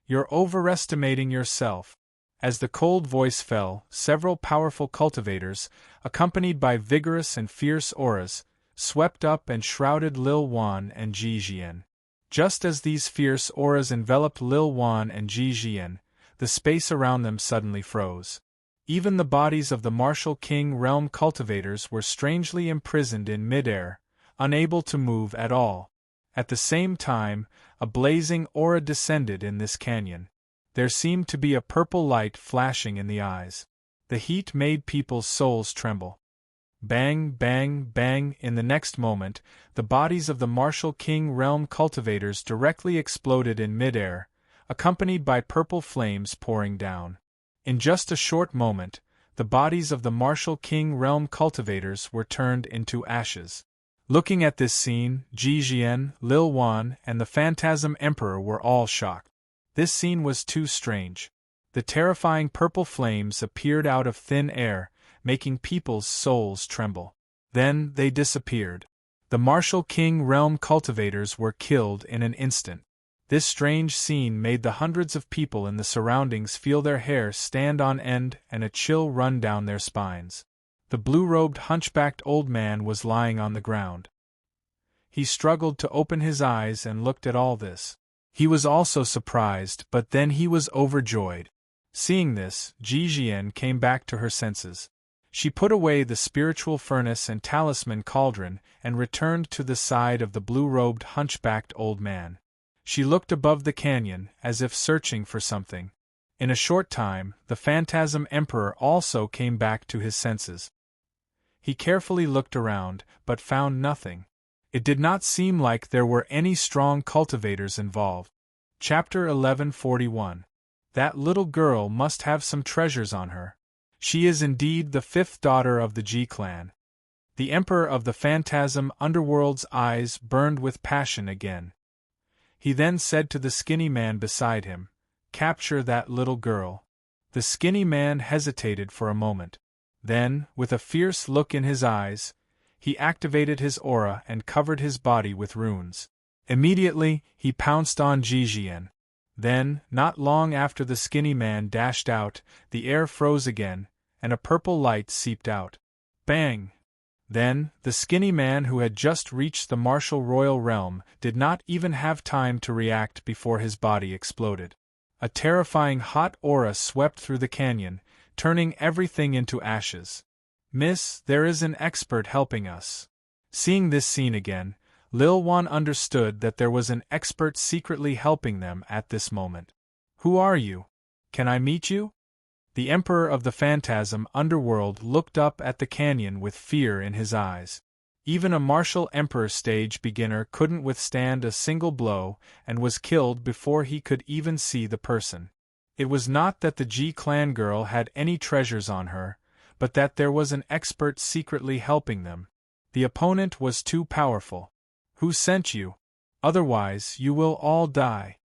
"You're overestimating yourself." As the cold voice fell, several powerful cultivators, accompanied by vigorous and fierce auras, swept up and shrouded Lil Wan and Ji Jian. Just as these fierce auras enveloped Lil Wan and Ji Jian, the space around them suddenly froze. Even the bodies of the martial King realm cultivators were strangely imprisoned in midair, unable to move at all. At the same time, a blazing aura descended in this canyon. There seemed to be a purple light flashing in the eyes. The heat made people's souls tremble. Bang, bang, bang! In the next moment, the bodies of the Martial King Realm cultivators directly exploded in midair, accompanied by purple flames pouring down. In just a short moment, the bodies of the Martial King Realm cultivators were turned into ashes. Looking at this scene, Ji Jian, Lil Wan, and the Phantasm Emperor were all shocked. This scene was too strange. The terrifying purple flames appeared out of thin air, making people's souls tremble. Then they disappeared. The Martial King Realm cultivators were killed in an instant. This strange scene made the hundreds of people in the surroundings feel their hair stand on end and a chill run down their spines. The blue-robed hunchbacked old man was lying on the ground. He struggled to open his eyes and looked at all this. He was also surprised, but then he was overjoyed. Seeing this, Ji Jian came back to her senses. She put away the spiritual furnace and talisman cauldron and returned to the side of the blue-robed hunchbacked old man. She looked above the canyon, as if searching for something. In a short time, the Phantasm Emperor also came back to his senses. He carefully looked around, but found nothing. It did not seem like there were any strong cultivators involved. Chapter 1141. That little girl must have some treasures on her. She is indeed the fifth daughter of the Ji clan. The Emperor of the Phantasm Underworld's eyes burned with passion again. He then said to the skinny man beside him, "Capture that little girl." The skinny man hesitated for a moment. Then, with a fierce look in his eyes, he activated his aura and covered his body with runes. Immediately, he pounced on Ji Jian. Then, not long after the skinny man dashed out, the air froze again, and a purple light seeped out. Bang! Then, the skinny man who had just reached the martial royal realm did not even have time to react before his body exploded. A terrifying hot aura swept through the canyon, turning everything into ashes. "Miss, there is an expert helping us." Seeing this scene again, Lil Wan understood that there was an expert secretly helping them at this moment. "Who are you? Can I meet you?" The Emperor of the Phantasm Underworld looked up at the canyon with fear in his eyes. Even a martial Emperor stage beginner couldn't withstand a single blow and was killed before he could even see the person. It was not that the Ji clan girl had any treasures on her, but that there was an expert secretly helping them. The opponent was too powerful. "Who sent you? Otherwise, you will all die."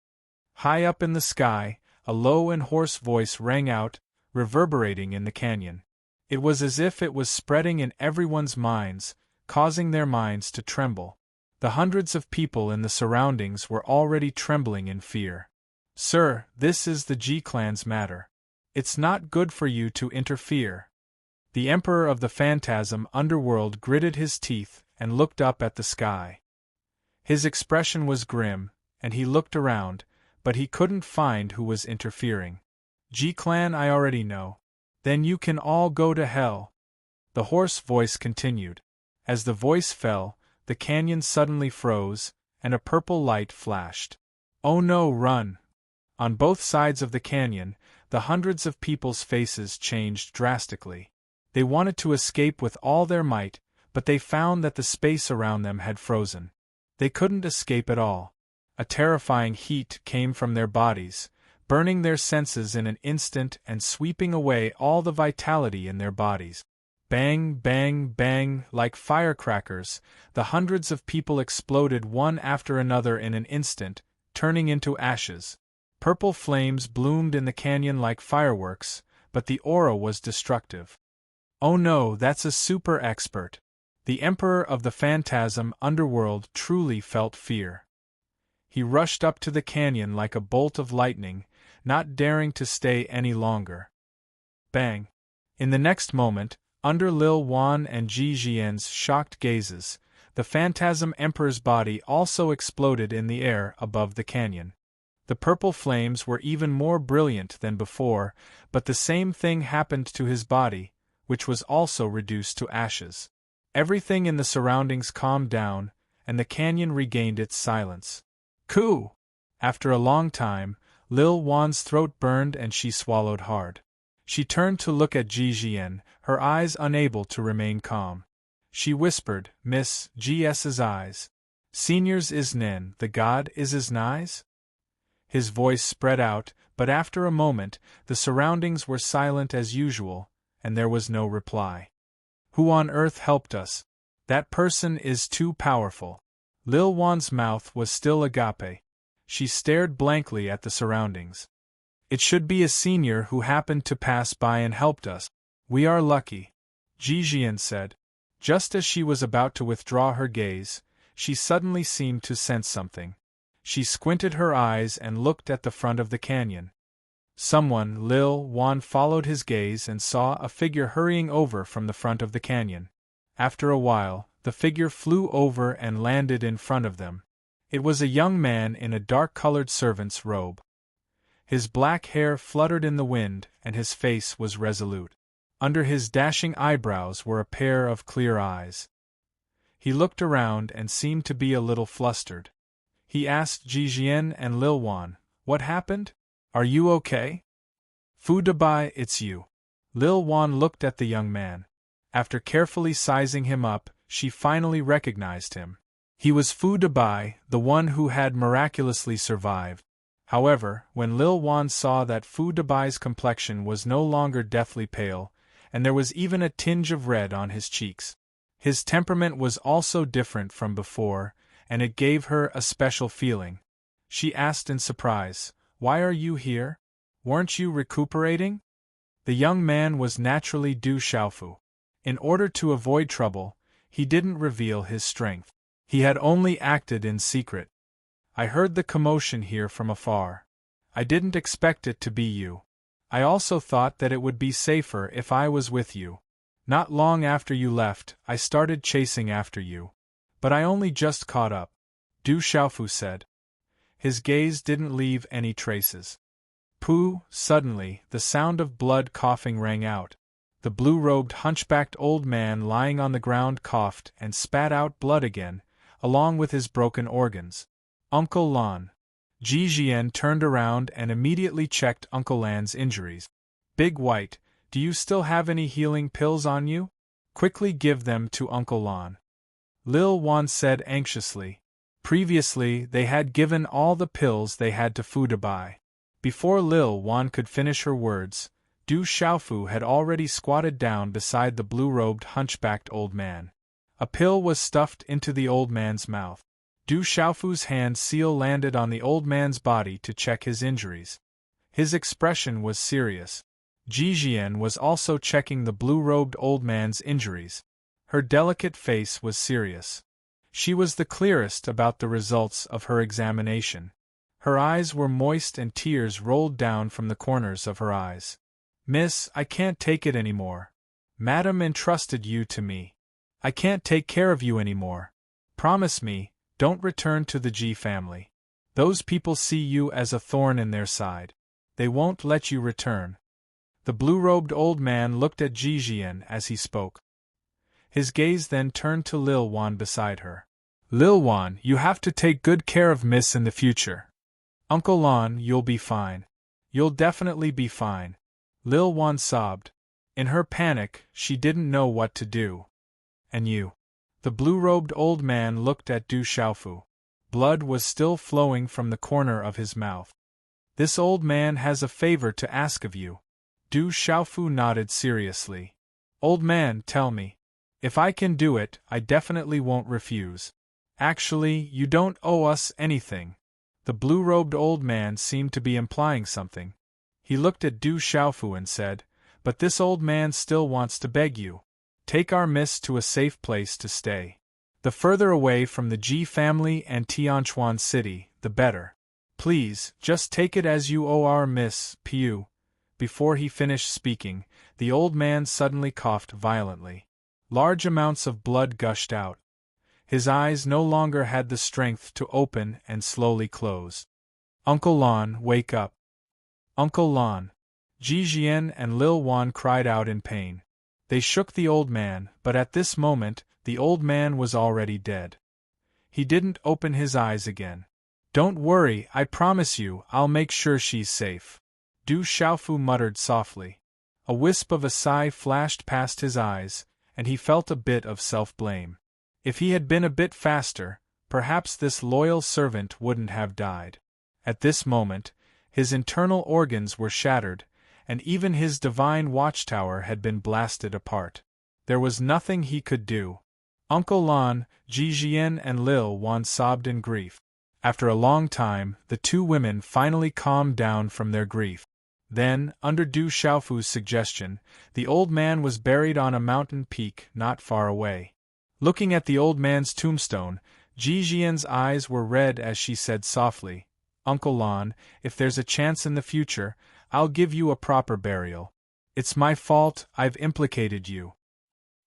High up in the sky, a low and hoarse voice rang out, reverberating in the canyon. It was as if it was spreading in everyone's minds, causing their minds to tremble. The hundreds of people in the surroundings were already trembling in fear. "Sir, this is the Ji clan's matter. It's not good for you to interfere." The Emperor of the Phantasm Underworld gritted his teeth and looked up at the sky. His expression was grim, and he looked around, but he couldn't find who was interfering. "Ji clan I already know. Then you can all go to hell." The hoarse voice continued. As the voice fell, the canyon suddenly froze, and a purple light flashed. "Oh no, run!" On both sides of the canyon, the hundreds of people's faces changed drastically. They wanted to escape with all their might, but they found that the space around them had frozen. They couldn't escape at all. A terrifying heat came from their bodies, burning their senses in an instant and sweeping away all the vitality in their bodies. Bang, bang, bang, like firecrackers, the hundreds of people exploded one after another in an instant, turning into ashes. Purple flames bloomed in the canyon like fireworks, but the aura was destructive. "Oh no, that's a super expert." The Emperor of the Phantasm Underworld truly felt fear. He rushed up to the canyon like a bolt of lightning, not daring to stay any longer. Bang! In the next moment, under Lil Wan and Ji Jian's shocked gazes, the Phantasm Emperor's body also exploded in the air above the canyon. The purple flames were even more brilliant than before, but the same thing happened to his body, which was also reduced to ashes. Everything in the surroundings calmed down, and the canyon regained its silence. Coo! After a long time, Lil Wan's throat burned and she swallowed hard. She turned to look at Ji Jian, her eyes unable to remain calm. She whispered, Miss G.'s eyes. Seniors is nen, the god is as nice? His voice spread out, but after a moment, the surroundings were silent as usual, and there was no reply. Who on earth helped us? That person is too powerful. Lil Wan's mouth was still agape. She stared blankly at the surroundings. It should be a senior who happened to pass by and helped us. We are lucky, Ji Jian said. Just as she was about to withdraw her gaze, she suddenly seemed to sense something. She squinted her eyes and looked at the front of the canyon. Someone, Lil Wan followed his gaze and saw a figure hurrying over from the front of the canyon. After a while, the figure flew over and landed in front of them. It was a young man in a dark-colored servant's robe. His black hair fluttered in the wind, and his face was resolute. Under his dashing eyebrows were a pair of clear eyes. He looked around and seemed to be a little flustered. He asked Ji Jian and Lil Wan, "What happened? Are you okay?" "Fu Dabai, it's you." Lil Wan looked at the young man. After carefully sizing him up, she finally recognized him. He was Fu Dabai, the one who had miraculously survived. However, when Lil Wan saw that Fu Dabai's complexion was no longer deathly pale, and there was even a tinge of red on his cheeks, his temperament was also different from before, and it gave her a special feeling. She asked in surprise, "Why are you here? Weren't you recuperating?" The young man was naturally Du Xiaofu. In order to avoid trouble, he didn't reveal his strength. He had only acted in secret. "I heard the commotion here from afar. I didn't expect it to be you. I also thought that it would be safer if I was with you. Not long after you left, I started chasing after you. But I only just caught up," Du Xiaofu said. His gaze didn't leave any traces. Pooh! Suddenly, the sound of blood coughing rang out. The blue-robed hunchbacked old man lying on the ground coughed and spat out blood again, along with his broken organs. "Uncle Lan." Ji Jian turned around and immediately checked Uncle Lan's injuries. "Big White, do you still have any healing pills on you? Quickly give them to Uncle Lan." Lil Wan said anxiously. Previously, they had given all the pills they had to Fu Dabai. Before Lil Wan could finish her words, Du Xiaofu had already squatted down beside the blue-robed hunchbacked old man. A pill was stuffed into the old man's mouth. Du Xiaofu's hand seal landed on the old man's body to check his injuries. His expression was serious. Ji Jian was also checking the blue-robed old man's injuries. Her delicate face was serious. She was the clearest about the results of her examination. Her eyes were moist and tears rolled down from the corners of her eyes. "Miss, I can't take it anymore. Madam entrusted you to me. I can't take care of you anymore. Promise me, don't return to the Ji family. Those people see you as a thorn in their side. They won't let you return." The blue-robed old man looked at Ji Jian as he spoke. His gaze then turned to Lil Wan beside her. "Lil Wan, you have to take good care of Miss in the future. Uncle Lan, you'll be fine. You'll definitely be fine." Lil Wan sobbed. In her panic, she didn't know what to do. "And you?" The blue-robed old man looked at Du Xiaofu. Blood was still flowing from the corner of his mouth. "This old man has a favor to ask of you." Du Xiaofu nodded seriously. "Old man, tell me. If I can do it, I definitely won't refuse." "Actually, you don't owe us anything." The blue-robed old man seemed to be implying something. He looked at Du Xiaofu and said, "But this old man still wants to beg you. Take our miss to a safe place to stay. The further away from the Ji family and Tianchuan City, the better. Please, just take it as you owe our miss, Piu." Before he finished speaking, the old man suddenly coughed violently. Large amounts of blood gushed out. His eyes no longer had the strength to open and slowly close. "Uncle Lan, wake up. Uncle Lan." Ji Jian and Lil Wan cried out in pain. They shook the old man, but at this moment, the old man was already dead. He didn't open his eyes again. Don't worry, I promise you, I'll make sure she's safe. Du Xiaofu muttered softly. A wisp of a sigh flashed past his eyes, and he felt a bit of self-blame. If he had been a bit faster, perhaps this loyal servant wouldn't have died. At this moment, his internal organs were shattered, and even his divine watchtower had been blasted apart. There was nothing he could do. Uncle Lan, Ji Jian and Lil Wan sobbed in grief. After a long time, the two women finally calmed down from their grief. Then, under Du Xiaofu's suggestion, the old man was buried on a mountain peak not far away. Looking at the old man's tombstone, Ji Jian's eyes were red as she said softly, Uncle Lan, if there's a chance in the future, I'll give you a proper burial. It's my fault, I've implicated you.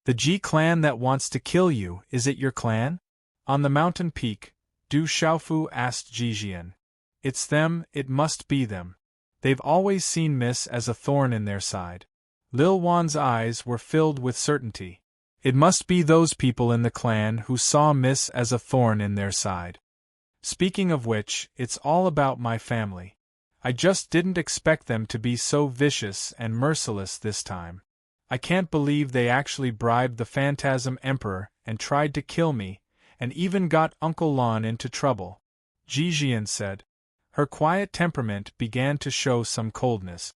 The Ji clan that wants to kill you, is it your clan? On the mountain peak, Du Xiaofu asked Ji Jian. It's them, it must be them. They've always seen Miss as a thorn in their side. Lil Wan's eyes were filled with certainty. It must be those people in the clan who saw Miss as a thorn in their side. Speaking of which, it's all about my family. I just didn't expect them to be so vicious and merciless this time. I can't believe they actually bribed the Phantasm Emperor and tried to kill me, and even got Uncle Lan into trouble, Ji Jian said. Her quiet temperament began to show some coldness.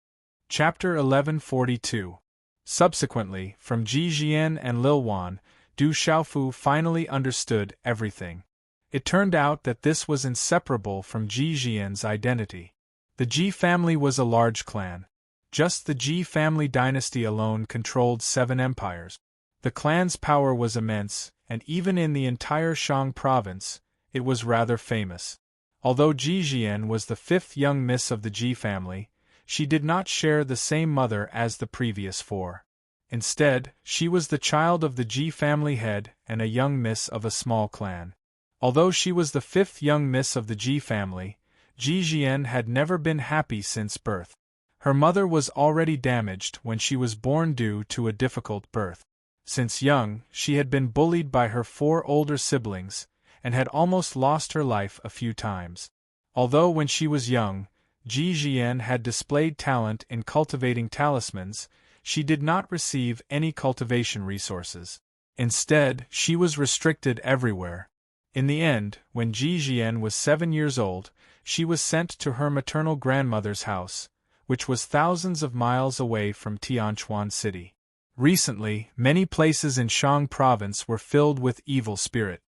Chapter 1142. Subsequently, from Ji Jian and Lil Wan, Du Xiaofu finally understood everything. It turned out that this was inseparable from Ji Jian's identity. The Ji family was a large clan. Just the Ji family dynasty alone controlled 7 empires. The clan's power was immense, and even in the entire Shang province, it was rather famous. Although Ji Jian was the 5th young miss of the Ji family, she did not share the same mother as the previous 4. Instead, she was the child of the Ji family head and a young miss of a small clan. Although she was the 5th young miss of the Ji family, Ji Jian had never been happy since birth. Her mother was already damaged when she was born due to a difficult birth. Since young, she had been bullied by her 4 older siblings, and had almost lost her life a few times. Although when she was young, Ji Jian had displayed talent in cultivating talismans, she did not receive any cultivation resources. Instead, she was restricted everywhere. In the end, when Ji Jian was 7 years old, she was sent to her maternal grandmother's house, which was thousands of miles away from Tianquan City. Recently, many places in Shang province were filled with evil spirit.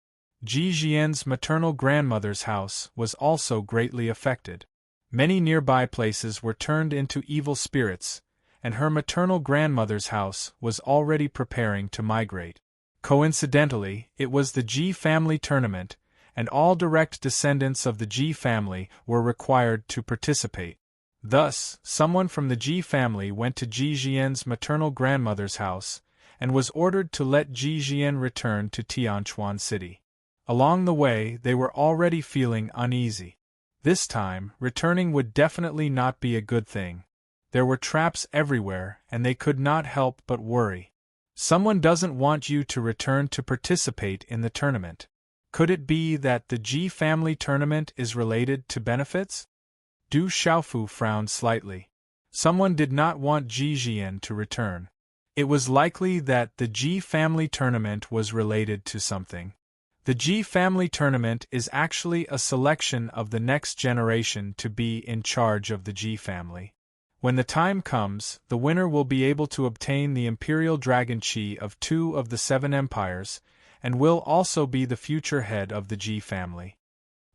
Ji Jian's maternal grandmother's house was also greatly affected. Many nearby places were turned into evil spirits, and her maternal grandmother's house was already preparing to migrate. Coincidentally, it was the Ji family tournament, and all direct descendants of the Ji family were required to participate. Thus, someone from the Ji family went to Ji Jian's maternal grandmother's house, and was ordered to let Ji Jian return to Tianquan City. Along the way, they were already feeling uneasy. This time, returning would definitely not be a good thing. There were traps everywhere, and they could not help but worry. Someone doesn't want you to return to participate in the tournament. Could it be that the Ji family tournament is related to benefits? Du Xiaofu frowned slightly. Someone did not want Ji Jian to return. It was likely that the Ji family tournament was related to something. The Ji family tournament is actually a selection of the next generation to be in charge of the Ji family. When the time comes, the winner will be able to obtain the Imperial Dragon Chi of 2 of the 7 empires, and will also be the future head of the Ji family.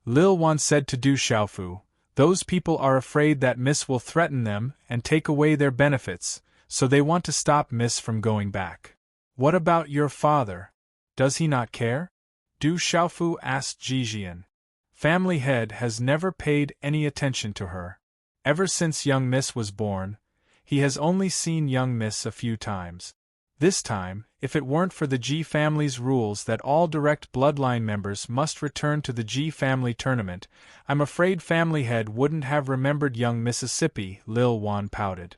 Lil Wan said to Du Xiaofu, "Those people are afraid that Miss will threaten them and take away their benefits, so they want to stop Miss from going back. What about your father? Does he not care?" Du Xiaofu asked Ji Jian. Family head has never paid any attention to her. Ever since young Miss was born, he has only seen young Miss a few times. This time, if it weren't for the Ji family's rules that all direct bloodline members must return to the Ji family tournament, I'm afraid family head wouldn't have remembered young Mississippi, Lil Wan pouted.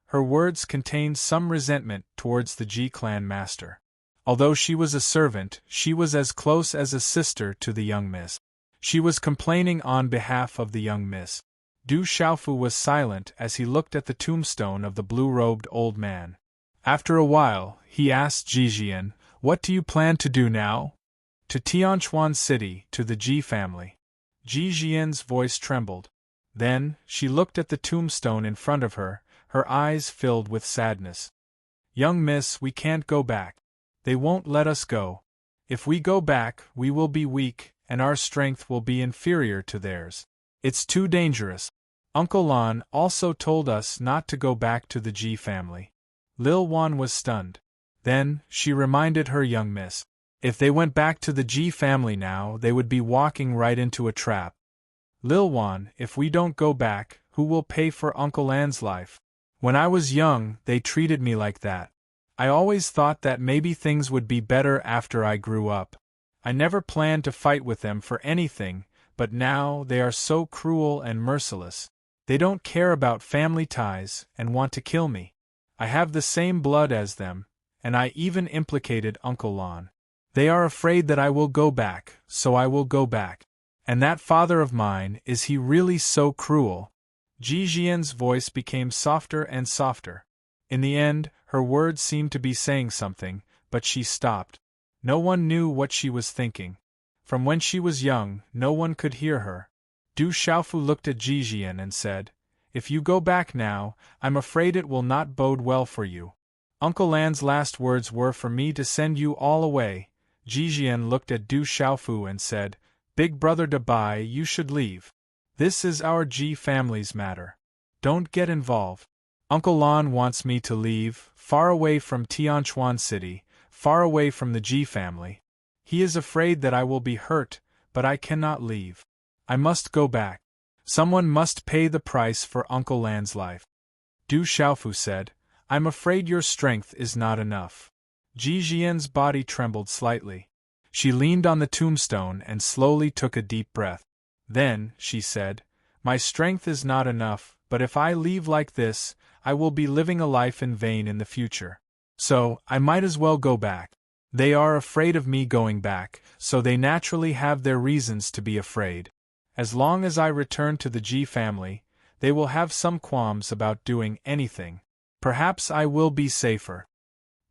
Her words contained some resentment towards the Ji clan master. Although she was a servant, she was as close as a sister to the young miss. She was complaining on behalf of the young miss. Du Xiaofu was silent as he looked at the tombstone of the blue-robed old man. After a while, he asked Jijian, "What do you plan to do now?" "To Tianquan City, to the Ji family." Jijian's voice trembled. Then, she looked at the tombstone in front of her, her eyes filled with sadness. "Young miss, we can't go back. They won't let us go. If we go back, we will be weak, and our strength will be inferior to theirs. It's too dangerous. Uncle Lan also told us not to go back to the Ji family." Lil Wan was stunned. Then, she reminded her young miss. If they went back to the Ji family now, they would be walking right into a trap. "Lil Wan, if we don't go back, who will pay for Uncle Lan's life? When I was young, they treated me like that. I always thought that maybe things would be better after I grew up. I never planned to fight with them for anything, but now they are so cruel and merciless. They don't care about family ties and want to kill me. I have the same blood as them, and I even implicated Uncle Lan. They are afraid that I will go back, so I will go back. And that father of mine, is he really so cruel?" Jijian's voice became softer and softer. In the end, her words seemed to be saying something, but she stopped. No one knew what she was thinking. From when she was young, no one could hear her. Du Xiaofu looked at Jijian and said, "If you go back now, I'm afraid it will not bode well for you. Uncle Lan's last words were for me to send you all away." Jijian looked at Du Xiaofu and said, "Big brother Dabai, you should leave. This is our Ji family's matter. Don't get involved. Uncle Lan wants me to leave, far away from Tianquan City, far away from the Ji family. He is afraid that I will be hurt, but I cannot leave. I must go back. Someone must pay the price for Uncle Lan's life." Du Xiaofu said, "I'm afraid your strength is not enough." Jijian's body trembled slightly. She leaned on the tombstone and slowly took a deep breath. Then, she said, "My strength is not enough, but if I leave like this, I will be living a life in vain in the future. So, I might as well go back. They are afraid of me going back, so they naturally have their reasons to be afraid. As long as I return to the Ji family, they will have some qualms about doing anything. Perhaps I will be safer."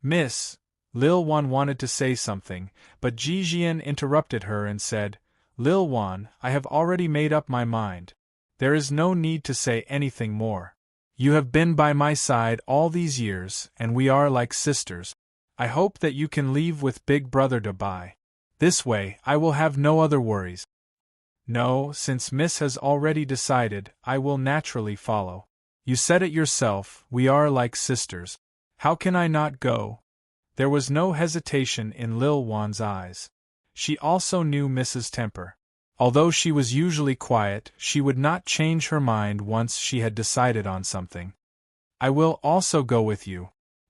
"Miss," Lil Wan wanted to say something, but Jijian interrupted her and said, "Lil Wan, I have already made up my mind. There is no need to say anything more. You have been by my side all these years, and we are like sisters. I hope that you can leave with Big Brother Dabai. This way, I will have no other worries." "No, since Miss has already decided, I will naturally follow. You said it yourself, we are like sisters. How can I not go?" There was no hesitation in Lil Wan's eyes. She also knew Mrs. Temper. Although she was usually quiet, she would not change her mind once she had decided on something. "I will also go with you."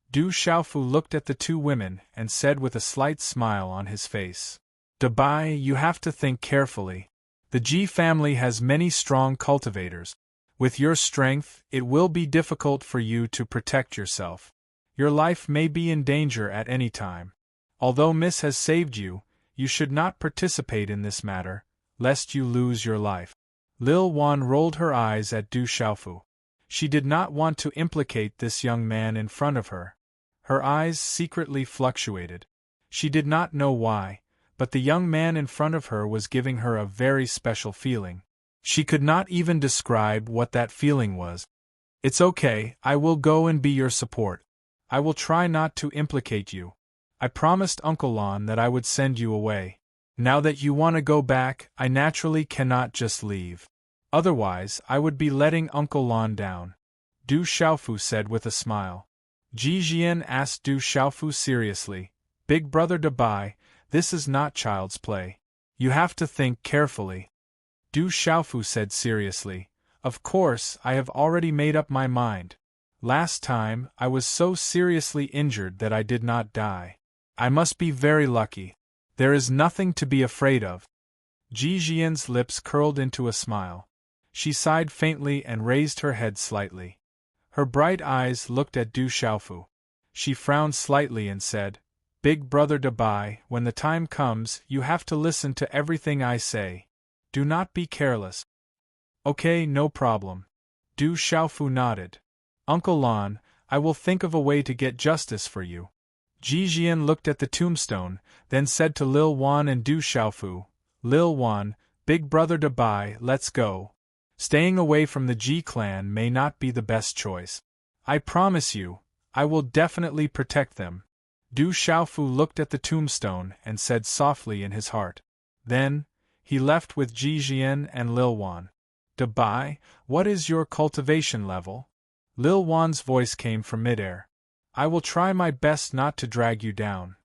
Du Xiaofu looked at the two women and said with a slight smile on his face, "Dabai, you have to think carefully. The Ji family has many strong cultivators. With your strength, it will be difficult for you to protect yourself. Your life may be in danger at any time. Although Miss has saved you, you should not participate in this matter, lest you lose your life." Lil Wan rolled her eyes at Du Xiaofu. She did not want to implicate this young man in front of her. Her eyes secretly fluctuated. She did not know why, but the young man in front of her was giving her a very special feeling. She could not even describe what that feeling was. "It's okay, I will go and be your support. I will try not to implicate you. I promised Uncle Lan that I would send you away. Now that you want to go back, I naturally cannot just leave. Otherwise, I would be letting Uncle Lan down," Du Xiaofu said with a smile. Jijian asked Du Xiaofu seriously, "Big Brother Dabai, this is not child's play. You have to think carefully." Du Xiaofu said seriously, "Of course, I have already made up my mind. Last time, I was so seriously injured that I did not die. I must be very lucky. There is nothing to be afraid of." Jijian's lips curled into a smile. She sighed faintly and raised her head slightly. Her bright eyes looked at Du Xiaofu. She frowned slightly and said, Big Brother Dabai, when the time comes, you have to listen to everything I say. Do not be careless. Okay, no problem. Du Xiaofu nodded. Uncle Lan, I will think of a way to get justice for you. Ji Jian looked at the tombstone, then said to Lil Wan and Du Xiaofu, Lil Wan, Big Brother Dabai, let's go. Staying away from the Ji clan may not be the best choice. I promise you, I will definitely protect them. Du Xiaofu looked at the tombstone and said softly in his heart. Then, he left with Ji Jian and Lil Wan. Dabai, what is your cultivation level? Lil Wan's voice came from midair. I will try my best not to drag you down.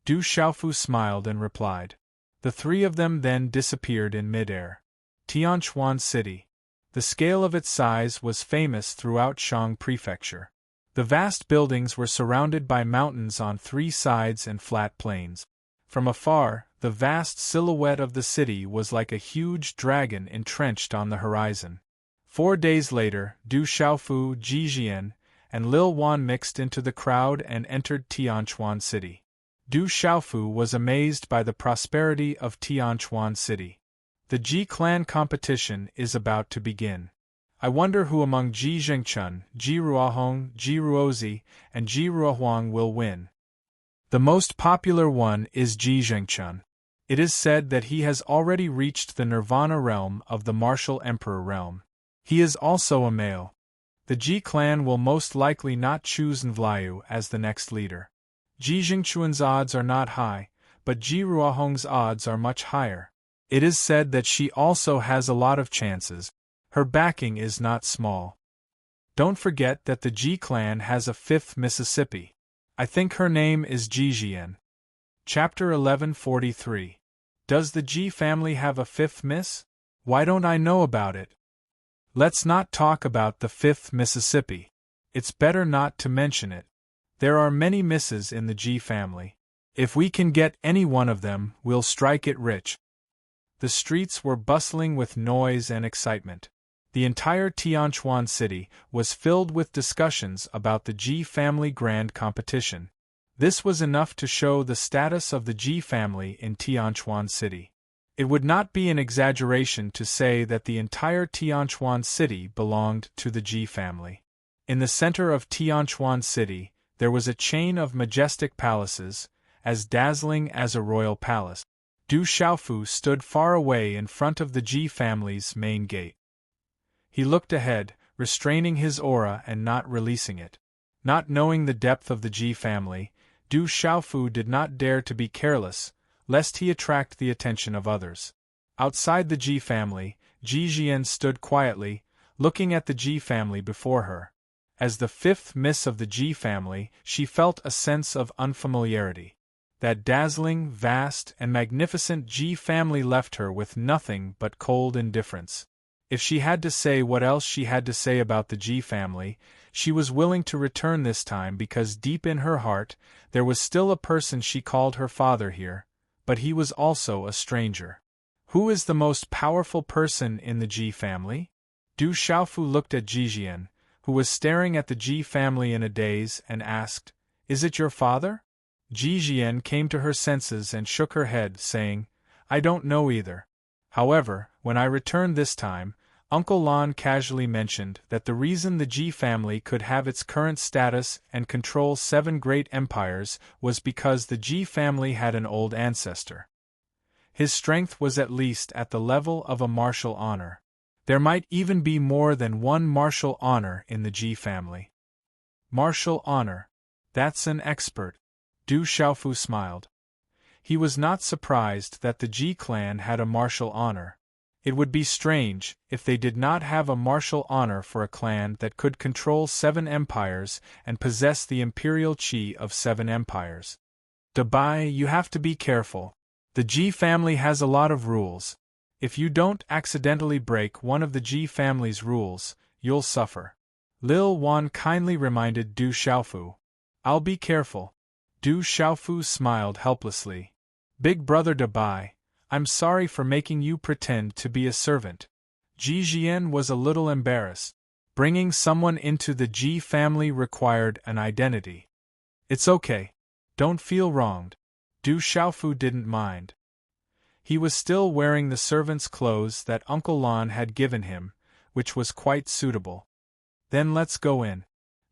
Du Xiaofu smiled and replied. The three of them then disappeared in midair. Tianchuan City. The scale of its size was famous throughout Shang Prefecture. The vast buildings were surrounded by mountains on three sides and flat plains. From afar, the vast silhouette of the city was like a huge dragon entrenched on the horizon. 4 days later, Du Xiaofu, Ji Jian, and Lil Wan mixed into the crowd and entered Tianchuan City. Du Xiaofu was amazed by the prosperity of Tianchuan City. The Ji clan competition is about to begin. I wonder who among Ji Zhengchun, Ji Ruohong, Ji Ruozi, and Ji Ruohuang will win. The most popular one is Ji Zhengchun. It is said that he has already reached the Nirvana realm of the Martial Emperor realm. He is also a male. The Ji clan will most likely not choose Nvliu as the next leader. Ji Zhengchuan's odds are not high, but Ji Ruohong's odds are much higher. It is said that she also has a lot of chances. Her backing is not small. Don't forget that the Ji clan has a fifth Mississippi. I think her name is Ji Jian. Chapter 1143. Does the Ji family have a fifth miss? Why don't I know about it? Let's not talk about the fifth Mississippi. It's better not to mention it. There are many misses in the Ji family. If we can get any one of them, we'll strike it rich. The streets were bustling with noise and excitement. The entire Tianchuan city was filled with discussions about the Ji family grand competition. This was enough to show the status of the Ji family in Tianchuan City. It would not be an exaggeration to say that the entire Tianchuan City belonged to the Ji family. In the center of Tianchuan City, there was a chain of majestic palaces, as dazzling as a royal palace. Du Xiaofu stood far away in front of the Ji family's main gate. He looked ahead, restraining his aura and not releasing it. Not knowing the depth of the Ji family, Du Xiaofu did not dare to be careless, lest he attract the attention of others. Outside the Ji family, Ji Jian stood quietly, looking at the Ji family before her. As the fifth miss of the Ji family, she felt a sense of unfamiliarity. That dazzling, vast, and magnificent Ji family left her with nothing but cold indifference. If she had to say what else she had to say about the Ji family, she was willing to return this time because deep in her heart, there was still a person she called her father here, but he was also a stranger. Who is the most powerful person in the Ji family? Du Xiaofu looked at Ji Jian, who was staring at the Ji family in a daze, and asked, "Is it your father?" Ji Jian came to her senses and shook her head, saying, "I don't know either. However, when I returned this time, Uncle Lan casually mentioned that the reason the Ji family could have its current status and control 7 great empires was because the Ji family had an old ancestor. His strength was at least at the level of a martial honor. There might even be more than one martial honor in the Ji family." Martial honor. That's an expert. Du Xiaofu smiled. He was not surprised that the Ji clan had a martial honor. It would be strange if they did not have a martial honor for a clan that could control 7 empires and possess the imperial qi of 7 empires. Dabai, you have to be careful. The Ji family has a lot of rules. If you don't accidentally break one of the Ji family's rules, you'll suffer. Lil Wan kindly reminded Du Xiaofu. I'll be careful. Du Xiaofu smiled helplessly. Big Brother Dabai, I'm sorry for making you pretend to be a servant. Ji Jian was a little embarrassed. Bringing someone into the Ji family required an identity. It's okay. Don't feel wronged. Du Xiaofu didn't mind. He was still wearing the servant's clothes that Uncle Lon had given him, which was quite suitable. Then let's go in.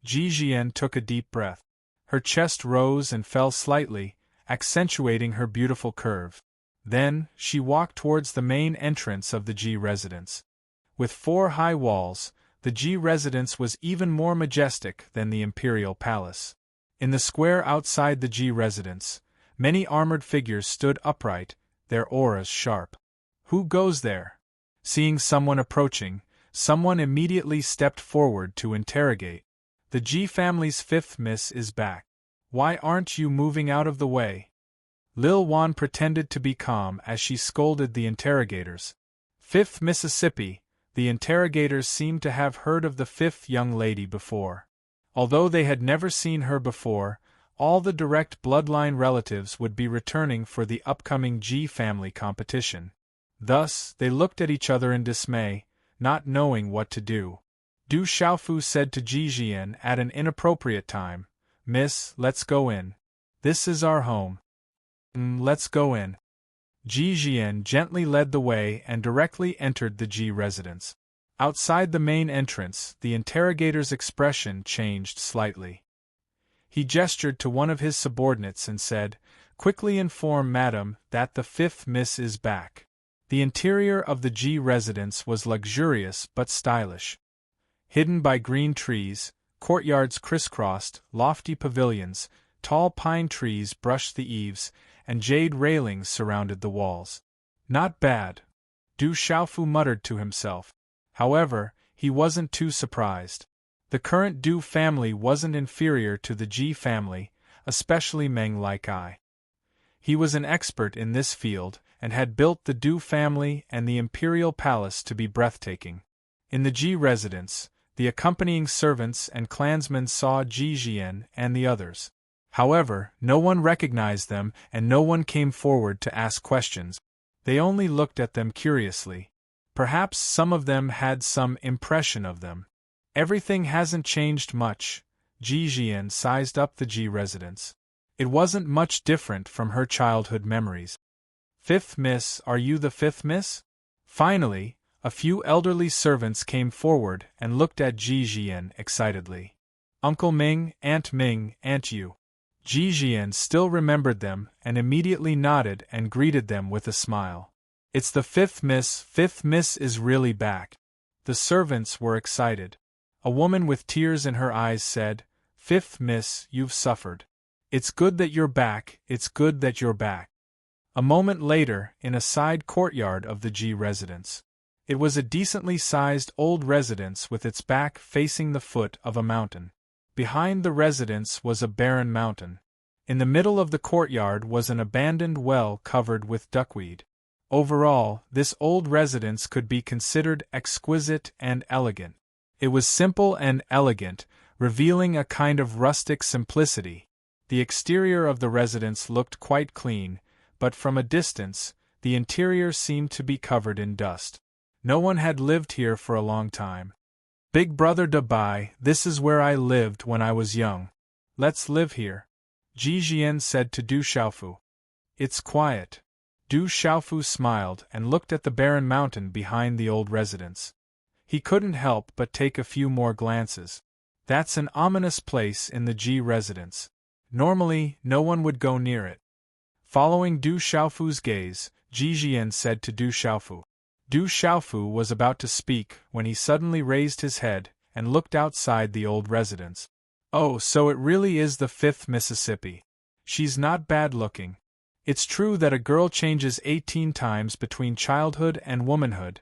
Ji Jian took a deep breath. Her chest rose and fell slightly, accentuating her beautiful curve. Then, she walked towards the main entrance of the Ji residence. With 4 high walls, the Ji residence was even more majestic than the imperial palace. In the square outside the Ji residence, many armored figures stood upright, their auras sharp. Who goes there? Seeing someone approaching, someone immediately stepped forward to interrogate. The Ji family's 5th miss is back. Why aren't you moving out of the way? Lil Wan pretended to be calm as she scolded the interrogators. 5th Mississippi, the interrogators seemed to have heard of the 5th young lady before. Although they had never seen her before, all the direct bloodline relatives would be returning for the upcoming Ji family competition. Thus, they looked at each other in dismay, not knowing what to do. Du Xiaofu said to Ji Jian at an inappropriate time, "Miss, let's go in. This is our home." Let's go in." Ji Jian gently led the way and directly entered the Ji residence. Outside the main entrance, the interrogator's expression changed slightly. He gestured to one of his subordinates and said, "Quickly inform Madam that the 5th miss is back." The interior of the Ji residence was luxurious but stylish. Hidden by green trees, courtyards crisscrossed, lofty pavilions, tall pine trees brushed the eaves, and jade railings surrounded the walls. Not bad, Du Xiaofu muttered to himself. However, he wasn't too surprised. The current Du family wasn't inferior to the Ji family, especially Meng Like-ai. He was an expert in this field, and had built the Du family and the imperial palace to be breathtaking. In the Ji residence, the accompanying servants and clansmen saw Ji Jian and the others. However, no one recognized them and no one came forward to ask questions. They only looked at them curiously. Perhaps some of them had some impression of them. Everything hasn't changed much. Ji Jian sized up the Ji residence. It wasn't much different from her childhood memories. 5th miss, are you the 5th miss? Finally, a few elderly servants came forward and looked at Ji Jian excitedly. Uncle Ming, Aunt Yu. Ji Jian still remembered them and immediately nodded and greeted them with a smile. It's the 5th miss. 5th miss is really back. The servants were excited. A woman with tears in her eyes said, 5th miss, you've suffered. It's good that you're back, it's good that you're back. A moment later, in a side courtyard of the Ji residence. It was a decently sized old residence with its back facing the foot of a mountain. Behind the residence was a barren mountain. In the middle of the courtyard was an abandoned well covered with duckweed. Overall, this old residence could be considered exquisite and elegant. It was simple and elegant, revealing a kind of rustic simplicity. The exterior of the residence looked quite clean, but from a distance, the interior seemed to be covered in dust. No one had lived here for a long time. Big brother Dabai, this is where I lived when I was young. Let's live here. Ji Jian said to Du Xiaofu. It's quiet. Du Xiaofu smiled and looked at the barren mountain behind the old residence. He couldn't help but take a few more glances. That's an ominous place in the Ji residence. Normally, no one would go near it. Following Du Xiaofu's gaze, Ji Jian said to Du Xiaofu. Du Xiaofu was about to speak when he suddenly raised his head and looked outside the old residence. Oh, so it really is the 5th Mississippi. She's not bad looking. It's true that a girl changes 18 times between childhood and womanhood.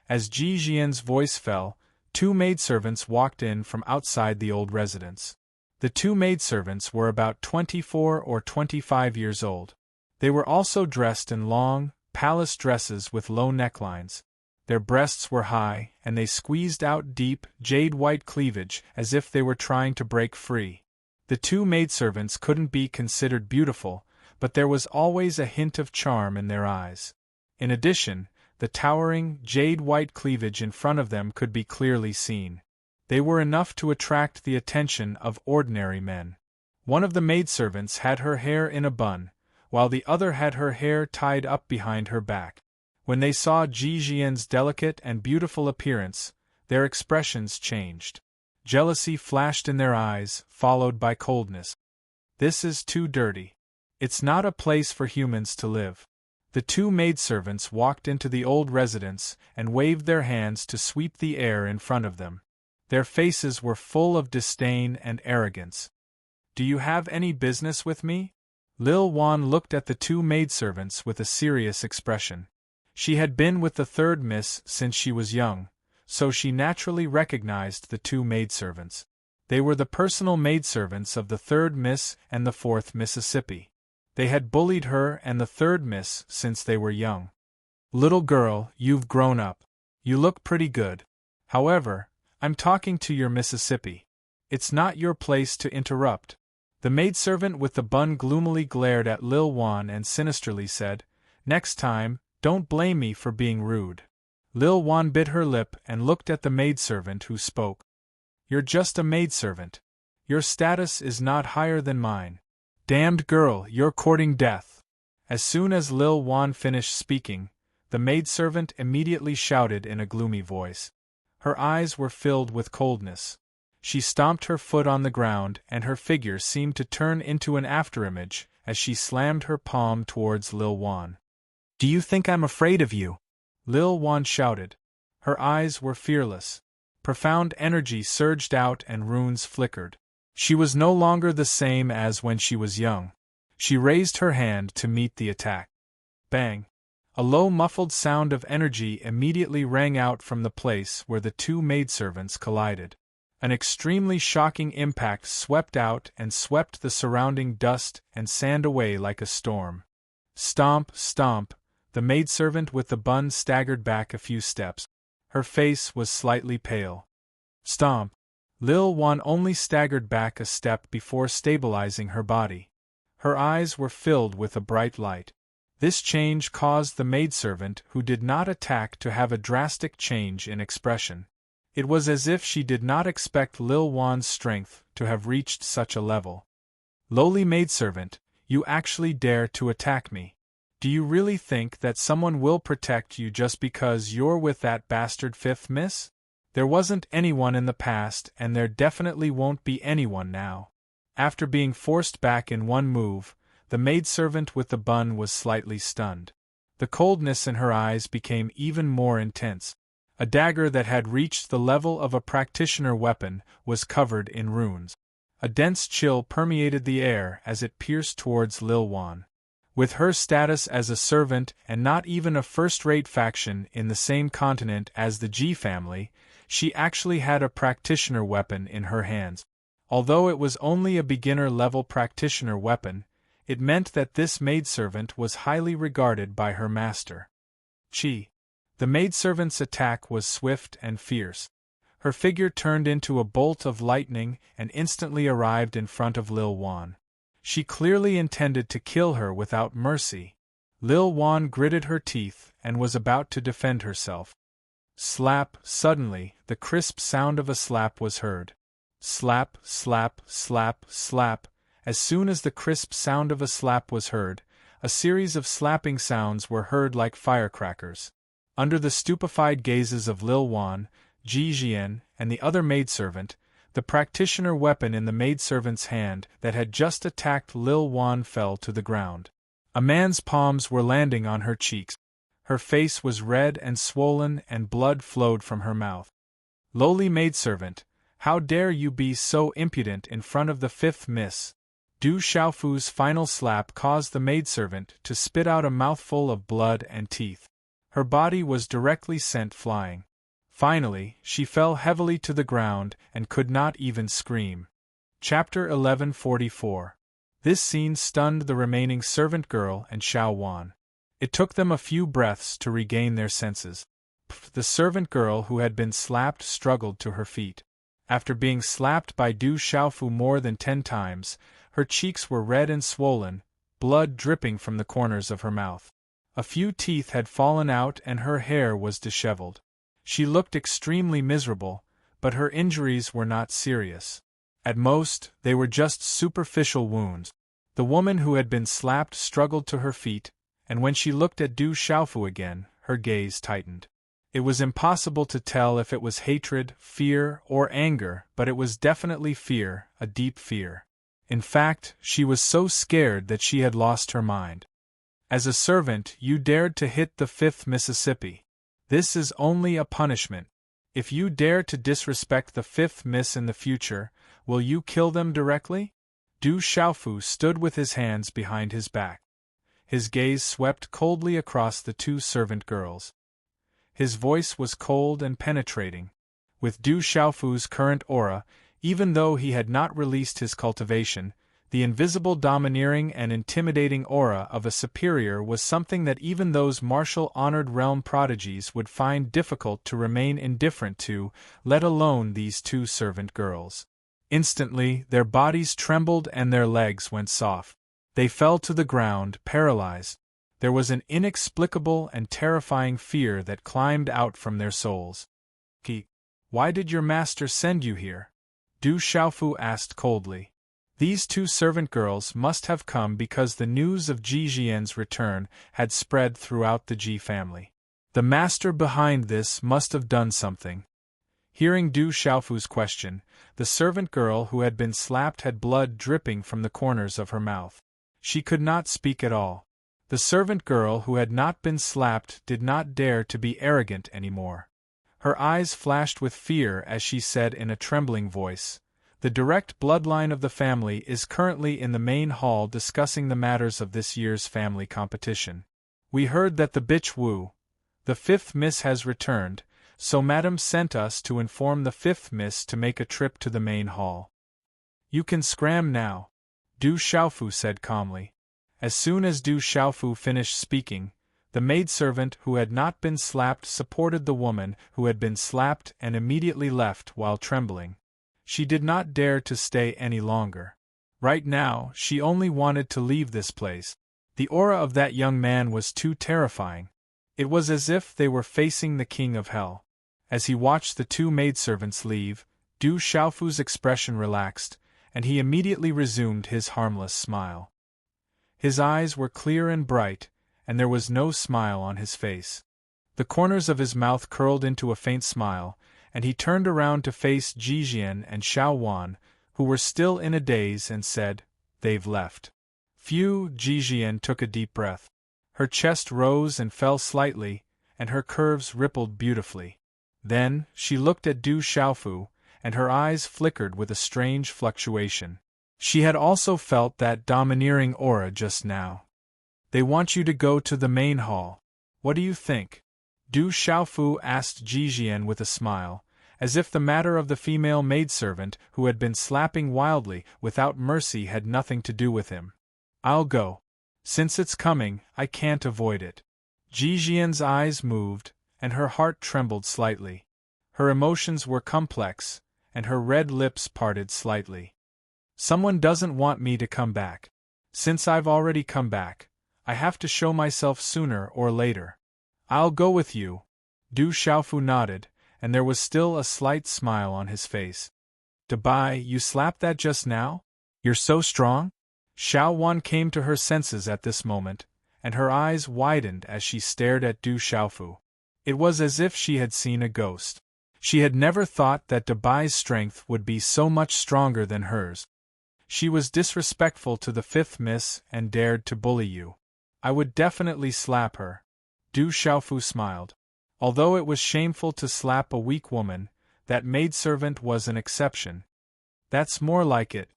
As Ji Jian's voice fell, 2 maidservants walked in from outside the old residence. The 2 maidservants were about 24 or 25 years old. They were also dressed in long, palace dresses with low necklines. Their breasts were high, and they squeezed out deep, jade-white cleavage as if they were trying to break free. The 2 maidservants couldn't be considered beautiful, but there was always a hint of charm in their eyes. In addition, the towering, jade-white cleavage in front of them could be clearly seen. They were enough to attract the attention of ordinary men. One of the maidservants had her hair in a bun, while the other had her hair tied up behind her back. When they saw Ji Jian's delicate and beautiful appearance, their expressions changed. Jealousy flashed in their eyes, followed by coldness. This is too dirty. It's not a place for humans to live. The two maidservants walked into the old residence and waved their hands to sweep the air in front of them. Their faces were full of disdain and arrogance. Do you have any business with me? Lil Wan looked at the two maidservants with a serious expression. She had been with the third miss since she was young, so she naturally recognized the two maidservants. They were the personal maidservants of the third miss and the fourth Mississippi. They had bullied her and the third miss since they were young. Little girl, you've grown up. You look pretty good. However, I'm talking to your Mississippi. It's not your place to interrupt. The maidservant with the bun gloomily glared at Lil Wan and sinisterly said, Next time, don't blame me for being rude. Lil Wan bit her lip and looked at the maidservant who spoke. You're just a maidservant. Your status is not higher than mine. Damned girl, you're courting death. As soon as Lil Wan finished speaking, the maidservant immediately shouted in a gloomy voice. Her eyes were filled with coldness. She stomped her foot on the ground and her figure seemed to turn into an afterimage as she slammed her palm towards Lil Wan. Do you think I'm afraid of you? Lil Wan shouted. Her eyes were fearless. Profound energy surged out and runes flickered. She was no longer the same as when she was young. She raised her hand to meet the attack. Bang! A low muffled sound of energy immediately rang out from the place where the two maidservants collided. An extremely shocking impact swept out and swept the surrounding dust and sand away like a storm. Stomp, stomp, the maidservant with the bun staggered back a few steps. Her face was slightly pale. Stomp. Lil Wan only staggered back a step before stabilizing her body. Her eyes were filled with a bright light. This change caused the maidservant who did not attack to have a drastic change in expression. It was as if she did not expect Lil Wan's strength to have reached such a level. Lowly maidservant, you actually dare to attack me. Do you really think that someone will protect you just because you're with that bastard fifth miss? There wasn't anyone in the past and there definitely won't be anyone now. After being forced back in one move, the maidservant with the bun was slightly stunned. The coldness in her eyes became even more intense. A dagger that had reached the level of a practitioner weapon was covered in runes. A dense chill permeated the air as it pierced towards Lil Wan. With her status as a servant and not even a first-rate faction in the same continent as the Ji family, she actually had a practitioner weapon in her hands. Although it was only a beginner-level practitioner weapon, it meant that this maidservant was highly regarded by her master. Chi. The maidservant's attack was swift and fierce. Her figure turned into a bolt of lightning and instantly arrived in front of Lil Wan. She clearly intended to kill her without mercy. Lil Wan gritted her teeth and was about to defend herself. Slap! Suddenly, the crisp sound of a slap was heard. Slap, slap, slap, slap. As soon as the crisp sound of a slap was heard, a series of slapping sounds were heard like firecrackers. Under the stupefied gazes of Lil Wan, Ji Jian, and the other maidservant, the practitioner weapon in the maidservant's hand that had just attacked Lil Wan fell to the ground. A man's palms were landing on her cheeks. Her face was red and swollen and blood flowed from her mouth. Lowly maidservant, how dare you be so impudent in front of the fifth miss? Du Xiaofu's final slap caused the maidservant to spit out a mouthful of blood and teeth. Her body was directly sent flying. Finally, she fell heavily to the ground and could not even scream. Chapter 1144. This scene stunned the remaining servant girl and Xiao Wan. It took them a few breaths to regain their senses. The servant girl who had been slapped struggled to her feet. After being slapped by Du Xiaofu more than 10 times, her cheeks were red and swollen, blood dripping from the corners of her mouth. A few teeth had fallen out and her hair was disheveled. She looked extremely miserable, but her injuries were not serious. At most, they were just superficial wounds. The woman who had been slapped struggled to her feet, and when she looked at Du Xiaofu again, her gaze tightened. It was impossible to tell if it was hatred, fear, or anger, but it was definitely fear, a deep fear. In fact, she was so scared that she had lost her mind. As a servant, you dared to hit the 5th Mississippi. This is only a punishment. If you dare to disrespect the 5th Miss in the future, will you kill them directly? Du Xiaofu stood with his hands behind his back. His gaze swept coldly across the 2 servant girls. His voice was cold and penetrating. With Du Xiaofu's current aura, even though he had not released his cultivation, the invisible domineering and intimidating aura of a superior was something that even those martial-honored realm prodigies would find difficult to remain indifferent to, let alone these 2 servant girls. Instantly, their bodies trembled and their legs went soft. They fell to the ground, paralyzed. There was an inexplicable and terrifying fear that climbed out from their souls. Why did your master send you here? Du Xiaofu asked coldly. These 2 servant girls must have come because the news of Ji Jian's return had spread throughout the Ji family. The master behind this must have done something. Hearing Du Xiaofu's question, the servant girl who had been slapped had blood dripping from the corners of her mouth. She could not speak at all. The servant girl who had not been slapped did not dare to be arrogant anymore. Her eyes flashed with fear as she said in a trembling voice, "The direct bloodline of the family is currently in the main hall discussing the matters of this year's family competition. We heard that the bitch Wu, the 5th Miss, has returned, so Madam sent us to inform the 5th Miss to make a trip to the main hall." "You can scram now," Du Xiaofu said calmly. As soon as Du Xiaofu finished speaking, the maidservant who had not been slapped supported the woman who had been slapped and immediately left while trembling. She did not dare to stay any longer. Right now, she only wanted to leave this place. The aura of that young man was too terrifying. It was as if they were facing the king of hell. As he watched the 2 maidservants leave, Du Xiaofu's expression relaxed, and he immediately resumed his harmless smile. His eyes were clear and bright, and there was no smile on his face. The corners of his mouth curled into a faint smile, and he turned around to face Ji Jian and Xiao Wan, who were still in a daze, and said, "They've left." Phew! Ji Jian took a deep breath. Her chest rose and fell slightly, and her curves rippled beautifully. Then, she looked at Du Xiaofu, and her eyes flickered with a strange fluctuation. She had also felt that domineering aura just now. "They want you to go to the main hall. What do you think?" Du Xiaofu asked Ji Jian with a smile, as if the matter of the female maidservant who had been slapping wildly without mercy had nothing to do with him. "I'll go. Since it's coming, I can't avoid it." Ji Jian's eyes moved, and her heart trembled slightly. Her emotions were complex, and her red lips parted slightly. "Someone doesn't want me to come back. Since I've already come back, I have to show myself sooner or later. I'll go with you." Du Xiaofu nodded, and there was still a slight smile on his face. "Dabai, you slapped that just now? You're so strong?" Xiao Wan came to her senses at this moment, and her eyes widened as she stared at Du Xiaofu. It was as if she had seen a ghost. She had never thought that Dabai's strength would be so much stronger than hers. "She was disrespectful to the 5th Miss and dared to bully you. I would definitely slap her." Du Xiaofu smiled. Although it was shameful to slap a weak woman, that maidservant was an exception. "That's more like it."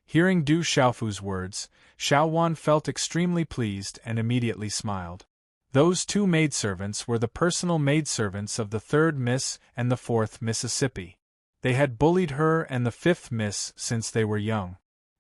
Hearing Du Xiaofu's words, Xiao Wan felt extremely pleased and immediately smiled. Those 2 maidservants were the personal maidservants of the 3rd Miss and the 4th Mississippi. They had bullied her and the 5th Miss since they were young.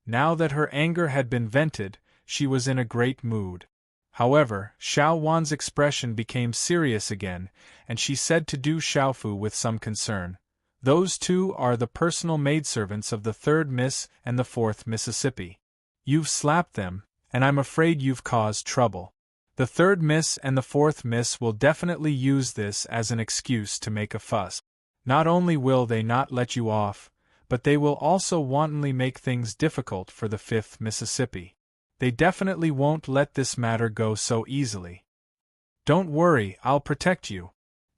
Now that her anger had been vented, she was in a great mood. However, Xiao Wan's expression became serious again, and she said to Du Xiaofu with some concern, "Those 2 are the personal maidservants of the 3rd Miss and the 4th Mississippi. You've slapped them, and I'm afraid you've caused trouble. The 3rd Miss and the 4th Miss will definitely use this as an excuse to make a fuss. Not only will they not let you off, but they will also wantonly make things difficult for the 5th Mississippi. They definitely won't let this matter go so easily. Don't worry, I'll protect you.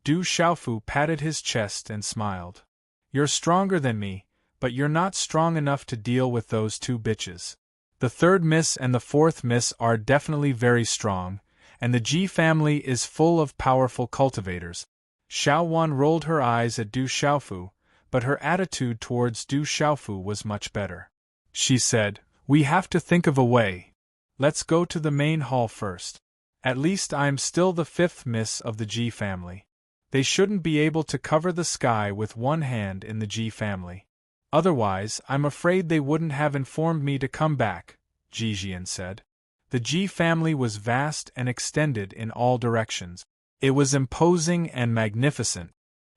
Du Xiaofu patted his chest and smiled. You're stronger than me, but you're not strong enough to deal with those 2 bitches. The 3rd Miss and the 4th Miss are definitely very strong, and the Ji family is full of powerful cultivators. Xiao Wan rolled her eyes at Du Xiaofu, but her attitude towards Du Xiaofu was much better. She said, "We have to think of a way. Let's go to the main hall first. At least I'm still the 5th Miss of the Ji family. They shouldn't be able to cover the sky with one hand in the Ji family. Otherwise, I'm afraid they wouldn't have informed me to come back," Ji Jian said. The Ji family was vast and extended in all directions. It was imposing and magnificent.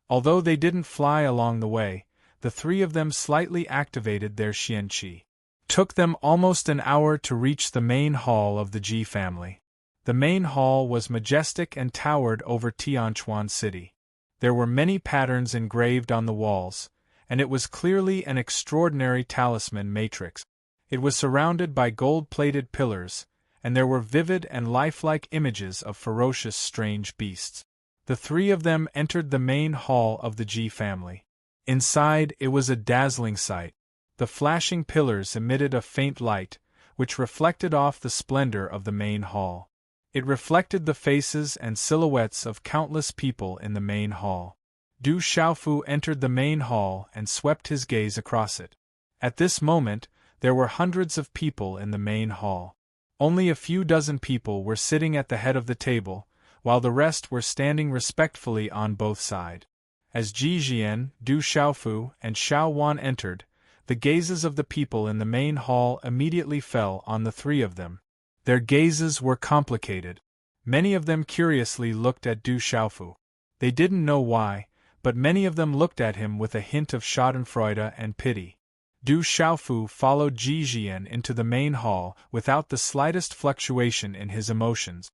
Although they didn't fly along the way, the 3 of them slightly activated their xianqi. Took them almost an hour to reach the main hall of the Ji family. The main hall was majestic and towered over Tianquan City. There were many patterns engraved on the walls, and it was clearly an extraordinary talisman matrix. It was surrounded by gold-plated pillars, and there were vivid and lifelike images of ferocious strange beasts. The 3 of them entered the main hall of the Ji family. Inside, it was a dazzling sight. The flashing pillars emitted a faint light, which reflected off the splendor of the main hall. It reflected the faces and silhouettes of countless people in the main hall. Du Xiaofu entered the main hall and swept his gaze across it. At this moment, there were hundreds of people in the main hall. Only a few dozen people were sitting at the head of the table, while the rest were standing respectfully on both sides. As Ji Jian, Du Xiaofu, and Xiao Wan entered, the gazes of the people in the main hall immediately fell on the 3 of them. Their gazes were complicated. Many of them curiously looked at Du Xiaofu. They didn't know why, but many of them looked at him with a hint of schadenfreude and pity. Du Xiaofu followed Ji Jian into the main hall without the slightest fluctuation in his emotions.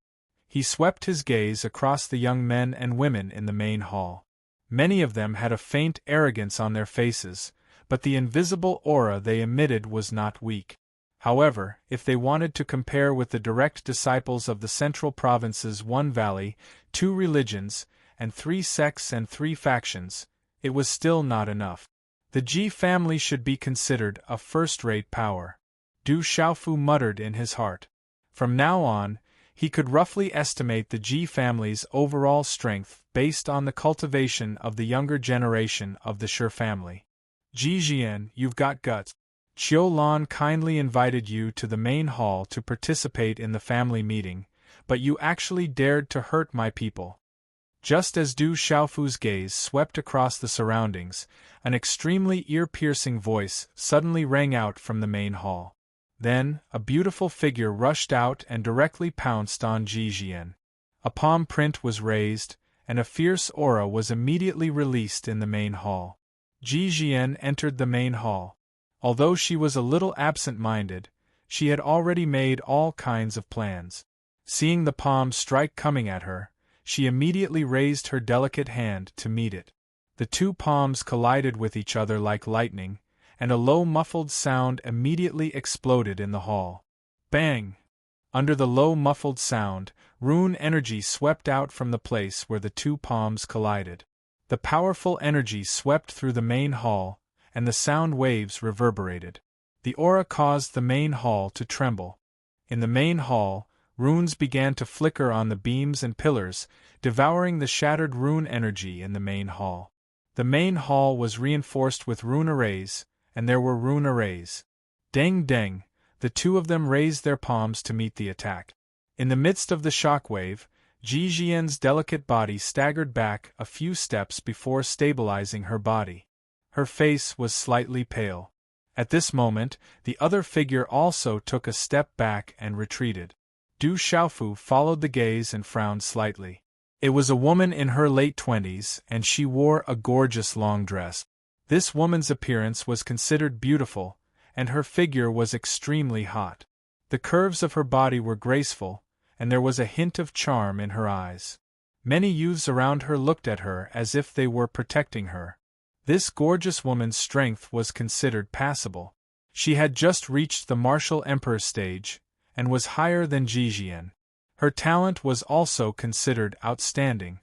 He swept his gaze across the young men and women in the main hall. Many of them had a faint arrogance on their faces, but the invisible aura they emitted was not weak. However, if they wanted to compare with the direct disciples of the Central Province's 1 valley, 2 religions, and 3 sects and 3 factions, it was still not enough. The Ji family should be considered a first-rate power. Du Xiaofu muttered in his heart. From now on, he could roughly estimate the Ji family's overall strength based on the cultivation of the younger generation of the Shi family. Ji Jian, you've got guts. Qiu Lan kindly invited you to the main hall to participate in the family meeting, but you actually dared to hurt my people. Just as Du Xiaofu's gaze swept across the surroundings, an extremely ear-piercing voice suddenly rang out from the main hall. Then, a beautiful figure rushed out and directly pounced on Ji Jian. A palm print was raised, and a fierce aura was immediately released in the main hall. Ji Jian entered the main hall. Although she was a little absent-minded, she had already made all kinds of plans. Seeing the palm strike coming at her, she immediately raised her delicate hand to meet it. The 2 palms collided with each other like lightning, and a low muffled sound immediately exploded in the hall. Bang! Under the low muffled sound, rune energy swept out from the place where the 2 palms collided. The powerful energy swept through the main hall, and the sound waves reverberated. The aura caused the main hall to tremble. In the main hall, runes began to flicker on the beams and pillars, devouring the shattered rune energy in the main hall. The main hall was reinforced with rune arrays, and there were rune arrays. Deng deng, the 2 of them raised their palms to meet the attack. In the midst of the shockwave, Ji Jian's delicate body staggered back a few steps before stabilizing her body. Her face was slightly pale. At this moment, the other figure also took a step back and retreated. Du Xiaofu followed the gaze and frowned slightly. It was a woman in her late 20s, and she wore a gorgeous long dress. This woman's appearance was considered beautiful, and her figure was extremely hot. The curves of her body were graceful, and there was a hint of charm in her eyes. Many youths around her looked at her as if they were protecting her. This gorgeous woman's strength was considered passable. She had just reached the martial emperor stage, and was higher than Jijian. Her talent was also considered outstanding.